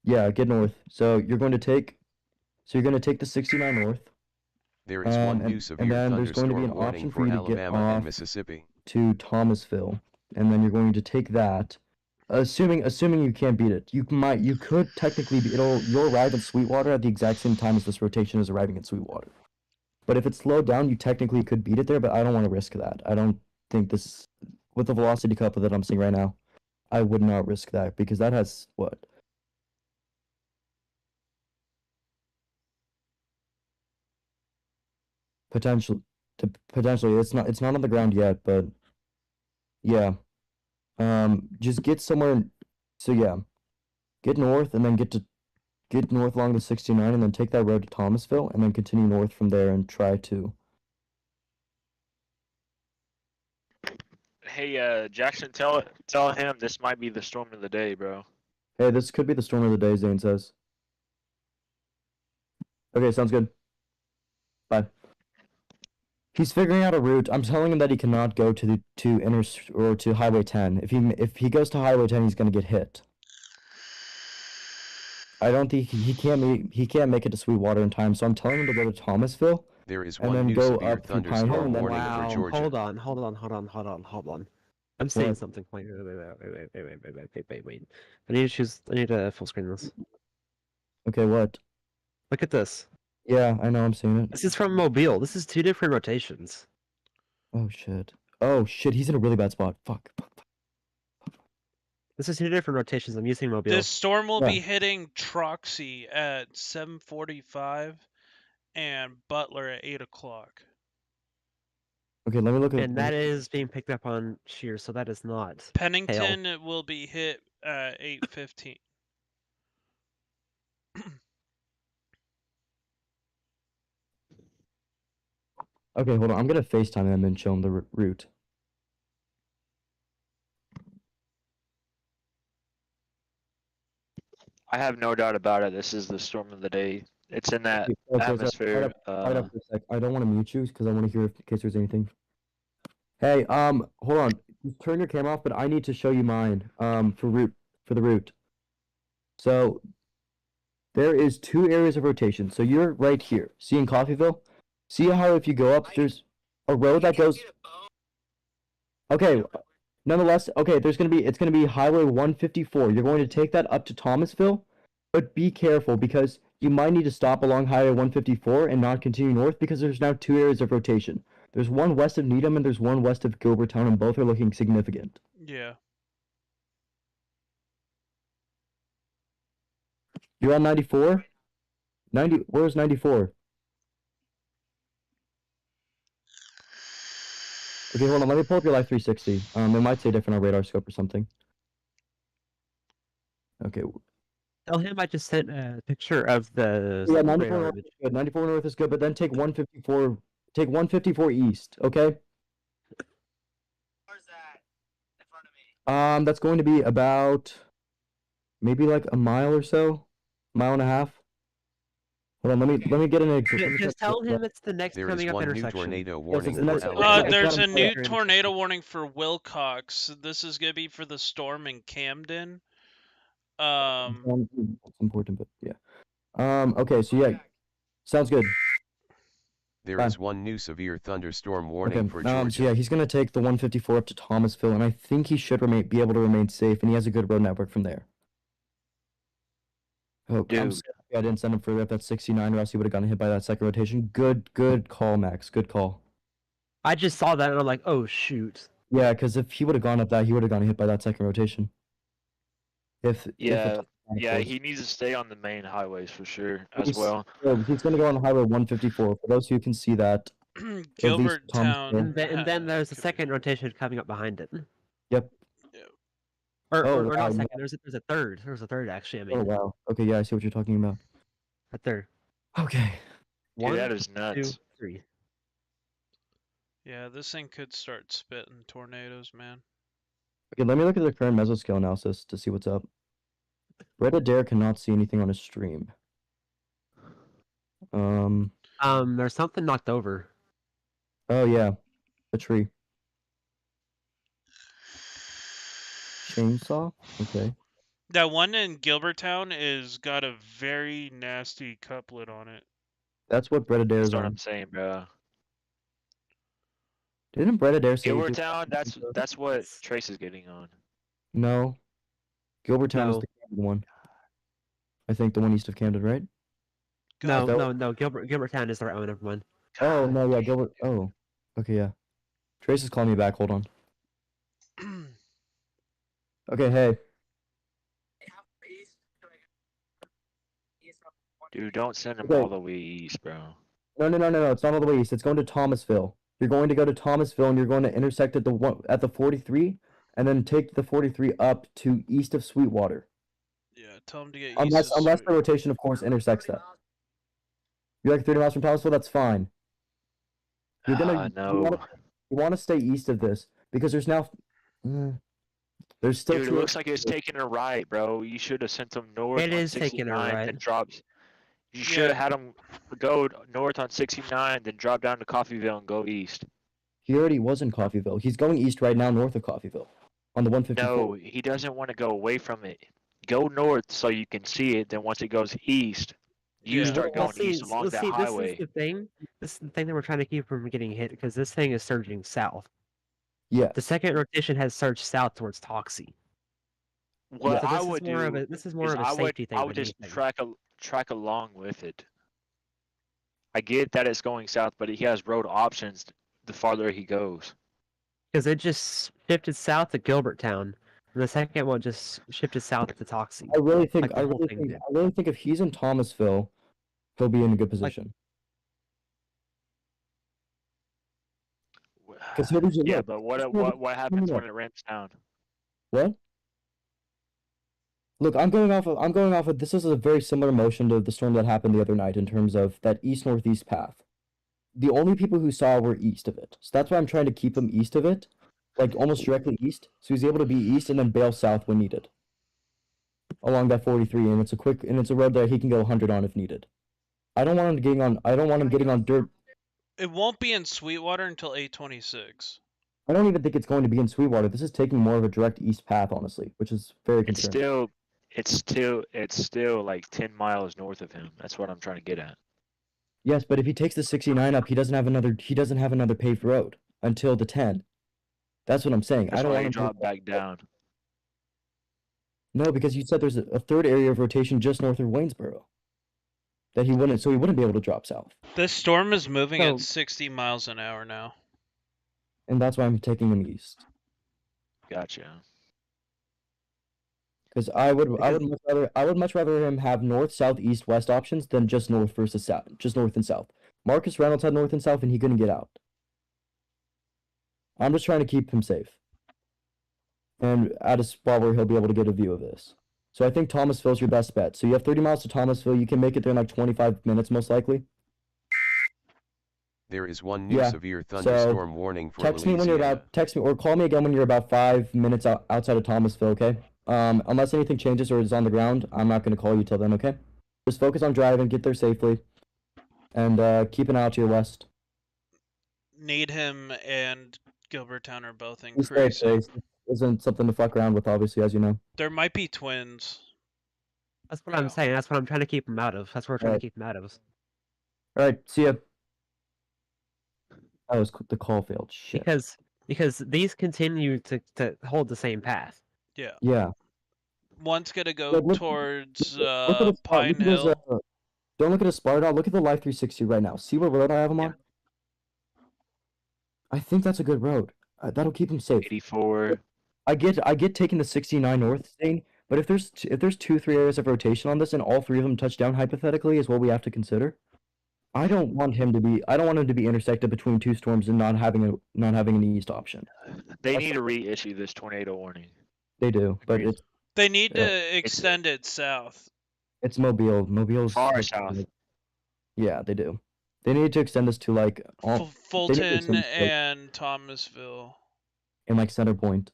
Yeah, get north. So you're going to take the 69 north. There is one new And severe then there's going to be thunderstorm an warning option for for you to get Alabama and off Mississippi. to Thomasville, and then you're going to take that. Assuming you can't beat it, you could technically you'll arrive in Sweetwater at the exact same time as this rotation is arriving in Sweetwater. But if it's slowed down, you technically could beat it there, but I don't want to risk that. I don't think this, with the velocity coupler that I'm seeing right now, I would not risk that because that has what? Potentially, it's not on the ground yet, but yeah. Just get somewhere. So yeah, get north and then get north along the 69 and then take that road to Thomasville and then continue north from there and try to. Hey, Jackson, tell him this might be the storm of the day, bro. Hey, this could be the storm of the day, Zane says. Okay, sounds good. Bye. He's figuring out a route. I'm telling him that he cannot go to Highway 10. If he goes to Highway 10, he's gonna get hit. I don't think he can't make it to Sweetwater in time. So I'm telling him to go to Thomasville. There is And one then new go severe up through Pine Hill thunderstorm and then warning Wow. for Georgia. Hold on. I'm saying What? something. Wait. I need to full screen this. Okay, what? Look at this. Yeah, I know I'm seeing it. This is from Mobile. This is 2 different rotations. Oh shit. Oh shit, he's in a really bad spot. Fuck. This is 2 different rotations. I'm using Mobile. This storm will Yeah. be hitting Troxy at 7:45 and Butler at 8 o'clock. Okay, let me look at And that is being picked up on shear, so that is not hail. Pennington will be hit at 8:15. Okay, hold on. I'm gonna FaceTime him and show him the route. I have no doubt about it. This is the storm of the day. It's in that Okay, so atmosphere. quiet up for a sec. I don't want to mute you because I want to hear in case there's anything. Hey, hold on. Just turn your camera off, but I need to show you mine. For the route. So there is 2 areas of rotation. So you're right here. See in Coffeeville? See how if you go up, there's a road that goes. Okay, nonetheless, okay, it's gonna be Highway 154. You're going to take that up to Thomasville, but be careful because you might need to stop along Highway 154 and not continue north because there's now 2 areas of rotation. There's one west of Needham and there's one west of Gilbertown, and both are looking significant. Yeah. You're on 94? Where's 94? Okay, hold on, let me pull up your Live 360. It might say different on radar scope or something. Okay. Tell him I just sent a picture of the Yeah, 94 radar north image. is good. 94 north is good, but then take 154 east, okay? Where's that? In front of me. That's going to be about maybe like a mile or so, mile and a half. Hold on, let me get an exit. Just tell him it's the next There is coming up one new intersection. tornado warning it's the for next- Alabama. There's a got him. new tornado warning for Wilcox. This is gonna be for the storm in Camden. It's important, but yeah. Okay, so yeah, sounds good. There is one new severe thunderstorm warning Okay, for so Georgia. yeah, he's gonna take the 154 up to Thomasville, and I think he should be able to remain safe, and he has a good road network from there. Oh, I'm Dude. sorry I didn't send him further up that 69, or else he would have gotten hit by that second rotation. Good call, Max. Good call. I just saw that and I'm like, oh shoot. Yeah, because if he would have gone up that, he would have gotten hit by that second rotation. Yeah, he needs to stay on the main highways for sure as well. He's gonna go on Highway 154. For those who can see that, Gilbert Tom's Town. there. And then there's a second rotation coming up behind it. Yep. Or Oh, not wow, a second. There's a third. There's a third actually. I mean, Oh wow. Okay, yeah, I see what you're talking about. a third. Okay. One, that is two, nuts. 3. Yeah, this thing could start spitting tornadoes, man. Okay, let me look at the current mesoscale analysis to see what's up. Red Adair cannot see anything on his stream. There's something knocked over. Oh yeah, a tree. Chainsaw? Okay. That one in Gilbertown is got a very nasty couplet on it. That's what Red Adair That's is what on. I'm saying, bro. Didn't Red Adair say he Gilbertown, that's what Yes. Trace is getting on. No. Gilbertown is No. the Camden one. I think the one east of Camden, right? No, that- no. Gilbertown is their own one. Oh God no, yeah, dang. Gilbert. Oh, okay, yeah. Trace is calling me back. Hold on. Okay, hey. Dude, don't send him Okay. all the way east, bro. No. It's not all the way east. It's going to Thomasville. You're going to go to Thomasville, and you're going to intersect at the 43, and then take the 43 up to east of Sweetwater. Yeah, tell him to get Unless east of the Sweet. rotation, of course, intersects that. You're like 30 miles from Thomasville. That's fine. You're gonna No. you want to stay east of this because there's now there's still Dude, it two. looks like it's taking a right, bro. You should have sent him north It on is taking a 69, right. then drops. You should have had him go north on 69, then drop down to Coffeeville and go east. He already was in Coffeeville. He's going east right now, north of Coffeeville, on the 154. No, he doesn't want to go away from it. Go north so you can see it. Then once it goes east, you Yeah. start Well, going east along that This highway. is the thing. This is the thing that we're trying to keep from getting hit because this thing is surging south. Yeah. The second rotation has surged south towards Toxie. What So I this would is more of do a this is more is of a I safety thing would than just anything. track along with it. I get that it's going south, but he has road options the farther he goes. Because it just shifted south to Gilbertown, and the second one just shifted south to Toxie. I really think Like the whole thing did. I really think if he's in Thomasville, he'll be in a good position. Because he'll be Yeah, look, but no, what happens no. when it ramps down? What? Look, I'm going off of this is a very similar motion to the storm that happened the other night in terms of that east-northeast path. The only people who saw were east of it. So that's why I'm trying to keep him east of it, like almost directly east, so he's able to be east and then bail south when needed. Along that 43, and it's a road that he can go 100 on if needed. I don't want him getting on dirt. It won't be in Sweetwater until 826. I don't even think it's going to be in Sweetwater. This is taking more of a direct east path, honestly, which is very It's concerning. still like 10 miles north of him. That's what I'm trying to get at. Yes, but if he takes the 69 up, he doesn't have another paved road until the 10. That's what I'm saying. That's I don't why want he him dropped back down. No, because you said there's a third area of rotation just north of Waynesboro. That he wouldn't be able to drop south. This storm is moving So- at 60 miles an hour now. And that's why I'm taking him east. Gotcha. Because I would much rather him have north, south, east, west options than just north versus south, just north and south. Marcus Reynolds had north and south, and he couldn't get out. I'm just trying to keep him safe, and at a spot where he'll be able to get a view of this. So I think Thomasville's your best bet. So you have 30 miles to Thomasville. You can make it there in like 25 minutes, most likely. There is one new Yeah, severe so thunderstorm warning for Text me when you're Louisiana. about. Text me or call me again when you're about 5 minutes outside of Thomasville. Okay. Unless anything changes or is on the ground, I'm not going to call you till then. Okay. Just focus on driving, get there safely, and keep an eye out to your west. Needham and Gilbertown are both Be safe, increasing. Chase. Isn't something to fuck around with, obviously, as you know. There might be twins. That's what I'm saying. That's what I'm trying to keep him out of. That's what we're trying to keep him out of. All right. See ya. That was the call failed. Shit. Because these continue to hold the same path. Yeah. Yeah. One's gonna go Look towards at the spot- Pine look at those, Hill. don't look at a Sparta. Look at the Live 360 right now. See what road I have him on? I think that's a good road. That'll keep him safe. 84. I get taking the 69 north thing, but if there's 2-3 areas of rotation on this and all 3 of them touch down hypothetically is what we have to consider. I don't want him to be intersected between 2 storms and not having an east option. They need to reissue this tornado warning. They do, but Agreed. They need Yeah. to extend it south. it's Mobile. Mobile's Far south. Yeah, they do. They need to extend this to like all. They need to Fulton extend this to, like, and Thomasville, in like Center Point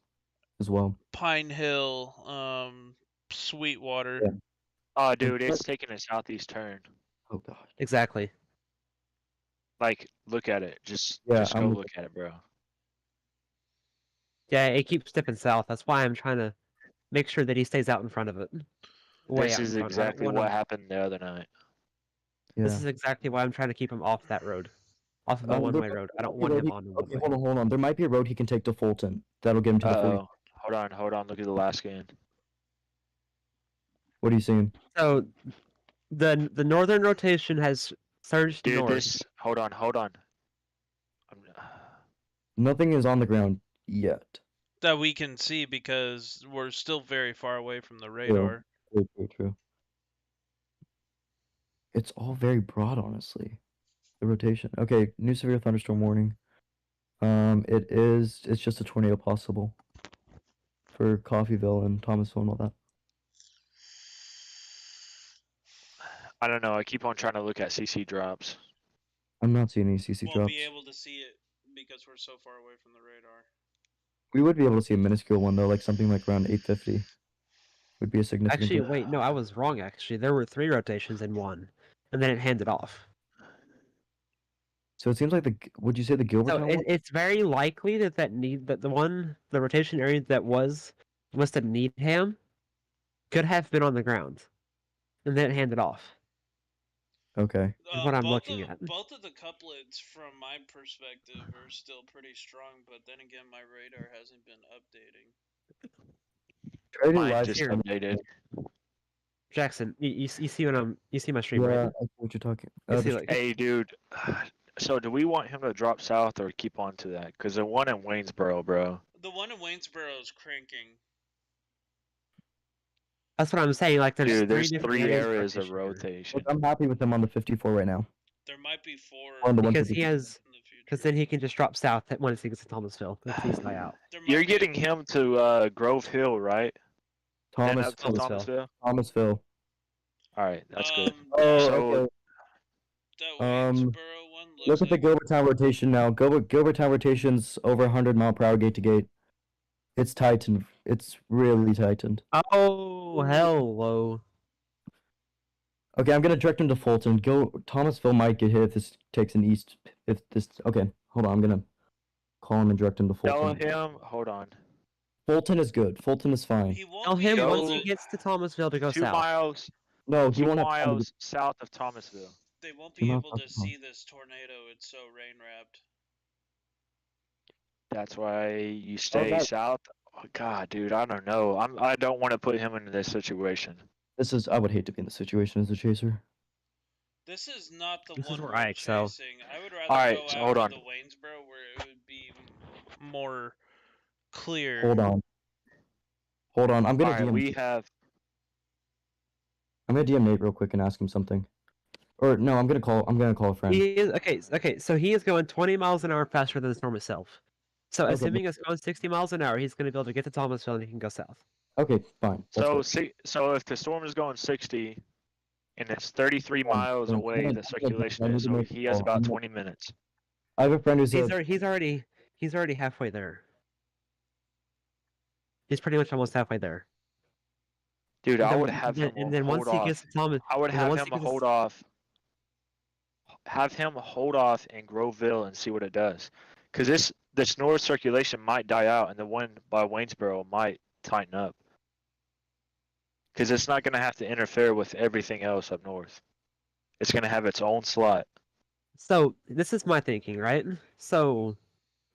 as well. Pine Hill, Sweetwater. Yeah. Oh, dude, it's taking a southeast turn. Oh god. Exactly. Like, look at it. Just Yeah, go I'm- look at it, bro. Yeah, it keeps dipping south. That's why I'm trying to make sure that he stays out in front of it. Way This out in is front. I don't exactly want what him. happened the other night. Yeah. This is exactly why I'm trying to keep him off that road, off of the there one-way might- road. I there don't might be want a road him he- on the Okay, one-way. hold on. There might be a road he can take to Fulton. That'll get him to the 40. Uh-oh. Hold on. Look at the last scan. What are you seeing? So, the northern rotation has surged Dude, north. hold on. Nothing is on the ground yet. That we can see because we're still very far away from the radar. True. It's all very broad, honestly. The rotation. Okay, new severe thunderstorm warning. It's just a tornado possible for Coffeeville and Thomasville and all that. I don't know. I keep on trying to look at CC drops. I'm not seeing any CC Won't drops. be able to see it because we're so far away from the radar. We would be able to see a minuscule one though, like something like around 850. Would be a significant. Actually, wait, no, I was wrong. Actually, there were 3 rotations in one, and then it handed off. So it seems like would you say the Gilbert? So it's very likely that the rotation area that was listed Needham could have been on the ground, and then it handed off. Okay. Is what I'm looking at. Both of the couplets, from my perspective, are still pretty strong, but then again, my radar hasn't been updating. Try to do Mine live just stream. updated. Jackson, you see you see my stream, Yeah, right? I see what you're talking. You see, like, Hey, dude. So do we want him to drop south or keep on to that? Because the one in Waynesboro, bro. The one in Waynesboro is cranking. that's what I'm saying. Like, there's Dude, there's different 3 areas of rotation here. rotation. I'm happy with them on the 54 right now. There might be 4 On the Because 150. he has, in the future. because then he can just drop south once he gets to Thomasville. If he's not out. There might You're be- getting him to Grove Hill, right? Then up to Thomasville. Thomasville. All right, that's good. Oh, So- okay. That Waynesboro one looks Look at the like Gilbertown rotation now. Gilbertown rotation's over 100 mile per hour gate to gate. It's tightened. It's really tightened. Oh, hello. Okay, I'm gonna direct him to Fulton. Thomasville might get hit if this takes an east. Okay, hold on. I'm gonna call him and direct him to Tell Fulton. him, hold on. Fulton is good. Fulton is fine. he won't Tell be him able once Go- he gets to Thomasville to go 2 south. miles, No, he 2 won't have time to miles south of Thomasville. They won't be You're not able to fucking see this tornado. It's so rain wrapped. That's why you stay that- south. Oh, God, dude, I don't know. I don't want to put him into this situation. I would hate to be in this situation as a chaser. This is not the This is one where we're I excel. chasing. I would rather Alright, go so out hold to on. the Waynesboro where it would be more clear. Hold on. I'm gonna All right, DM. we have. I'm gonna DM Nate real quick and ask him something. Or no, I'm gonna call a friend. He is okay. So he is going 20 miles an hour faster than the storm itself. So Okay, assuming it's going 60 miles an hour, he's going to be able to get to Thomasville and he can go south. Okay, fine. That's So if the storm is going 60, and it's 33 Hold on, miles hold on, away, hold the on, circulation I need is, to so make a he has call. about I'm 20 minutes. I have a friend who's He's already halfway there. He's pretty much almost halfway there. Dude, And I then- would have him and then hold once he off. gets to Thomas, I would and then have once him he gets- hold off. Have him hold off in Groveville and see what it does. Because this north circulation might die out, and the one by Waynesboro might tighten up. Because it's not going to have to interfere with everything else up north. It's going to have its own slot. So this is my thinking, right? So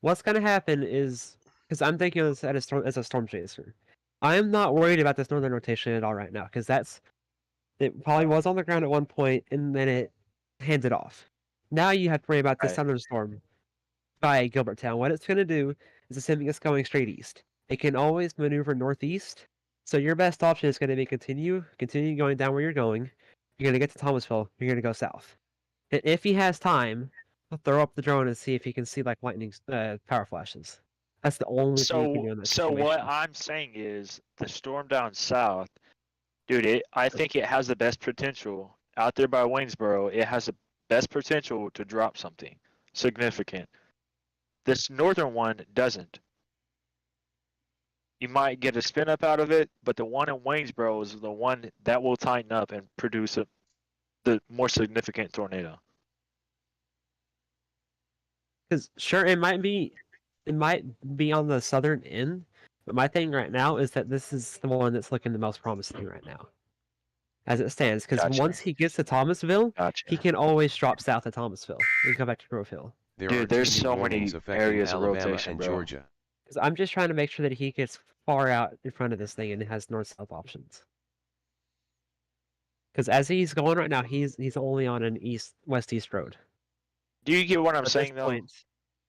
what's going to happen is, because I'm thinking of this as a storm chaser, I'm not worried about this northern rotation at all right now, because it probably was on the ground at one point and then it handed off. Now you have to worry about this Right. southern storm by Gilbertown. What it's going to do is, assuming it's going straight east, it can always maneuver northeast. So your best option is going to be continue going down where you're going. You're going to get to Thomasville. You're going to go south. And if he has time, he'll throw up the drone and see if he can see like lightning power flashes. That's the only thing you can do in that So what situation. I'm saying is the storm down south, dude. I think it has the best potential out there by Waynesboro. It has the best potential to drop something significant. This northern one doesn't. You might get a spin up out of it, but the one in Waynesboro is the one that will tighten up and produce the more significant tornado. Because sure, it might be on the southern end, but my thing right now is that this is the one that's looking the most promising right now, as it stands. Because Gotcha. once he gets to Thomasville, Gotcha. he can always drop south of Thomasville and go back to Grove Hill. There Dude, are there's two new so many warnings affecting areas of Alabama rotation, and bro. Georgia. Because I'm just trying to make sure that he gets far out in front of this thing and it has north-south options. Because as he's going right now, he's only on an west-east road. Do you get what I'm At this saying though? point,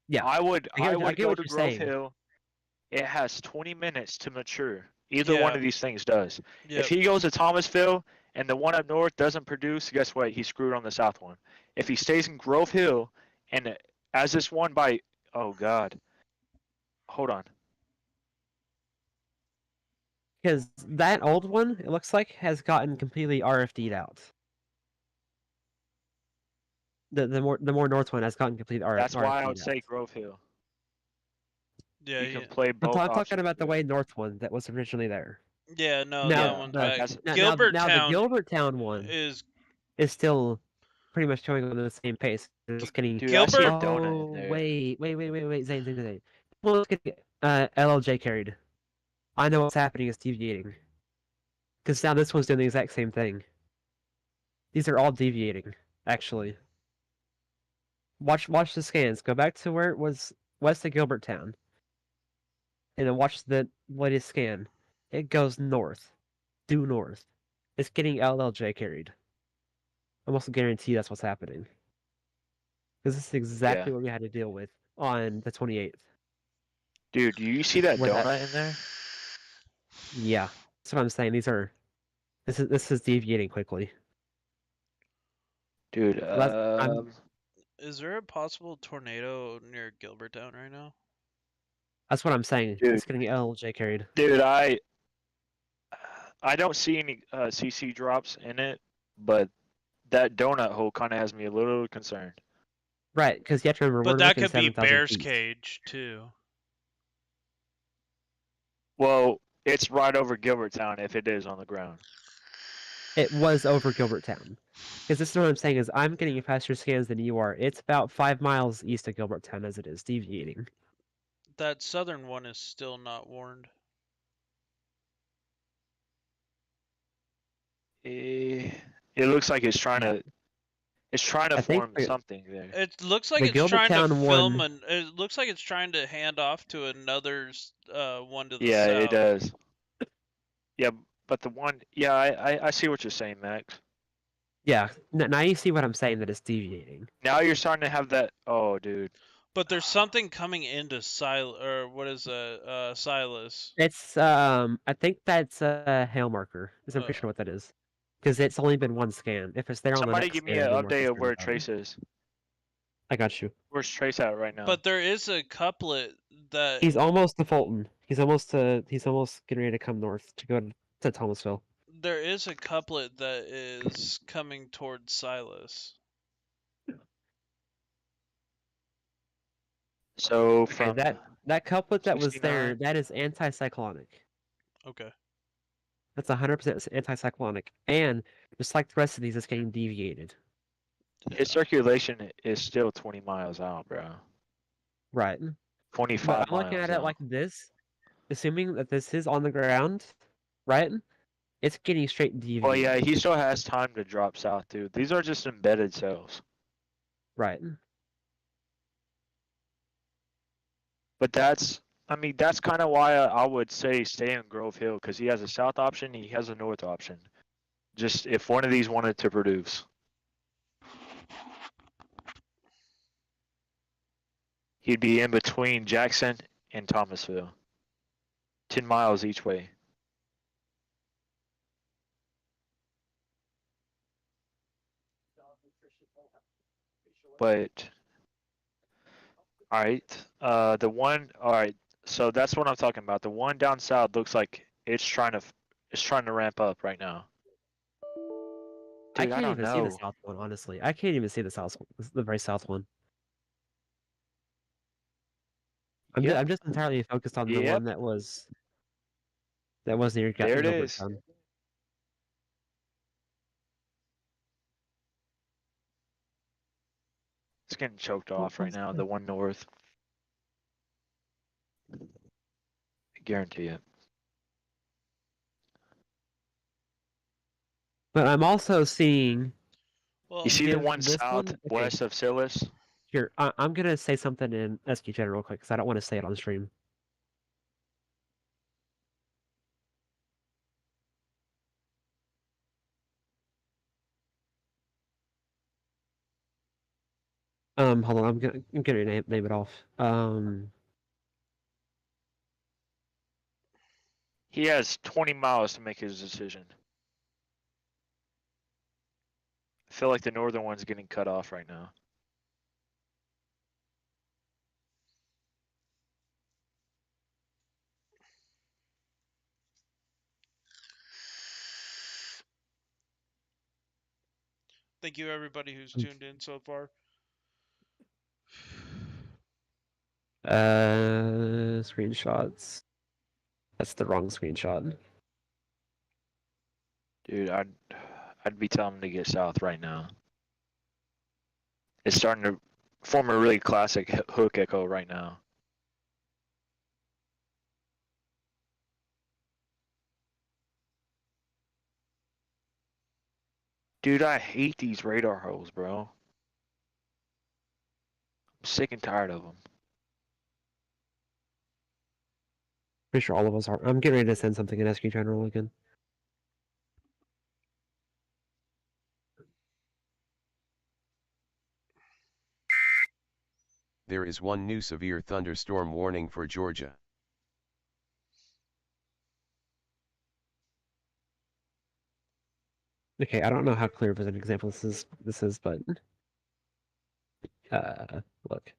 yeah, I would I get go what to you're Grove saying. Hill. It has 20 minutes to mature. Either one Yeah. of these things does. Yep. If he goes to Thomasville and the one up north doesn't produce, guess what? He's screwed on the south one. If he stays in Grove Hill and as this one by, oh God, hold on. Because that old one, it looks like, has gotten completely RFD'd out. The more north one has gotten completely RFD'd out. That's why I would say Grove Hill. Yeah, You can yeah. play both I'm talking options about the there. way north one that was originally there. Yeah, no, Now, that one's the- back. That's- Now the Gilberttown Gilberttown one is is still pretty much going on the same pace. It's getting Dude, I see a Gilbert- donut in there. wait, Zane. Well, let's get LLJ carried. I know what's happening is deviating. Because now this one's doing the exact same thing. These are all deviating, actually. Watch the scans. Go back to where it was west of Gilberttown. And then watch the latest scan. It goes north. Due north. It's getting LLJ carried. Almost guarantee that's what's happening. Because this is exactly Yeah. what we had to deal with on the 28th. Dude, do you see that With that- donut in there? Yeah. That's what I'm saying. This is deviating quickly. Dude, Is there a possible tornado near Gilberttown right now? That's what I'm saying. Dude. It's getting LLJ carried. dude, I don't see any CC drops in it, but that donut hole kind of has me a little concerned. Right, because you have to remember, But we're that looking could be 7,000 Bear's feet. Cage too. Well, it's right over Gilberttown if it is on the ground. It was over Gilberttown. Because this is what I'm saying is I'm getting faster scans than you are. It's about 5 miles east of Gilberttown as it is, deviating. That southern one is still not warned. It looks like it's trying to I think form the- something there. It looks like The it's trying to Gilberttown film one- it looks like it's trying to hand off to another one to the Yeah, south. it does. Yeah, but the one, yeah, I see what you're saying, Max. Yeah, now you see what I'm saying, that it's deviating. Now you're starting to have that. Oh, dude. But there's something coming into Silas. It's, I think that's a hail marker. I'm pretty Uh. sure what that is. Because it's only been one scan. If it's there on the Somebody next give me scan, an it'll be more update of concerned where about it. Trace is. I got you. Where's Trace at right now? But there is a couplet that He's almost to Fulton. He's almost getting ready to come north to go to Thomasville. there is a couplet that is coming towards Silas. So Okay, from that couplet that was there, 69. that is anticyclonic. Okay. That's 100% anticyclonic. And just like the rest of these, it's getting deviated. his circulation is still 20 miles out, bro. Right. 25 But I'm miles looking at it out. like this, assuming that this is on the ground, right? It's getting straight deviated. Well, yeah, he still has time to drop south, dude. These are just embedded cells. Right. But that's kind of why I would say stay in Grove Hill, because he has a south option, he has a north option. Just if one of these wanted to produce. He'd be in between Jackson and Thomasville. 10 miles each way. But alright, alright, so that's what I'm talking about. The one down south looks like it's trying to ramp up right now. I Dude, I can't don't even see the know. south one, honestly. I can't even see the the very south one. Yep. I'm just entirely focused on the Yep. one that was near There it Gilbert is. Town. It's getting choked What off right was now. that? The one north. I guarantee it. But I'm also seeing Well, You see the give one this one. Okay, southwest of Silas? here. I'm gonna say something in SQChat real quick because I don't want to say it on stream. Hold on. I'm gonna name it off. He has 20 miles to make his decision. I feel like the northern one's getting cut off right now. thank you everybody who's tuned in so far. Screenshots. That's the wrong screenshot. Dude, I'd be telling him to get south right now. It's starting to form a really classic hook echo right now. Dude, I hate these radar holes, bro. I'm sick and tired of them. Pretty sure all of us are. I'm getting ready to send something in SQ General again. There is one new severe thunderstorm warning for Georgia. Okay, I don't know how clear of an example this is, but look.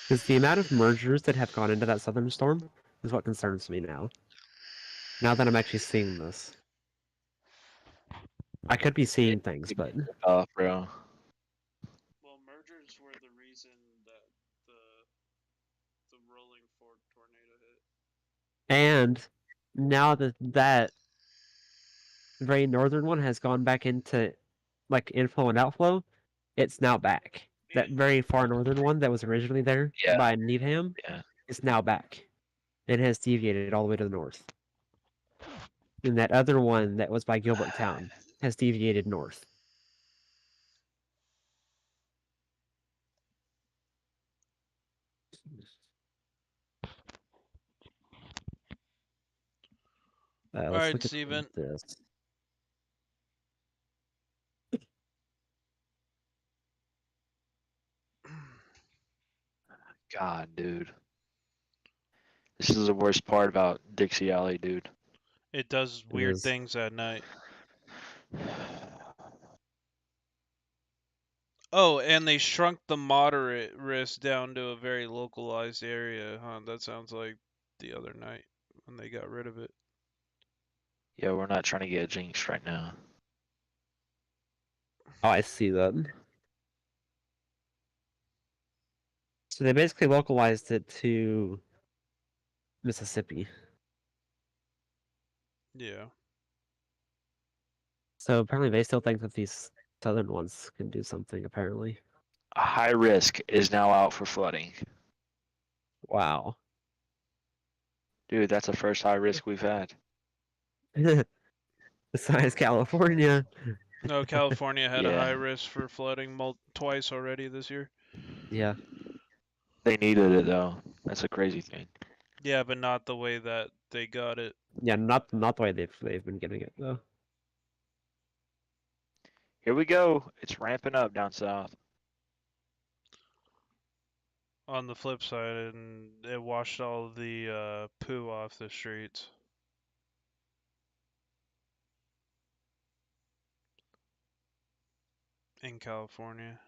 Because the amount of mergers that have gone into that southern storm is what concerns me now. Now that I'm actually seeing this. I could be seeing things, but Bro. Well, mergers were the reason that the rolling forward tornado hit. and now that very northern one has gone back into like inflow and outflow, it's now back. That very far northern one that was originally there Yeah. by Needham Yeah. is now back. It has deviated all the way to the north. And that other one that was by Gilbert Town has deviated north. All Let's right, look at Steven. this. God, dude. This is the worst part about Dixie Alley, dude. It does It weird is. things at night. Oh, and they shrunk the moderate risk down to a very localized area, huh? That sounds like the other night when they got rid of it. Yeah, we're not trying to get jinxed right now. Oh, I see that. So they basically localized it to Mississippi. Yeah. So apparently they still think that these southern ones can do something, apparently. A high risk is now out for flooding. Wow. Dude, that's the first high risk we've had. Besides California. No, California had a Yeah. high risk for flooding twice already this year. Yeah. They needed it though. That's a crazy thing. Yeah, but not the way that they got it. Yeah, not the way they've been getting it though. Here we go. It's ramping up down south. On the flip side, and it washed all the poo off the streets. in California.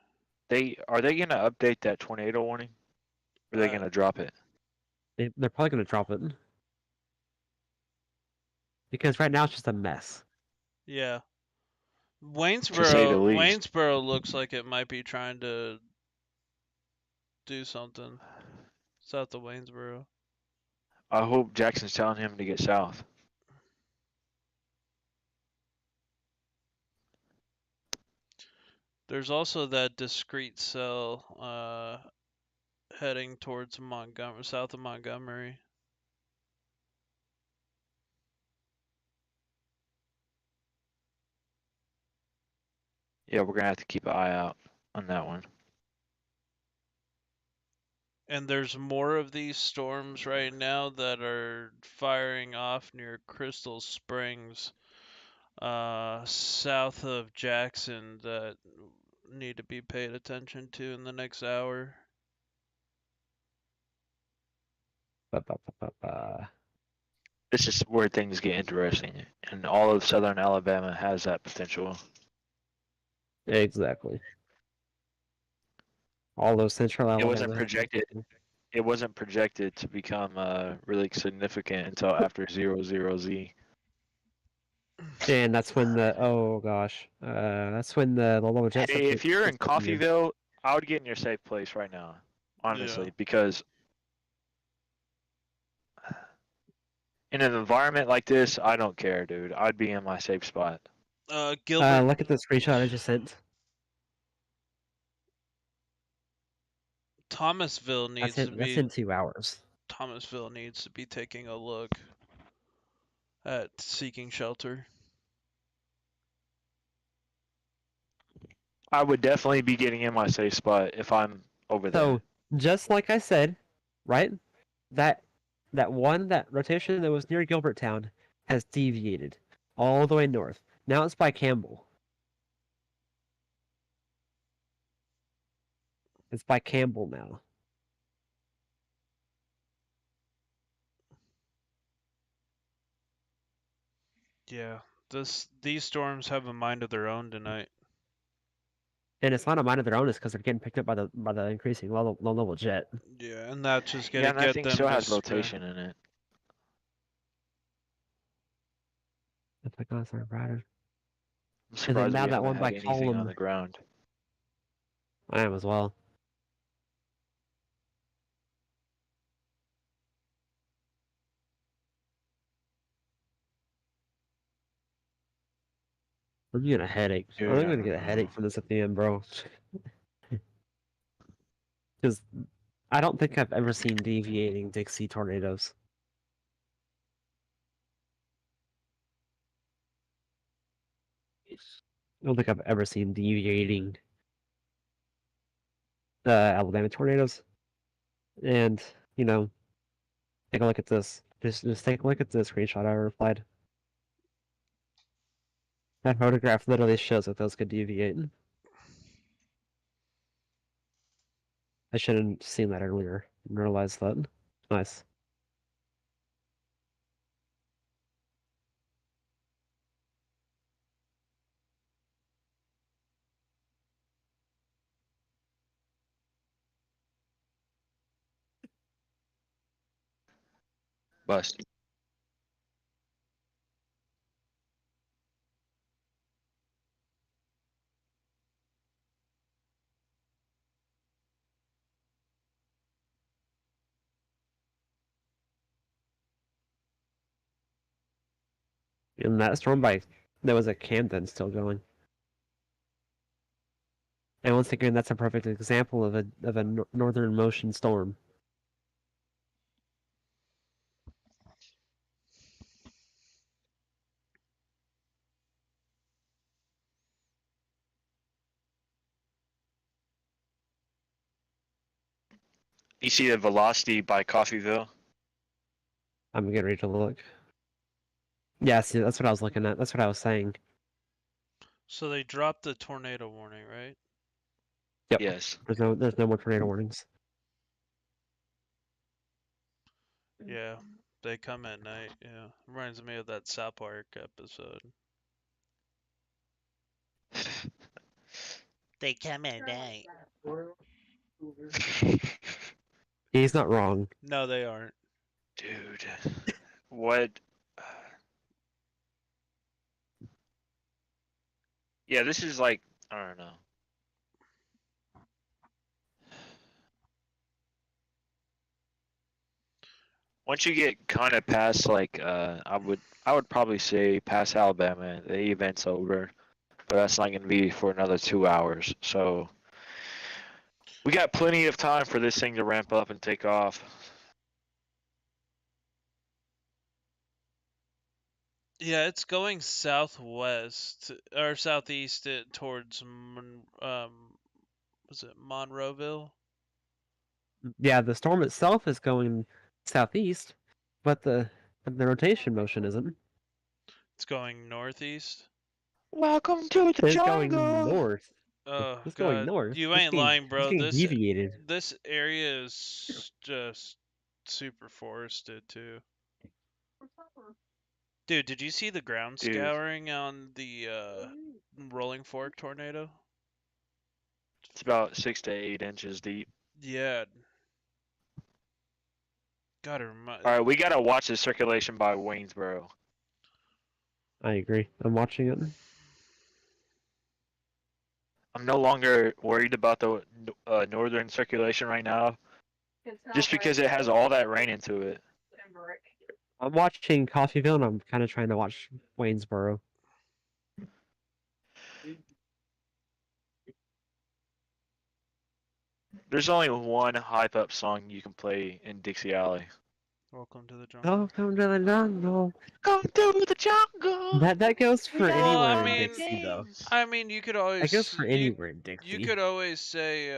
Are they gonna update that tornado warning? Or are they Uh, gonna drop it? They're probably gonna drop it because right now it's just a mess. yeah. To say the Waynesboro, least. Waynesboro looks like it might be trying to do something south of Waynesboro. I hope Jackson's telling him to get south. There's also that discrete cell heading towards Montgomery, south of Montgomery. Yeah, we're gonna have to keep an eye out on that one. And there's more of these storms right now that are firing off near Crystal Springs, south of Jackson, that need to be paid attention to in the next hour. This is where things get interesting, and all of southern Alabama has that potential. Exactly. All those central It Alabama. wasn't projected. It wasn't projected to become really significant until after 0-0-Z. And that's when that's when the low jet Hey, if you're in started kicking in. Coffeyville, I would get in your safe place right now, honestly, Yeah. because in an environment like this, I don't care, dude. I'd be in my safe spot. Gilbert, Look at the screenshot I just sent. Thomasville needs to That's be in 2 hours. Thomasville needs to be taking a look at seeking shelter. I would definitely be getting in my safe spot if I'm over there. So just like I said, right? That rotation that was near Gilberttown has deviated all the way north. Now it's by Campbell. It's by Campbell now. Yeah, these storms have a mind of their own tonight. And it's not a mind of their own, it's because they're getting picked up by the increasing low level jet. Yeah, and that's just gonna Yeah, and that get thing them still to has rotation in it. If I got started brighter. I'm And then surprised now we that haven't one had by anything on column. the ground. I am as well. I'm getting a headache. Dude, I'm I gonna don't get a know. headache from this at the end, bro. Because I don't think I've ever seen deviating Dixie tornadoes. I don't think I've ever seen deviating Alabama tornadoes. And, you know, take a look at this. Just take a look at the screenshot I replied. That photograph literally shows that those could deviate. I should have seen that earlier and realized that. Nice. Bust. And that storm by that was at Camden still going. And once again, that's a perfect example of a northern motion storm. You see the velocity by Coffeyville? I'm getting ready to look. Yeah, see, that's what I was looking at. That's what I was saying. So they dropped the tornado warning, right? Yep. Yes. There's no more tornado warnings. Yeah, they come at night. Yeah, reminds me of that South Park episode. They come at night. He's not wrong. No, they aren't. Dude, what? Yeah, this is like, I don't know. Once you get kind of past like, I would probably say past Alabama, the event's over, but that's not gonna be for another 2 hours. So we got plenty of time for this thing to ramp up and take off. Yeah, it's going southwest or southeast towards was it Monroeville? Yeah, the storm itself is going southeast, but the rotation motion isn't. It's going northeast. Welcome to the It's going jungle. north. Oh It's going god, north. you It's ain't being, lying, it's bro. being This deviated. this area is just super forested too. Dude, did you see the ground Dude. scouring on the Rolling Fork tornado? It's about 6 to 8 inches deep. Yeah. Gotta remind. All right, we gotta watch the circulation by Waynesboro. I agree. I'm watching it. I'm no longer worried about the northern circulation right now, just because it has all that rain into it. I'm watching Coffeeville, and I'm kind of trying to watch Waynesboro. There's only one hype up song you can play in Dixie Alley. Welcome to the jungle. Welcome to the jungle. Come to the jungle. That goes for got anywhere I in mean- Dixie, though. I mean, you could always That goes for you, anywhere in Dixie. you could always say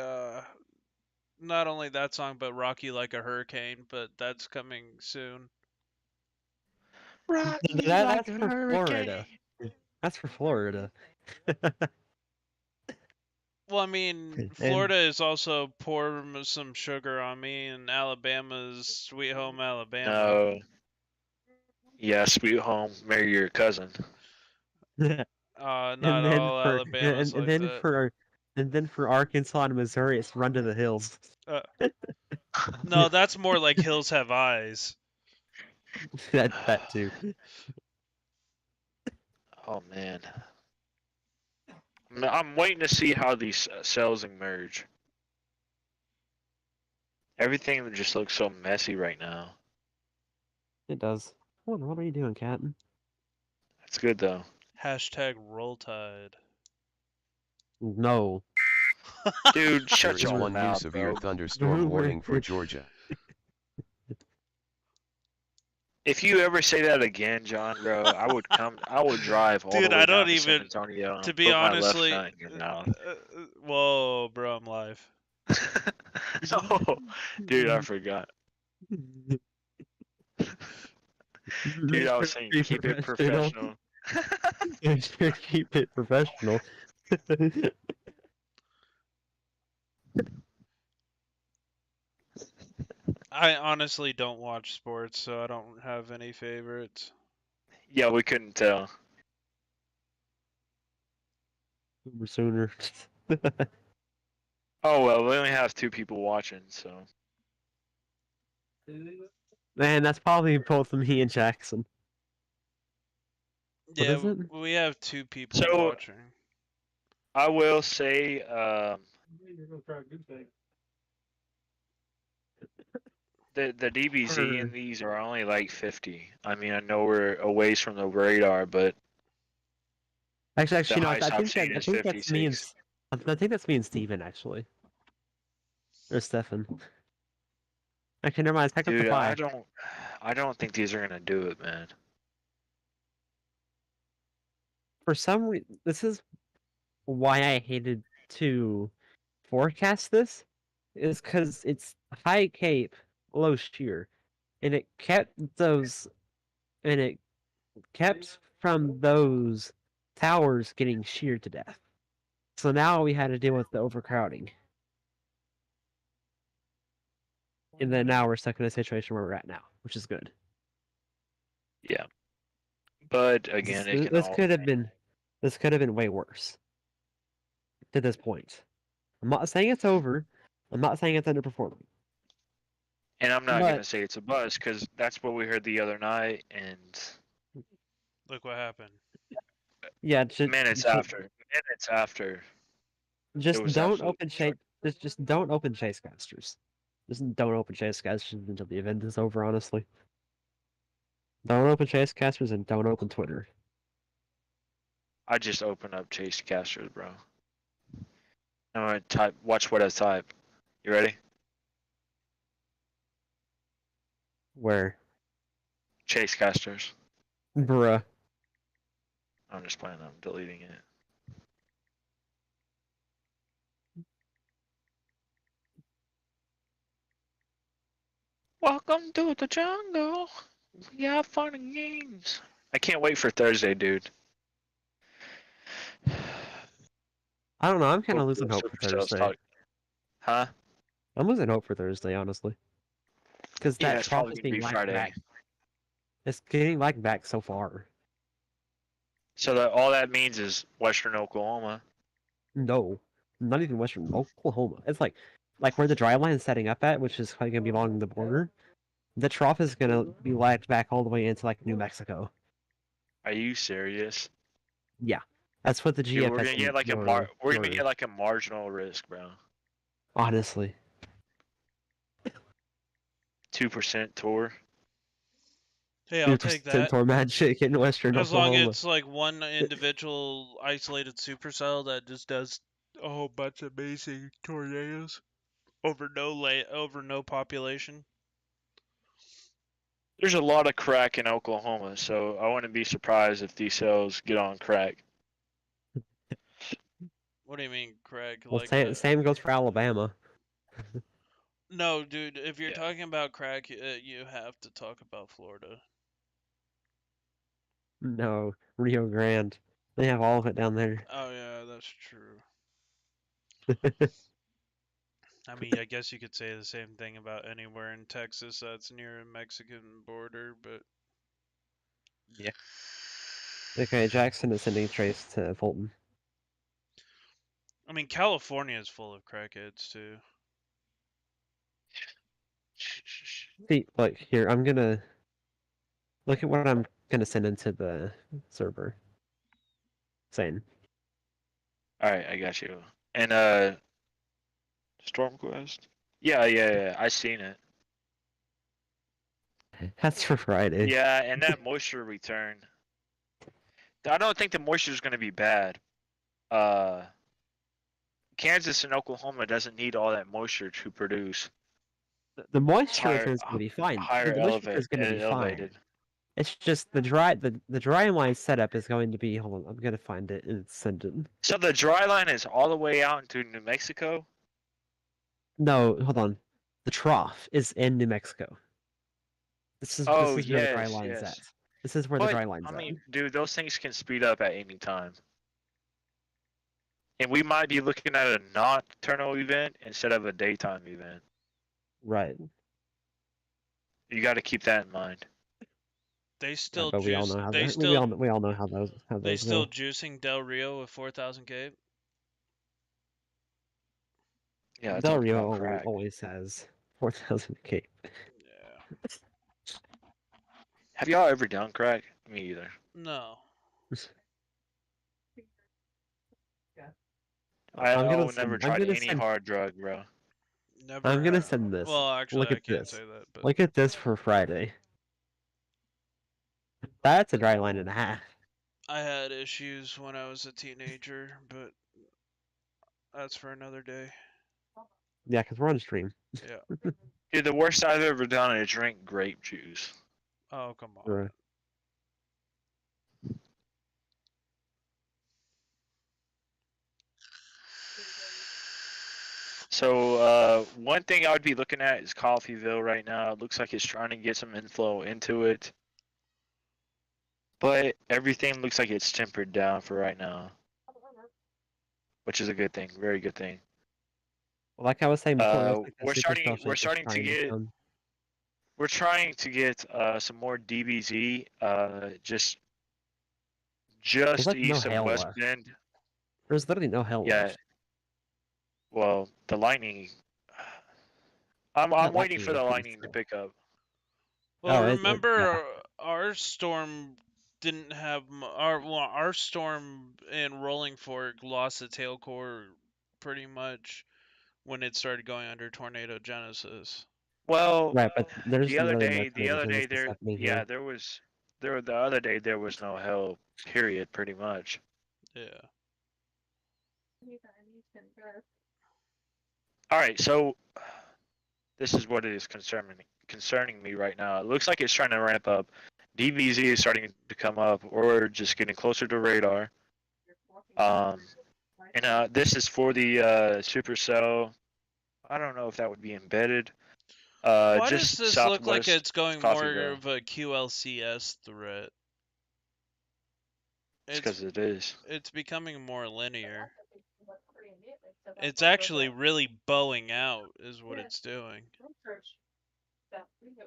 not only that song but Rocky Like a Hurricane, but that's coming soon. Rocky That's like for a Florida. hurricane. That's for Florida. Well, I mean, And- Florida is also Pour Some Sugar on Me, and Alabama's Sweet Home Alabama. No. Yeah, Sweet Home, marry your cousin. Not and then all for Alabama's and like then that. for Arkansas and Missouri, it's Run to the Hills. No, that's more like Hills Have Eyes. that too. Oh man. I'm waiting to see how these cells emerge. Everything just looks so messy right now. It does. What are you doing, Cat? It's good though. Hashtag Roll Tide. No. Dude, There shut is your one new mouth, severe bro. thunderstorm warning for Georgia. If you ever say that again, John, bro, I would drive all Dude, the way I down don't to San even- Antonio and To be put my honestly, left nut in your mouth. Whoa, bro, I'm live. Oh, dude, I forgot. Dude, I was saying keep it professional. Keep it professional. I honestly don't watch sports, so I don't have any favorites. Yeah, we couldn't tell. Sooner. Oh well, we only have 2 people watching, so. Man, that's probably both me and Jackson. What Yeah, is it? we have 2 people So- watching. I will say, the DBZ in these are only like 50. I mean, I know we're a ways from the radar, but Actually, no. I highest I've think seen I is think that's me and 56. I think that's me and Steven, actually, or Stefan. Okay, never mind. It's dude, back up to 5. I don't think these are gonna do it, man. For some reason, this is why I hated to forecast this, is because it's high cape, low shear, and it kept from those towers getting sheared to death. So now we had to deal with the overcrowding. And then now we're stuck in a situation where we're at now, which is good. Yeah. But again, it can This all... could have been way worse. to this point. I'm not saying it's over. I'm not saying it's underperforming. And I'm not But- gonna say it's a bust because that's what we heard the other night, and Look what happened. Yeah, minutes after, just it was don't absolute open chase. Just don't open chase casters. Just don't open chase casters until the event is over. Honestly, don't open chase casters and don't open Twitter. I just opened up Chase Casters, bro. I'm gonna type. Watch what I type. You ready? Where, Chase Casters. bruh? I'm just playing. I'm deleting it. Welcome to the jungle. We have fun and games. I can't wait for Thursday, dude. I don't know. I'm kind of Hopefully losing hope for Supercell's Thursday. talk- Huh? I'm losing hope for Thursday, honestly, because Yeah, that it's trough probably is gonna being be lagged Friday. back. It's getting lagged back so far. So that all that means is Western Oklahoma. No, not even Western Oklahoma. It's like where the dry line is setting up at, which is probably gonna be along the border. The trough is gonna be lagged back all the way into like New Mexico. Are you serious? Yeah, that's what the Dude, GFS. we're gonna get like a we're gonna get like a marginal risk, bro. Honestly, 2% tour. Hey, I'll take that. Tour magic in Western As long Oklahoma. as it's like one individual isolated supercell that just does a whole bunch of amazing tornadoes over no population. There's a lot of crack in Oklahoma, so I wouldn't be surprised if these cells get on crack. What do you mean, Craig? Well, Like same goes for Alabama. no, dude. If you're Yeah. talking about crack, you have to talk about Florida. No, Rio Grande. They have all of it down there. Oh yeah, that's true. I mean, I guess you could say the same thing about anywhere in Texas that's near a Mexican border, but yeah. Okay, Jackson is sending Trace to Fulton. I mean, California is full of crackheads too. See, look here. I'm gonna look at what I'm gonna send into the server. Same. Alright, I got you. And Stormquest? Yeah, I seen it. That's for Friday. Yeah, and that moisture return. I don't think the moisture is gonna be bad. Kansas and Oklahoma doesn't need all that moisture to produce. The moisture Higher- return is gonna be fine. Higher The moisture is gonna be fine. elevated. It's just the dry line setup is going to be. Hold on, I'm gonna find it and send it. So the dry line is all the way out into New Mexico? No, hold on. The trough is in New Mexico. This is where the dry line's yes. at. This is where the dry line's I at. mean, dude, those things can speed up at any time. And we might be looking at a nocturnal event instead of a daytime event. Right. You got to keep that in mind. They still But we all juice. know how They that, still we all know how those they still go. juicing Del Rio with 4,000 K. Yeah, Del talking Rio about crack. always has 4,000 K. Yeah. Have y'all ever done crack? Me either. No. I'm gonna never send- I'm tried gonna any send- hard drug, bro. Never. I'm gonna send this. Well, actually, Look I at can't this. say that. But Look at this for Friday. That's a dry line and a half. I had issues when I was a teenager, but that's for another day. Yeah, because we're on stream. Yeah. Dude, the worst I've ever done is drink grape juice. Oh, come on. Right. So one thing I would be looking at is Coffeeville right now. It looks like it's trying to get some inflow into it. But everything looks like it's tempered down for right now. Which is a good thing, very good thing. Well, like I was saying before, it looks like the we're starting- supercell we're is starting to trying get- come. We're trying to get some more DBZ just like no east of hail West left. Bend. There's literally no hell Yeah. left. Well, the lightning. I'm That waiting lightning for the was pretty lightning to slow. pick up. Well, Oh, yeah. remember our storm didn't have our storm in Rolling Fork lost the tail core pretty much when it started going under tornado genesis. Well, Right, but there the isn't other really day, much genesis happening here. the other day there was no hell. Period. Pretty much. Yeah. All right, so this is what it is concerning me right now. It looks like it's trying to ramp up. DVZ is starting to come up, or just getting closer to radar. And this is for the supercell. I don't know if that would be embedded. Why does Just this look like southwest it's going more Coffeeville. of a QLCS threat? It's because it is. It's becoming more linear. It's actually really bowing out, is what it's doing.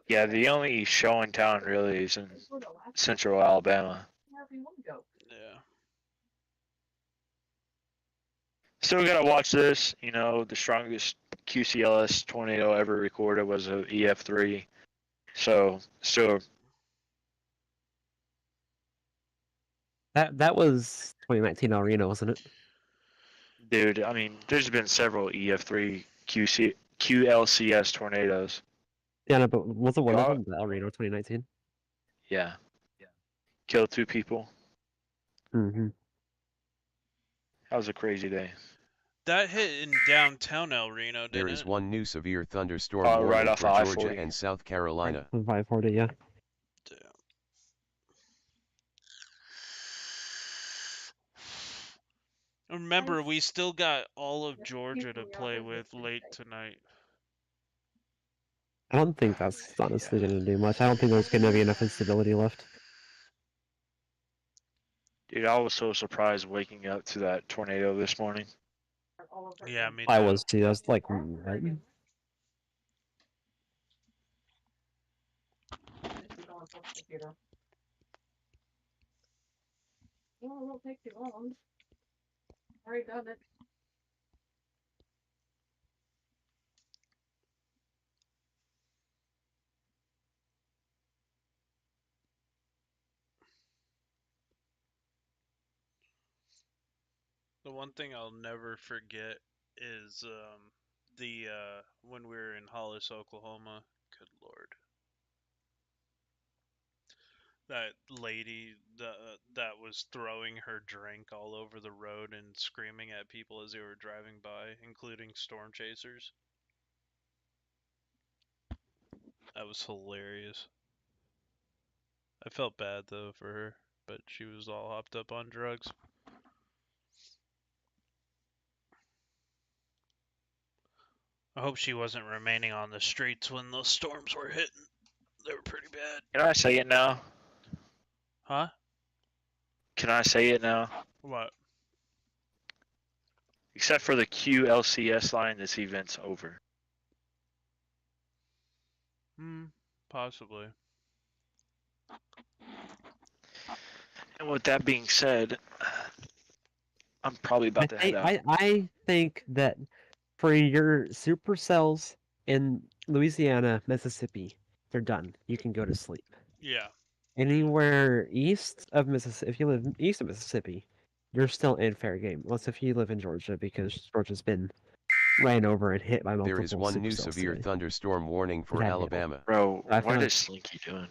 Yeah, the only show in town really is in central Alabama. Yeah. Still gotta watch this. You know, the strongest QCLS tornado ever recorded was a EF3. So still, That was 2019 El Reno, wasn't it? dude. I mean, there's been several EF3 QLCS tornadoes. Yeah, no, but wasn't one of God. them the El Reno 2019? Yeah. Killed 2 people. Mm-hmm. That was a crazy day. That hit in downtown El Reno, didn't There is it? one new severe thunderstorm Right warning off for of Georgia I-40. and South Carolina. 540, yeah. Damn. Remember, we still got all of Georgia to play with late tonight. I don't think that's honestly going to do much. I don't think there's going to be enough instability left. Dude, I was so surprised waking up to that tornado this morning. Yeah, me too. I was too. I was like, what? Well, it won't take too long. Already done it. The one thing I'll never forget is when we were in Hollis, Oklahoma. Good lord. That lady that was throwing her drink all over the road and screaming at people as they were driving by, including storm chasers. That was hilarious. I felt bad though for her, but she was all hopped up on drugs. I hope she wasn't remaining on the streets when those storms were hitting. They were pretty bad. Can I say it now? Huh? Can I say it now? What? Except for the QLCS line, this event's over. Possibly. And with that being said, I'm probably about to head out. I think that for your supercells in Louisiana, Mississippi, they're done. You can go to sleep. Yeah. Anywhere east of Mississippi, if you live east of Mississippi, you're still in fair game. Unless if you live in Georgia, because Georgia's been ran over and hit by multiple There is one new supercells severe today. thunderstorm warning for Yeah, Alabama. Bro, I feel what like- is Slinky doing?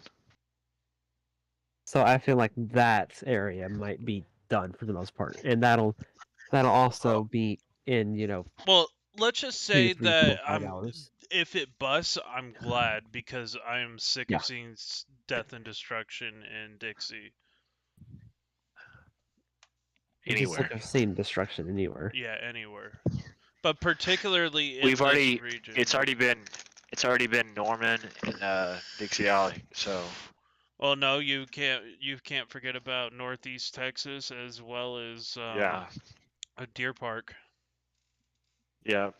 So I feel like that area might be done for the most part, and that'll also be in Well, let's just say 2, 3, 4, that 5 hours. if it busts, I'm glad because I am sick Yeah. of seeing death and destruction in Dixie. Just Anywhere. sick of seeing destruction anywhere. Yeah, anywhere. But particularly in We've already. this region. It's already been Norman and Dixie Alley. So Well, no, you can't forget about Northeast Texas as well as yeah, a Deer Park. yeah.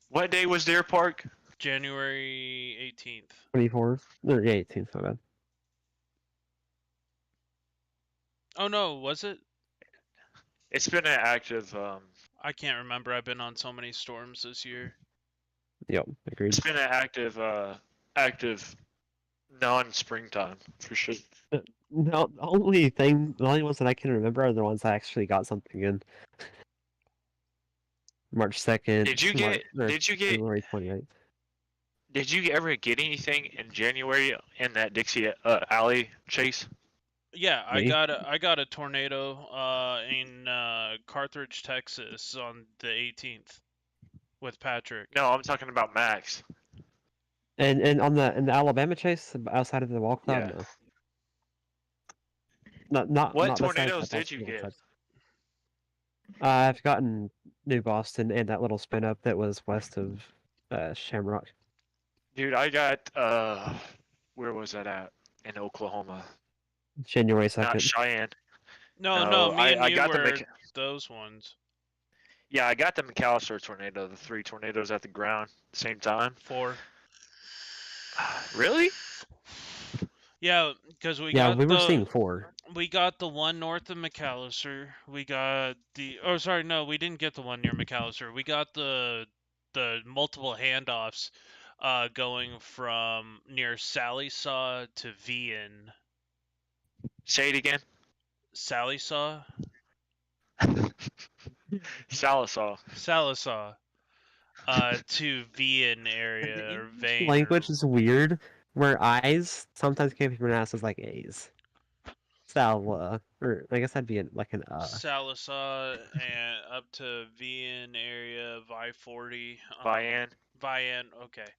What day was Deer Park? January 18th. 24th or 18th, my bad. Oh no, was it? It's been an active. I can't remember. I've been on so many storms this year. Yep, agreed. It's been an active non-springtime for sure. The only ones that I can remember are the ones I actually got something in. March 2nd. Did you get? February 28th. Did you ever get anything in January in that Dixie Alley chase? Yeah, I Me? got a tornado in Carthage, Texas on the 18th with Patrick. No, I'm talking about Max. And in the Alabama chase outside of the wall cloud, Yeah. no. Not What besides tornadoes that did you wall get? cloud. I've gotten New Boston and that little spin up that was west of Shamrock. Dude, I got where was that at? In Oklahoma. January Not 2nd. Cheyenne. No, me and I you got were those ones. Yeah, I got the McAllister tornado, the 3 tornadoes at the ground at the same time. 4. Really? Yeah, because we were seeing 4. We got the one north of McAllister. We got the we didn't get the one near McAllister. We got the multiple handoffs going from near Sallysaw to Vian. Say it again. Sallysaw? Salisaw. Sallisaw. To Vian area or Vane. Language is weird, where I's sometimes can be pronounced as like A's. Sala, or I guess that'd be like an Sallisaw and up to Vian area of I-40. Vian. Vian, okay.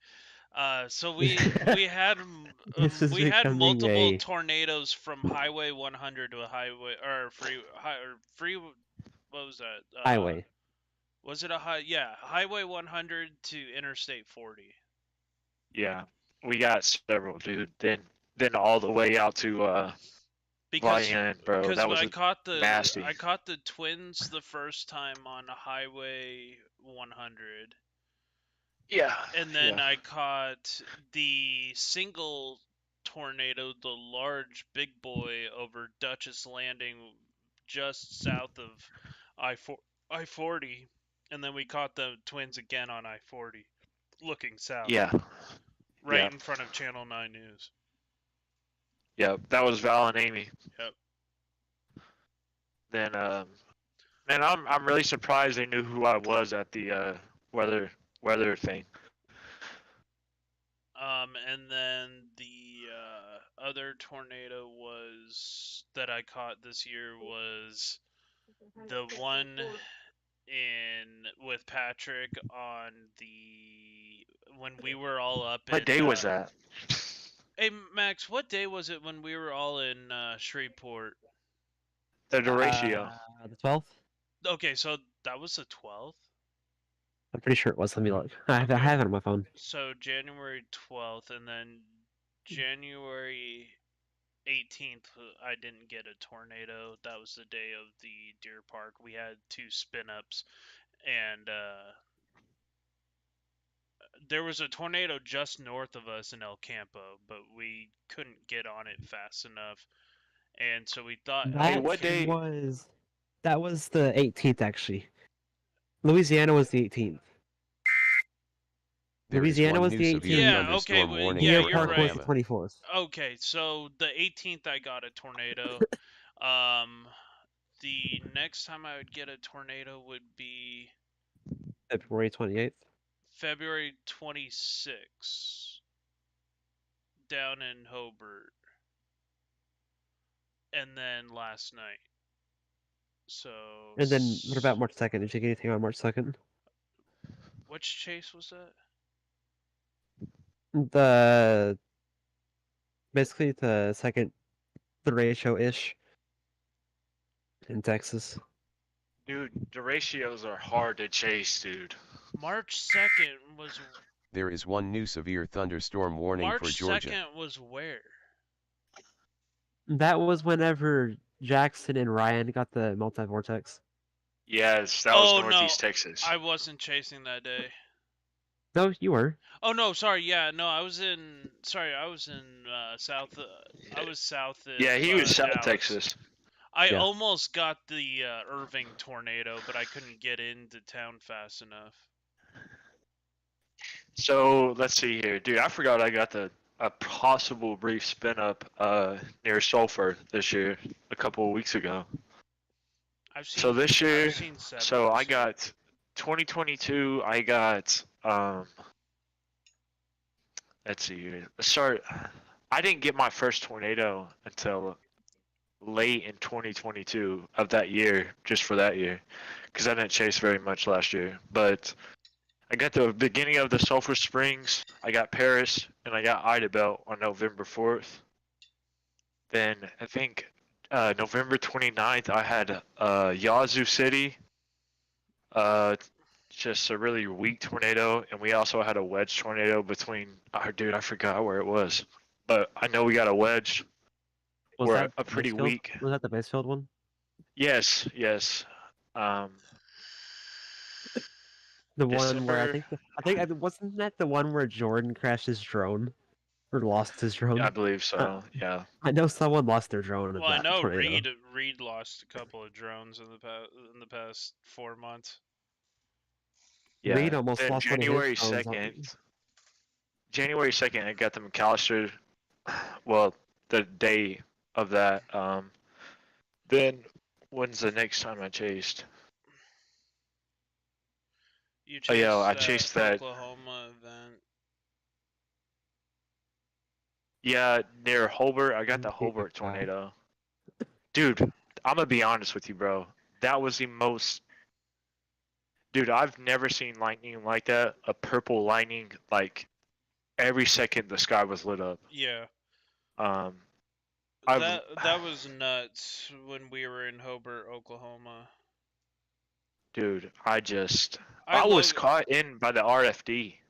So we had This is we had becoming multiple a- tornadoes from Highway 100 to a highway or free. What was that? highway. Was it a Highway 100 to Interstate 40? Yeah, we got several, dude. Then all the way out to Because Vian, bro. That was I caught the nasty. I caught the twins the first time on Highway 100. Yeah. And then I caught the single tornado, the large big boy over Dutchess Landing just south of I-40. And then we caught the twins again on I-40 looking south. Yeah. Right in front of Channel 9 News. Yeah, that was Val and Amy. Yep. Then man, I'm really surprised they knew who I was at the weather thing. And then the other tornado that I caught this year was the one with Patrick on when we were all up. What day was that? Hey Max, what day was it when we were all in Shreveport? The ratio. The 12th. Okay, so that was the 12th. I'm pretty sure it was. Let me look. I have it on my phone. So January 12th, and then January 18th, I didn't get a tornado. That was the day of the Deer Park. We had 2 spin-ups, and there was a tornado just north of us in El Campo, but we couldn't get on it fast enough. And so we thought... what day? That was the 18th, actually. Louisiana was the 18th. Louisiana was the 18th. Yeah, okay. Deer you're Park right. was the 24th. Okay, so the 18th I got a tornado. The next time I would get a tornado would be February 28th. February 26th down in Hobart. And then last night. So. And then what about March 2nd? Did you get anything on March 2nd? Which chase was that? Basically the second ratio-ish in Texas. Dude, the ratios are hard to chase, dude. March 2nd was... There is one new severe thunderstorm warning for Georgia. March 2nd was where? That was whenever Jackson and Ryan got the multi-vortex. Yes, that was Northeast Texas. I wasn't chasing that day. No, you were. Oh no, sorry. Yeah, no, I was in south. I was south. Yeah, he was South Dallas. Texas. I Yeah. almost got the Irving tornado, but I couldn't get into town fast enough. So let's see here, dude. I forgot I got a possible brief spin up near Sulphur this year, a couple of weeks ago. I've seen. So this year, I've seen several. so I got 2022. I got let's see here. I didn't get my first tornado until late in 2022 of that year, just for that year, because I didn't chase very much last year. But I got the beginning of the Sulphur Springs, I got Paris, and I got Idabel on November 4th. Then I think November 29th, I had Yazoo City, just a really weak tornado, and we also had a wedge tornado between. Oh, dude, I forgot where it was, but I know we got a wedge. Was Or that a pretty Basefield? weak. Was that the Basefield one? Yes, yes. The one where December, wasn't that the one where Jordan crashed his drone or lost his drone? I believe so. Yeah. I know someone lost their drone in Well, I that know tornado. Reed lost a couple of drones in the past 4 months. Yeah. Reed almost Then lost one of January his drones. 2nd. January 2nd, I got the McAllister. Well, the day of that. Then when's the next time I chased? You Oh, yeah, I that chased that. Oklahoma event. Yeah, near Hobart. I got the Hobart tornado. Dude, I'm gonna be honest with you, bro. That was the most. Dude, I've never seen lightning like that. A purple lightning, like every second the sky was lit up. Yeah. I've- That was nuts when we were in Hobart, Oklahoma. Dude, I I was love- caught in by the RFD.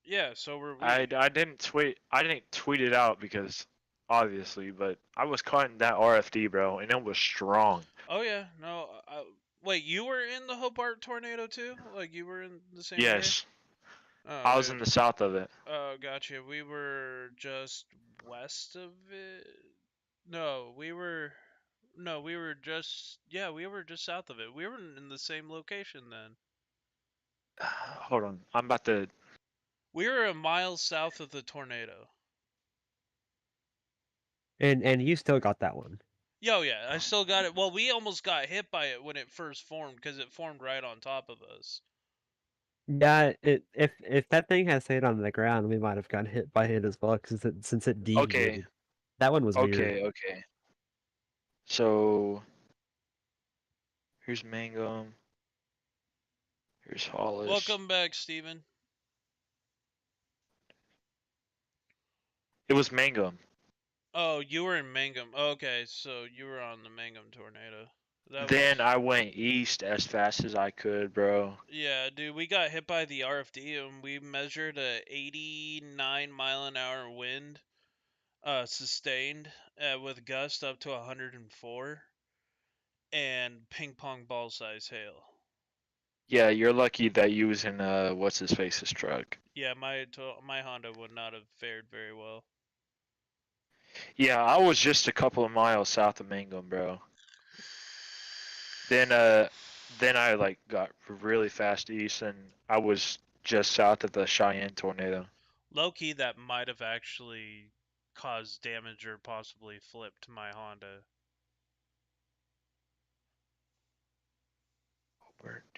Yeah, so were we. I didn't tweet it out because obviously, but I was caught in that RFD, bro, and it was strong. Oh yeah, no. Wait, you were in the Hobart tornado too? Like you were in the same area? Yes. Oh, I was dude. in the south of it. Oh, gotcha. We were just west of it. No, we were. No, we were just. Yeah, we were just south of it. We were in the same location then. Hold on, I'm about to. We were a mile south of the tornado. And you still got that one. Yo, yeah, I still got it. Well, we almost got hit by it when it first formed because it formed right on top of us. Yeah, if that thing had stayed on the ground, we might have gotten hit by it as well, since it deviated. Okay. That one was weird. Okay. So here's Mangum. Here's Hollis. Welcome back, Steven. It was Mangum. Oh, you were in Mangum. Okay, so you were on the Mangum tornado. Then I went east as fast as I could, bro. Yeah, dude, we got hit by the RFD and we measured a 89-mile-an-hour wind, sustained, with gust up to 104, and ping pong ball size hail. Yeah, you're lucky that you was in what's his face's truck. Yeah, my Honda would not have fared very well. Yeah, I was just a couple of miles south of Mangum, bro. Then I like got really fast east, and I was just south of the Cheyenne tornado. Low key, that might have actually caused damage or possibly flipped my Honda.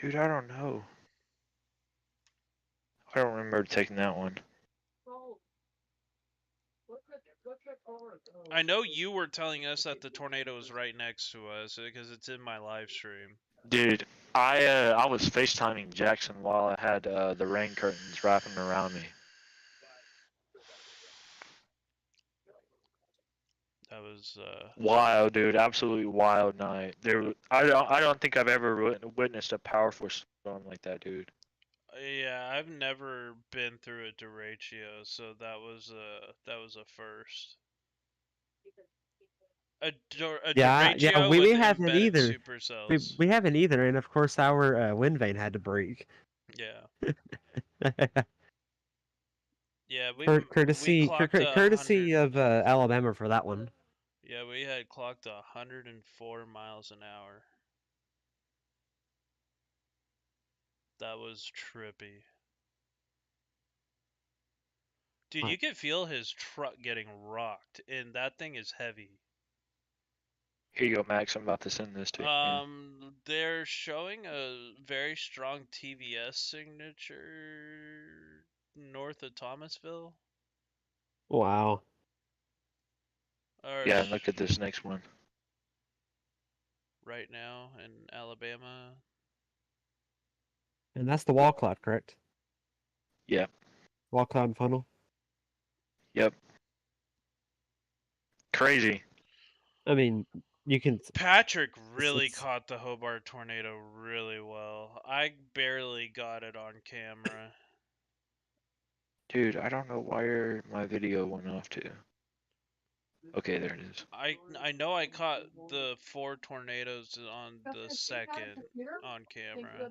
Dude, I don't know. I don't remember taking that one. I know you were telling us that the tornado was right next to us because it's in my live stream. Dude, I was FaceTiming Jackson while I had the rain curtains wrapping around me. That was wild, dude. Absolutely wild night. I don't think I've ever witnessed a powerful storm like that, dude. Yeah, I've never been through a derecho, so that was a first. A Yeah, we with haven't embedded either. supercells. We haven't either, and of course our wind vane had to break. Yeah. Yeah, we courtesy clocked courtesy 100. of Alabama for that one. Yeah, we had clocked 104 miles an hour. That was trippy. Dude, you could feel his truck getting rocked, and that thing is heavy. Here you go, Max. I'm about to send this to you. They're showing a very strong TVS signature north of Thomasville. Wow. Or Yeah, and look at this next one. right now in Alabama. And that's the wall cloud, correct? Yeah. Wall cloud funnel. Yep. Crazy. I mean, you can. Patrick really it's- caught the Hobart tornado really well. I barely got it on camera. Dude, I don't know why my video went off too. Okay, there it is. I know I caught the 4 tornadoes on the 2nd on camera.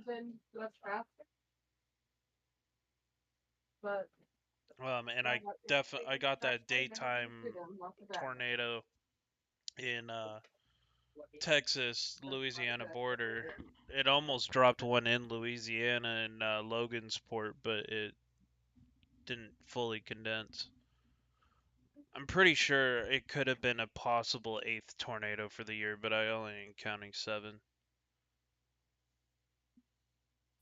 But And I got that daytime tornado in Texas, Louisiana border. It almost dropped one in Louisiana in Logansport, but it didn't fully condense. I'm pretty sure it could have been a possible 8th tornado for the year, but I only am counting 7.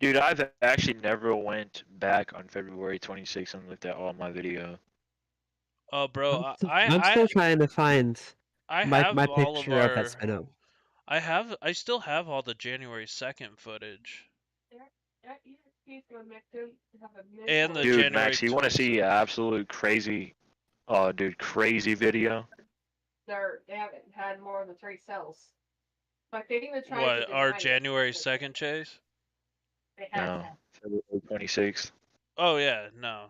Dude, I've actually never went back on February 26th and looked at all my video. Oh, bro, I'm still trying to find I my have all of picture of that our. spin up. I still have all the January 2nd footage. And the Dude, January Max, you want to see 26th. absolute crazy, oh, dude, crazy video? they haven't had more than 3 cells. Like they even tried What, to our deny it. January 2nd chase? They had No, that. February 26th. Oh yeah, no.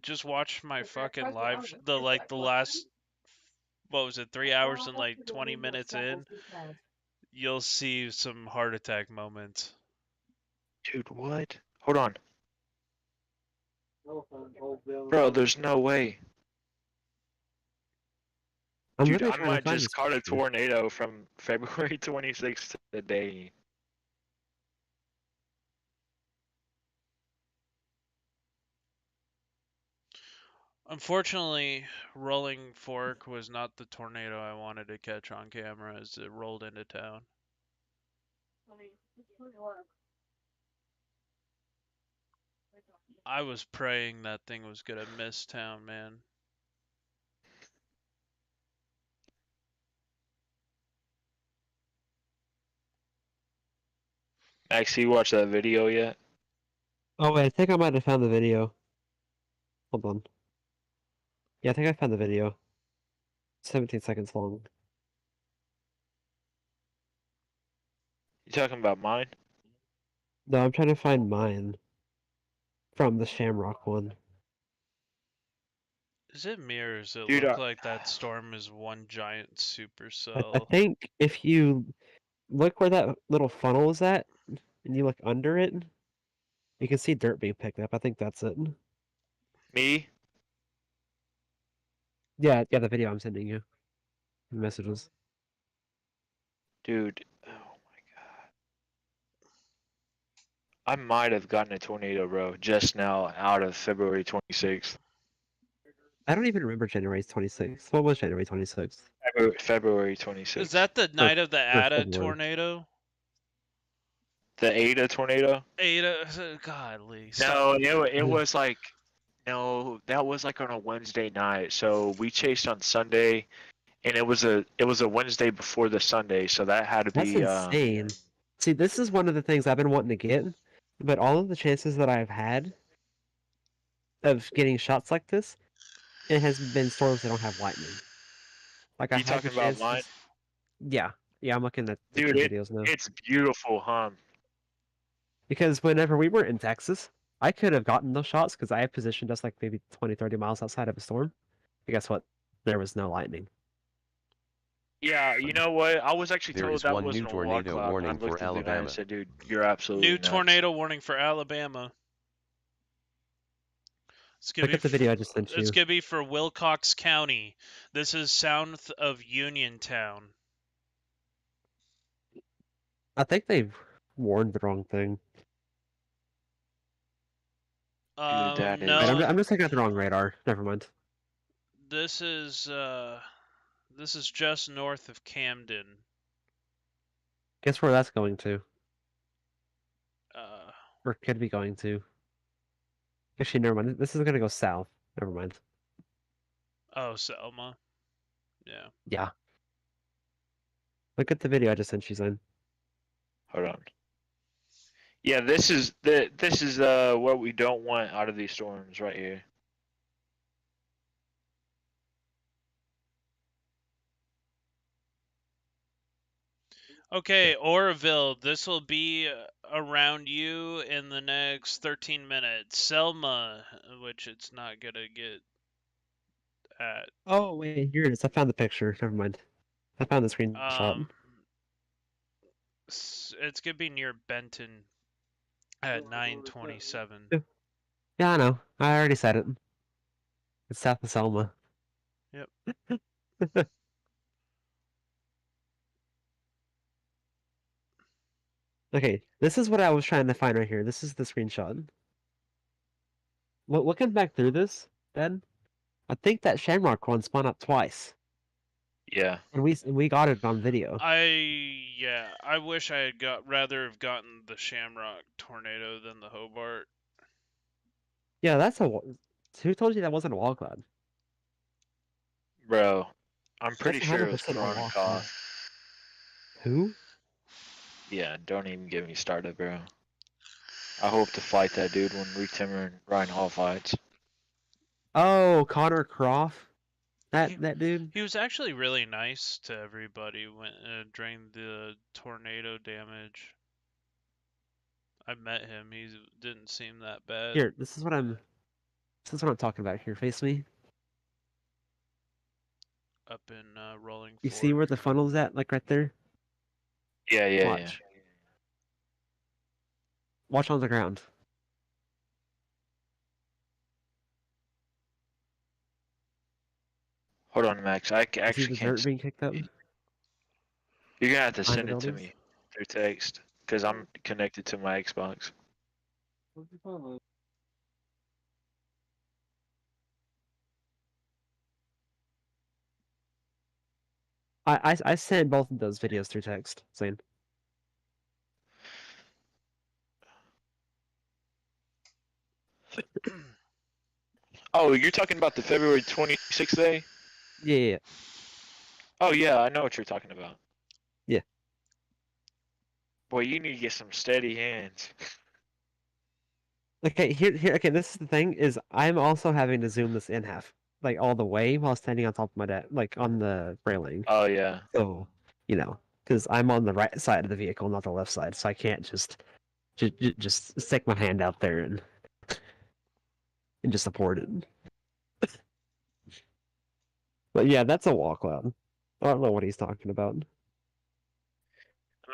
Just watch my fucking live, the last, what was it, 3 hours and like 20 minutes in, you'll see some heart attack moments. Dude, what? Hold on. Bro, there's no way. I'm Dude, really I trying to might find just this caught a picture. tornado from February 26th to the day. Unfortunately, Rolling Fork was not the tornado I wanted to catch on camera as it rolled into town. I was praying that thing was gonna miss town, man. Max, you watched that video yet? Oh wait, I think I might have found the video. Hold on. Yeah, I think I found the video. 17 seconds long. You talking about mine? No, I'm trying to find mine from the Shamrock one. Is it me or does it Dude, look like that storm is one giant I supercell? think if you look where that little funnel is at, and you look under it, you can see dirt being picked up. I think that's it. me? Yeah, the video I'm sending you. The messages. Dude, oh my god. I might have gotten a tornado, bro, just now out of February 26th. I don't even remember January 26th. What was January 26th? February 26th. Is that the night of the Ada February. tornado? The Ada tornado? Ada, godly. No, it was like, no, that was like on a Wednesday night. So we chased on Sunday, and it was a Wednesday before the Sunday, so that had to That's be insane. See, this is one of the things I've been wanting to get, but all of the chances that I've had of getting shots like this, it has been storms that don't have lightning. Like I You had the talking about chances. mine? Yeah, I'm looking at the Dude, videos now. it's beautiful, huh? Because whenever we were in Texas, I could have gotten those shots because I had positioned us like maybe 20, 30 miles outside of a storm. But guess what? There was no lightning. Yeah, you know what? I was actually There told is that one new wasn't a wall tornado cloud. warning I looked for at the guy and Alabama. said, dude, you're absolutely New nuts. tornado warning for Alabama. It's gonna Look be at the video I just sent you. it's gonna be for Wilcox County. This is south of Uniontown. I think they've warned the wrong thing. Dude, that Wait, No, I'm just looking at the wrong radar. Never mind. this is just north of Camden. Guess where that's going to? Uh, Or could be going to. Actually, never mind. This is gonna go south. Never mind. oh, Selma. Yeah. Yeah. Look at the video I just sent you, Zane. Hold on. Yeah, this is what we don't want out of these storms right here. Okay, Oroville, this will be around you in the next 13 minutes. Selma, which it's not gonna get at. Oh wait, here it is. I found the picture. Never mind. I found the screenshot. It's gonna be near Benton at 9:27. Yeah, I know. I already said it. It's south of Selma. Yep. Okay, this is what I was trying to find right here. This is the screenshot. Looking back through this, Ben, I think that Shamrock one spun up twice, Yeah. and we got it on video. I wish I had rather have gotten the Shamrock tornado than the Hobart. Yeah, that's a. Who told you that wasn't a wall cloud? Bro, I'm pretty That's sure it was 100% a wall Veronica. cloud. Who? Yeah, don't even get me started, bro. I hope to fight that dude when Rick Timmer and Ryan Hall fights. Oh, Connor Croft. He- That dude. He was actually really nice to everybody when during the tornado damage. I met him. He didn't seem that bad. Here, this is what I'm talking about. Here, face me. Up in Rolling You Fork. see where the funnel's at? Like right there. Yeah. Watch. Watch on the ground. Hold on, Max. I You see actually the can't. dirt being kicked up? You're gonna have to Behind send the it to buildings? me through text because I'm connected to my Xbox. I sent both of those videos through text, saying Oh, you're talking about the February 26th day? yeah. Oh yeah, I know what you're talking about. Yeah. Boy, you need to get some steady hands. Okay, here. Okay, this is the thing: is I'm also having to zoom this in half, like all the way, while standing on top of my deck, like on the railing. Oh yeah. So, because I'm on the right side of the vehicle, not the left side, so I can't just stick my hand out there and just support it. But yeah, that's a wall cloud. I don't know what he's talking about. I'm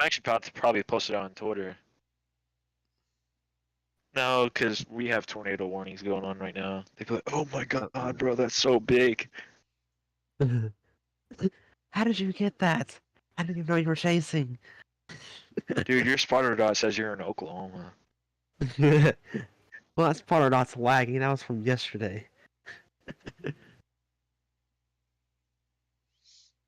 actually about to probably post it on Twitter. No, because we have tornado warnings going on right now. They go, oh my god, bro, that's so big. How did you get that? I didn't even know you were chasing. Dude, your spotter dot says you're in Oklahoma. Well, that spotter dot's lagging. That was from yesterday.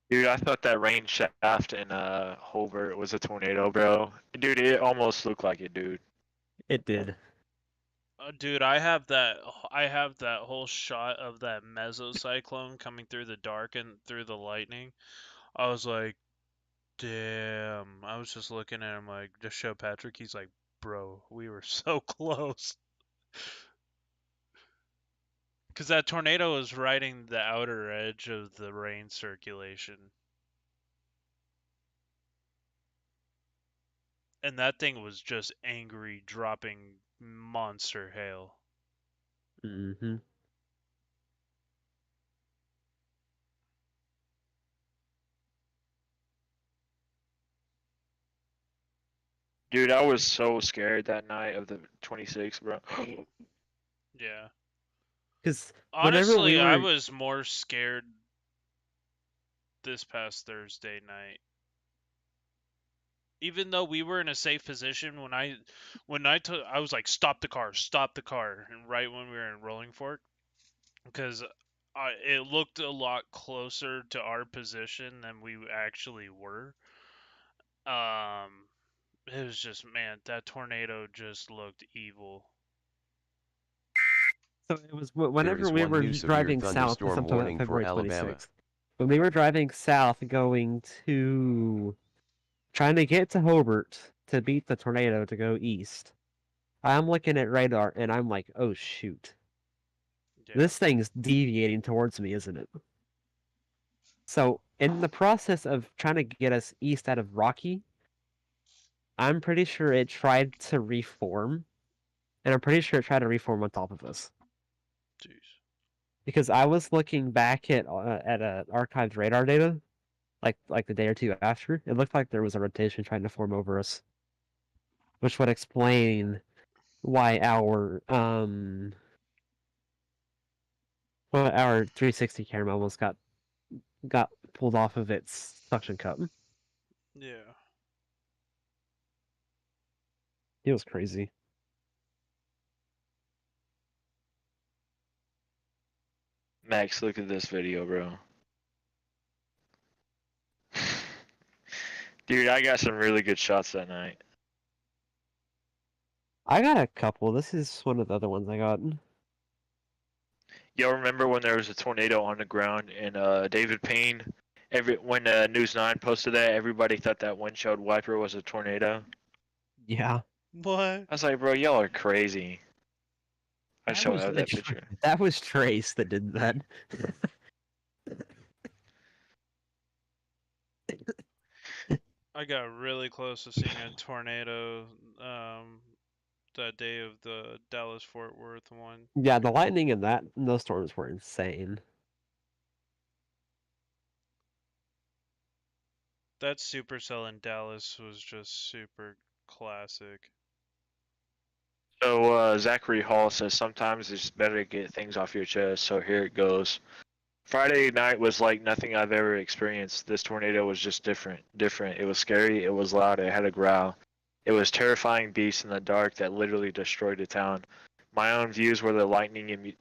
Dude, I thought that rain shaft in Hobart was a tornado, bro. Dude, it almost looked like it, dude. It did. Dude, I have that whole shot of that mesocyclone coming through the dark and through the lightning. I was like, damn. I was just looking at him like, just show Patrick. He's like, bro, we were so close. Because that tornado was riding the outer edge of the rain circulation. And that thing was just angry, dropping monster hail. Mm-hmm. Dude, I was so scared that night of the 26th, bro. Yeah. Because whenever we Honestly, I were, was more scared this past Thursday night. Even though we were in a safe position, I was like, stop the car, and right when we were in Rolling Fork, because it looked a lot closer to our position than we actually were. Um, it was just, man, that tornado just looked evil. so it was There whenever is we one were new severe driving south, thunderstorm sometime on warning for February Alabama. 26th. When we were driving south, trying to get to Hobart to beat the tornado to go east. I'm looking at radar and I'm like, oh shoot, Yeah. this thing's deviating towards me, isn't it? So in the process of trying to get us east out of Rocky, I'm pretty sure it tried to reform, and I'm pretty sure it tried to reform on top of us. Jeez. Because I was looking back at archived radar data, like the day or two after. It looked like there was a rotation trying to form over us, which would explain why our 360 camera almost got pulled off of its suction cup. Yeah. It was crazy. Max, look at this video, bro. Dude, I got some really good shots that night. I got a couple. This is one of the other ones I got. Y'all remember when there was a tornado on the ground in David Payne? When News 9 posted that, everybody thought that windshield wiper was a tornado. Yeah. What? I was like, bro, y'all are crazy. I still have that picture. That was Trace that did that. I got really close to seeing a tornado that day of the Dallas Fort Worth one. Yeah, the lightning in those storms were insane. That supercell in Dallas was just super classic. So Zachary Hall says sometimes it's better to get things off your chest, so here it goes. Friday night was like nothing I've ever experienced. This tornado was just different. It was scary, it was loud, it had a growl. It was terrifying beast in the dark that literally destroyed a town. My own views were the lightning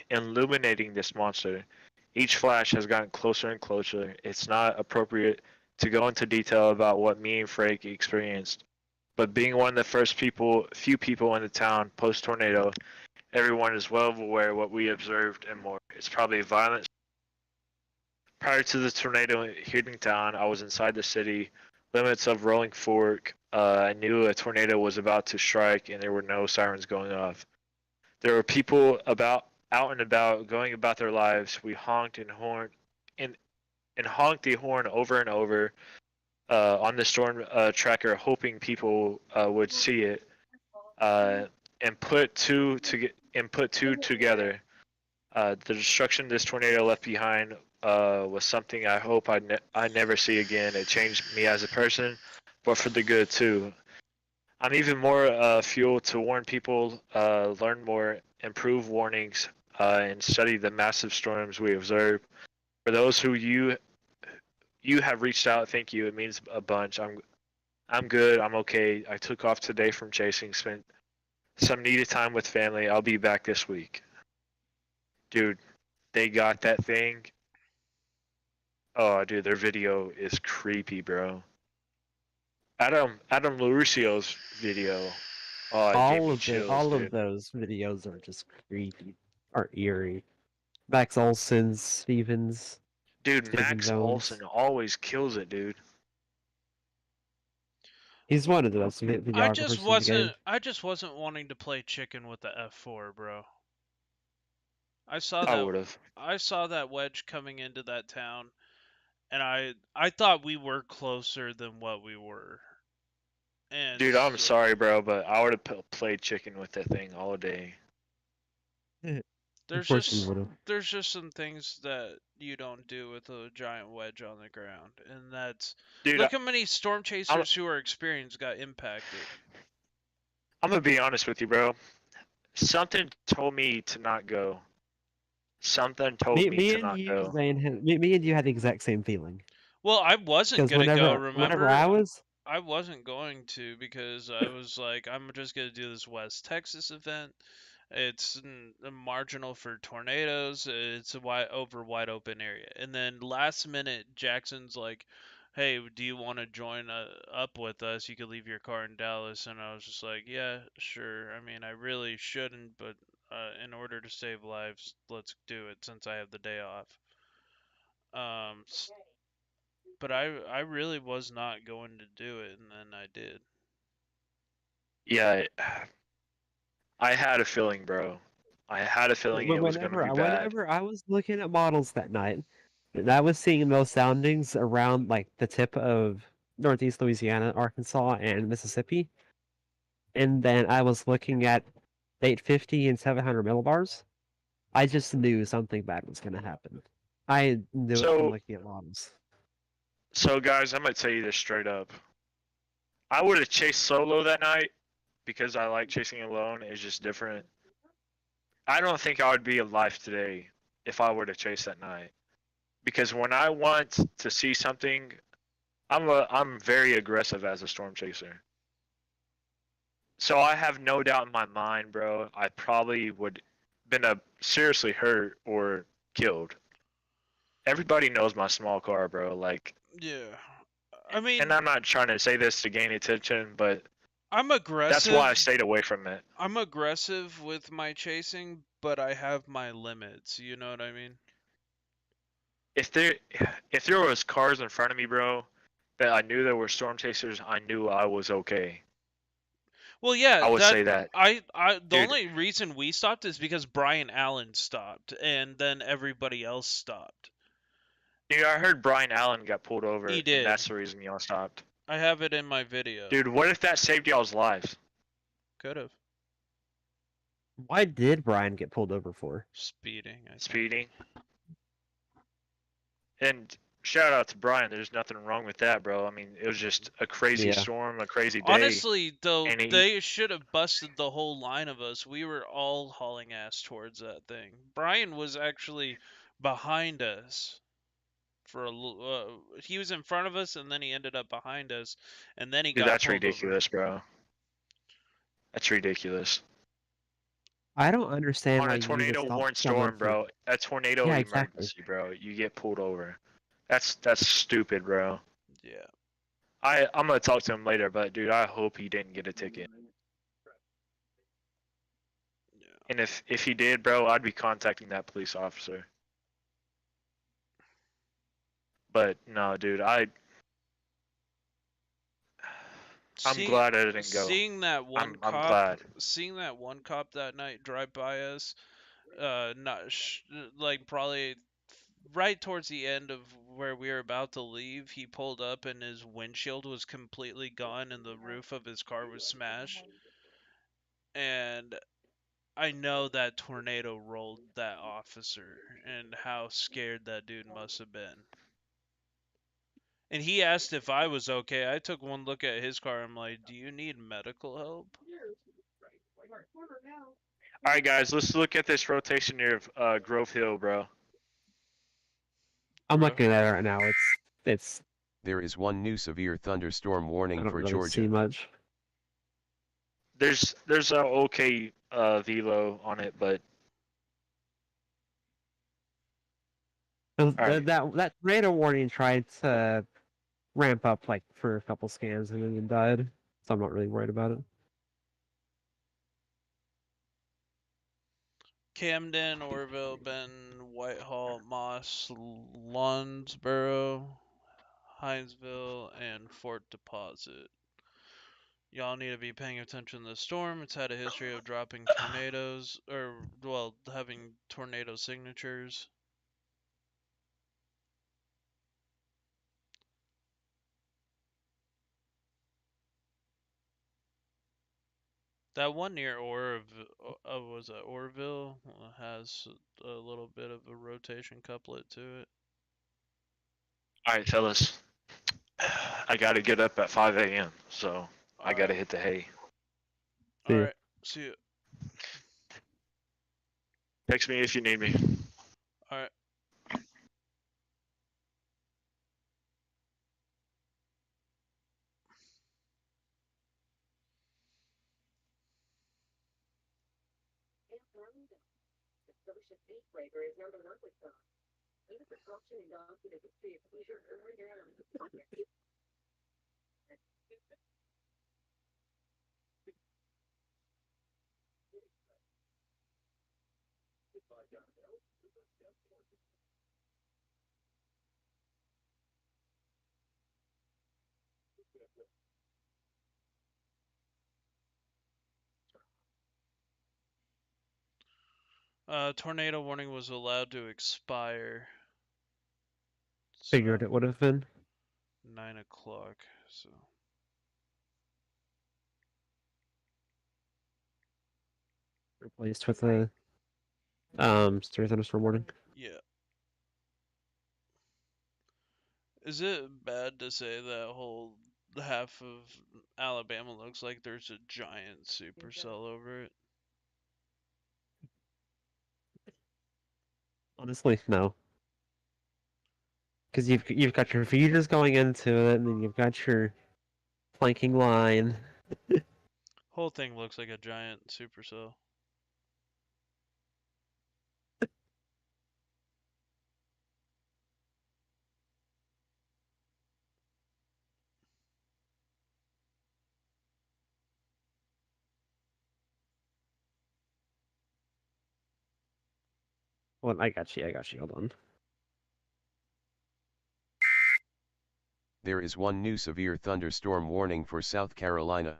illuminating this monster. Each flash has gotten closer and closer. It's not appropriate to go into detail about what me and Frank experienced, but being one of the few people in the town post-tornado, everyone is well aware of what we observed and more. It's probably violent. Prior to the tornado hitting town, I was inside the city limits of Rolling Fork. I knew a tornado was about to strike, and there were no sirens going off. There were people out and about, going about their lives. We honked and honked the horn over and over on the storm tracker, hoping people would see it and put two together. The destruction this tornado left behind was something I hope I never see again. It changed me as a person, but for the good too. I'm even more fuel to warn people, learn more, improve warnings, and study the massive storms we observe. For those who you have reached out, thank you. It means a bunch. I'm good. I'm okay. I took off today from chasing, spent some needed time with family. I'll be back this week. Dude, they got that thing. Oh, dude, their video is creepy, bro. Adam Laruccio's video. Oh, it gave me chills, all dude. of those videos are just creepy, or eerie. Max Olson, Stevens. Dude, Stephen Max Jones. Olson always kills it, dude. He's one of the best videographers in the game. I just wasn't wanting to play chicken with the F4, bro. I I would have. saw that wedge coming into that town, and I thought we were closer than what we were. And Dude, I'm sorry, bro, but I would have played chicken with that thing all day. There's just some things that you don't do with a giant wedge on the ground, and that's Dude, look how many storm chasers who are experienced got impacted. I'm gonna be honest with you, bro. Something told me to not go. Something told Me, me me to and not you, go. Zane, me and you had the exact same feeling. Well, I wasn't Because gonna go, whenever remember? I was, I wasn't going to because I was like, I'm just gonna do this West Texas event. It's marginal for tornadoes. It's a wide open area. And then last minute, Jackson's like, "Hey, do you want to join up with us? You could leave your car in Dallas." And I was just like, "Yeah, sure. I mean, I really shouldn't, but in order to save lives, let's do it since I have the day off." Um, but I really was not going to do it, and then I did. Yeah, I had a feeling, bro. I had a feeling it was gonna be bad. whenever I was looking at models that night, and I was seeing those soundings around like the tip of Northeast Louisiana, Arkansas, and Mississippi, and then I was looking at 850 and 700 millibars. I just knew something bad was going to happen. I knew it from So, looking at models. guys, I'm gonna tell you this straight up. I would have chased solo that night because I like chasing alone. It's just different. I don't think I would be alive today if I were to chase that night. Because when I want to see something, I'm very aggressive as a storm chaser. So I have no doubt in my mind, bro. I probably would been seriously hurt or killed. Everybody knows my small car, bro. Like, Yeah. I mean, and I'm not trying to say this to gain attention, but I'm that's why I aggressive. stayed away from it. I'm aggressive with my chasing, but I have my limits. You know what I mean? If there was cars in front of me, bro, that I knew there were storm chasers, I knew I was okay. Well, yeah, I would say that. the Dude. only reason we stopped is because Brian Allen stopped, and then everybody else stopped. Dude, I heard Brian Allen got pulled over, He and did. that's the reason y'all stopped. I have it in my video. Dude, what if that saved y'all's lives? Could have. Why did Brian get pulled over for? Speeding. I think. Speeding. And shout out to Brian. There's nothing wrong with that, bro. I mean, it was just a crazy Yeah. storm, a crazy day. Honestly, though, and they should have busted the whole line of us. We were all hauling ass towards that thing. Brian was actually behind us for he was in front of us, and then he ended up behind us, and then he Dude, got that's pulled ridiculous, bro. That's ridiculous. I don't understand On why a you need to tornado stop warned someone storm, bro. A tornado Yeah, emergency, exactly. bro. You get pulled over. That's stupid, bro. Yeah. I'm gonna talk to him later, but dude, I hope he didn't get a ticket. Yeah. And if he did, bro, I'd be contacting that police officer. But no, dude, I'm glad I didn't go. Seeing that one I'm cop, glad. seeing that one cop that night drive by us, not like probably right towards the end of where we were about to leave, he pulled up and his windshield was completely gone and the roof of his car was smashed. And I know that tornado rolled that officer and how scared that dude must have been. And he asked if I was okay. I took one look at his car. I'm like, do you need medical help? All right, guys, let's look at this rotation near Grove Hill, bro. I'm looking at it right now. It's. There is one new severe thunderstorm I warning don't for really Georgia. see much. There's a okay velo on it, but right. That tornado warning tried to ramp up like for a couple scans and then it died. So I'm not really worried about it. Camden, Orville, Benton, Whitehall, Moss, Lonsboro, Hinesville, and Fort Deposit. Y'all need to be paying attention to the storm. It's had a history of dropping tornadoes, or, well, having tornado signatures. That one near Orville has a little bit of a rotation couplet to it. All right, fellas. I gotta get up at 5 a.m., so I gotta hit the hay. All right, see you. Text me if you need me. All right. Tornado warning was allowed to expire. Figured it would have been 9 o'clock. So replaced with a severe thunderstorm warning. yeah. Is it bad to say that whole half of Alabama looks like there's a giant supercell over it? Honestly, no. Because you've got your feeders going into it, and then you've got your flanking line. Whole thing looks like a giant supercell. Well, I got you. Hold on. There is one new severe thunderstorm warning for South Carolina.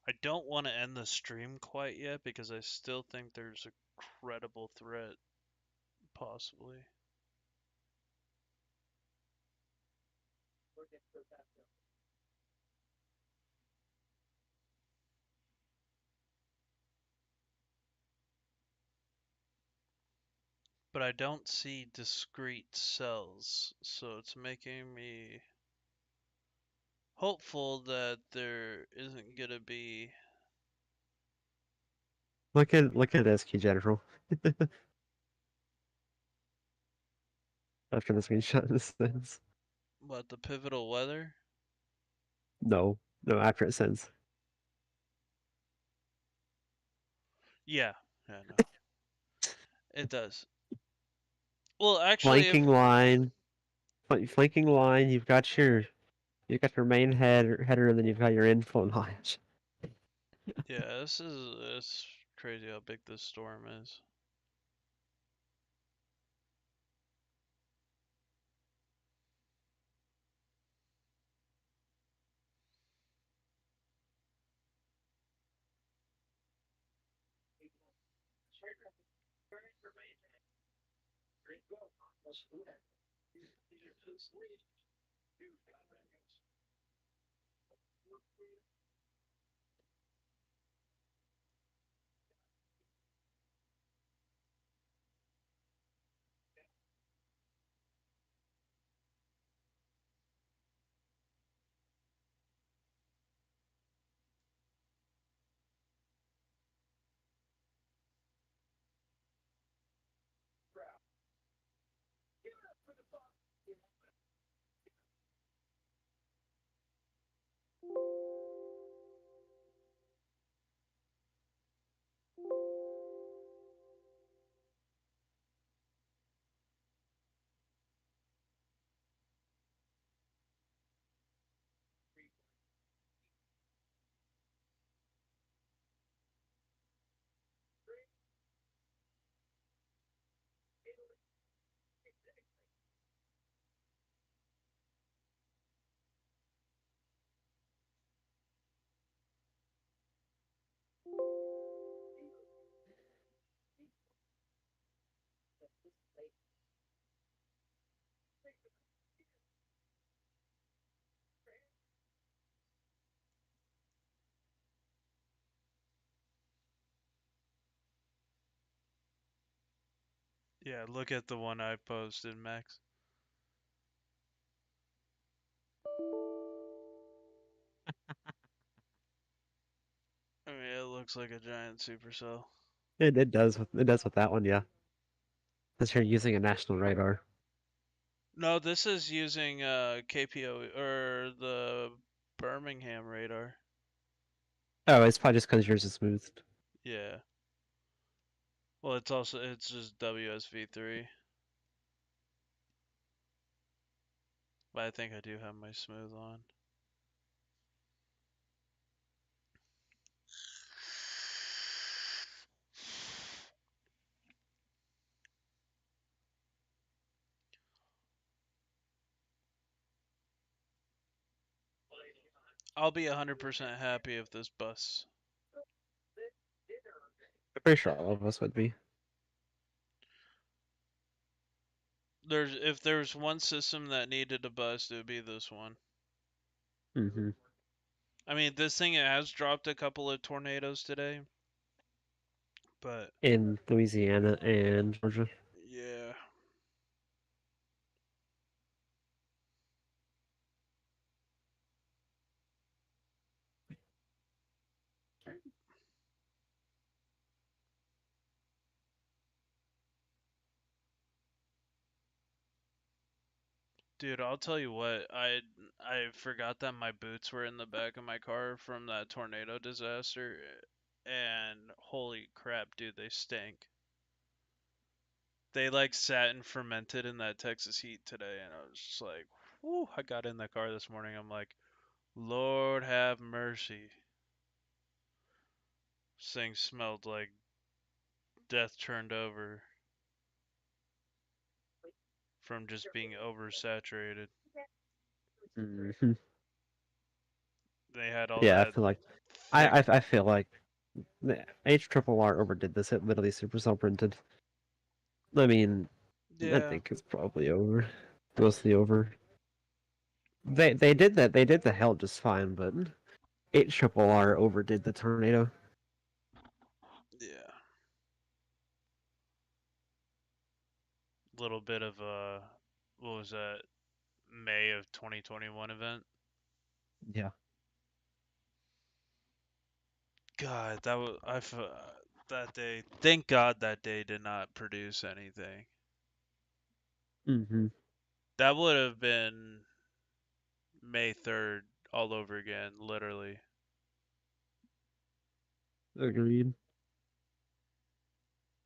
I don't want to end the stream quite yet because I still think there's a credible threat, possibly. But I don't see discrete cells, so it's making me hopeful that there isn't gonna be. Look at this, Key General. After the screenshot this things. What, the pivotal weather? No, after it sends. Yeah, no. It does. Well, actually, if Flanking line, flanking line. You've got your main header, and then you've got your inflow notch. yeah, it's crazy how big this storm is. Yeah, look at the one I posted, Max. I mean, it looks like a giant supercell. It does with that one, yeah. Since you're using a national radar. No, this is using KPO or the Birmingham radar. Oh, it's probably just because yours is smoothed. Yeah. Well, it's just WSV3. But I think I do have my smooth on. I'll be 100% happy if this busts. I'm pretty sure all of us would be. If there's one system that needed a bust, it would be this one. Mm-hmm. I mean, this thing has dropped a couple of tornadoes today, but In Louisiana and Georgia. yeah. Dude, I'll tell you what, I forgot that my boots were in the back of my car from that tornado disaster, and holy crap, dude, they stink. They like sat and fermented in that Texas heat today, and I was just like, whew, I got in the car this morning, I'm like, Lord have mercy. This thing smelled like death turned over from just being oversaturated. Mm-hmm. They had all Yeah, I that feel like thick. I feel like the HRRR overdid this. It literally super cell printed. I mean, I Yeah. think it's probably over. Mostly over. They did that. They did the hell just fine, but HRRR overdid the tornado. Yeah. Little bit of what was that? May of 2021 event. Yeah. God, that day. Thank God that day did not produce anything. Mm-hmm. That would have been May 3rd all over again, literally. Agreed.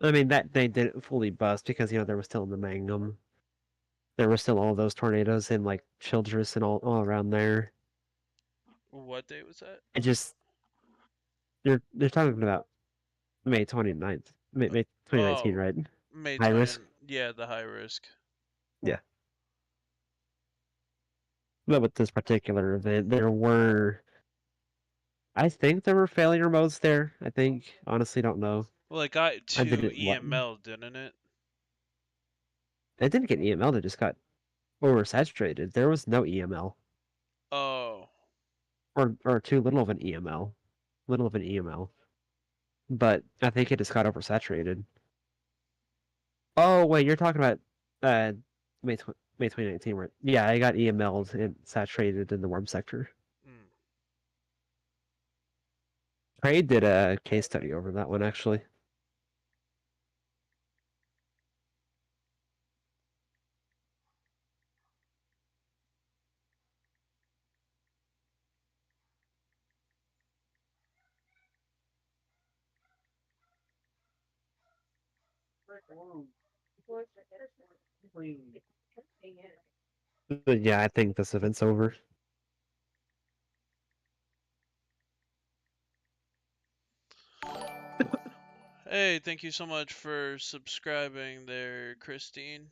I mean, that they didn't fully bust because there was still the Magnum. There were still all those tornadoes in like Childress and all around there. What day was that? It just they're talking about May 29th. May 2019, Oh, right? May High 20. risk. Yeah, the high risk. Yeah. But with this particular event, I think there were failure modes there. I think. Honestly, don't know. Well, it got I to didn't what? EML, didn't it? It didn't get EML. It just got oversaturated. There was no EML, Oh, or too little of an EML, little of an EML. But I think it just got oversaturated. Oh wait, you're talking about uh May May 2019, right? Yeah, I got EML'd and saturated in the warm sector. mm. Trey did a case study over that one actually. But yeah, I think this event's over. Hey, thank you so much for subscribing there, Christine.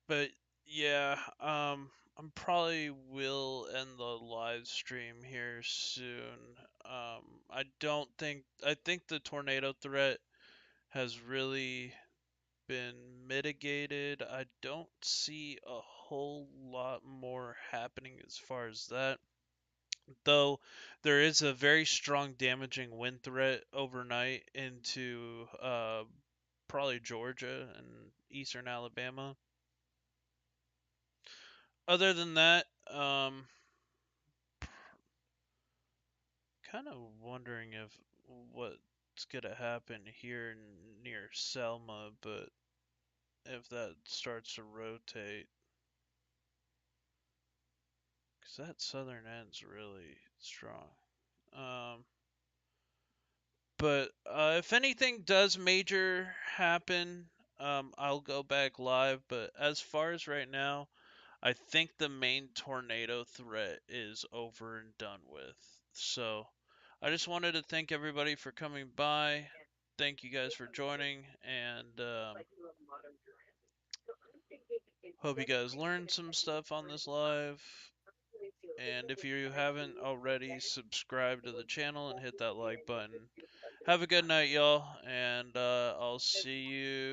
But yeah, I'm probably will end the live stream here soon. I think the tornado threat has really been mitigated. I don't see a whole lot more happening as far as that. Though there is a very strong damaging wind threat overnight into probably Georgia and eastern Alabama. Other than that, kind of wondering if what's gonna happen here near Selma, but if that starts to rotate, because that southern end's really strong. Um, but if anything does major happen, I'll go back live. But as far as right now, I think the main tornado threat is over and done with. So I just wanted to thank everybody for coming by. Thank you guys for joining, and hope you guys learned some stuff on this live. And if you haven't already, subscribe to the channel and hit that like button. Have a good night, y'all, and I'll see you